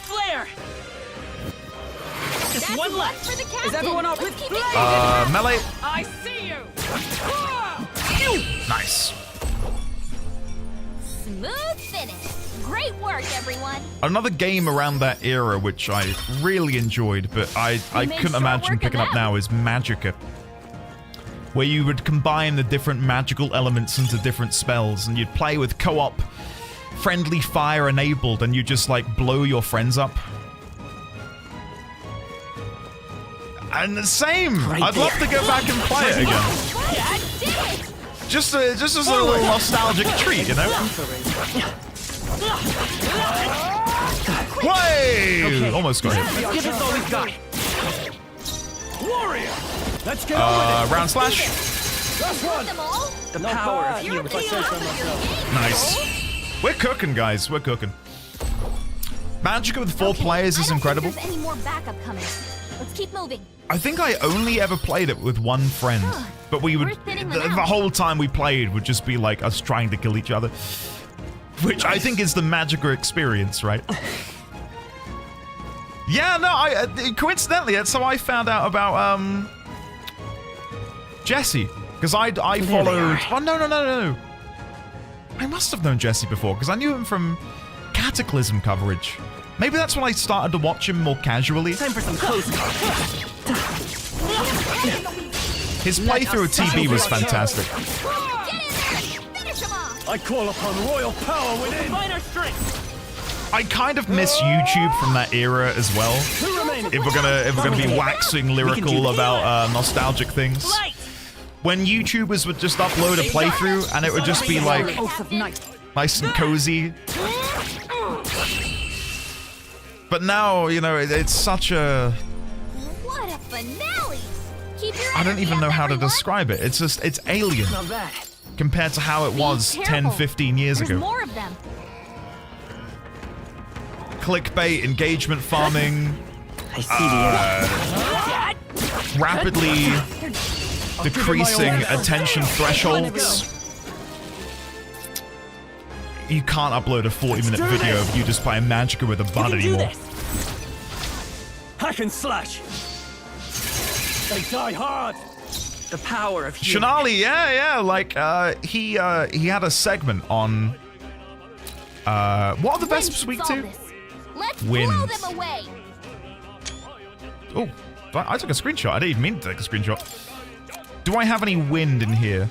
Flare. Just one left. For the captain. Is everyone up with Melee. I see you! Nice. Smooth finish. Great work, everyone. Another game around that era which I really enjoyed, but I couldn't imagine picking up now is Magicka, where you would combine the different magical elements into different spells, and you'd play with co-op, friendly fire enabled, and you just like blow your friends up. And the same. I'd love to go back and play it again. Just as a little nostalgic treat, you know? Way! Okay. Almost got hit. Let's give this all we've got. Warrior! Let's get on with it. Round slash. Last one. The power of healing. If I say so myself. Nice. We're cooking, guys. We're cooking. Magicka with 4 players is incredible. I don't think there's any more backup coming. Let's keep moving. I think I only ever played it with one friend, but we would the whole time we played would just be like us trying to kill each other, which I think is the Magicka experience, right? Yeah, no, coincidentally that's how I found out about Jesse, because I followed. Oh no! I must have known Jesse before because I knew him from Cataclysm coverage. Maybe that's when I started to watch him more casually. Time for some cozy. His playthrough of TB was fantastic. I call upon royal power within. Find our strength. I kind of miss YouTube from that era as well. If we're gonna be waxing lyrical about nostalgic things. When YouTubers would just upload a playthrough and it would just be like nice and cozy. But now, you know, it's such a... What a finale! Keep your I don't even know how to describe it. It's just, it's alien compared to how it was 10, 15 years ago. More of them. Clickbait, engagement farming, I see the rapidly decreasing attention thresholds. You can't upload a 40-minute video of you just playing Magicka with a bud anymore. Hack and slash. They die hard. The power of healing. Shanali, yeah, like he had a segment on what are the Vesps weak to? Let's Wind. blow them away. Oh, I took a screenshot. I didn't even mean to take a screenshot. Do I have any wind in here?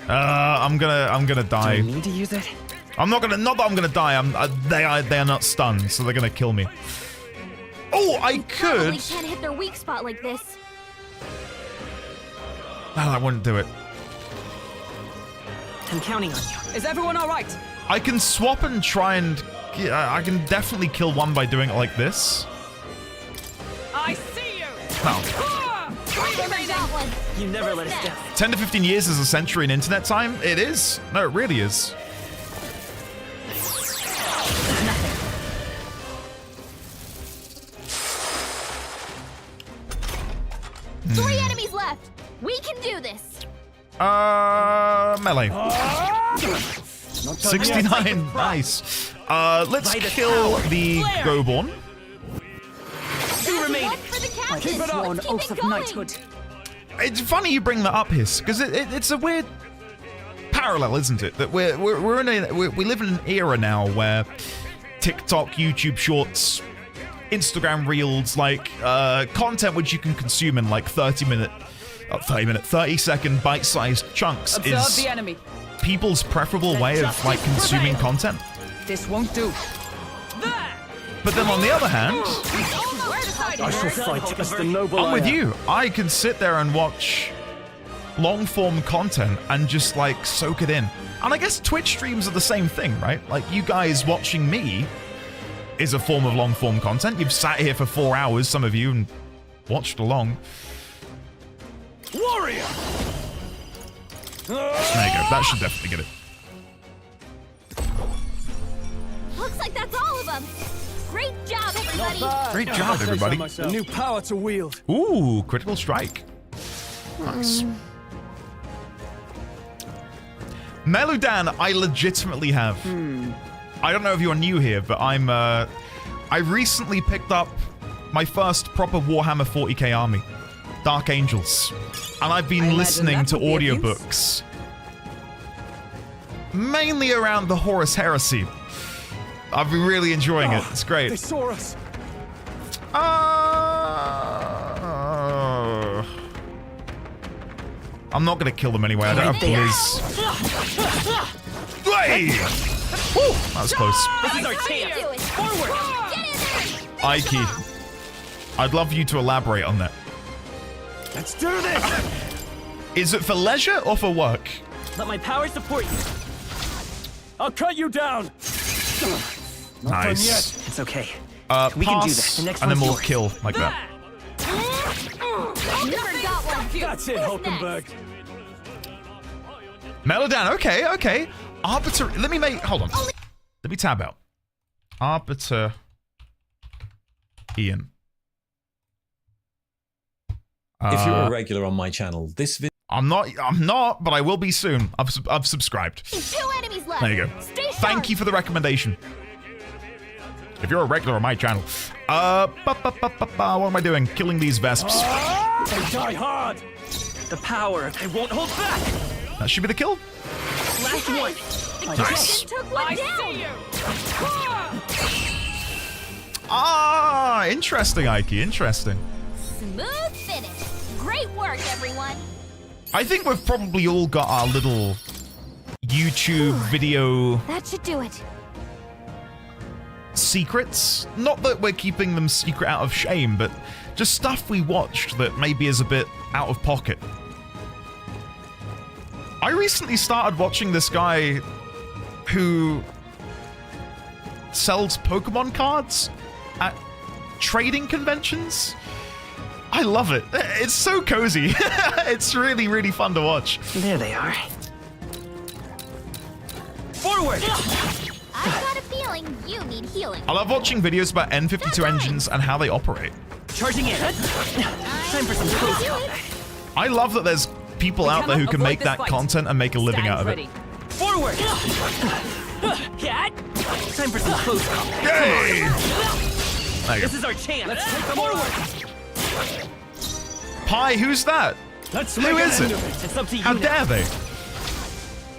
I'm gonna die. Do I need to use it? I'm not that I'm gonna die. They are not stunned, so they're gonna kill me. Oh, I could. Probably can't hit their weak spot like this. No, I wouldn't do it. I'm counting on you. Is everyone all right? I can swap and try and I can definitely kill one by doing it like this. I see you. Oh. You never let us down. 10 to 15 years is a century in internet time? It is. No, it really is. Three enemies left. We can do this. Melee. 69. Nice. Let's kill the Goborn. Two remaining. Keep it up. An oath of knighthood. It's funny you bring that up, Hiss, because it's a weird parallel, isn't it? That we live in an era now where TikTok, YouTube Shorts, Instagram Reels, like content which you can consume in like 30-second bite-sized chunks is the enemy. people's preferable way of like consuming content. This won't do. But then on the other hand, I shall fight as the noble I'm with I am. you. I can sit there and watch long-form content and just like soak it in. And I guess Twitch streams are the same thing, right? Like you guys watching me is a form of long-form content. You've sat here for 4 hours, some of you, and watched along. Warrior! There you go. That should definitely get it. Looks like that's all of them. Great job, everybody. Great job, everybody. A new power to wield. Ooh, critical strike. Nice. Meludan, I legitimately have. I don't know if you're new here, but I recently picked up my first proper Warhammer 40k army, Dark Angels. And I've been listening to audiobooks. Mainly around the Horus Heresy. I've been really enjoying it. It's great. They saw us. I'm not gonna kill them anyway. I don't have Blizz. Hey! Woo! That was close. This is our chance. Forward. Ike, I'd love you to elaborate on that. Let's do this. Is it for leisure or for work? Let my power support you. I'll cut you down. Not done Nice. yet. It's okay. We can do this. The next and then one's we'll yours. kill like that. That's it, Hulkenberg. Melodan, okay. Arbiter, let me hold on. Let me tab out. Arbiter Ian. If you're a regular on my channel, this video... I'm not, but I will be soon. I've subscribed. 2 enemies left. There you go. Thank you for the recommendation. If you're a regular on my channel. What am I doing? Killing these Vesps. They die hard. The power. I won't hold back. That should be the kill. Last one. Nice. Took one down. Interesting, Ike. Interesting. Smooth finish. Great work, everyone. I think we've probably all got our little YouTube video That should do it. secrets. Not that we're keeping them secret out of shame, but just stuff we watched that maybe is a bit out of pocket. I recently started watching this guy who sells Pokemon cards at trading conventions. I love it. It's so cozy. It's really, really fun to watch. There they are. Forward! I've got a feeling you need healing. I love watching videos about N52 engines and how they operate. Charging in. Time for some close combat. I love that there's people out there who can make that content and make a living out of it. Forward! Cat! Time for some close combat. Yay! There you This go. is our chance. Let's take them forward! Pie, who's that? Who is it? It's up to you How now. dare they?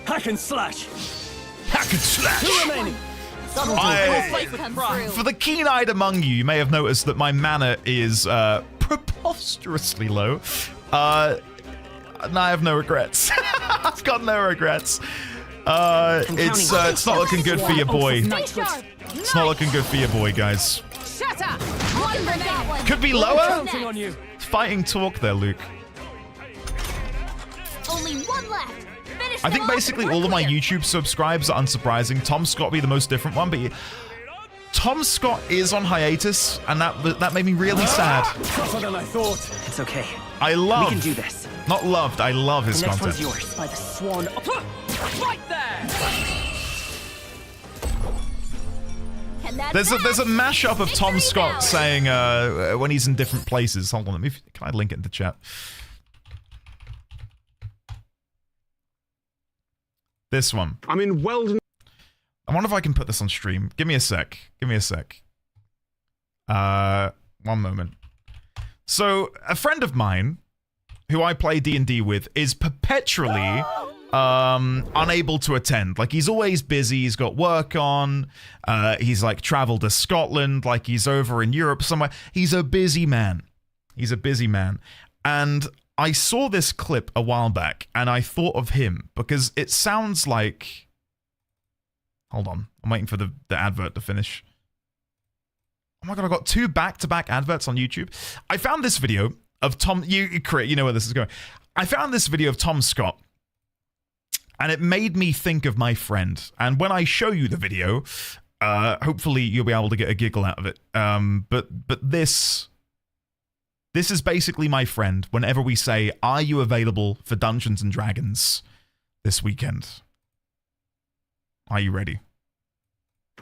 Hack and slash. Hack and slash. 2 remaining. For the keen-eyed among you, you may have noticed that my mana is preposterously low. And I have no regrets. I've got no regrets. It's not looking good for your boy. It's not looking good for your boy, guys. Could be lower. Fighting talk there, Luke. Only one left. Finish I think basically all of my YouTube subscribes are unsurprising. Tom's got to be the most different one, but Tom Scott is on hiatus, and that made me really sad. Tougher than I thought. It's okay. I love. We can do this. Not loved. I love his The next content. one's yours. By the swan. Right there. There's a mashup of Tom Scott saying when he's in different places. Hold on, can I link it in the chat? This one. I'm in Weldon. I wonder if I can put this on stream. Give me a sec. Give me a sec. One moment. So a friend of mine, who I play D&D with, is perpetually unable to attend. Like, he's always busy, he's got work on, he's like traveled to Scotland, like he's over in Europe somewhere. He's a busy man. He's a busy man. And I saw this clip a while back and I thought of him because it sounds like... Hold on, I'm waiting for the advert to finish. Oh my god, I got 2 back-to-back adverts on YouTube. I found this video of Tom... You know where this is going. I found this video of Tom Scott, and it made me think of my friend. And when I show you the video, hopefully you'll be able to get a giggle out of it. But this is basically my friend whenever we say, are you available for Dungeons & Dragons this weekend? Are you ready?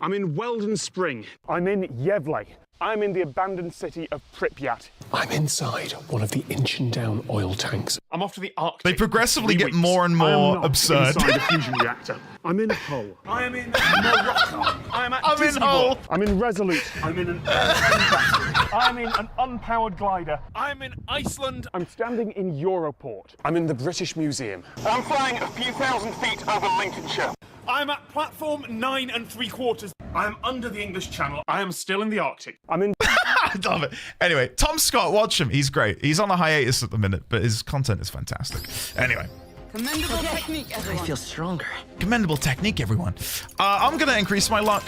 I'm in Weldon Spring. I'm in Yevlay. I'm in the abandoned city of Pripyat. I'm inside one of the Inchin-down oil tanks. I'm off to the Arctic. They progressively get more and more absurd. Inside a fusion reactor. I'm in Hull. I am in Morocco. I'm in Hull. I'm in Resolute. I'm in an I'm in an unpowered glider. I'm in Iceland. I'm standing in Europort. I'm in the British Museum. I'm flying a few thousand feet over Lincolnshire. I'm at platform 9 3/4. I am under the English Channel. I am still in the Arctic. I'm in... I love it. Anyway, Tom Scott, watch him. He's great. He's on a hiatus at the minute, but his content is fantastic. Anyway. Commendable technique, everyone. I feel stronger. Commendable technique, everyone. I'm going to increase my luck.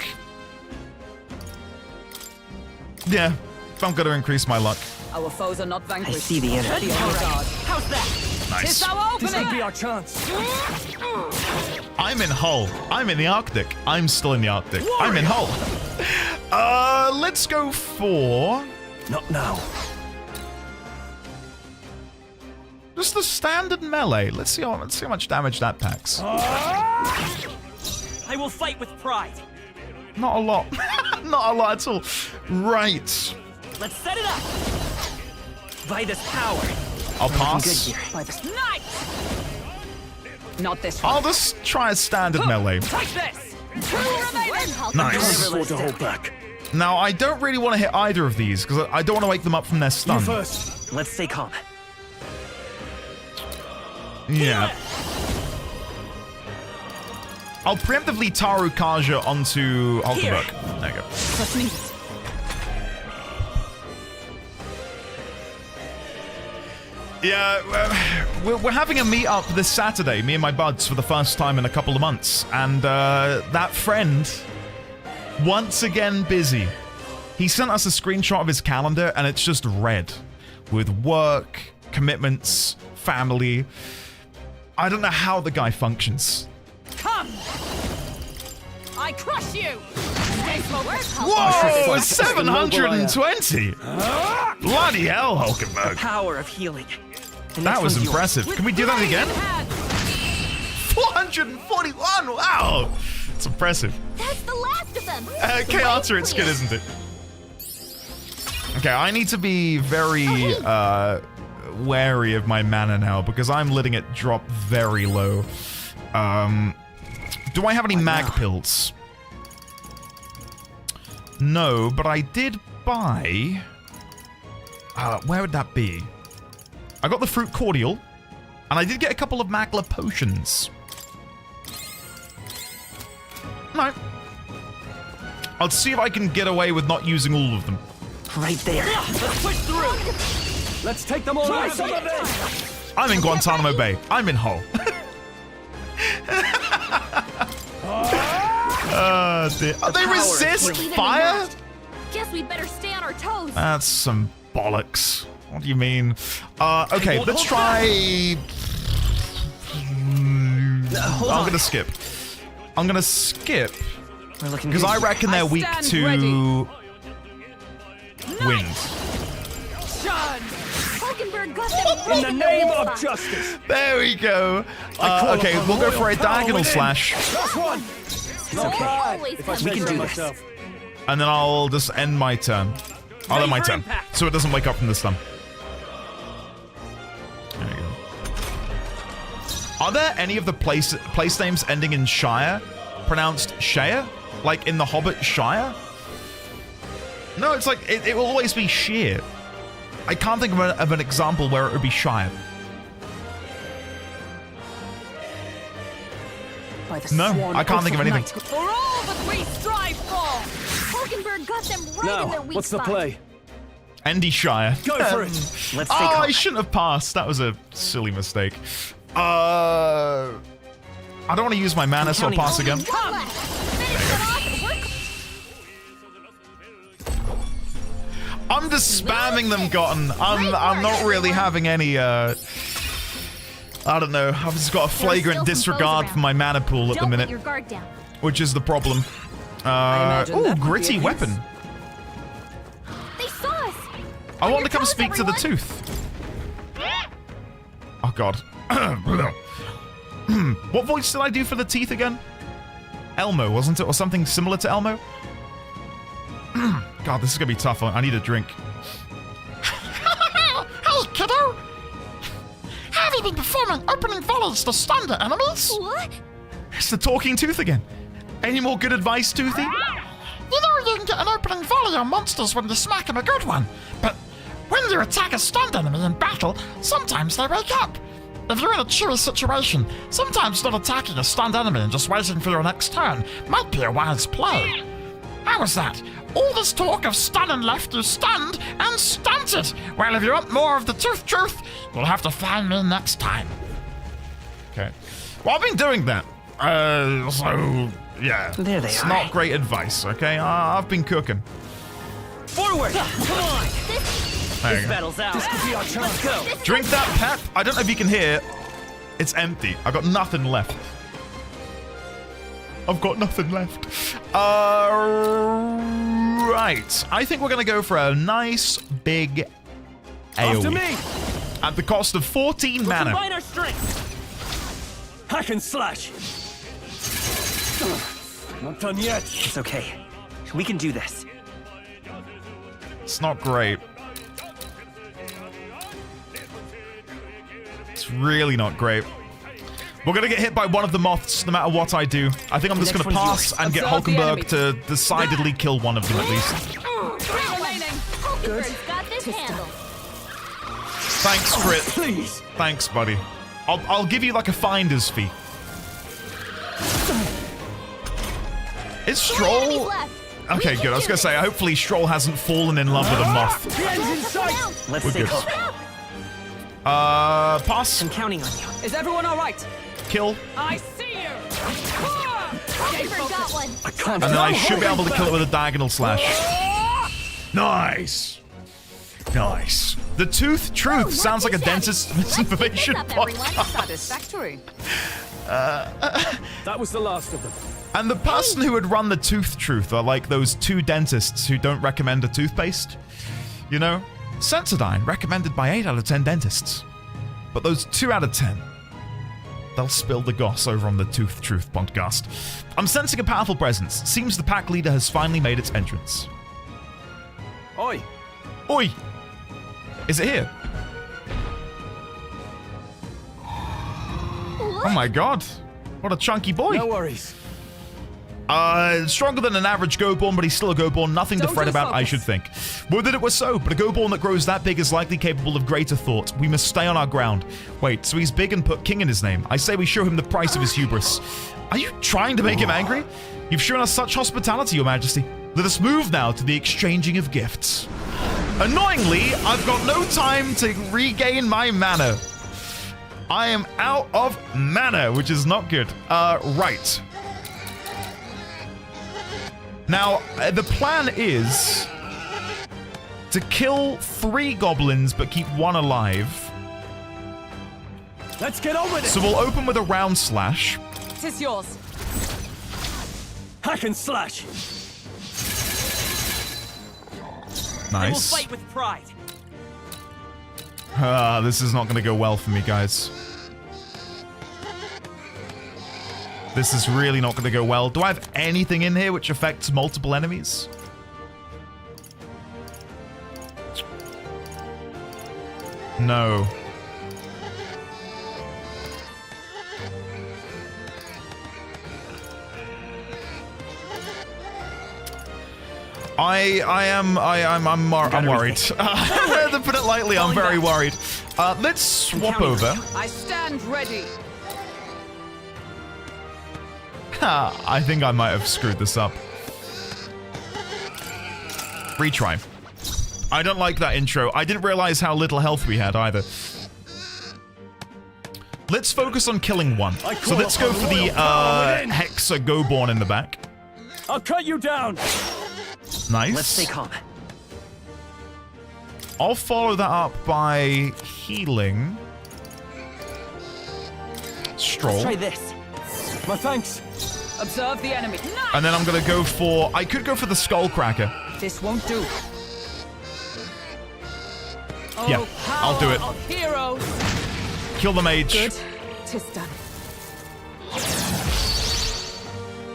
Yeah, I'm going to increase my luck. Our foes are not vanquished. I see the enemy. How's that? Nice. It's our opening. This could be our chance. I'm in Hull. I'm in the Arctic. I'm still in the Arctic. Warrior. I'm in Hull. Let's go for... Not now. Just the standard melee. Let's see how much damage that packs. I will fight with pride. Not a lot. Not a lot at all. Right. Let's set it up. By this power. I'll pass. Good here. By this night. Not this one. I'll just try a standard melee. Take this. Nice. To hold back. Now, I don't really want to hit either of these because I don't want to wake them up from their stun. You first. Let's stay calm. Yeah. I'll preemptively Taru Kaja onto Hulkenberg. There you go. Trust me. Yeah, we're having a meet-up this Saturday, me and my buds, for the first time in a couple of months. And that friend, once again busy. He sent us a screenshot of his calendar, and it's just red. With work, commitments, family. I don't know how the guy functions. Come! I crush you! Whoa! 720! Bloody hell, Hulkenberg. The power of healing. That was impressive. Can we do that again? 441! Wow! It's impressive. That's the last of them. Chaos, it's good, isn't it? Okay, I need to be very wary of my mana now because I'm letting it drop very low. Do I have any mag pills? No, but I did buy... where would that be? I got the fruit cordial, and I did get a couple of Magla potions. No. I'll see if I can get away with not using all of them. Right there. Let's push through. Let's take them all out. I'm in Guantanamo Bay. I'm in Hull. Dear. They resist fire? Guess we better stay on our toes. That's some bollocks. What do you mean? Okay, let's try... I'm gonna skip. I'm gonna skip Because I reckon they're weak to wind. In the name of justice. There we go. Okay, we'll go for a diagonal slash. That's one. It's okay. We can do this. And then I'll just end my turn. I'll end my turn. So it doesn't wake up from the stun. There you go. Are there any of the place names ending in Shire pronounced Shire? Like in the Hobbit Shire? No, it's like, it will always be Sheer. I can't think of an example where it would be Shire. No, I can't think of anything. For all that we strive for! Hulkenberg got them right Now, in their weak what's the spot. play? Endy Shire. Go for it. Let's Oh, take I shouldn't have passed. That was a silly mistake. I don't want to use my mana, so I'll pass again. I'm just spamming them, Gotten. I'm not really having any, I don't know. I've just got a flagrant disregard for my mana pool at the minute. Your guard down. Which is the problem. Ooh, gritty weapon. They saw us. I want to come speak to the tooth. Oh, God. What voice did I do for the teeth again? Elmo, wasn't it? Or something similar to Elmo? God, this is going to be tough. I need a drink. Hey, kiddo! Have you been performing opening volleys to stunned enemies? What? It's the talking tooth again. Any more good advice, Toothy? You know you can get an opening volley on monsters when you're smacking a good one, but when you attack a stunned enemy in battle, sometimes they wake up. If you're in a chewy situation, sometimes not attacking a stunned enemy and just waiting for your next turn might be a wise play. How was that? All this talk of stun and left you stunned and stunted. Well, if you want more of the truth, you'll have to find me next time. Okay. Well, I've been doing that. So, yeah. There they it's are. not great advice, okay? I've been cooking. Forward! Come on! There you This go. battle's out. This could be our chance. Let's go! Drink that pep. I don't know if you can hear. It's empty. I got nothing left. I've got nothing left. Right. I think we're going to go for a nice big AoE. After me! At the cost of 14 mana. Combine our strength! Hack and slash! Not done yet. It's okay. We can do this. It's not great. It's really not great. We're going to get hit by one of the moths no matter what I do. I think I'm just going to pass and get Hulkenberg to decidedly kill one of them at least. Hulkenberg's got this handled. Thanks, Crit. Please. Thanks, buddy. I'll give you like a finder's fee. Is Stroll... Okay, good. I was going to say, hopefully Stroll hasn't fallen in love with a moth. The end's in sight. Let's We're stay good. calm. Pass. I'm counting on you. Is everyone all right? Kill. I see you! Hulkenberg got one. I can't. And then I should be able to kill it with a diagonal slash. Nice. Nice. The Tooth Truth sounds like a dentist misinformation podcast. Satisfactory. That was the last of them. And the person who would run the Tooth Truth are like those two dentists who don't recommend a toothpaste. You know? Sensodyne, recommended by 8 out of 10 dentists. But those 2 out of 10, they'll spill the goss over on the Tooth Truth podcast. I'm sensing a powerful presence. Seems the pack leader has finally made its entrance. Oi. Oi! Is it here? Oh my god. What a chunky boy. No worries. Stronger than an average Goborn, but he's still a Goborn. Nothing to fret about, I should think. Would that it were so, but a Goborn that grows that big is likely capable of greater thought. We must stay on our ground. Wait, so he's big and put king in his name. I say we show him the price of his hubris. Are you trying to make him angry? You've shown us such hospitality, your majesty. Let us move now to the exchanging of gifts. Annoyingly, I've got no time to regain my mana. I am out of mana, which is not good. Right. Now, the plan is to kill 3 goblins but keep 1 alive. Let's get on with it. So we'll open with a round slash. Tis yours. Hack and slash. Nice. I will fight with pride. This is not going to go well for me, guys. This is really not going to go well. Do I have anything in here which affects multiple enemies? No. I'm worried. To put it lightly, I'm very worried. Let's swap over. I stand ready. I think I might have screwed this up. Retry. I don't like that intro. I didn't realize how little health we had either. Let's focus on killing one. So let's go for the Hexa Goborn in the back. I'll cut you down. Nice. Let's stay calm. I'll follow that up by healing. Stroll. Let's try this. My thanks. Observe the enemy. And then I'm gonna go for... I could go for the Skullcracker. This won't do. Yeah, I'll do it. Heroes. Kill the mage. Good. 'Tis done.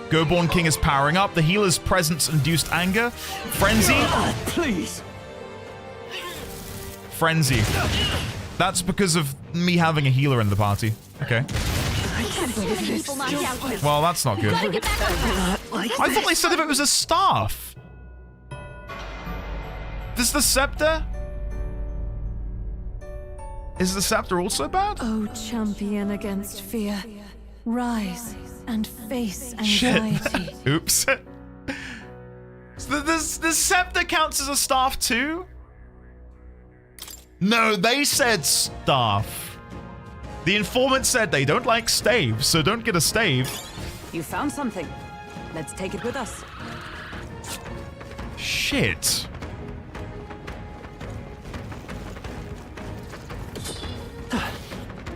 Goborn King is powering up. The healer's presence induced anger. Frenzy. Please. Frenzy. That's because of me having a healer in the party. Okay. Well, that's not good. I thought they said if it was a staff. This the scepter? Is the scepter also bad? Oh, champion against fear. Rise and face anxiety. Shit. Oops. So the scepter counts as a staff too? No, they said staff. The informant said they don't like staves, so don't get a stave. You found something. Let's take it with us. Shit.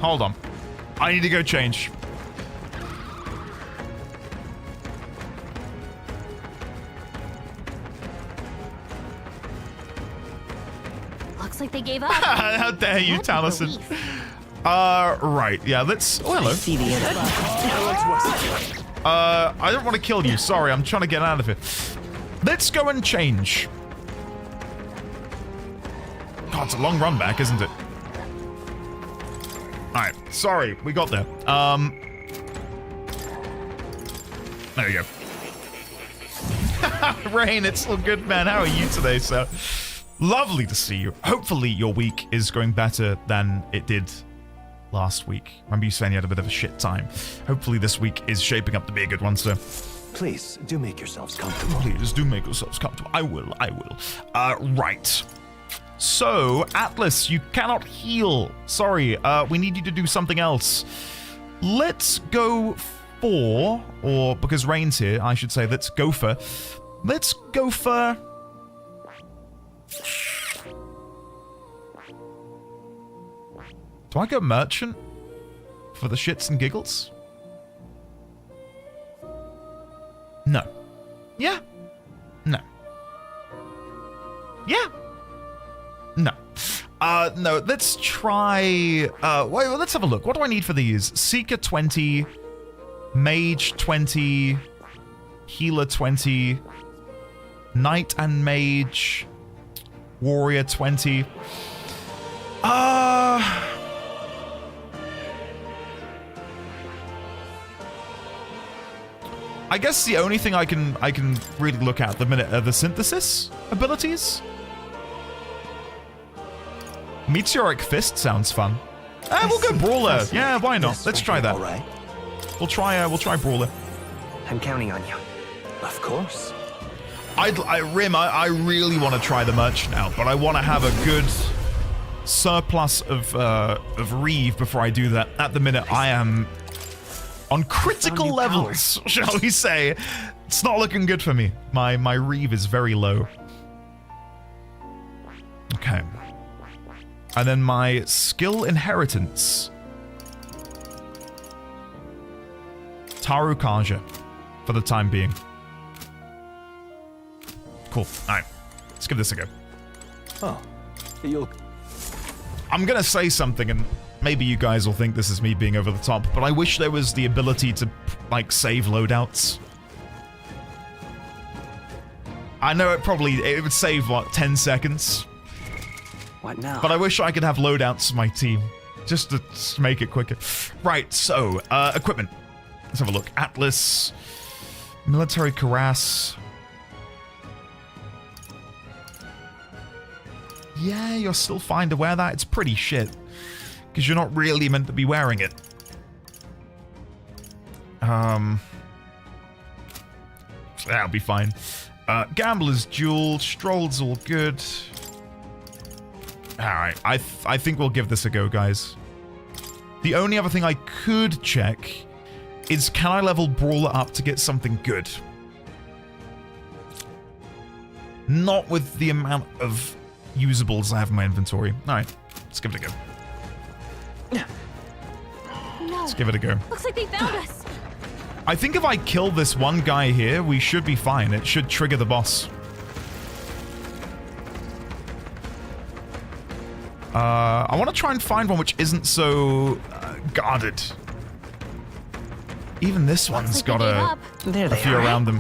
Hold on. I need to go change. Looks like they gave up. How dare you, Taliesin? Right. Yeah, let's... Oh, hello. I don't want to kill you. Sorry, I'm trying to get out of here. Let's go and change. God, it's a long run back, isn't it? Alright, sorry, we got there. There we go. Rain, it's all good, man. How are you today, sir? Lovely to see you. Hopefully your week is going better than it did last week. Remember you saying you had a bit of a shit time. Hopefully this week is shaping up to be a good one, sir. Please, do make yourselves comfortable. Please, do make yourselves comfortable. I will. Right. So, Atlas, you cannot heal. Sorry, we need you to do something else. Let's go for, or because Rain's here, I should say, let's go for... Do I go merchant for the shits and giggles? No. Yeah. No. Yeah. No. No, let's try... wait, let's have a look. What do I need for these? Seeker 20, Mage 20, Healer 20, Knight and Mage, Warrior 20. I guess the only thing I can really look at the minute are the synthesis abilities. Meteoric Fist sounds fun. We'll go Brawler. Yeah, why not? Let's try that. Right. We'll try Brawler. I'm counting on you. Of course. I really want to try the merch now, but I want to have a good surplus of Reeve before I do that. At the minute, I am on critical levels, shall we say. It's not looking good for me. My Reeve is very low. Okay. And then my skill inheritance. Taru Kaja, for the time being. Cool. All right. Let's give this a go. Oh, you'll... I'm going to say something, and maybe you guys will think this is me being over the top, but I wish there was the ability to, like, save loadouts. I know it would save, what, 10 seconds? What now? But I wish I could have loadouts for my team, just to make it quicker. Right, so, equipment. Let's have a look. Atlas, military cuirass. Yeah, you're still fine to wear that. It's pretty shit, because you're not really meant to be wearing it. That'll be fine. Gambler's Jewel, Stroll's all good. Alright, I think we'll give this a go, guys. The only other thing I could check is, can I level Brawler up to get something good? Not with the amount of usables I have in my inventory. Alright, let's give it a go. No. Let's give it a go. Looks like they found us. I think if I kill this one guy here, we should be fine. It should trigger the boss. I want to try and find one which isn't so guarded. Even this one's got a few around them.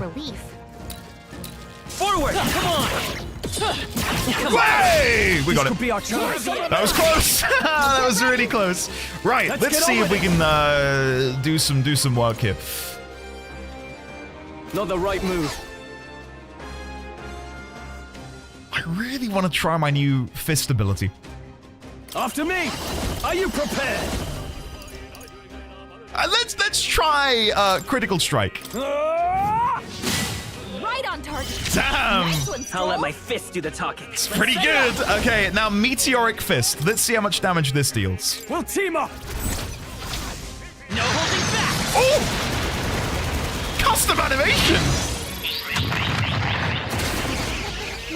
Forward! Come on! Way! We got it. Be our chance. That was close. That was really close. Right, let's see if we can do some work here. Not the right move. I really want to try my new fist ability. After me! Are you prepared? Let's try critical strike. Right on target. Damn! Nice one, I'll let my fist do the talking. It's pretty good. Okay, now meteoric fist. Let's see how much damage this deals. We'll team up. No holding back. Oh! Custom animation.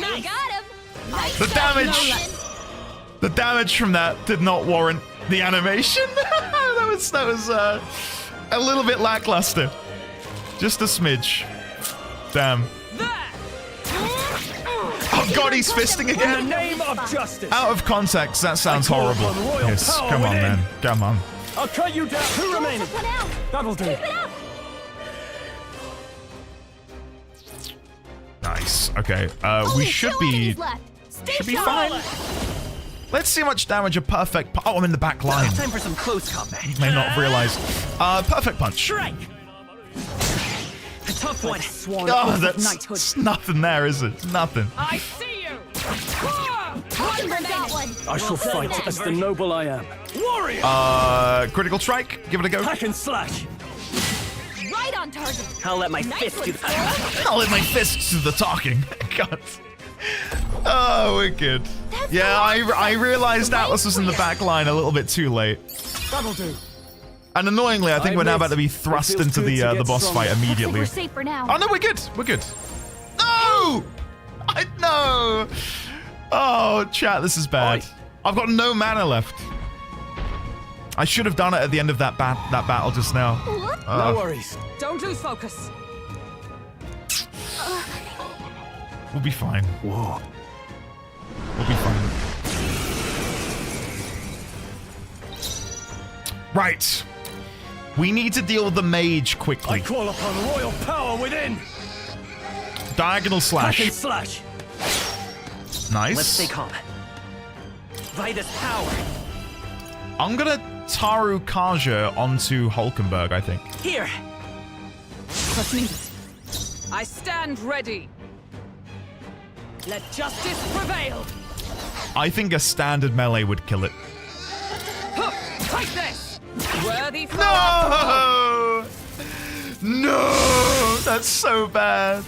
Nice. Got him. Nice The damage. The damage from that did not warrant the animation. that was a little bit lackluster. Just a smidge. Damn. Oh god, he's fisting again. In the name of justice. Out of context, that sounds horrible. Yes, come on, man. Come on. I'll cut you down. Two remaining. That'll do. Keep it up. Nice. Okay. We should be fine. Let's see how much damage a perfect. Oh, I'm in the back line. Time for some close combat. You may not have realized. Perfect punch. Strike. A tough one. Oh, that's nothing there, is it? Nothing. I see you. I shall fight as the noble I am. Warrior. Critical strike. Give it a go. Hack and slash. Right on target. I'll let my fist do the I'll let my fists do the talking. God. Oh, we're good. Yeah, I realized Atlas was in the back line a little bit too late. That'll do. And annoyingly, I think we're now about to be thrust into the boss fight immediately. We're safe for now. Oh no, we're good. We're good. No! No! Oh, chat, this is bad. I've got no mana left. I should have done it at the end of that battle just now. No worries. Don't lose focus. We'll be fine. Whoa. We'll be fine. Right. We need to deal with the mage quickly. I call upon royal power within. Diagonal slash. Hack and slash. Nice. Let's stay calm. By this power. I'm gonna Taru Kaja onto Hulkenberg, I think. Here. Trust me. I stand ready. Let justice prevail. I think a standard melee would kill it. Take this. Worthy for No! No! That's so bad.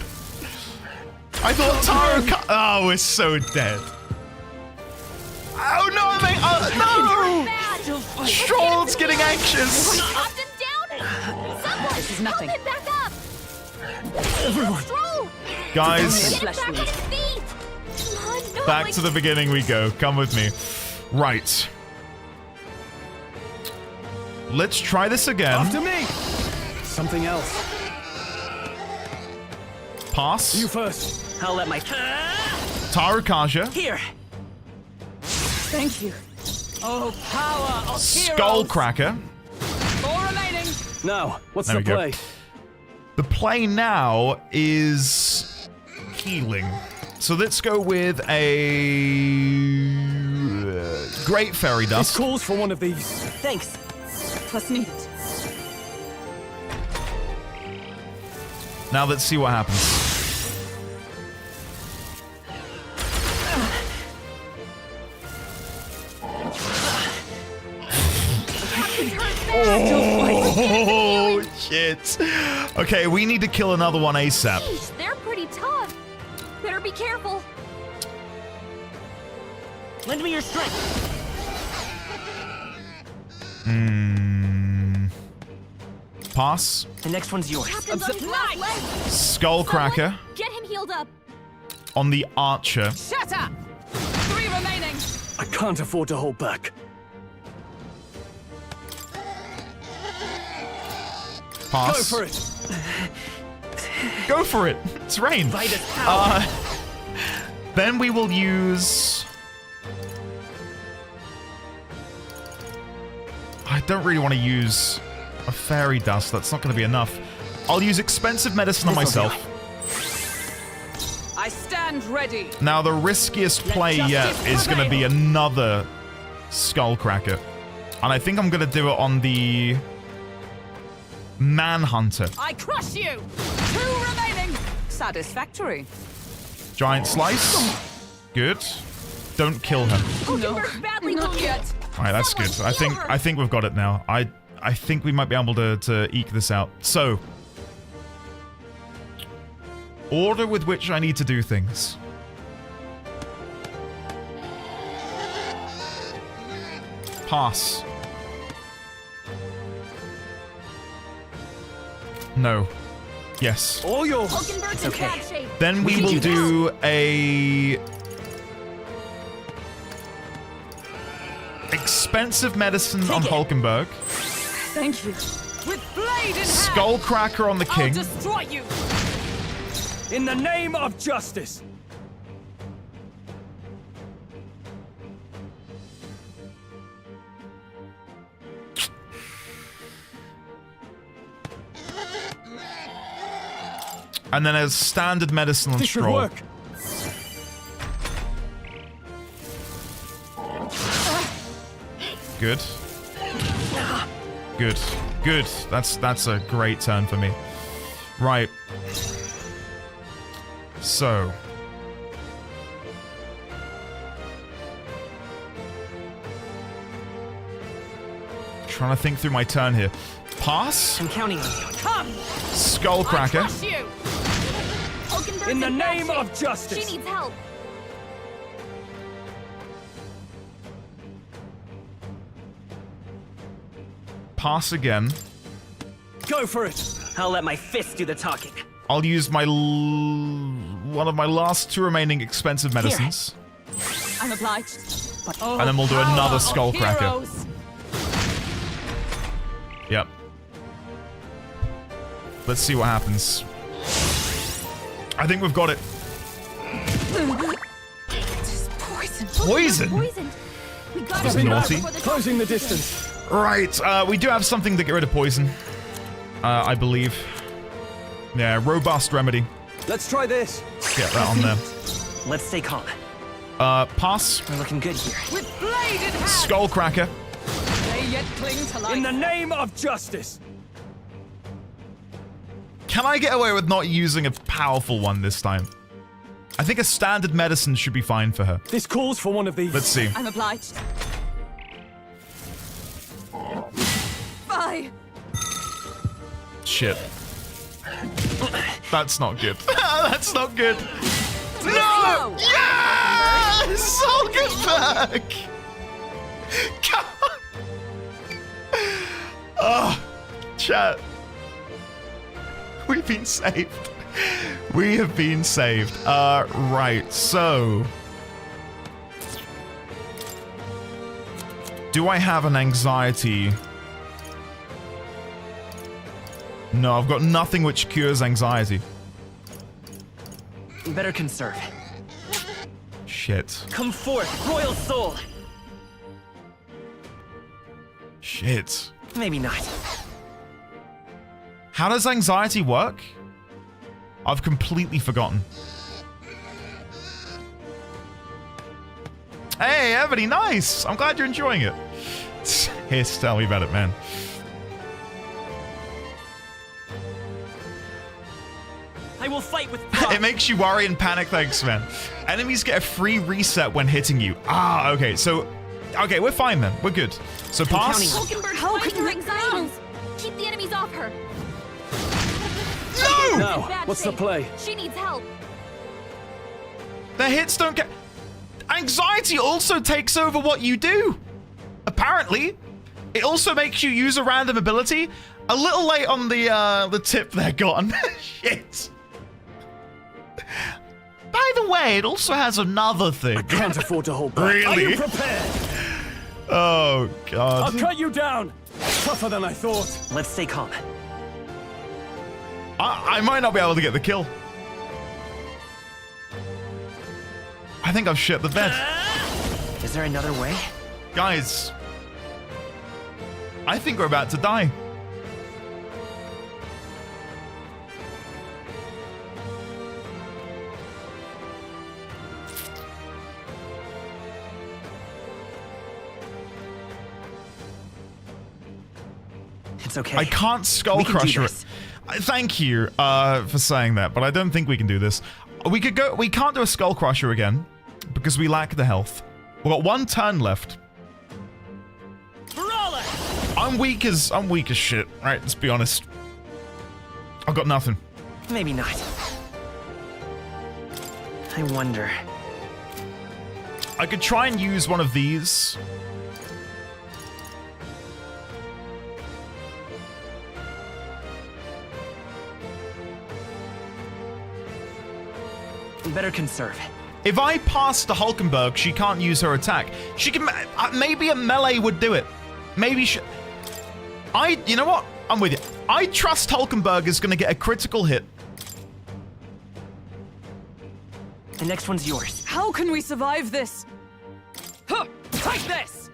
I thought Taru Kaja... Oh, we're so dead. Oh no, mate! No! Stroll's getting anxious. This is nothing. Back up. Everyone. Guys, back to the beginning we go. Come with me. Right. Let's try this again. After me. Something else. Pass. You first. I'll let my... Tarukaja. Here. Thank you. Oh, power of Skullcracker. 4 remaining. Now, what's There the we go. play? The play now is healing. So let's go with a Great Fairy Dust. This calls for one of these. Thanks. Plus needed. Now let's see what happens. Oh, shit. Okay, we need to kill another one ASAP. Sheesh, they're pretty tough. Better be careful. Lend me your strength. Pass. The next one's yours. Skullcracker Get him healed up. on the Archer. Shut up. 3 remaining. I can't afford to hold back. Pass. Go for it. Go for it. It's rain. Then we will use... I don't really want to use a fairy dust. That's not going to be enough. I'll use expensive medicine on myself. I stand ready. Now, the riskiest play yet is going to be another Skullcracker. And I think I'm going to do it on the Manhunter. I crush you. 2 remaining. Satisfactory. Giant Slice. Good. Don't kill her. No, not yet. All right, that's good. I think we've got it now. I think we might be able to eke this out. So, order with which I need to do things. Pass. No. Yes. All yours. Hulkenberg's in bad shape. Then we will do a expensive medicine on Hulkenberg. Thank you. With blade in hand. Skullcracker on the king. I'll destroy you. In the name of justice. And then a standard medicine on This should Stroll. work. Good. Good. Good. That's a great turn for me. Right. So. Trying to think through my turn here. Pass. I'm counting on you. Come. Skullcracker. I crush you. Hulkenberg's In the bad name shape. of justice. She needs help. Pass again. Go for it. I'll let my fist do the talking. I'll use my one of my last 2 remaining expensive medicines. I'm obliged. But And then we'll do another Skullcracker. Yep. Let's see what happens. I think we've got it. Poison? Poisoned. We got That was to naughty. before the Closing the distance. Right, we do have something to get rid of poison. I believe. Yeah, robust remedy. Let's try this. Get that on there. Let's stay calm. Pass. We're looking good here. With blade in hand. Skullcracker. They yet cling to life. In the name of justice. Can I get away with not using a powerful one this time? I think a standard medicine should be fine for her. This calls for one of these. Let's see. I'm obliged. Bye. Shit. That's not good. That's not good. No! Yes! Hulkenberg! Come on! Oh, chat. We've been saved. We have been saved. Right, so... Do I have an anxiety? No, I've got nothing which cures anxiety. Better conserve. Shit. Come forth, royal soul! Shit. Maybe not. How does anxiety work? I've completely forgotten. Hey, Ebony, nice! I'm glad you're enjoying it. Here, tell me about it, man. I will fight with It makes you worry and panic, thanks, man. Enemies get a free reset when hitting you. Ah, okay, so... Okay, we're fine then. We're good. So pass... How can your anxieties? Keep the enemies off her. No! Now, what's the play? She needs help. The hits don't get... Anxiety also takes over what you do. Apparently. It also makes you use a random ability. A little late on the tip there, Gotten. Shit. By the way, it also has another thing. I can't afford to hold back. Really? Are you prepared? Oh, God. I'll cut you down. Tougher than I thought. Let's stay calm. I might not be able to get the kill. I think I've shit the bed. Is there another way? Guys. I think we're about to die. It's okay. I can't skull crusher it. Thank you for saying that, but I don't think we can do this. We can't do a skull crusher again because we lack the health. We've got one turn left. I'm weak as shit. Right, let's be honest. I've got nothing. Maybe not. I wonder. I could try and use one of these. Better conserve. If I pass the Hulkenberg, she can't use her attack. She can. Maybe a melee would do it. Maybe she. You know what? I'm with you. I trust Hulkenberg is going to get a critical hit. The next one's yours. How can we survive this? Huh, take this!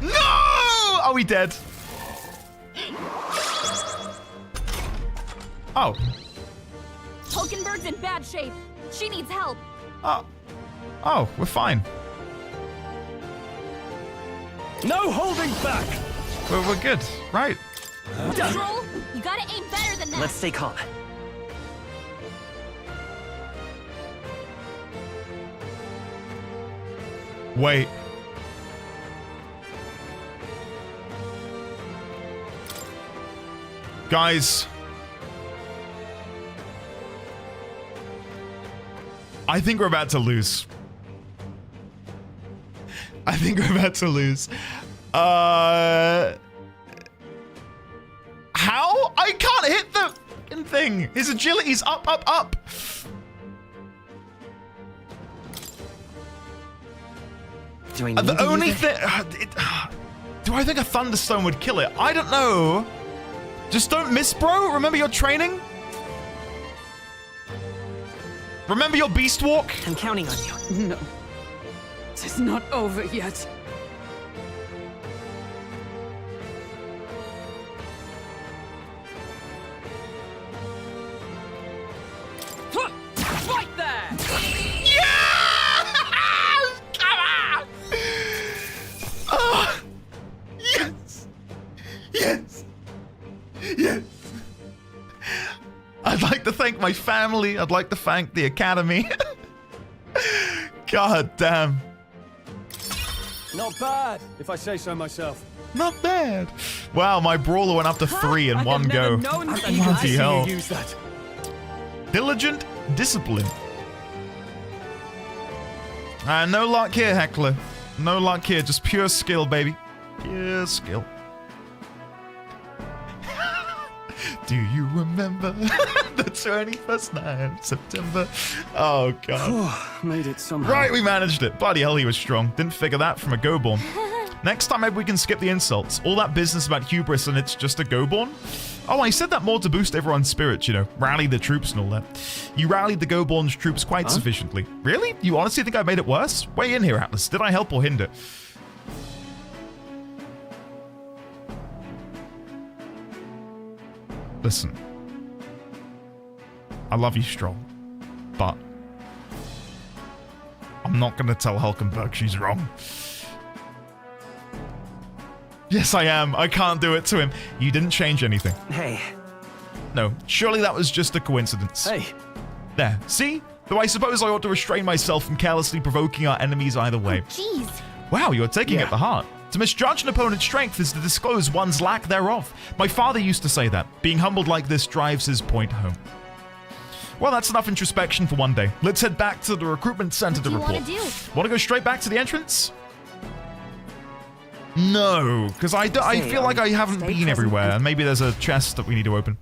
No! Are we dead? Oh. Hulkenberg's in bad shape. She needs help. Oh, we're fine. No holding back. We're good, right? Troll, you gotta aim better than that. Let's stay calm. Wait. Guys. I think we're about to lose. How? I can't hit the fucking thing. His agility's up, up, up. Do I need The to only use it? thing... do I think a Thunderstone would kill it? I don't know. Just don't miss, bro. Remember your training? Remember your beast walk? I'm counting on you. No. It is not over yet. Right there! Yeah! Come on! Oh, yes! Yes! Yes! I'd like to thank my family. I'd like to thank the Academy. God damn. Not bad, if I say so myself. Not bad. Wow, my brawler went up to 3 in one go. Bloody hell. Use that. Diligent discipline. No luck here, Heckler. No luck here. Just pure skill, baby. Pure skill. Do you remember the 21st night of September? Oh, God. Made it somehow. Right, we managed it. Bloody hell, he was strong. Didn't figure that from a Go-Born. Next time, maybe we can skip the insults. All that business about hubris and it's just a Go-Born? Oh, I said that more to boost everyone's spirits, you know, rally the troops and all that. You rallied the Goborn's troops quite sufficiently. Really? You honestly think I made it worse? Weigh in here, Atlas. Did I help or hinder? Listen. I love you, Stroll. But I'm not going to tell Hulkenberg she's wrong. Yes, I am. I can't do it to him. You didn't change anything. Hey. No, surely that was just a coincidence. Hey. There. See? Though I suppose I ought to restrain myself from carelessly provoking our enemies either way. Jeez. Wow, you're taking it to heart. To misjudge an opponent's strength is to disclose one's lack thereof. My father used to say that. Being humbled like this drives his point home. Well, that's enough introspection for one day. Let's head back to the recruitment center to report. Want to go straight back to the entrance? No, because I feel like I haven't been everywhere, and maybe there's a chest that we need to open.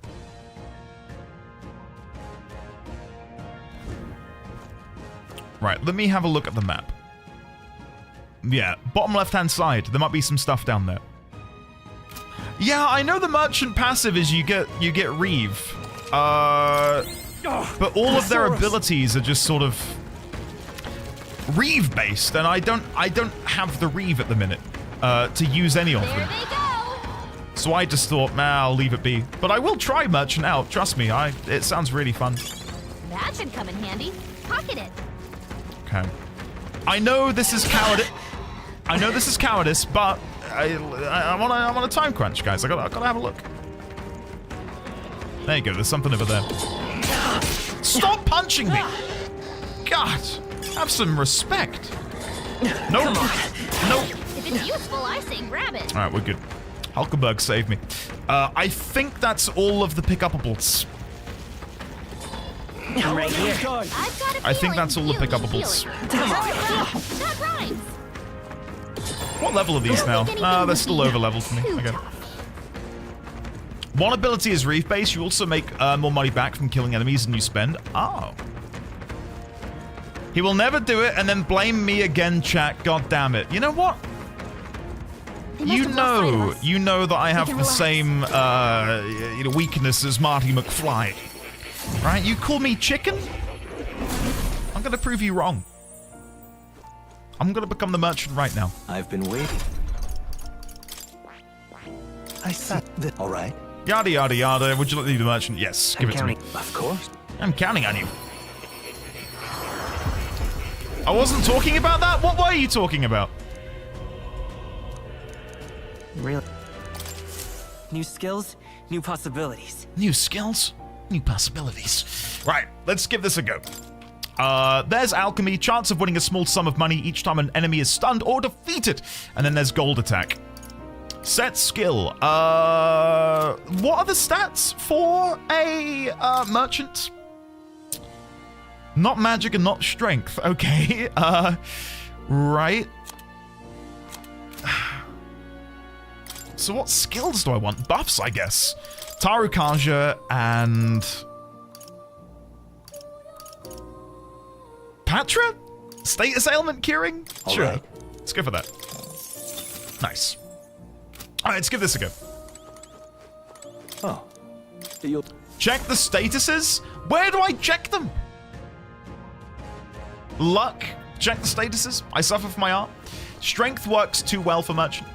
Right, let me have a look at the map. Yeah, bottom left-hand side. There might be some stuff down there. Yeah, I know the merchant passive is you get Reeve. But all of their abilities are just sort of Reeve based, and I don't have the Reeve at the minute to use any of them. So I just thought, nah, I'll leave it be. But I will try merchant out. Trust me, it sounds really fun. That should come in handy. Pocket it. Okay. I know this is cowardice. I know this is cowardice, but I'm on a time crunch, guys. I gotta have a look. There you go. There's something over there. Stop punching me! God, have some respect. Nope. Nope. If it's useful, I say grab it. All right, we're good. Hulkenberg saved me. I think that's all of the pick-upables. Right here. I think that's all the pick-upables. That rhymes. What level are these now? They're still over-leveled for me. Okay. One ability is Reef based. You also make more money back from killing enemies than you spend. Oh. He will never do it and then blame me again, chat. God damn it. You know what? You know that I have the same weakness as Marty McFly. Right? You call me chicken? I'm going to prove you wrong. I'm going to become the merchant right now. I've been waiting. I see. All right. Yada, yada, yada. Would you like to be the merchant? Yes, give it to me. Of course. I'm counting on you. I wasn't talking about that? What were you talking about? Really? New skills, new possibilities. New skills, new possibilities. Right, let's give this a go. There's alchemy, chance of winning a small sum of money each time an enemy is stunned or defeated. And then there's gold attack. Set skill. What are the stats for a merchant? Not magic and not strength. Okay. Right. So what skills do I want? Buffs, I guess. Tarukaja and Patra? Status ailment curing? Sure. Right. Let's go for that. Nice. Alright, let's give this a go. Oh. Check the statuses? Where do I check them? Luck. Check the statuses. I suffer from my art. Strength works too well for merchant.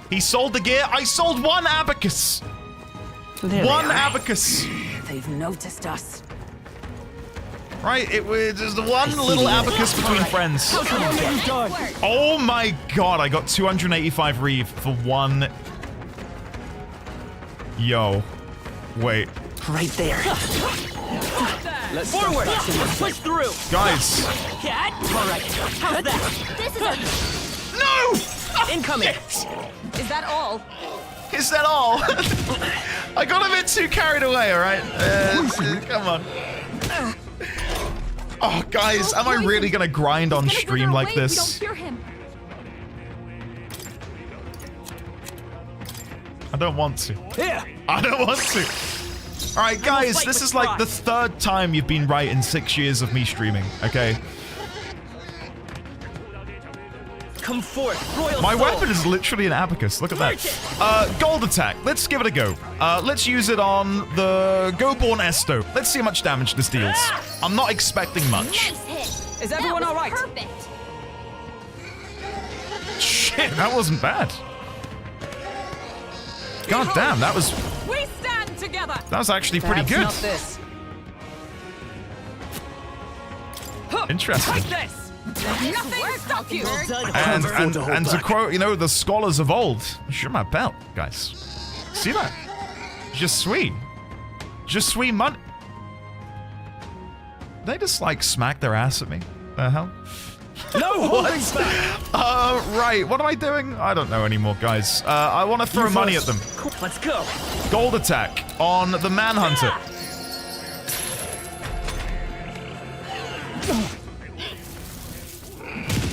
He sold the gear. I sold one abacus. One abacus. They've noticed us. Right, it was just one little abacus between friends. Oh my god, I got 285 Reeve for one. Yo. Wait. Right there. Let's forward. Push through. Guys. Cat. All right. How's that? This is No! Incoming. Is that all? Is that all? I got a bit too carried away, alright? Come on. Oh, guys, am I really gonna grind on stream like this? I don't want to. Yeah. I don't want to. Alright, guys, this is like the third time you've been right in 6 years of me streaming, okay? Come forth, royal My soul. weapon is literally an abacus. Look at that. Gold attack. Let's give it a go. Let's use it on the Goborn Esto. Let's see how much damage this deals. I'm not expecting much. Nice hit. Is everyone all right? Perfect. Shit, that wasn't bad. God damn, that was We stand together. that was actually pretty good. Not this. Interesting. Take this. Nothing stop you. And to quote, you know, the scholars of old, show my belt, guys. See that? Just sweet. Just sweet money. They just like smack their ass at me. The hell? No holding back. Right. What am I doing? I don't know anymore, guys. I want to throw money at them. Let's go. Gold attack on the Manhunter.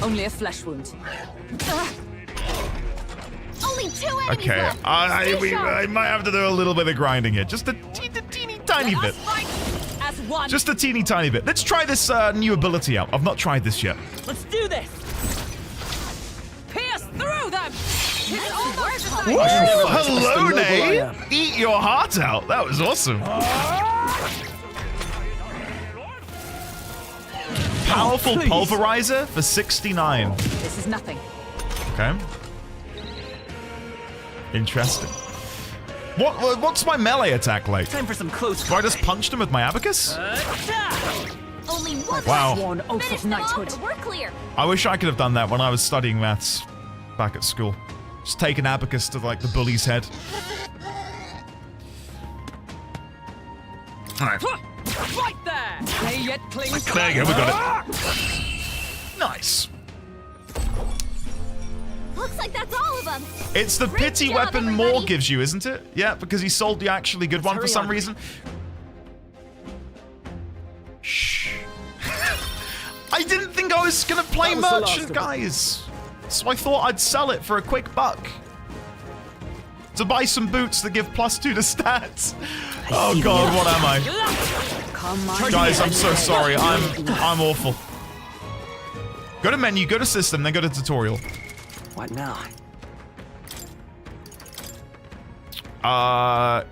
Only a flesh wound. Only 2 enemies Okay, left. I might have to do a little bit of grinding here. Just a teeny tiny bit. As one. Just a teeny tiny bit. Let's try this new ability out. I've not tried this yet. Let's do this. Pierce through them. It's almost Woo! Hello, Nay! Eat your heart out. That was awesome. Powerful pulverizer for 69. This is nothing. Okay. Interesting. What's my melee attack like? Time for some close. Do I just punch them with my abacus? Only one. Wow. Sworn oath Finish of them off knighthood. and we're clear. I wish I could have done that when I was studying maths back at school. Just take an abacus to like the bully's head. Alright. Right there. They yet cling. There you go, we got it. Nice. Looks like that's all of them. It's the pity job, weapon everybody. Moore gives you, isn't it? Yeah, because he sold the actually good one for hurry some on. reason. Shh. I didn't think I was gonna play That was the last merchant, of it. guys. So I thought I'd sell it for a quick buck. To buy some boots that give +2 to stats. Oh god, what am I? Come on. Guys, I'm so sorry. I'm awful. Go to menu, go to system, then go to tutorial. What now?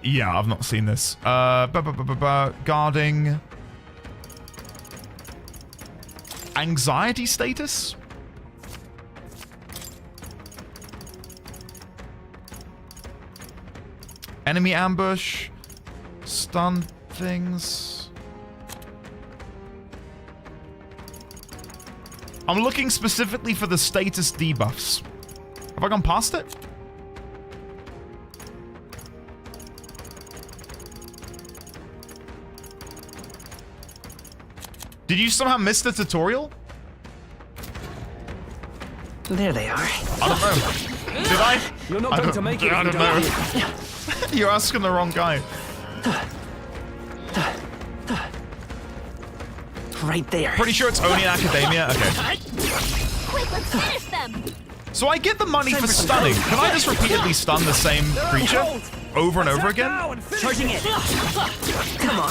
Yeah, I've not seen this. Guarding. Anxiety status? Enemy ambush. Stun things. I'm looking specifically for the status debuffs. Have I gone past it? Did you somehow miss the tutorial? There they are. I don't know. Did I? You're not going to make it. I don't know. You're asking the wrong guy. Right there. Pretty sure it's only in academia. Okay. Quick, let's finish them. So I get the money for stunning. Can I just repeatedly stun the same creature over and over again? Charging in. Come on.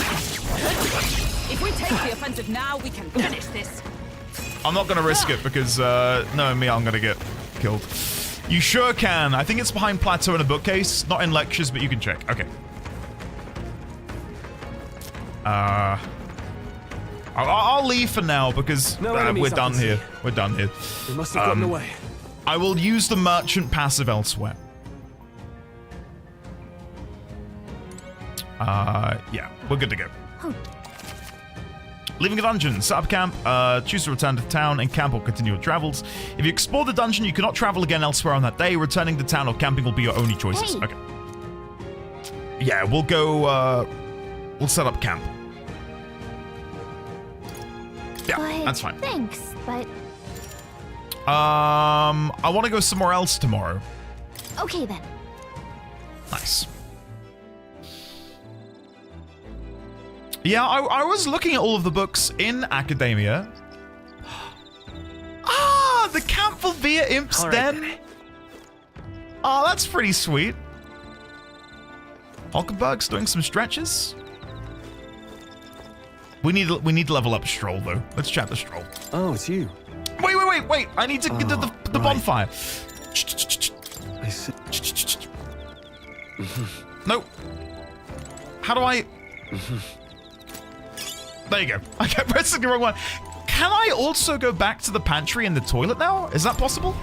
If we take the offensive now, we can finish this. I'm not going to risk it because, knowing me, I'm going to get killed. You sure can. I think it's behind plateau in a bookcase. Not in lectures, but you can check. Okay. I'll leave for now because we're done here. We're done here. We must have gotten away. I will use the merchant passive elsewhere. Yeah, we're good to go. Leaving a dungeon, set up camp, choose to return to town, and camp or continue your travels. If you explore the dungeon, you cannot travel again elsewhere on that day. Returning to town or camping will be your only choices. Hey. Okay. Yeah, we'll go, we'll set up camp. Yeah, But that's fine. Thanks, but I want to go somewhere else tomorrow. okay then. Nice. Yeah, I was looking at all of the books in academia. Ah, the Camp Volvia Imp's Den. Oh, that's pretty sweet. Hulkenberg's doing some stretches. We need to level up Stroll though. Let's chat to Stroll. Oh, it's you. Wait. I need to get to the bonfire. I see. No. How do I... There you go. I kept pressing the wrong one. Can I also go back to the pantry and the toilet now? Is that possible?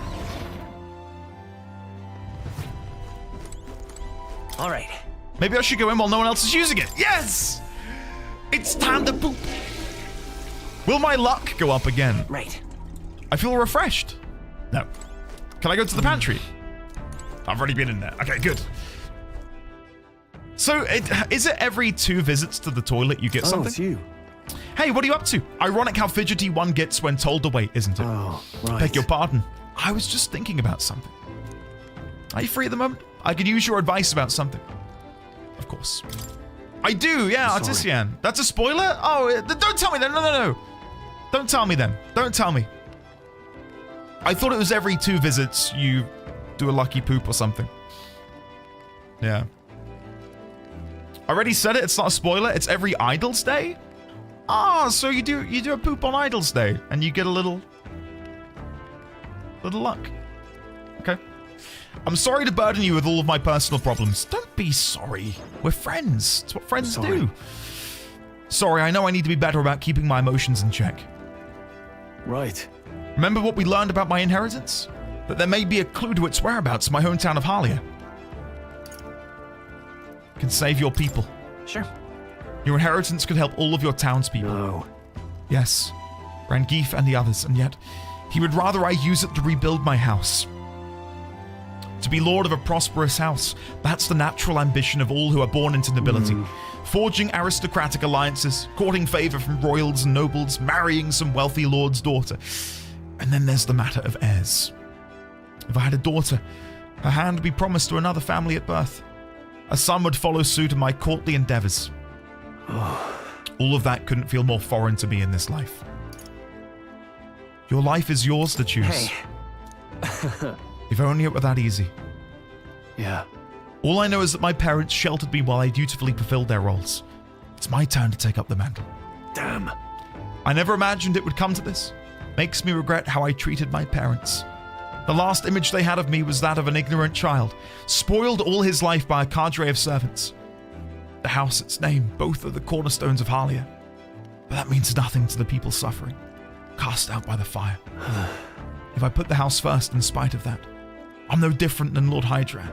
All right. Maybe I should go in while no one else is using it. Yes! It's time to poop. Will my luck go up again? Right. I feel refreshed. No. Can I go to the pantry? I've already been in there. Okay, good. So, is it every 2 visits to the toilet you get something? It's you. Hey, what are you up to? Ironic how fidgety one gets when told to wait, isn't it? Oh, right. Beg your pardon. I was just thinking about something. Are you free at the moment? I could use your advice about something. Of course. I do, yeah, Artisian. That's a spoiler? Oh, don't tell me then. No. Don't tell me then. Don't tell me. I thought it was every 2 visits you do a lucky poop or something. Yeah. I already said it. It's not a spoiler. It's every Idol's Day. Ah, so you do a poop on Idol's Day and you get a little luck. Okay. I'm sorry to burden you with all of my personal problems. Don't be sorry. We're friends. It's what friends do. Sorry, I know I need to be better about keeping my emotions in check. Right. Remember what we learned about my inheritance? That there may be a clue to its whereabouts in my hometown of Halia. Can save your people. Sure. Your inheritance could help all of your townspeople. No. Yes, Rangif and the others, and yet he would rather I use it to rebuild my house. To be lord of a prosperous house, that's the natural ambition of all who are born into nobility. Forging aristocratic alliances, courting favor from royals and nobles, marrying some wealthy lord's daughter. And then there's the matter of heirs. If I had a daughter, her hand would be promised to another family at birth. A son would follow suit in my courtly endeavors. All of that couldn't feel more foreign to me in this life. Your life is yours to choose. Hey. If only it were that easy. Yeah. All I know is that my parents sheltered me while I dutifully fulfilled their roles. It's my turn to take up the mantle. Damn. I never imagined it would come to this. Makes me regret how I treated my parents. The last image they had of me was that of an ignorant child, spoiled all his life by a cadre of servants. The house, its name, both are the cornerstones of Halia. But that means nothing to the people suffering, cast out by the fire. If I put the house first in spite of that, I'm no different than Lord Hydran.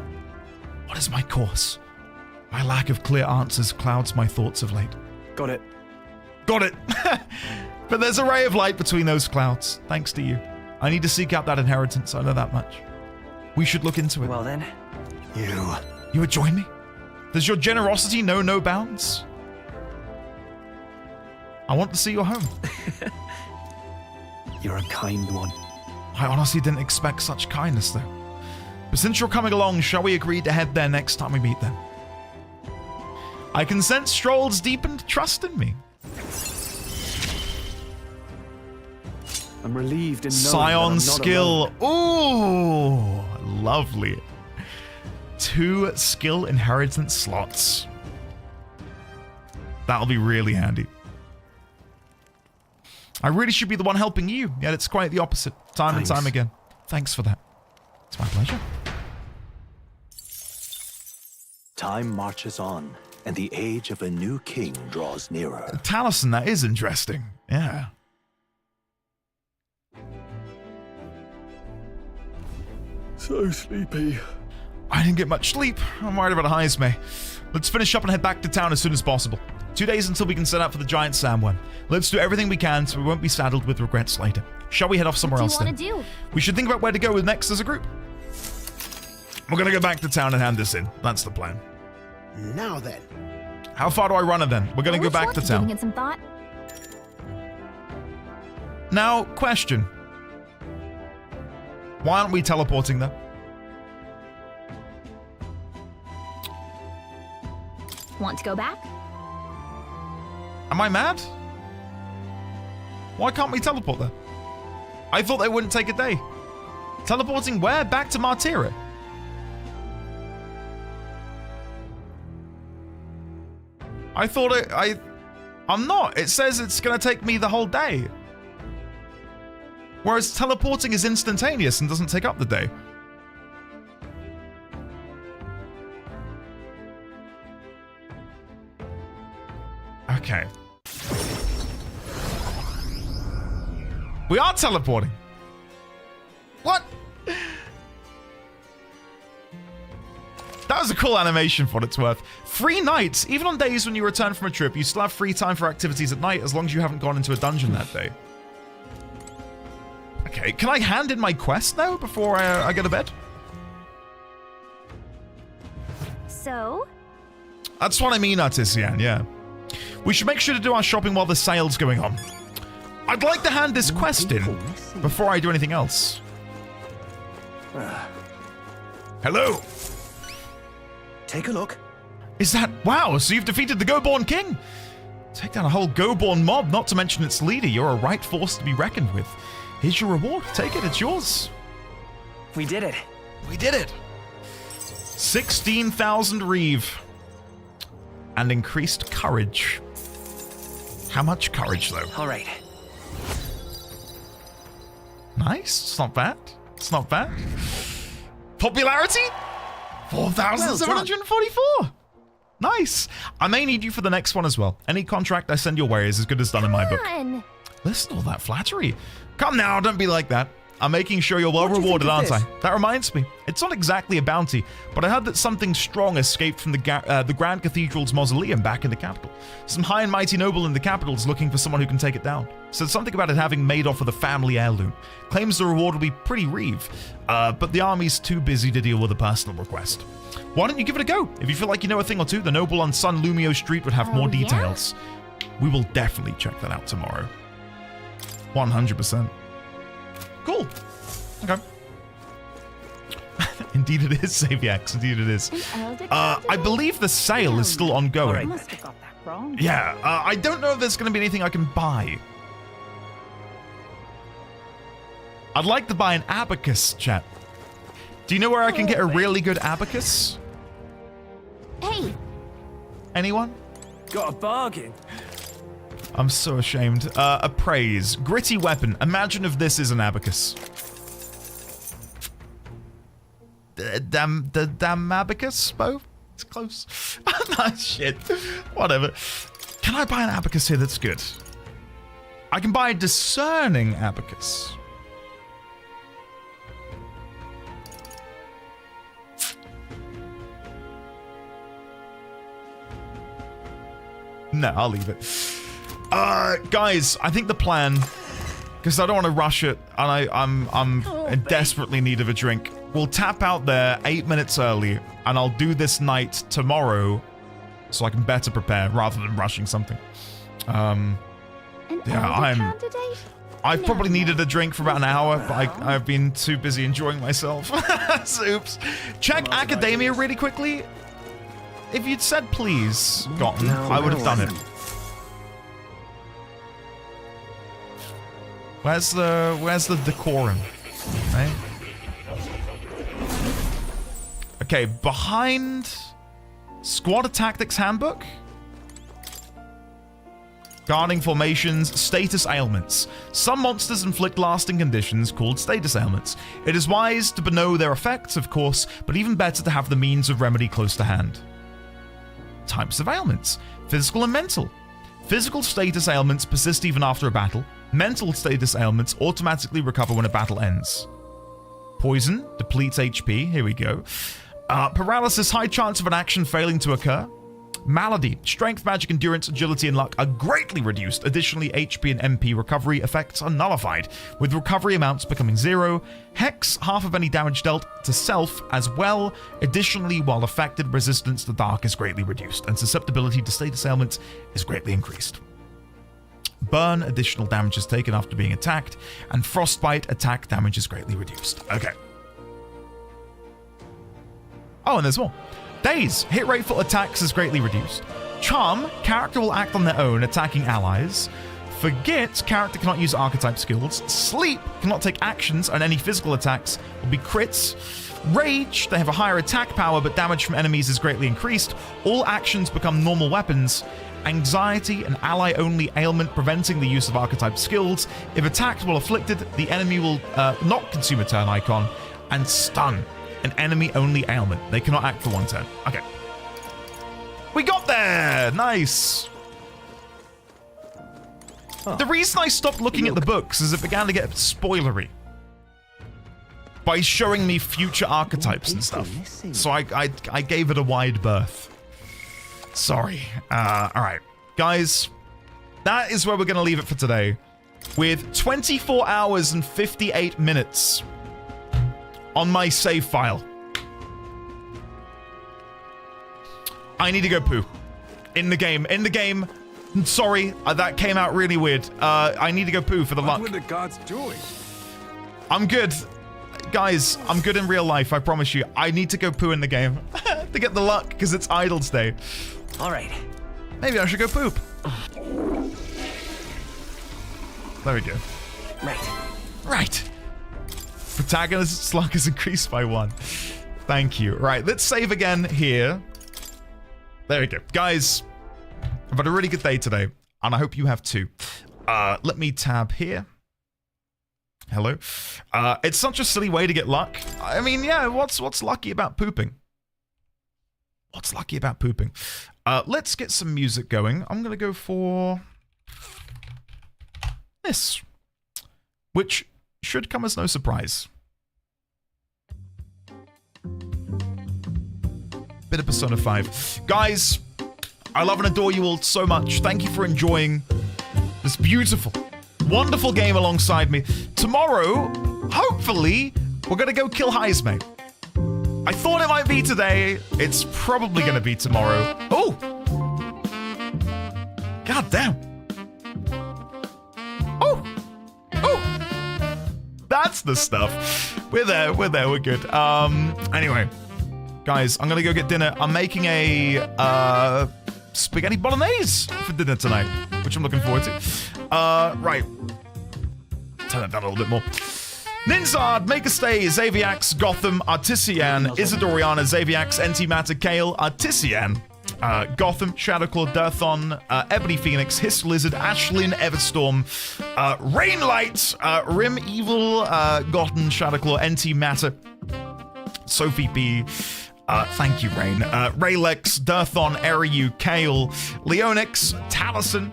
What is my course? My lack of clear answers clouds my thoughts of late. Got it. Got it! But there's a ray of light between those clouds, thanks to you. I need to seek out that inheritance, I know that much. We should look into it. Well then. You would join me? Does your generosity know no bounds? I want to see your home. You're a kind one. I honestly didn't expect such kindness, though. But since you're coming along, shall we agree to head there next time we meet then? I can sense Stroll's deepened trust in me. I'm relieved in knowing Scion that I'm not skill. alone. Ooh, lovely. 2 skill inheritance slots. That'll be really handy. I really should be the one helping you, yet it's quite the opposite, time and time again. Thanks for that. It's my pleasure. Time marches on, and the age of a new king draws nearer. Taliesin, that is interesting. Yeah. So sleepy. I didn't get much sleep. I'm worried about Heismay. Let's finish up and head back to town as soon as possible. 2 days until we can set out for the giant sandworm. Let's do everything we can so we won't be saddled with regrets later. Shall we head off somewhere else then? What do you want to do? We should think about where to go next as a group. We're going to go back to town and hand this in. That's the plan. Now then. How far do I run it then? We're going to go back to town. Giving it some thought. Now, question. Why aren't we teleporting there? Want to go back? Am I mad? Why can't we teleport there? I thought they wouldn't take a day. Teleporting where? Back to Martira? I thought I'm not. It says it's going to take me the whole day. Whereas teleporting is instantaneous and doesn't take up the day. Okay. We are teleporting. What? That was a cool animation for what it's worth. Free nights. Even on days when you return from a trip, you still have free time for activities at night as long as you haven't gone into a dungeon that day. Okay, can I hand in my quest now before I go to bed? So? That's what I mean, Artisan, yeah. We should make sure to do our shopping while the sale's going on. I'd like to hand this quest in before I do anything else. Hello. Take a look. Is that... Wow, so you've defeated the Go-Born King. Take down a whole Go-Born mob, not to mention its leader. You're a right force to be reckoned with. Here's your reward. Take it, it's yours. We did it. We did it. 16,000 Reeve. And increased courage. How much courage, though? All right. Nice. It's not bad. It's not bad. Popularity? 4,744. Nice. I may need you for the next one as well. Any contract I send your way is as good as done in my book. Listen to all that flattery. Come now, don't be like that. I'm making sure you're well rewarded, aren't I? That reminds me. It's not exactly a bounty, but I heard that something strong escaped from the Grand Cathedral's mausoleum back in the capital. Some high and mighty noble in the capital is looking for someone who can take it down. Said something about it having made off with a family heirloom. Claims the reward will be pretty reeve, but the army's too busy to deal with a personal request. Why don't you give it a go? If you feel like you know a thing or two, the noble on Sun Lumio Street would have more details. We will definitely check that out tomorrow. 100%. Cool. Okay. Indeed it is, Saviex. Indeed it is. I believe the sale is still ongoing. Must have got that wrong. Yeah, I don't know if there's going to be anything I can buy. I'd like to buy an abacus, chat. Do you know where I can get a really good abacus? Hey. Anyone? Got a bargain. I'm so ashamed. Appraise. Gritty weapon. Imagine if this is an abacus. Damn abacus, Bo? It's close. Nah, shit. Whatever. Can I buy an abacus here that's good? I can buy a discerning abacus. No, I'll leave it. Guys, I think the plan, because I don't want to rush it, and I'm in desperately need of a drink. We'll tap out there 8 minutes early, and I'll do this night tomorrow, so I can better prepare rather than rushing something. Yeah, I've probably needed a drink for about an hour, but I've been too busy enjoying myself. Oops. Check Academia really quickly. If you'd said please, Gotten, I would have done it. Where's the decorum? Right? Okay, behind Squad Tactics Handbook. Guarding formations, status ailments. Some monsters inflict lasting conditions called status ailments. It is wise to know their effects, of course, but even better to have the means of remedy close to hand. Types of ailments. Physical and mental. Physical status ailments persist even after a battle. Mental status ailments automatically recover when a battle ends. Poison depletes HP. Here we go. Paralysis, high chance of an action failing to occur. Malady, strength, magic, endurance, agility, and luck are greatly reduced. Additionally, HP and MP recovery effects are nullified, with recovery amounts becoming 0. Hex, half of any damage dealt to self as well. Additionally, while affected, resistance to dark is greatly reduced, and susceptibility to status ailments is greatly increased. Burn, additional damage is taken after being attacked, and frostbite, attack damage is greatly reduced. Okay. Oh, and there's more. Daze, hit rate for attacks is greatly reduced. Charm, character will act on their own, attacking allies. Forget, character cannot use archetype skills. Sleep, cannot take actions, and any physical attacks will be crits. Rage, they have a higher attack power, but damage from enemies is greatly increased. All actions become normal weapons, Anxiety, an ally-only ailment preventing the use of archetype skills. If attacked while afflicted, the enemy will not consume a turn icon. And stun, an enemy-only ailment. They cannot act for 1 turn. Okay. We got there! Nice! The reason I stopped looking at the books is it began to get spoilery. By showing me future archetypes and stuff. So I gave it a wide berth. Sorry. Alright. Guys, that is where we're going to leave it for today. With 24 hours and 58 minutes on my save file. I need to go poo. In the game. Sorry, that came out really weird. I need to go poo for the luck. What were the gods doing? I'm good. Guys, I'm good in real life, I promise you. I need to go poo in the game to get the luck, because it's Idol's Day. All right. Maybe I should go poop. There we go. Right. Protagonist's luck is increased by 1. Thank you. Right, let's save again here. There we go. Guys, I've had a really good day today, and I hope you have too. Let me tab here. Hello. It's such a silly way to get luck. I mean, yeah, what's lucky about pooping? What's lucky about pooping? Let's get some music going. I'm going to go for this, which should come as no surprise. Bit of Persona 5. Guys, I love and adore you all so much. Thank you for enjoying this beautiful, wonderful game alongside me. Tomorrow, hopefully, we're going to go kill Heismay. I thought it might be today. It's probably going to be tomorrow. Oh! God damn. Oh! Oh! That's the stuff. We're there, we're good. Anyway. Guys, I'm going to go get dinner. I'm making a spaghetti bolognese for dinner tonight, which I'm looking forward to. Right. Turn that down a little bit more. Ninzard, Make a Stay, Xaviax, Gotham, Artisian, Isidoriana, Xaviax, Antimatter, Kale, Artisian, Gotham, Shadowclaw, Dirthon, Ebony Phoenix, Hiss Lizard, Ashlyn, Everstorm, Rainlight, Rim Evil, Gotten, Shadowclaw, Antimatter, Sophie B, thank you, Rain. Raylex, Dirthon, Eriu, Kale, Leonix, Taliesin.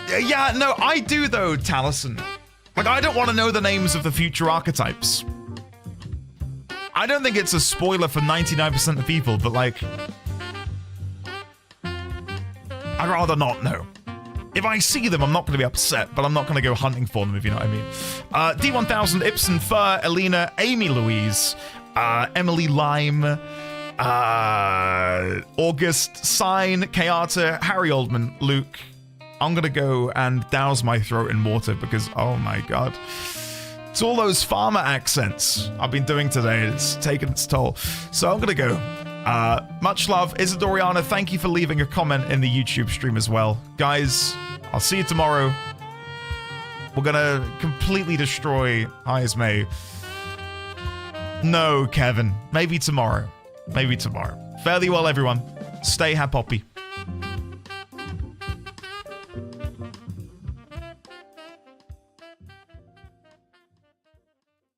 Yeah, no, I do though, Taliesin. Like, I don't want to know the names of the future archetypes. I don't think it's a spoiler for 99% of people, but like, I'd rather not know. If I see them, I'm not going to be upset, but I'm not going to go hunting for them, if you know what I mean. D1000, Ibsen, Fur, Elena, Amy Louise, Emily Lime, August, Sign, Kayata, Harry Oldman, Luke. I'm going to go and douse my throat in water because, oh my god. It's all those farmer accents I've been doing today. It's taken its toll. So I'm going to go. Much love. Isidoriana, thank you for leaving a comment in the YouTube stream as well. Guys, I'll see you tomorrow. We're going to completely destroy Heismay. No, Kevin. Maybe tomorrow. Maybe tomorrow. Fare thee well, everyone. Stay happy.